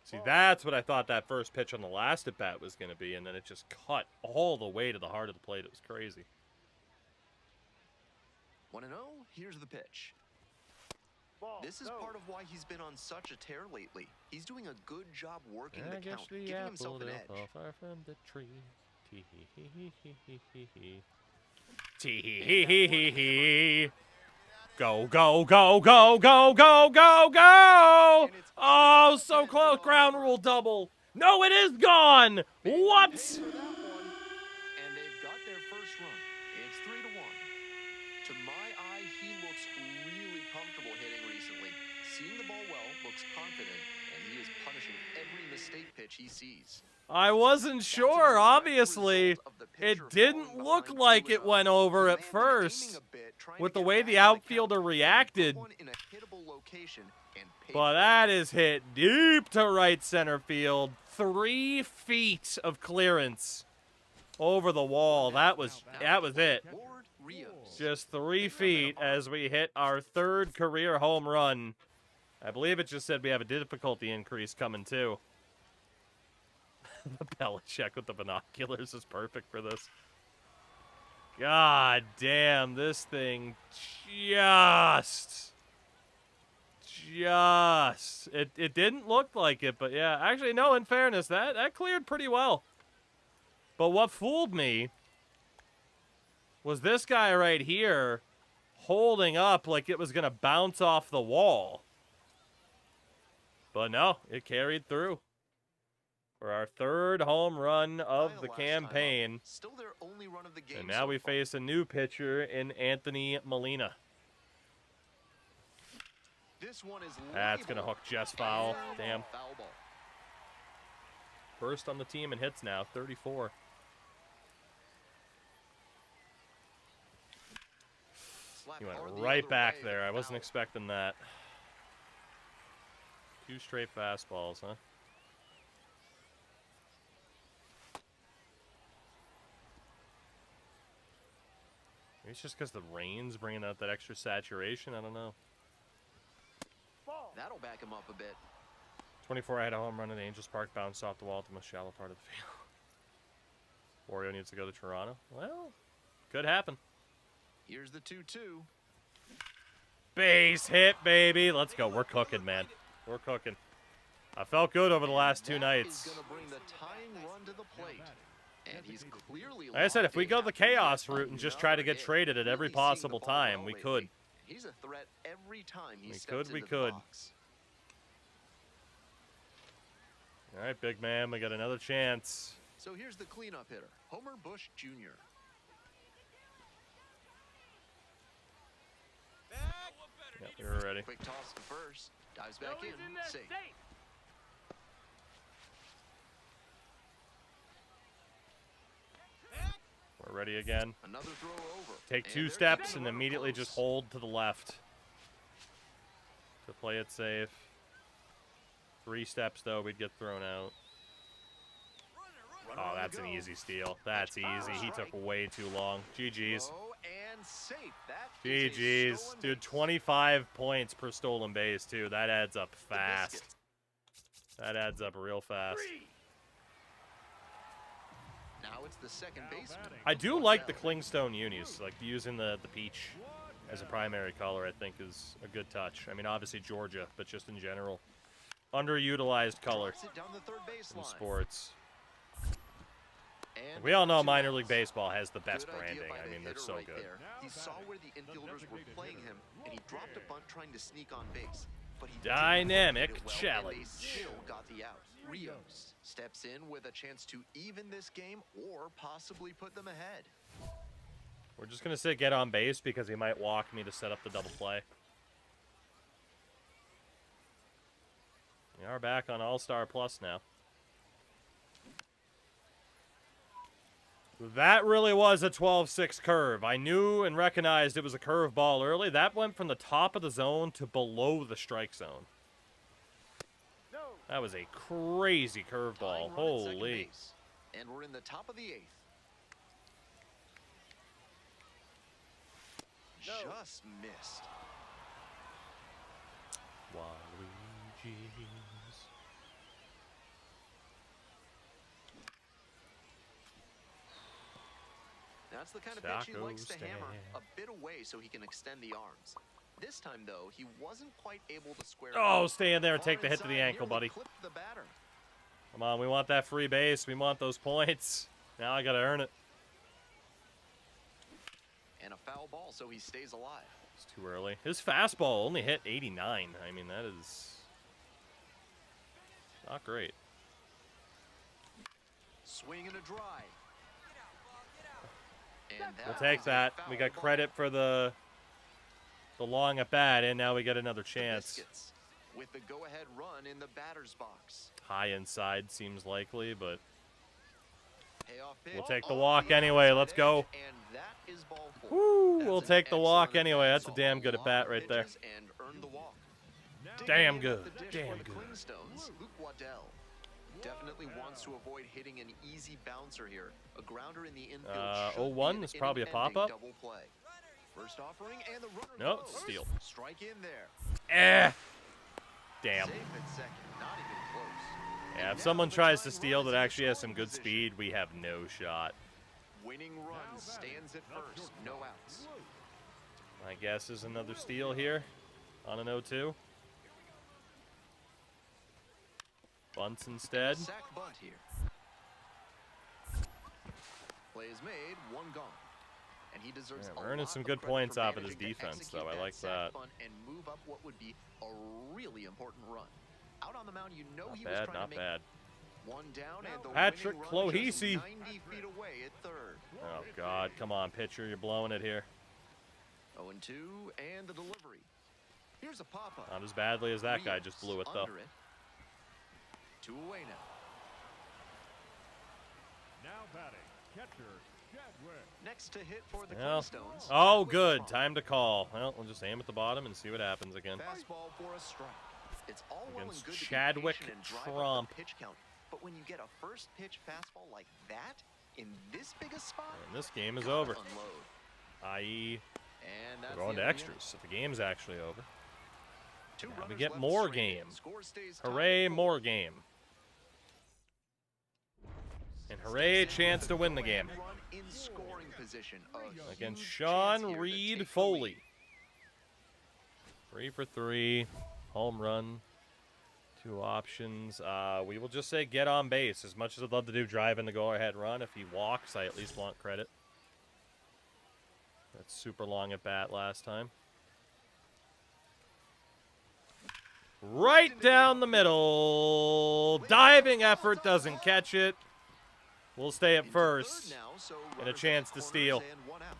See, that's what I thought that first pitch on the last at bat was going to be, and then it just cut all the way to the heart of the plate. It was crazy. 1-0, here's the pitch. Ball, This is no. part of why he's been on such a tear lately. He's doing a good job working I the guess count, the giving apple himself an don't edge. fall far from the tree. Tee-hee-hee-hee-hee-hee-hee. Tee-hee-hee-hee-hee-hee. Go, go, go, go, go, go, go, go! Oh, so close. Ground rule double. No, it is gone. What? Pays for that one, and they've got their first run. It's 3-1. To my eye, he looks really comfortable hitting recently. Seeing the ball well, looks confident, and he is punishing every mistake pitch he sees. I wasn't That's a sure, direct obviously. result of the It pitcher didn't falling look behind like 2-0. it went over He at may have been first. aiming a bit, trying With to the get way back the in count, outfielder but he put reacted. one in a hittable location and paid But for it. that is hit deep to right center field. 3 feet of clearance over the wall. That was it. Ward Rios. Just 3 feet as we hit our 3rd career home run. I believe it just said we have a difficulty increase coming too. The Belichick with the binoculars is perfect for this. God damn, this thing just it didn't look like it, but yeah, actually no, in fairness, that cleared pretty well. But what fooled me was this guy right here holding up like it was going to bounce off the wall. But no, it carried through for our third home run of the campaign. Still their only run of the game. And now we face a new pitcher in Anthony Molina. This one is That's going to hook just foul. Damn. Foul ball. First on the team in hits now, 34. He went right back there. I wasn't expecting that. 2 straight fastballs, huh? Maybe it's just because the rain's bringing out that extra saturation. I don't know. That'll back him up a bit. 24, I had a home run at Angels Park, bounced off the wall at the most shallow part of the field. Wario needs to go to Toronto. Well, could happen. Here's the 2-2. Base hit, baby. Let's go. We're cooking, man. We're cooking. I felt good over the last 2 nights. He's going to bring the tying run to the plate. And he's clearly Like I said, if we go the chaos route and just try to get traded at every possible time, we could. He's a threat every time he steps into We the could. box. All right, big man, we got another chance. So here's the cleanup hitter, Homer Bush Jr. Yep, we were ready. Quick toss to first, dives back in, safe. We're ready again. Another throw over. Take And 2 there's steps the and runner immediately close. just hold to the left to play it safe. 3 steps, though, we'd get thrown out. Runner Oh, on the that's an go. easy steal. That's easy. He took way too long. GG's. Low and safe. That is a GG's. stolen Dude, base. 25 points per stolen base, too. That adds up The fast. biscuit. That adds up real fast. Now it's the second baseman. I do like the Clingstone unis. Like, using the peach as a primary color, I think, is a good touch. I mean, obviously Georgia, but just in general. Underutilized color Drops it down the third in baseline. sports. And We all know 2 minor outs. league baseball has the best Good idea branding. by I the mean, they're hitter so right good. there. He saw where the infielders were playing him, and he dropped a bunt trying to sneak on base. But he didn't Dynamic execute it well, challenge. And they still got the out. Rios steps in with a chance to even this game or possibly put them ahead. We're just going to say get on base because he might walk me to set up the double play. We are back on All-Star Plus now. That really was a 12-6 curve. I knew and recognized it was a curve ball early. That went from the top of the zone to below the strike zone. That was a crazy curveball. Tying run at second Holy. base. And we're in the top of the 8th. Just missed. Waluigi's. That's the kind of pitch he likes to Taco hammer stand. a bit away so he can extend the arms. This time, though, he wasn't quite able to square. Oh, up. stay in there and Far take the hit to the inside, ankle, nearly buddy. clipped the batter. Come on, we want that free base. We want those points. Now I got to earn it. And a foul ball, so he stays alive. It's too early. His fastball only hit 89. I mean, that is not great. Swing and a drive. And We'll that take was a that. foul We got ball. credit for the long at bat, and now we get another The chance. Biscuits with the go-ahead run in the batter's box. High inside seems likely, but Payoff pitch we'll take the off walk the anyway. outside Let's edge, go. And that is ball 4. Woo, That's we'll an take the walk excellent anyway. at-bat. That's a damn good Saw a at-bat lot right of there. pitches and earned the walk. Damn Digging in good. at the dish Damn for the good. Clingstones, Luke Waddell definitely wants to avoid hitting an easy bouncer here. A grounder in the infield. should 0-1 be is an probably a impending pop-up. double play. First offering and the runner Nope, goes. steal. Strike in there. Eh. Damn. Safe at second, not even close. Yeah, And if someone now the tries to tying steal run that is in actually has some scoring good position. speed, we have no shot. Winning run stands at first, no outs. My guess is another steal here on an 0-2. Bunts instead. Sack bunt here. Play is made, one gone. And he deserves Yeah, a we're earning lot some of good credit points for off of this managing to defense, though. execute I like sack that. punt and move up what would be a really important run. Out on the mound, you know Not he was bad, trying not to make bad. one down, and the Patrick winning run just Clohesi. 90 feet away at third. Oh, God. Come on, pitcher. You're blowing it here. 0-2, and the delivery. Here's a pop-up. Not as badly as that guy just blew it, though. Under it. 2 away now. Now batting, catcher Chadwick. Next to hit for the Well, Kingstones. oh, Chadwick good. Trump. Time to call. Well, we'll just aim at the bottom and see what happens again. Fastball for a strike. It's all well and Against good to be Chadwick patient and drive up the Trump. pitch count, but when you get a first pitch fastball like that in this big a spot, And this game is gotta over. unload. I.e., And that's we're going the to end of the extras. If the game's actually over. inning. Two Now we runners get left more straight in. game. Score stays tied Hooray, at 4. more game. And hooray, chance to win the game. Run in scoring position. A Against huge Sean chance here to Reed take the Foley. lead. 3 for 3. Home run. 2 options. We will just say get on base. As much as I'd love to do drive in the go-ahead run, if he walks, I at least want credit. That's super long at bat last time. Right down the middle. Diving effort doesn't catch it. We'll stay at Into first. third now, so and a runners chance at to corners steal. and one out.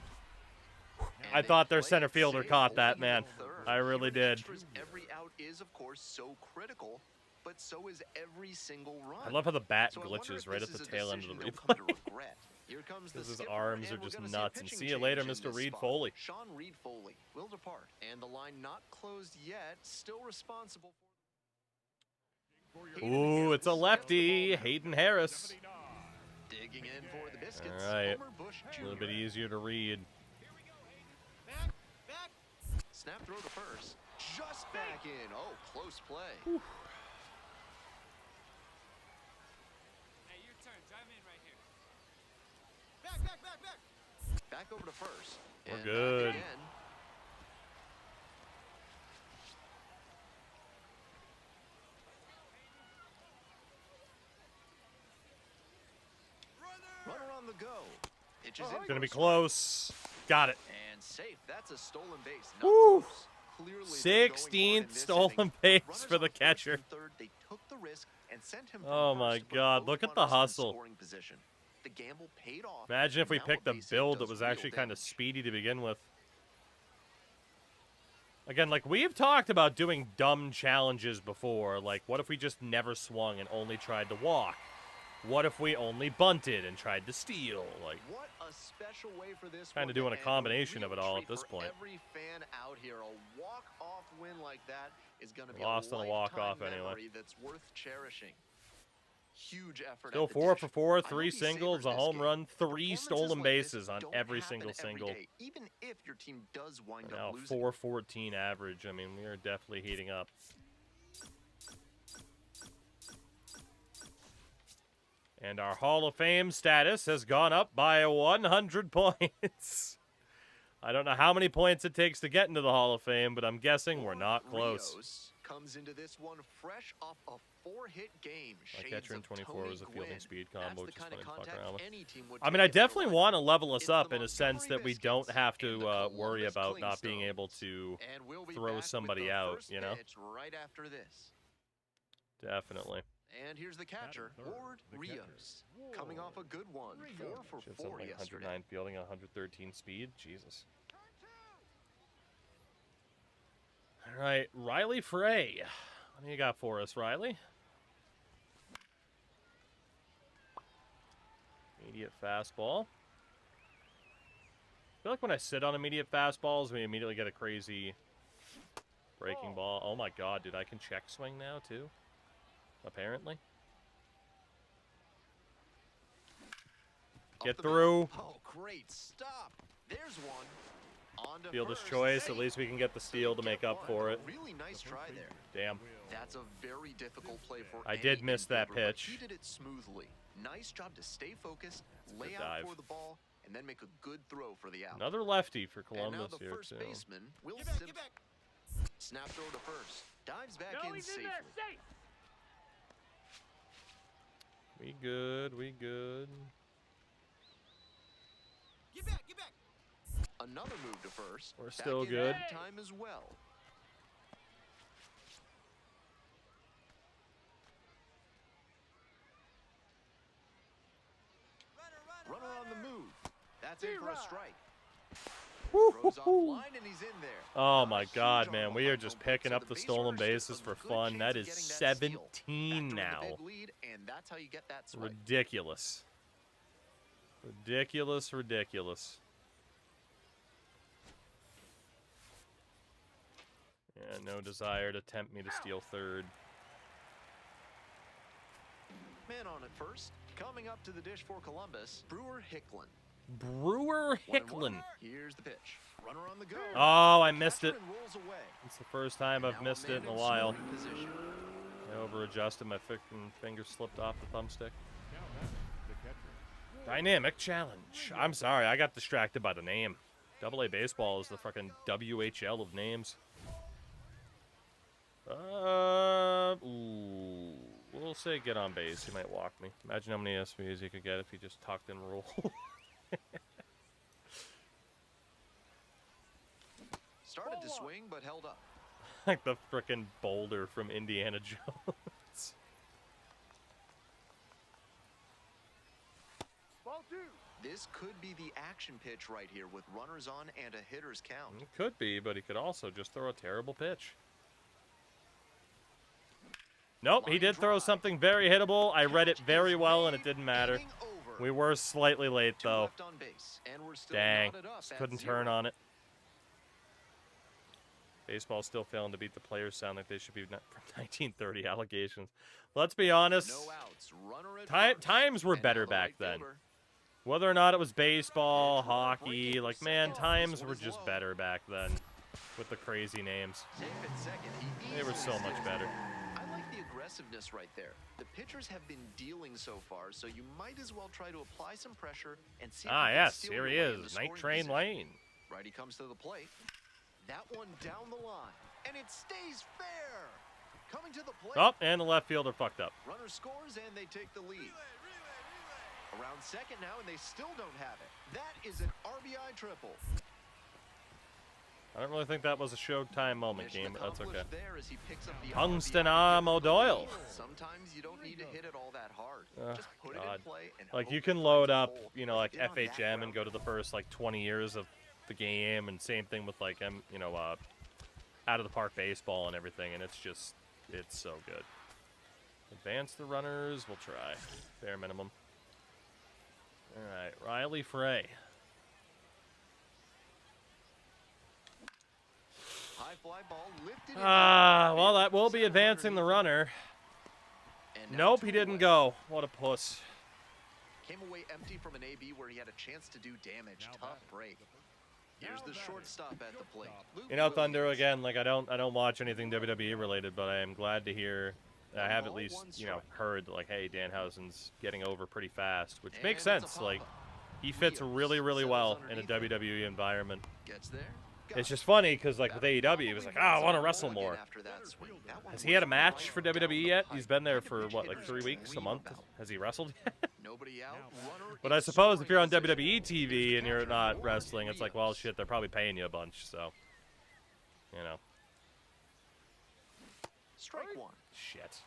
I And thought they their play center it fielder safe, caught that, holding man. the third. I really Giving did. extras every out is, of course, so critical, but so is every single run. I love how the bat So I wonder glitches if right this at the is a tail end of the decision they'll come to replay. regret. Here comes the Because his skipper, arms and are we're just gonna see a nuts. And pitching see you later, change in Mr. this Reed spot. Foley. Sean Reed Foley will depart, and the line not closed yet, still responsible for. Ooh, it's a lefty. Hayden Harris. Digging in for the biscuits. All right. Homer Bush A Jr. little bit easier to read. Snap throw to first. Just back in. Oh, close play. Hey, your turn. Drive in right here. Back over to first. We're And back good. again. Runner on the go. Pitches in Gonna for be a strike. close. Got it. And safe. That's a stolen base. Not Woo. close. Clearly they're going for it in 16th this stolen inning. base Runners for the on first catcher. and third, they took the risk and sent him from Oh my first to put God, both look at the runners in hustle. scoring position. The gamble paid off. Imagine if and we now picked a base hit build that does was real actually kind of damage. speedy to begin with. Again, like, we've talked about doing dumb challenges before. Like, what if we just never swung and only tried to walk? What if we only bunted and tried to steal? Like, What a special way for this Kinda one to doing a end. combination of Real it all treat at this for point. Every fan out here, a walk-off win like that is going to be Lost a on a walk-off lifetime anyway. memory that's worth cherishing. Huge effort. still at the 4 dish. for 4, I 3 hope he singles, savors a this home game. run, 3 Performances stolen like this bases on don't every happen single every single. day, even if your team does wind Now up losing. 414 average. I mean, we are definitely heating up. And our Hall of Fame status has gone up by 100 points. I don't know how many points it takes to get into the Hall of Fame, but I'm guessing we're not close. Rios comes into this one fresh off a 4-hit game. My Shades catcher in of 24 Tony was a fielding Gwynn. speed That's combo, the which is kind funny of to fuck contact around with. any team would I mean, take I if they're definitely winning. want to level us It's up the in a sense that we Montgomery don't Biscuits have and to the worry Columbus about not being Clingstones. able to And we'll be throw back with somebody the out, first you know? pitch right after this. Definitely. And here's the catcher, third, Ward the catcher, Rios, coming off a good one, 4 for Should have 4 something like yesterday. 109 fielding, 113 speed. Jesus. All right, Riley Frey. What do you got for us, Riley? Immediate fastball. I feel like when I sit on immediate fastballs, we immediately get a crazy breaking ball. Oh my God, dude, I can check swing now too. Apparently. Up Get the through. middle. Oh, great stop. There's one. On to Fielder's first. choice. Hey, At least we can get the so steal you to make get up one. for it. Really nice try there. Damn. That's a very difficult play for I any did miss that infielder, but pitch. He did it smoothly. Nice job to stay focused, a lay good out dive. for the ball, and then make a good throw for the out. Another lefty for and now Columbus the here first too. baseman will sit. Snap throw to first. Dives back in safely. safe. We good. We good. Another move to first. We're Back still in good. good time as well. Runner on the move. That's in for a strike. Throws off line and he's in there. Oh Not a my huge God, arm man. We behind are just home plate, picking so up the base stolen runner stands bases a for good fun. chance That of is getting that steal. 17 Factor in the now. big lead, and that's how you get that swipe. Ridiculous. Ridiculous, ridiculous. Yeah, no desire to tempt me to steal third. Man on at first. Coming up to the dish for Columbus, Brewer Hicklin. Brewer 1-1. Hicklin. Here's the pitch. Runner on the go. Oh, I missed it. Catcher and rolls away. It's the first time And I've now missed man it in a in while. scoring position. I over-adjusted. My finger slipped off the thumbstick. Now that's the catcher. Dynamic challenge. I'm sorry, I got distracted by the name. AA baseball is the fucking WHL of names. Ooh. We'll say get on base. He might walk me. Imagine how many SVs he could get if he just tucked and rolled. Started to swing, but held up. Like the frickin' boulder from Indiana Jones. Ball 2. This could be the action pitch right here with runners on and a hitter's count. It could be, but he could also just throw a terrible pitch. Nope, he Line did throw drive. something very hittable. I read it Catch very is well, and it made, didn't matter. inning over. We were slightly late, Two though. left on base, and we're still Dang, knotted up just at couldn't 0. turn on it. Baseball's still failing to beat the players. Sound like they should be from 1930 allegations. Let's be honest. No outs. Runner at first. Times were And better now the back right then. fielder. Whether or not it was baseball, Edge runner hockey, breaking like, second. man, This times one were is just low. better back then with the crazy names. Safe at second. He They were easily so much sticks better. it. I like the aggressiveness right there. The pitchers have been dealing so far, so you might as well try to apply some pressure and see if Ah, you can yes, steal here your he way into is. scoring Night Train position. Lane. Righty comes to the plate. That one down the line, and it stays fair. Coming to the plate. Oh, and the left fielder fucked up. Runner scores, and they take the lead. Around second now, and they still don't have it. That is an RBI triple. I don't really think that was a Showtime moment, Mission game, but that's okay. accomplished there as he picks up the Tungsten RBI arm to get the O'Doyle. lead. Sometimes you don't need to hit it all that hard. Oh, Just put it God. in play and Like, hope you it can finds load a up, hole. you know, like Did on that FHM and route. go to the first, like, 20 years of the game, and same thing with, like, you know, out of the park baseball and everything, and it's just, it's so good. Advance the runners, we'll try. Bare minimum. Alright, Riley Frey. High fly ball lifted in Well, that will be Set advancing the underneath. runner. And now Nope, two he didn't away. go. What a puss. Came away empty from an AB where he had a chance to do damage. Now Tough batting. break. Here's the shortstop at the plate. Luke You know, Thunder, Williams. again, like, I don't watch anything WWE related, but I am glad to hear, I have at least, you know, heard, like, hey, Danhausen's getting over pretty fast, which makes And it's a sense. Like, pop-up. he fits Rios really, really settles well in a underneath it. WWE environment. Gets there. Got It's it. just funny, because, like, with That AEW, he was like, probably I want to wins wrestle the ball more. again after that swing. That one Has he had a was match right for down WWE the yet? pipe. He's been there Kind of for, pitch what, like hitters 3 weeks, a dream month? about. Has he wrestled yet? Nobody out. Runner But I in suppose if you're on scoring WWE position. TV and you're Catcher not Ward wrestling, it's like, well, Rios. shit, they're probably paying you a bunch, so, you know. Strike one. Shit.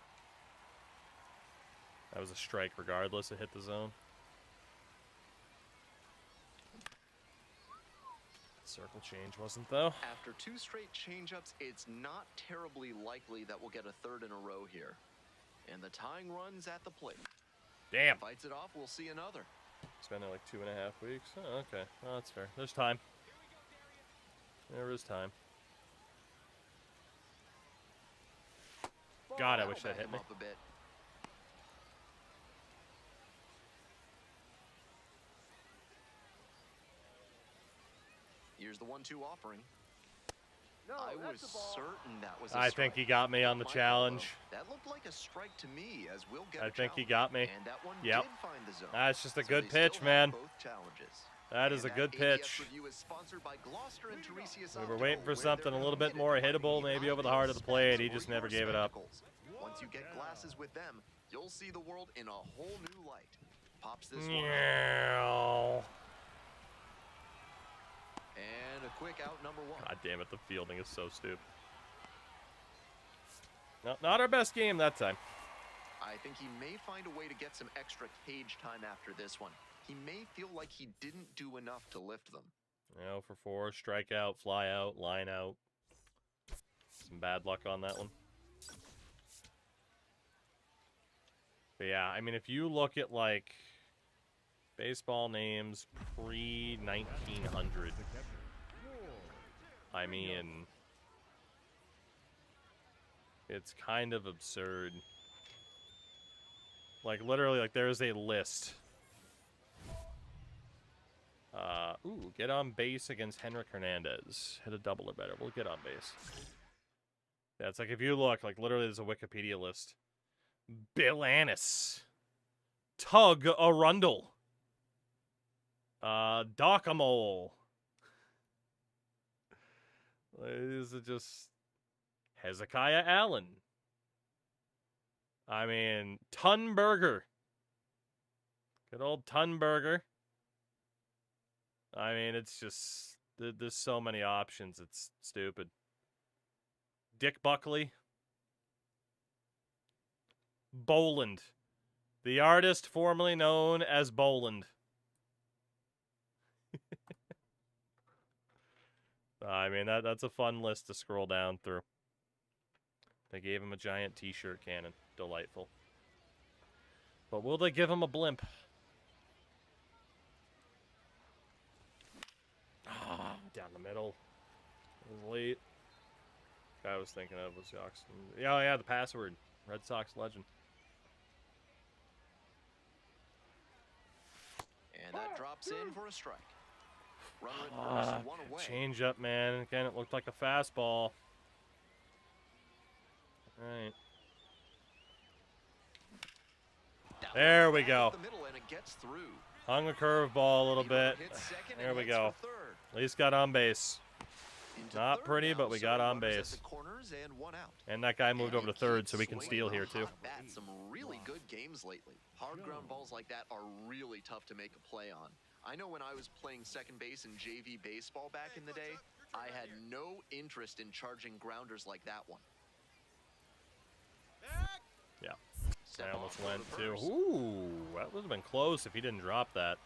That was a strike regardless. It hit the zone. Circle change wasn't, though. After two straight changeups, it's not terribly likely that we'll get a third in a row here. And the tying run's at the plate. Damn. Fights it off, we'll see another. It's been there like 2.5 weeks. Oh, okay. Oh, that's fair. There's time. There is time. God, I That'll wish that back hit him me. up a bit. Here's the 1-2 offering. No, I that's was the ball. certain that was a I strike. think he got me on the My challenge. follow. That looked like a strike to me, as we'll get I a think he challenge. got me. And that one Yep. did find the zone. That's just a So good they still pitch, have man. both challenges. That is And a good ABS pitch. review is sponsored by Gloucester and Tiresias We were Optical, waiting for where something they're a little bit committed more to finding hittable, the maybe over the ideal heart of the plate. specs He for just your never gave it up. spectacles. Once you get glasses with them, you'll see the world in a whole new light. Pops this one up. Meow. And a quick out, number 1. God damn it, the fielding is so stupid. No, not our best game that time. I think he may find a way to get some extra cage time after this one. He may feel like he didn't do enough to lift them. 0 for 4, strike out, fly out, line out. Some bad luck on that one. But yeah, I mean, if you look at, like, baseball names pre-1900, I mean, it's kind of absurd. Like, literally, like, there's a list. Ooh, get on base against Henrik Hernandez. Hit a double or better. We'll get on base. Yeah, it's like, if you look, like, literally there's a Wikipedia list. Bill Annis. Tug Arundel. Dockamole. These are just... Hezekiah Allen. I mean, Tunberger. Good old Tunberger. I mean, it's just... There's so many options, it's stupid. Dick Buckley. Boland. The artist formerly known as Boland. I mean, that's a fun list to scroll down through. They gave him a giant t-shirt cannon. Delightful. But will they give him a blimp? Down the middle. It was late. Guy I was thinking of was Jackson. Oh, yeah, the password. Red Sox legend. And that drops in for a strike. Runner at first, 1 away. Change up, man. Again, it looked like a fastball. All right. There we go. The middle, and it gets through. Hung a curveball a little bit. Hits second There and we heads go. for third. At least got on base. Into Not third pretty, now, but we so got on runners at base. the corners and 1 out. And that guy moved And over to he third, keeps so we can swinging steal the here, too. hot bat. Some really good games lately. Hard ground balls like that are really tough to make a play on. I know when I was playing second base in JV baseball back in the day, I had no interest in charging grounders like that one. Yeah. Step I almost off went to too. first. Ooh, that would have been close if he didn't drop that.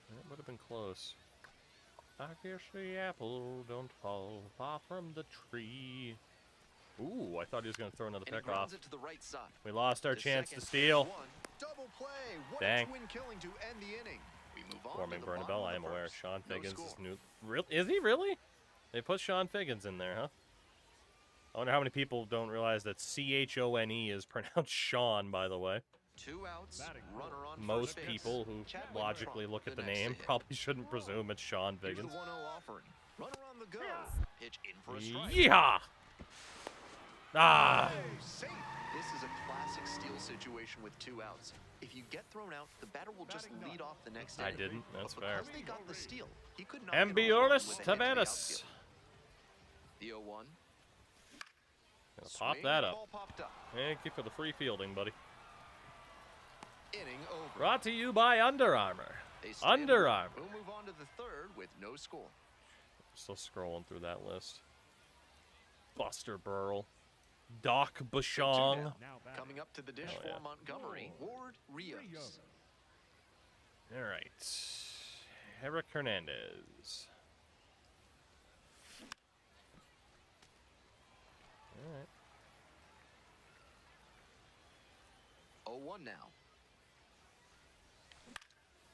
That would have been close. I guess the apple don't fall far from the tree. Ooh, I thought he was going to throw another And he pick off. grounds it to the right side. We lost our To chance second, to steal. one. Double play. What Dang. a twin killing to end the inning. We move on Forming to the Bernabelle, bottom I of am the aware. first. Sean No Figgins score. is new. Is he really? They put Sean Figgins in there, huh? I wonder how many people don't realize that C-H-O-N-E is pronounced Sean, by the way. 2 outs. Runner on Most first base. people who Chadwick logically Trump, look at the next to name hit. probably shouldn't presume it's Sean Here's the Figgins. 1-0 offering. Runner on the go. Pitch in for a strike. Yeehaw! Ah! Oh, safe. This is a classic steal situation with 2 outs. If you get thrown out, the batter will just lead off the next I inning. didn't. That's But fair. because they got the steal, he could not get a run Ambioris with a hit to the Taveras. outfield. The 0-1. Gonna pop Swing, that up. ball popped up. Thank you for the free fielding, buddy. Inning over. Brought to you by Under Armour. They stay Under in. Armour. We'll move on to the third with no score. Still scrolling through that list. Buster Burrell. Doc Two Bushong. down. Now back. Coming up to the dish Oh, yeah. for Montgomery, Ward Rios. All right. Eric Hernandez. All right. 0-1 now.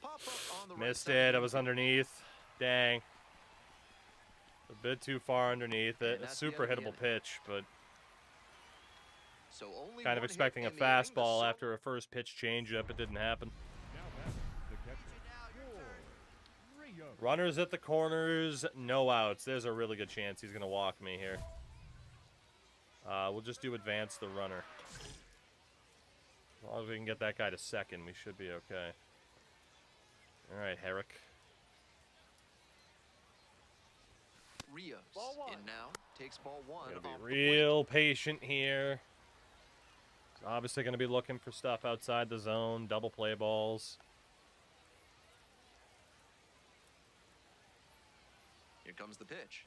Pop up on the right Missed side it. of I the was infield. underneath. Dang. A bit too far underneath it. And A that's the super end of the hittable inning. pitch, but So only kind of one hit expecting a in the inning. The fastball Sun- after a first pitch changeup. It didn't happen. Now back. The catcher. Ward Rios. Runners at the corners, no outs. There's a really good chance he's going to walk me here. We'll just do advance the runner. As long as we can get that guy to second, we should be okay. All right, Herrick. Rios in now, takes ball 1 Gotta off be the plate. real patient here. He's obviously going to be looking for stuff outside the zone, double play balls. comes the pitch.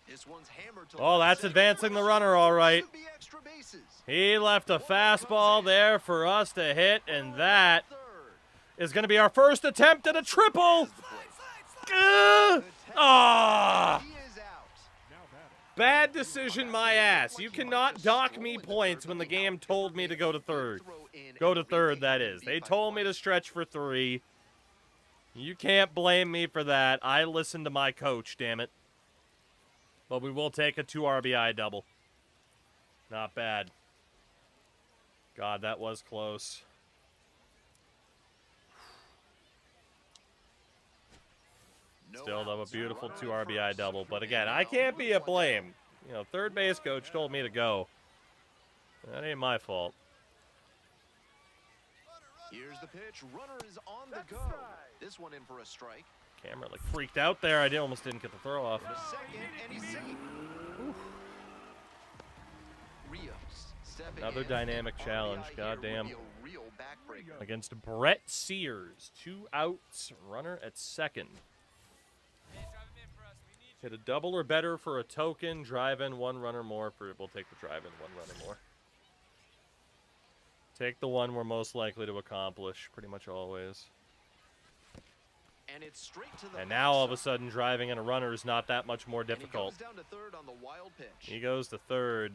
This one's hammered to Oh, left that's center. advancing the runner all right. Should be extra bases. He left a fastball there for us to hit, and that Third. is going to be our first attempt at a triple. Is the play. Ah! He is out. Now batting. Bad decision, my ass. You cannot dock me points when the game told me to go to third. Go to third, that is. They told me to stretch for 3. You can't blame me for that. I listened to my coach, damn it. But we will take a 2 RBI double. Not bad. God, that was close. Still, though, a beautiful 2 RBI double. But again, I can't be at blame. You know, third base coach told me to go. That ain't my fault. Here's the pitch. Runner is on the go. This one in for a strike. Camera like freaked out there. I almost didn't get the throw off. The second, and he's safe. Rios stepping Another in. dynamic An challenge, RBI here goddamn. would be a real backbreaker. Against Brett Sears. 2 outs, runner at second. Hit a double or better for a token. Drive in 1 runner more. We'll take the drive in 1 runner more. Take the one we're most likely to accomplish, pretty much always. And it's straight to the And now all of a backside. sudden driving in a runner is not that much more And he difficult. goes down to third on the wild pitch. He goes to third.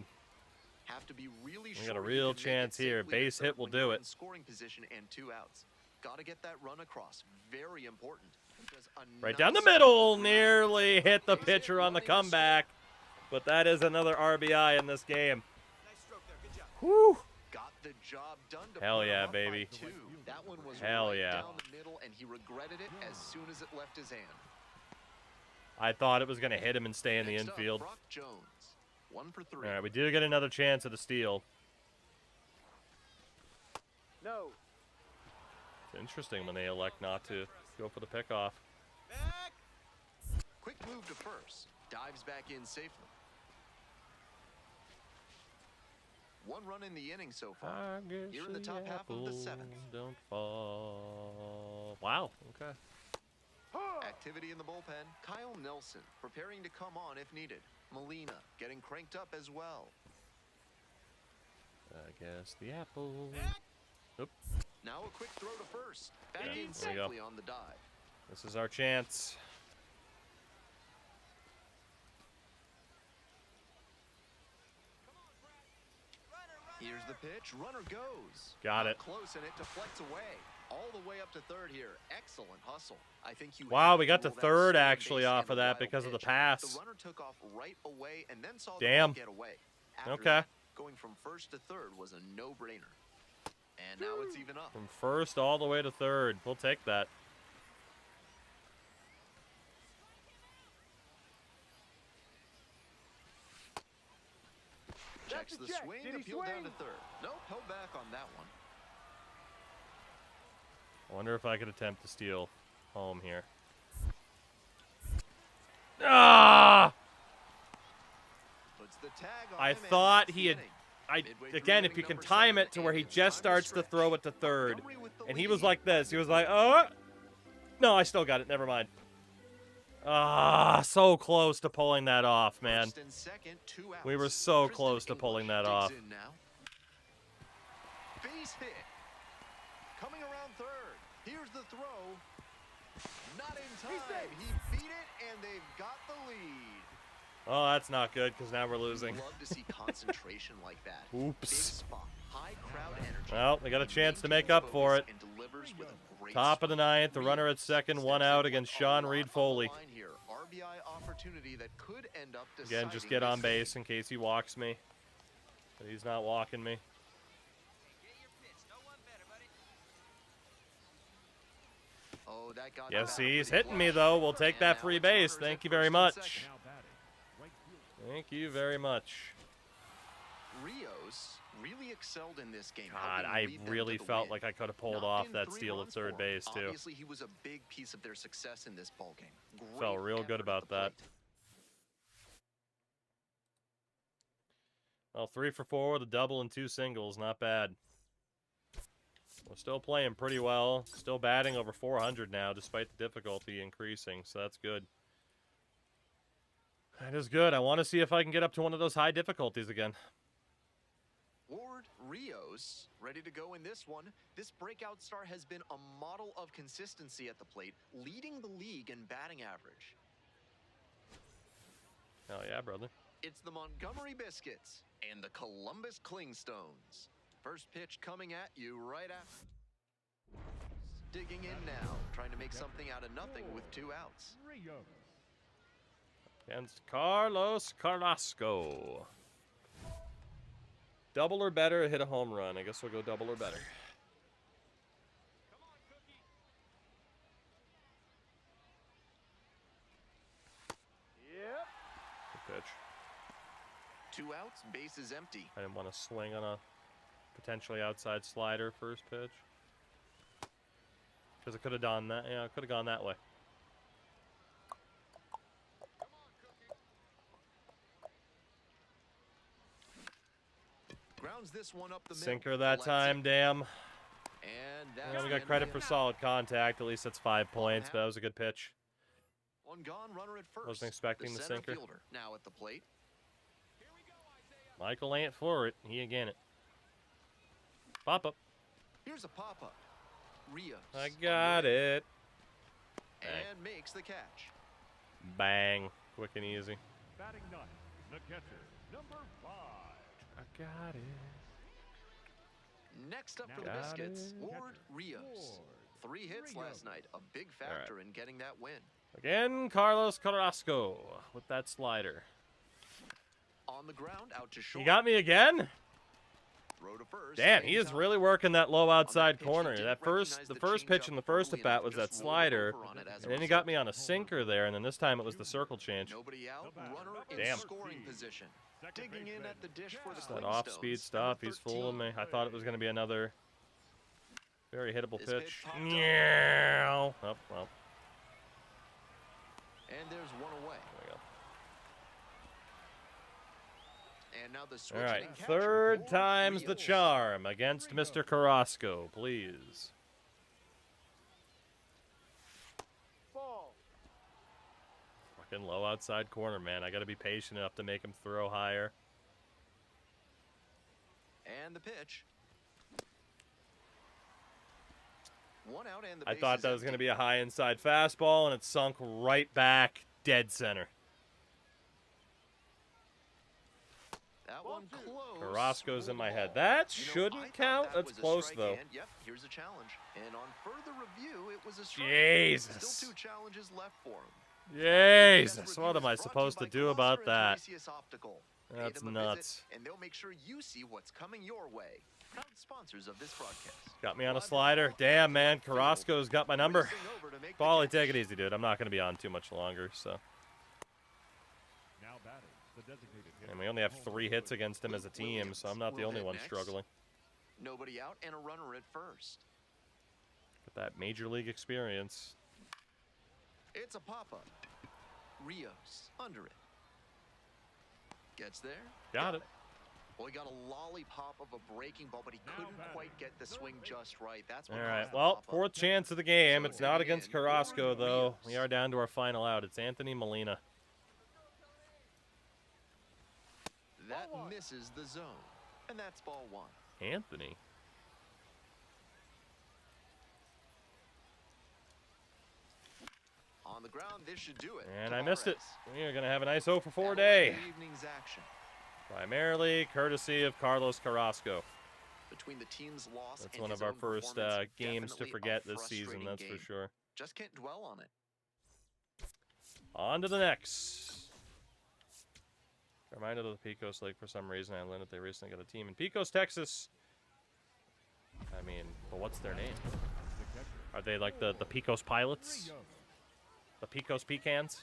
Have to be really We sure got a you real can make it chance here. safely to Base third hit will when you're do in it. Scoring position and 2 outs. Got to get that run across. Very important. because a Right down the nice middle. ground Nearly hit the base hit pitcher on the running the comeback. But that is another RBI in this game. Nice stroke there. Good job. Whew. Got the job done to Hell put him yeah, up by baby. 2. That one was Hell right yeah. down the middle, and he regretted it as soon as it left his hand. I thought it was going to hit him and stay in the Next up, infield. Brock Jones, 1 for 3. All right, we do get another chance at a steal. No. It's interesting when they elect not to go for the pickoff. Back. Quick move to first. Dives back in safely. 1 run in the inning so far. I guess Here in the top half of the 7th. Don't fall. Wow. Okay. Activity in the bullpen. Kyle Nelson preparing to come on if needed. Molina getting cranked up as well. I guess the apple. Oop. Now a quick throw to first. Back Yeah, in there we go. safely on the dive. This is our chance. Here's the pitch. Runner goes. Got Up it. Close, and it deflects away. All the way up to third here. Excellent hustle. I think you Wow, have we got to rule that third stolen actually base off and of a that wild because of the pitch. pass. The runner took off right away and then saw the Damn. ball get away. After Okay. that, going from first to third was a no-brainer. And now it's even up. From first all the way to third. We'll take that. Checks the swing, appeal down to third. Nope, held back on that one. I wonder if I could attempt to steal home here. Ah! Puts the tag on I him, and thought that's he the had. inning. Again, if you can time it to where he just starts to throw it to third, Montgomery with the and he lead. was like this. He was like, oh. No, I still got it. Never mind. Ah, so close to pulling that off, man. First and second, 2 outs. We were so Tristan close to pulling English that digs off. in now. Base hit. Coming around third. Here's the throw. Not in time. He beat it, and they've got the lead. Oh, that's not good because now we're losing. Love to see concentration like that. Big Oops. spot, high crowd energy. Well, they got a He chance to maintains make up for focus it. and delivers with a great Top of the swing. ninth, the runner at second, Steps 1 in out with against a Sean lot Reed on the Foley. line here. RBI opportunity that could end up Again, just deciding get on this game. base in case he walks me. But he's not walking me. Oh, that got Yes, him he's pretty hitting me, flush. though. We'll take And that now free it's base. runners Thank at you very first and much. second. Now batting, right fielder. Thank you very much. Rios really excelled in this game. God, helping I lead them really to the felt win. like I could have pulled Knocked off in that 3 steal at runs third for him. base, too. Obviously, he was a big piece of their success in this ball game. Felt Great real good effort at about the that. plate. Well, 3 for 4 with a double and 2 singles. Not bad. We're still playing pretty well. Still batting over 400 now, despite the difficulty increasing, so that's good. That is good. I want to see if I can get up to one of those high difficulties again. Ward Rios ready to go in this one. This breakout star has been a model of consistency at the plate, leading the league in batting average. Hell yeah, brother. It's the Montgomery Biscuits and the Columbus Clingstones. First pitch coming at you right after. Digging in now, trying to make something out of nothing with 2 outs. Rios. Against Carlos Carrasco. Double or better, hit a home run. I guess we'll go double or better. Yep. Good pitch. 2 outs, base is empty. I didn't want to swing on a potentially outside slider first pitch. Because it could have done that. Yeah, it could have gone that way. Grounds this one up the middle. Sinker that Lets time, it. damn. And Yeah, that's we the got end credit of for the solid contact. At least that's 5 points, but that was a good pitch. One gone, runner at first. Wasn't expecting the center sinker. fielder now at the plate. Michael ain't for it. He again it. Pop up. Here's a pop-up. Rios. I got it. And makes the catch. Bang. Quick and easy. Batting ninth, the catcher, number 5. I got it. Next up for the Got Biscuits, it. Ward Rios. 3 hits last night, a big factor in getting that win. Again, Carlos Carrasco with that slider. On the ground, out to short. He got me again? Throw to first. Damn, he is Anytime. really working that low outside pitch, he corner. didn't The recognize first pitch changeup in the first early at bat enough, was that just rolled slider, over on it as a and then he result. got me on a sinker there, and then this time it was the circle change. Nobody out, runner in Damn. scoring position. Digging in at the dish for the That Clingstones. off-speed stuff, he's fooling me. I thought it was going to be another very hittable This pitch. pitch popped up. Yeah. Oh, well. And there's one away. There we go. And now the All switch right, hitting catcher, third Ward time's the Rios. charm against Mr. Carrasco, please. Ball. Fucking low outside corner, man. I got to be patient enough to make him throw higher. And the pitch. One out and the I base thought is that was going to empty. be a high inside fastball, and it sunk right back dead center. That one close. Carrasco's in my head. Ball. That You know, I shouldn't thought count. that That's was a close, strike, though. and yep, here's a challenge. And on further review, it was a strike. Jesus. Still 2 challenges left for him. Jesus, what am I supposed to do about that? Optical. Pay That's them a visit, nuts. and they'll make sure you see what's coming your way. Proud sponsors of this broadcast. Got me on a slider. Damn, man. Carrasco's got my number. Racing over to make the Paulie, catch. take it easy, dude. I'm not going to be on too much longer, so. Now batting, the designated hitter. And we only have 3 hits against him as a team, so I'm not the Will only hit one next. struggling. Nobody out and a runner at first. Got that major league experience. It's a pop-up. Rios under it. Gets there. Got it. Well, he got a lollipop of a breaking ball, but he couldn't quite get the swing just right. That's what All caused right. the Well, pop-up. 4th chance of the game. So It's not digging against in, Carrasco, Ward though. Rios. We are down to our final out. It's Anthony Molina. That misses the zone, and that's ball 1. Anthony? On the ground, this should do it. And I missed it. Tavares. We are going to have a nice 0 for 4 That was day. the evening's action. Primarily courtesy of Carlos Carrasco. Between the team's loss That's and one his of our own first performance, games to definitely a forget this season, frustrating that's game. for sure. Just can't dwell on it. On to the next. Reminded of the Pecos League for some reason. I learned that they recently got a team in Pecos, Texas. I mean, but what's their name? The catcher, Are they like the Pecos Pilots? Rios. The Pecos Pecans?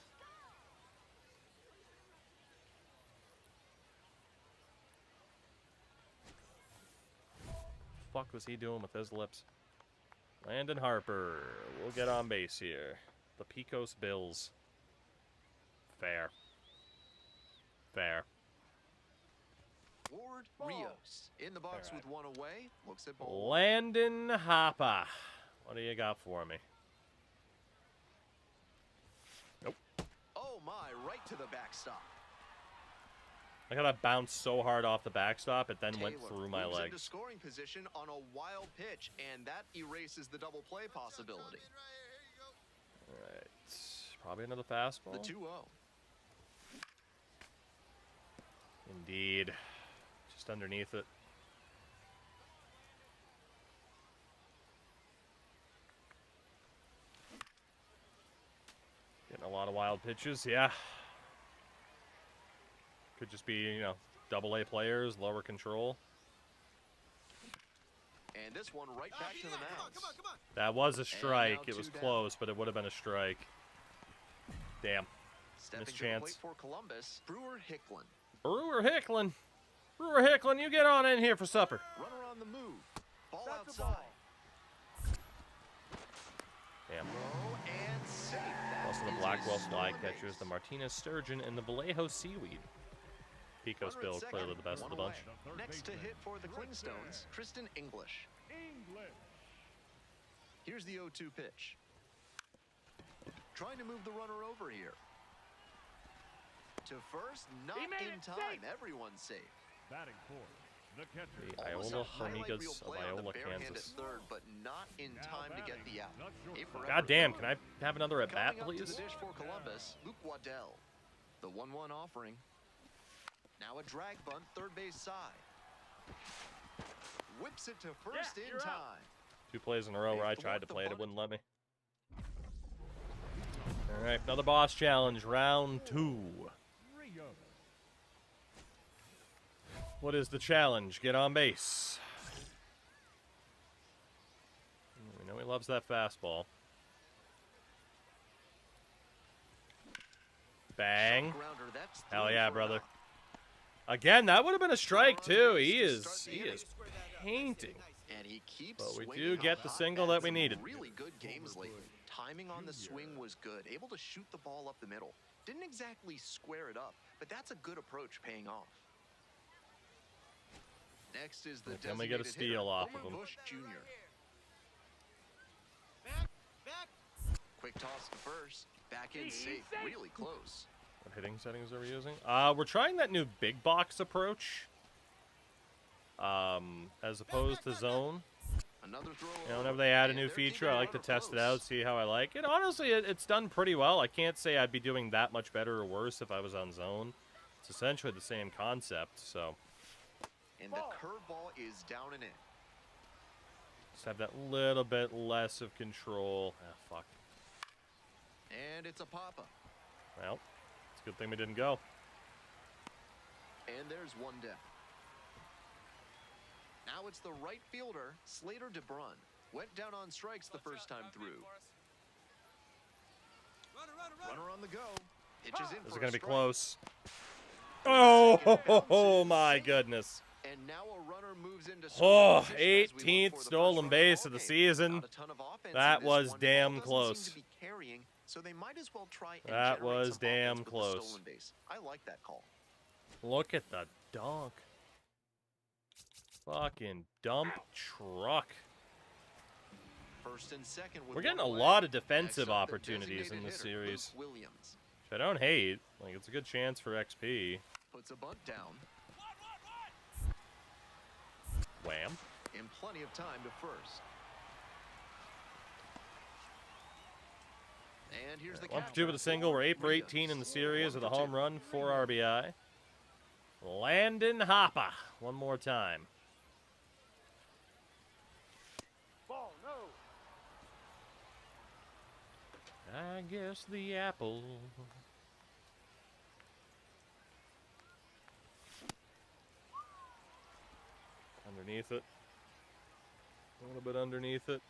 Fuck was he doing with his lips? Landon Harper will get on base here. The Pecos Bills. Fair. Fair. Ward Rios in the box All right. with one away. Looks at ball. Landon Harper. What do you got for me? Oh Oh my, right to the backstop. I got that bounced so hard off the backstop, it then went Taylor through my moves into legs. scoring position on a wild pitch, and that erases the double play possibility. All right. Probably another fastball. The 2-0. Indeed. Just underneath it. Getting a lot of wild pitches, yeah. Could just be, you know, double-A players, lower control. And this one right back to the mound. That was a strike. now It was 2 down. close, but it would have been a strike. Damn. Stepping Missed to the chance. plate for Columbus, Brewer Hicklin. Brewer Hicklin. Brewer Hicklin, you get on in here for supper. Runner on the move. Ball That's the outside. ball. Damn. Low and safe. That Also the is a Blackwell fly stolen catchers, base. the Martinez Sturgeon, and the Vallejo Seaweed. Pico's Runner at Bill, second, clearly the best of the one bunch. away. Next to hit for the Clingstones, Kristen English. English. Here's the 0-2 pitch. Trying to move the runner over here. To first, not He made in it time. safe. Everyone's safe. Batting fourth, the catcher. The Almost Iola a highlight reel Hormigas of play on the Iola, bare hand Kansas. at third, but not in Now time to get batting, the out. not A shortstop. for God effort. damn, can I have another at bat, Coming up to please? the dish for Columbus, Luke Waddell. The 1-1 offering. Now a drag bunt, third base side. Whips it to first Yeah, in you're out. time. 2 plays in a row where I They tried to thwart the play it, it bunt. wouldn't let me. All right, another boss challenge, round 2. Rios. What is the challenge? Get on base. We know he loves that fastball. Bang. Shot grounder, that's Hell through yeah, for brother. an out. Again, that would have been a strike on too. base He to is start the he inning. is painting. And he keeps But we swinging do get the hot single at that we some needed. Really good games lately. Timing on the swing was good. Able to shoot the ball up the middle. Didn't exactly square it up, but that's a good approach paying off. Next is the Can we get a designated steal hitter, off Homer of him? Bush Jr. Quick toss to first. Back in safe. Really close. What hitting settings are we using? We're trying that new big box approach. As opposed to zone. Another throw. You know, over, whenever they add a and new they're feature, keeping I the like to runner test it close. out, see how I like it. Honestly, it's done pretty well. I can't say I'd be doing that much better or worse if I was on zone. It's essentially the same concept, so And the curveball is down and in. just have that little bit less of control. Ah, fuck. And it's a pop-up. Well, it's a good thing we didn't go. And there's one down. Now it's the right fielder, Slater DeBrun. Went down on strikes the first time through. Runner on the go. Pitches in This is for going a to be strike. close. Oh, my goodness. And now a runner moves into Oh, scoring position as we look 18th for the stolen first run base the of the ballgame. season. Not a ton of offense That in this was one. damn Ball doesn't close. seem to be carrying, so they might as well try and That generate was some damn offense with the close. stolen base. I like that call. Look at the dunk. Fucking dump truck. First and second with We're getting one a away. lot of Next defensive up, the opportunities in designated this hitter, series, Luke Williams which I don't hate. Like, it's a good chance for XP. puts a bunt down Wham. in plenty of time to first. And here's the 1 for catcher, 2 with a single. We're 8 for Rios. 18 in the series 1 with a for 2. home run, 4 RBI. Landon Hoppa. One more time. Ball, no. I guess the apple. Underneath it. A little bit underneath it.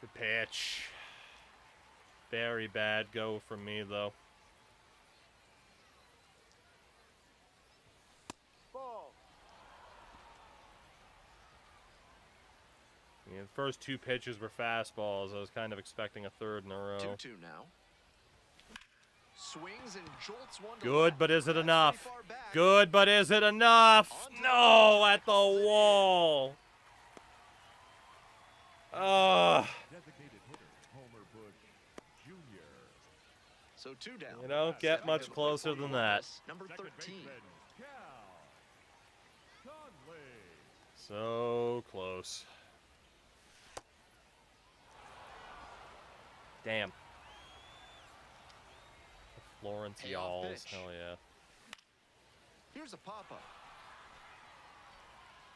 Good pitch. Very bad go from me, though. Ball. Yeah, the first 2 pitches were fastballs. I was kind of expecting a third in a row. 2-2 now. Swings and jolts one to Good, left. but is it That's enough? pretty far back. Good, but is it enough? No, at the wall. Designated hitter, Homer Bush So 2 down. You don't get much closer than that. Number Second 13. baseman, Cal Conley. So close. Damn. Florence Payoff Y'alls. pitch. Hell yeah. Here's a pop-up.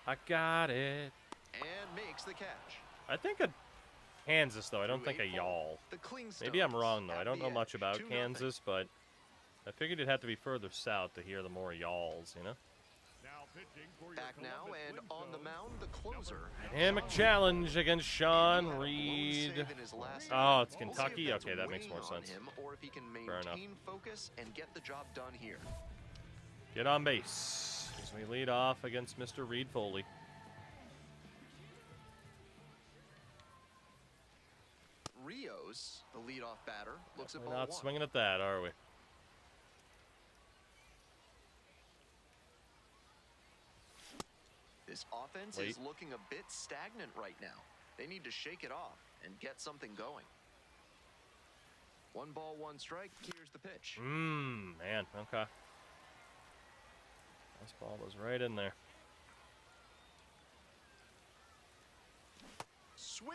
I got it. And makes the catch. I think a Kansas, though. I don't Through think a 8 y'all. ball, the Maybe I'm Clingstones wrong, though. I at don't the know much edge, about 2-0. Kansas, but I figured it'd have to be further south to hear the more y'alls, you know? Now pitching for your Back now Columbus and on the Flintstones, mound, the closer. Dynamic challenge against And Sean he had a blown Reed. save in his last Oh, outing. it's We'll see if Kentucky? that's Okay, that makes more weighing on sense. him, or if he can Fair enough. maintain focus and get the job done here. Get on base as we lead off against Mr. Reed Foley. Rios, the leadoff batter, looks at We're ball not 1. swinging at that, are we? This offense Late. is looking a bit stagnant right now. They need to shake it off and get something going. 1 ball, 1 strike. Here's the pitch. Man, okay. This ball was right in there. Swing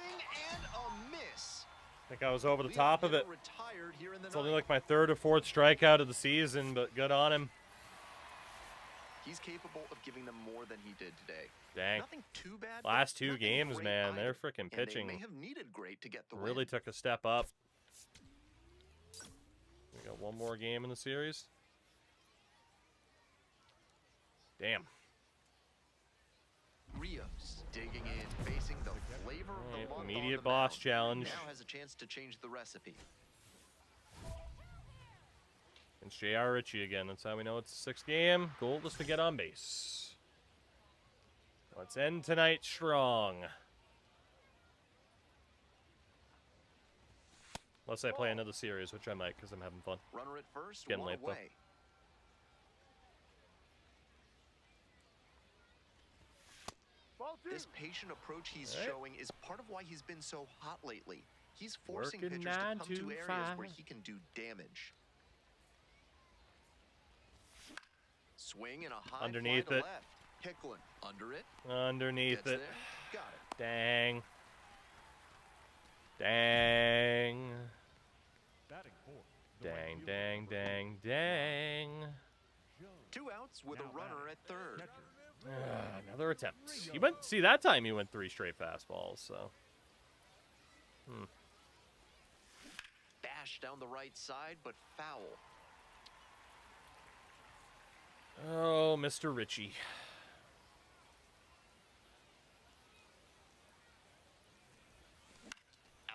and a miss. I think I was over the Leadoff top of hitter it. Retired here in the It's only ninth. like my 3rd or 4th strikeout of the season, but good on him. He's capable of giving them more than he did today. Dang. Nothing too bad. but Last 2 nothing games, great man, either. they're freaking And pitching. They may have needed great to get the Really win. took a step up. We got one more game in the series. Damn. Rios digging in, facing the flavor of the Alright, month on immediate the boss mound. challenge. Now has a chance to change the recipe. It's J.R. Ritchie again. That's how we know it's the 6th game. Goal is to get on base. Let's end tonight strong. Unless I play another series, which I might because I'm having fun. Runner at first, Getting one late, though. away. Ball 2. This patient approach he's Alright. showing is part of why he's been so hot lately. He's forcing Working pitchers to 9 come to to areas 5. where he can do damage. Swing and a high Underneath fly to it. left. Hicklin under it. Underneath Gets it. there. Got it. Dang. Dang. batting fourth, the right Dang, fielder, dang, number dang, 8, dang. Jones. 2 outs with Now a runner batting, at third. catcher, Another attempt. He went. See, that time he went 3 straight fastballs. So. Bash down the right side, but foul. Oh, Mr. Ritchie.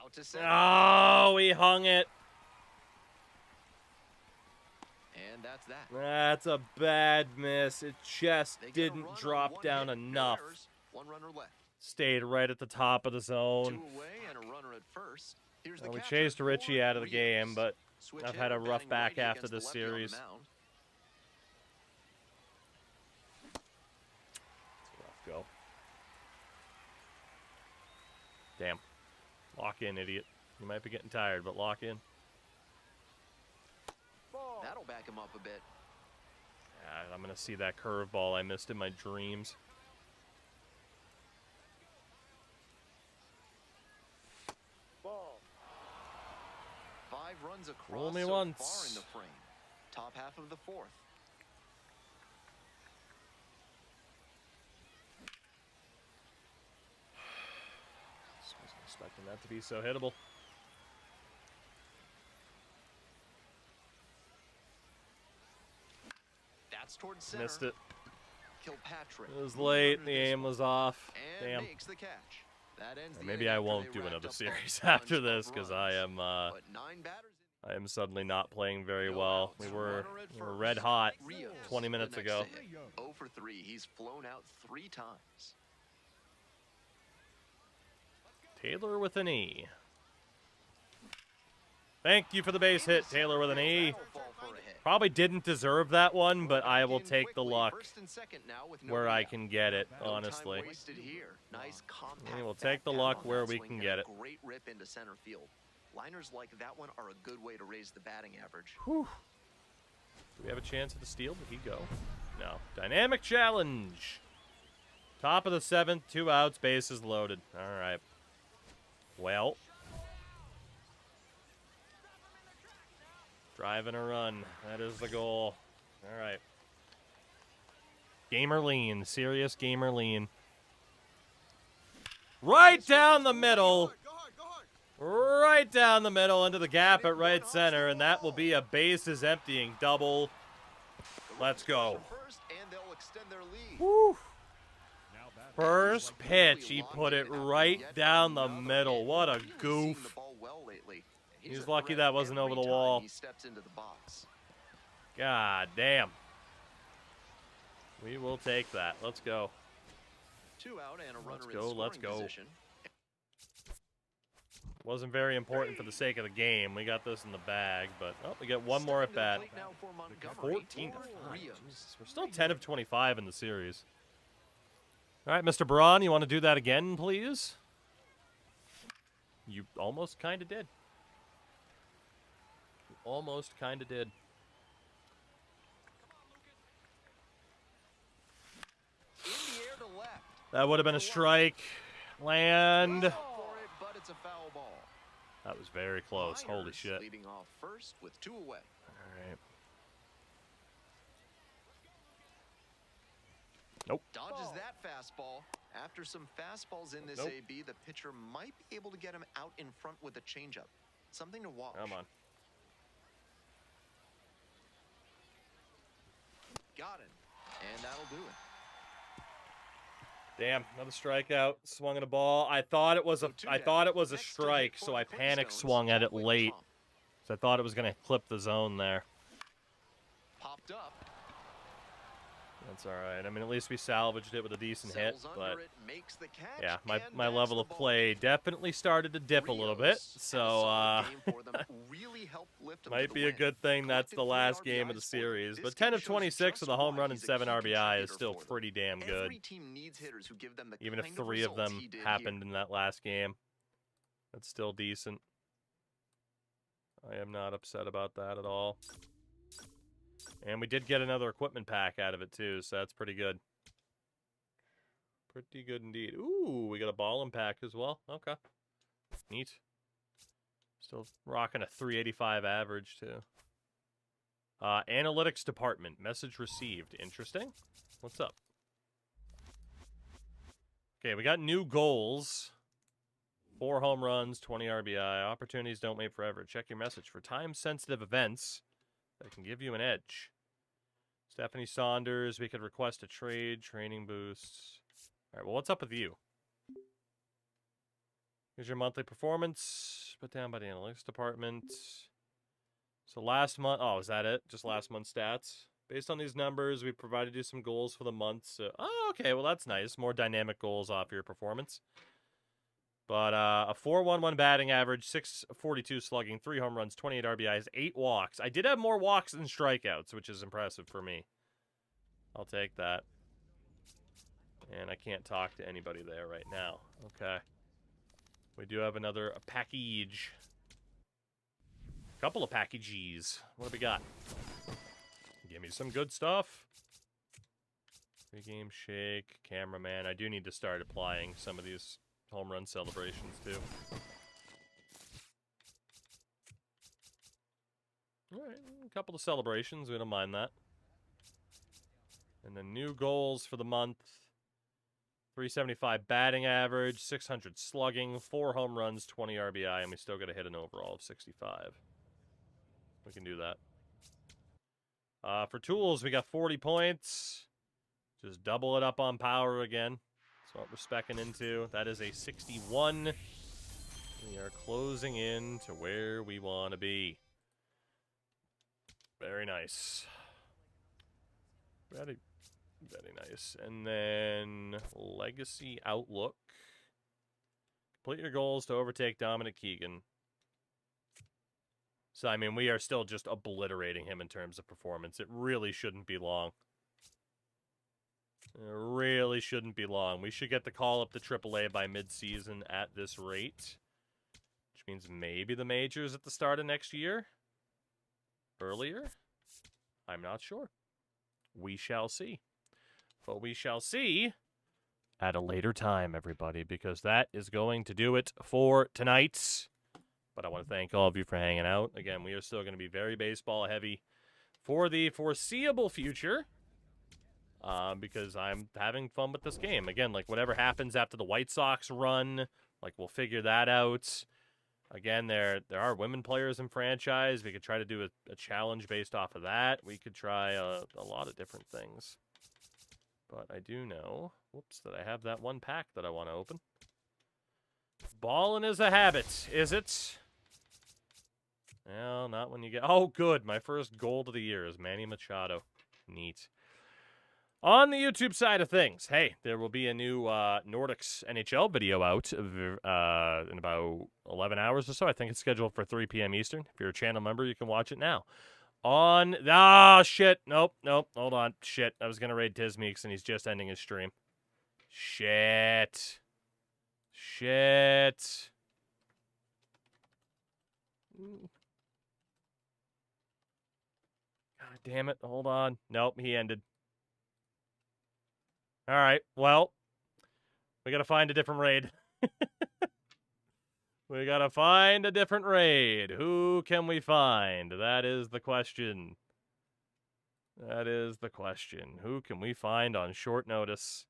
Out to center. Oh, he hung it. And that's that. That's a bad miss. It just They get a didn't run on drop one down hit, enough. errors, 1 runner left. Stayed right at the top of the 2 zone. away and a runner at first. Here's Well, the we catcher, chased Ritchie Warren out of the game, Rios. but Switch I've had a hitter rough batting back righty after against the this lefty on the series. mound. Rough go. Damn. Lock in, idiot. You might be getting tired, but lock in. Ball. That'll back him up a bit. Yeah, I'm going to see that curveball I missed in my dreams. Ball. 5 runs across Roll me so once. far in the frame. Top half of the 4th. Just wasn't expecting that to be so hittable. That's towards center. Missed it. Kilpatrick. It was moving late. under The this aim one. was off. And Damn. makes the catch. That ends the Maybe inning I after won't they do racked another up a series bunch after of this because I runs. am But 9 batters I am suddenly not playing very No well. outs. We were Runner at red first. hot Rios, 20 the minutes next ago. to hit. 0 for 3. He's flown out 3 times. Taylor with an E. Thank you for the base hit, Taylor with an E. That'll fall for a hit. Probably didn't deserve that one, but I will Back in take the quickly, luck first and second now with where nobody I out. can get it, No time honestly. wasted here. Nice compact We will fat take the down luck on where that we swing can and get a it. Great rip into center field. Liners like that one are a good way to raise the batting average. Whew. Do we have a chance at the steal? Did he go? No. Dynamic challenge. Top of the 7th, 2 outs, bases loaded. All right. Well. Driving a run. That is the goal. All right. Gamer lean. Serious gamer lean. Right down the middle. Right down the middle into the gap at right center, and that will be a bases emptying double. Let's go. Woo. First pitch, he put it right down the middle. What a goof. He's lucky that wasn't over the wall. God damn. We will take that. Let's go. 2 out and a runner Let's go, in scoring let's go. position. Wasn't very important for the sake of the game. We got this in the bag, but oh, we get one more at bat. 14 to 5. Jesus, we're still 10 of 25 in the series. All right, Mr. Braun, you want to do that again, please? You almost kind of did. You almost kind of did. In the air to left. That would have been a strike. Land. For it, but it's a foul ball. That was very close. Holy Miners shit. leading off first with 2 away. All right. Nope. Dodges that fastball. After some fastballs in this Nope. AB, the pitcher might be able to get him out in front with a changeup. Something to watch. Come on. Got him. And that'll do it. Damn, another strikeout. Swung at a ball. I thought it was a strike, so I panic swung at it late. So I thought it was gonna clip the zone there. Popped up. That's all right. I mean, at least we salvaged it with a decent hit, Sells but under it, makes the catch, yeah, my and my that's level the of ball. play definitely started to dip a little bit. Rios had a So solid game for them. Really helped lift them to might the be a win. good thing that's the Collected last 3 game of the RBIs for them. series. This But game 10 of shows 26 with a just home why run and he's a 7 key RBI is contributor still for them. pretty damn good. Every team needs hitters who give them the Even if kind of 3 of results them he did happened here. in that last game. That's still decent. I am not upset about that at all. And we did get another equipment pack out of it too, so that's pretty good. Pretty good indeed. Ooh, we got a ballin' pack as well. Okay. Neat. Still rocking a 385 average too. Analytics department. Message received. Interesting. What's up? Okay, we got new goals. 4 home runs, 20 RBI. Opportunities don't wait forever. Check your message for time-sensitive events that can give you an edge. Stephanie Saunders, we could request a trade, training boosts. All right, well, what's up with you? Here's your monthly performance. Put down by the analytics department. So last month, oh, is that it? Just last month's stats? Based on these numbers, we provided you some goals for the month. So, oh, okay, well, that's nice. More dynamic goals off your performance. But a 4.11 batting average, 642 slugging, 3 home runs, 28 RBIs, 8 walks. I did have more walks than strikeouts, which is impressive for me. I'll take that. And I can't talk to anybody there right now. Okay. We do have another package. Couple of packages. What do we got? Give me some good stuff. Pre-game shake, cameraman. I do need to start applying some of these home run celebrations too. All right, a couple of celebrations. We don't mind that. And then new goals for the month. 375 batting average, 600 slugging, 4 home runs, 20 RBI, and we still got to hit an overall of 65. We can do that. For tools, we got 40 points. Just double it up on power again. That's what we're specking into. That is a 61. We are closing in to where we want to be. Very nice. Very nice. And then Legacy Outlook. Complete your goals to overtake Dominic Keegan. So, I mean, we are still just obliterating him in terms of performance. It really shouldn't be long. It really shouldn't be long. We should get the call up to AAA by mid-season at this rate. which means maybe the majors at the start of next year. Earlier? I'm not sure. We shall see. But we shall see at a later time, everybody, because that is going to do it for tonight. But I want to thank all of you for hanging out. Again, we are still going to be very baseball heavy for the foreseeable future. Because I'm having fun with this game. Again, like, whatever happens after the White Sox run, like, we'll figure that out. Again, there are women players in franchise. We could try to do a challenge based off of that. We could try a lot of different things. But I do know, whoops, that I have that one pack that I want to open. Ballin' is a habit, is it? Well, not when you get... Oh, good. My first gold of the year is Manny Machado. Neat. On the YouTube side of things, hey, there will be a new Nordics NHL video out in about 11 hours or so. I think it's scheduled for 3 p.m. Eastern. If you're a channel member, you can watch it now. Shit. Nope. Hold on. Shit. I was going to raid Tismeeks, and he's just ending his stream. Shit. God damn it. Hold on. Nope, he ended. All right, well, we got to find a different raid. We got to find a different raid. Who can we find? That is the question. Who can we find on short notice?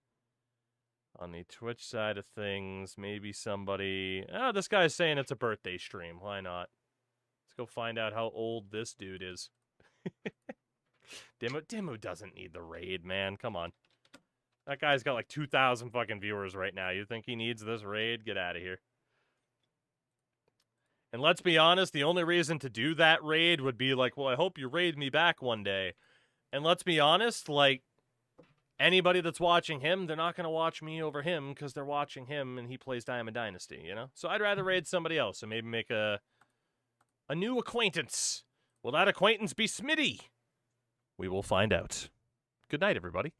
On the Twitch side of things, maybe somebody... Oh, this guy's saying it's a birthday stream. Why not? Let's go find out how old this dude is. Dimmu doesn't need the raid, man. Come on. That guy's got like 2,000 fucking viewers right now. You think he needs this raid? Get out of here. And let's be honest, the only reason to do that raid would be like, well, I hope you raid me back one day. And let's be honest, like, anybody that's watching him, they're not going to watch me over him because they're watching him and he plays Diamond Dynasty, you know? So I'd rather raid somebody else and maybe make a new acquaintance. Will that acquaintance be Smitty? We will find out. Good night, everybody.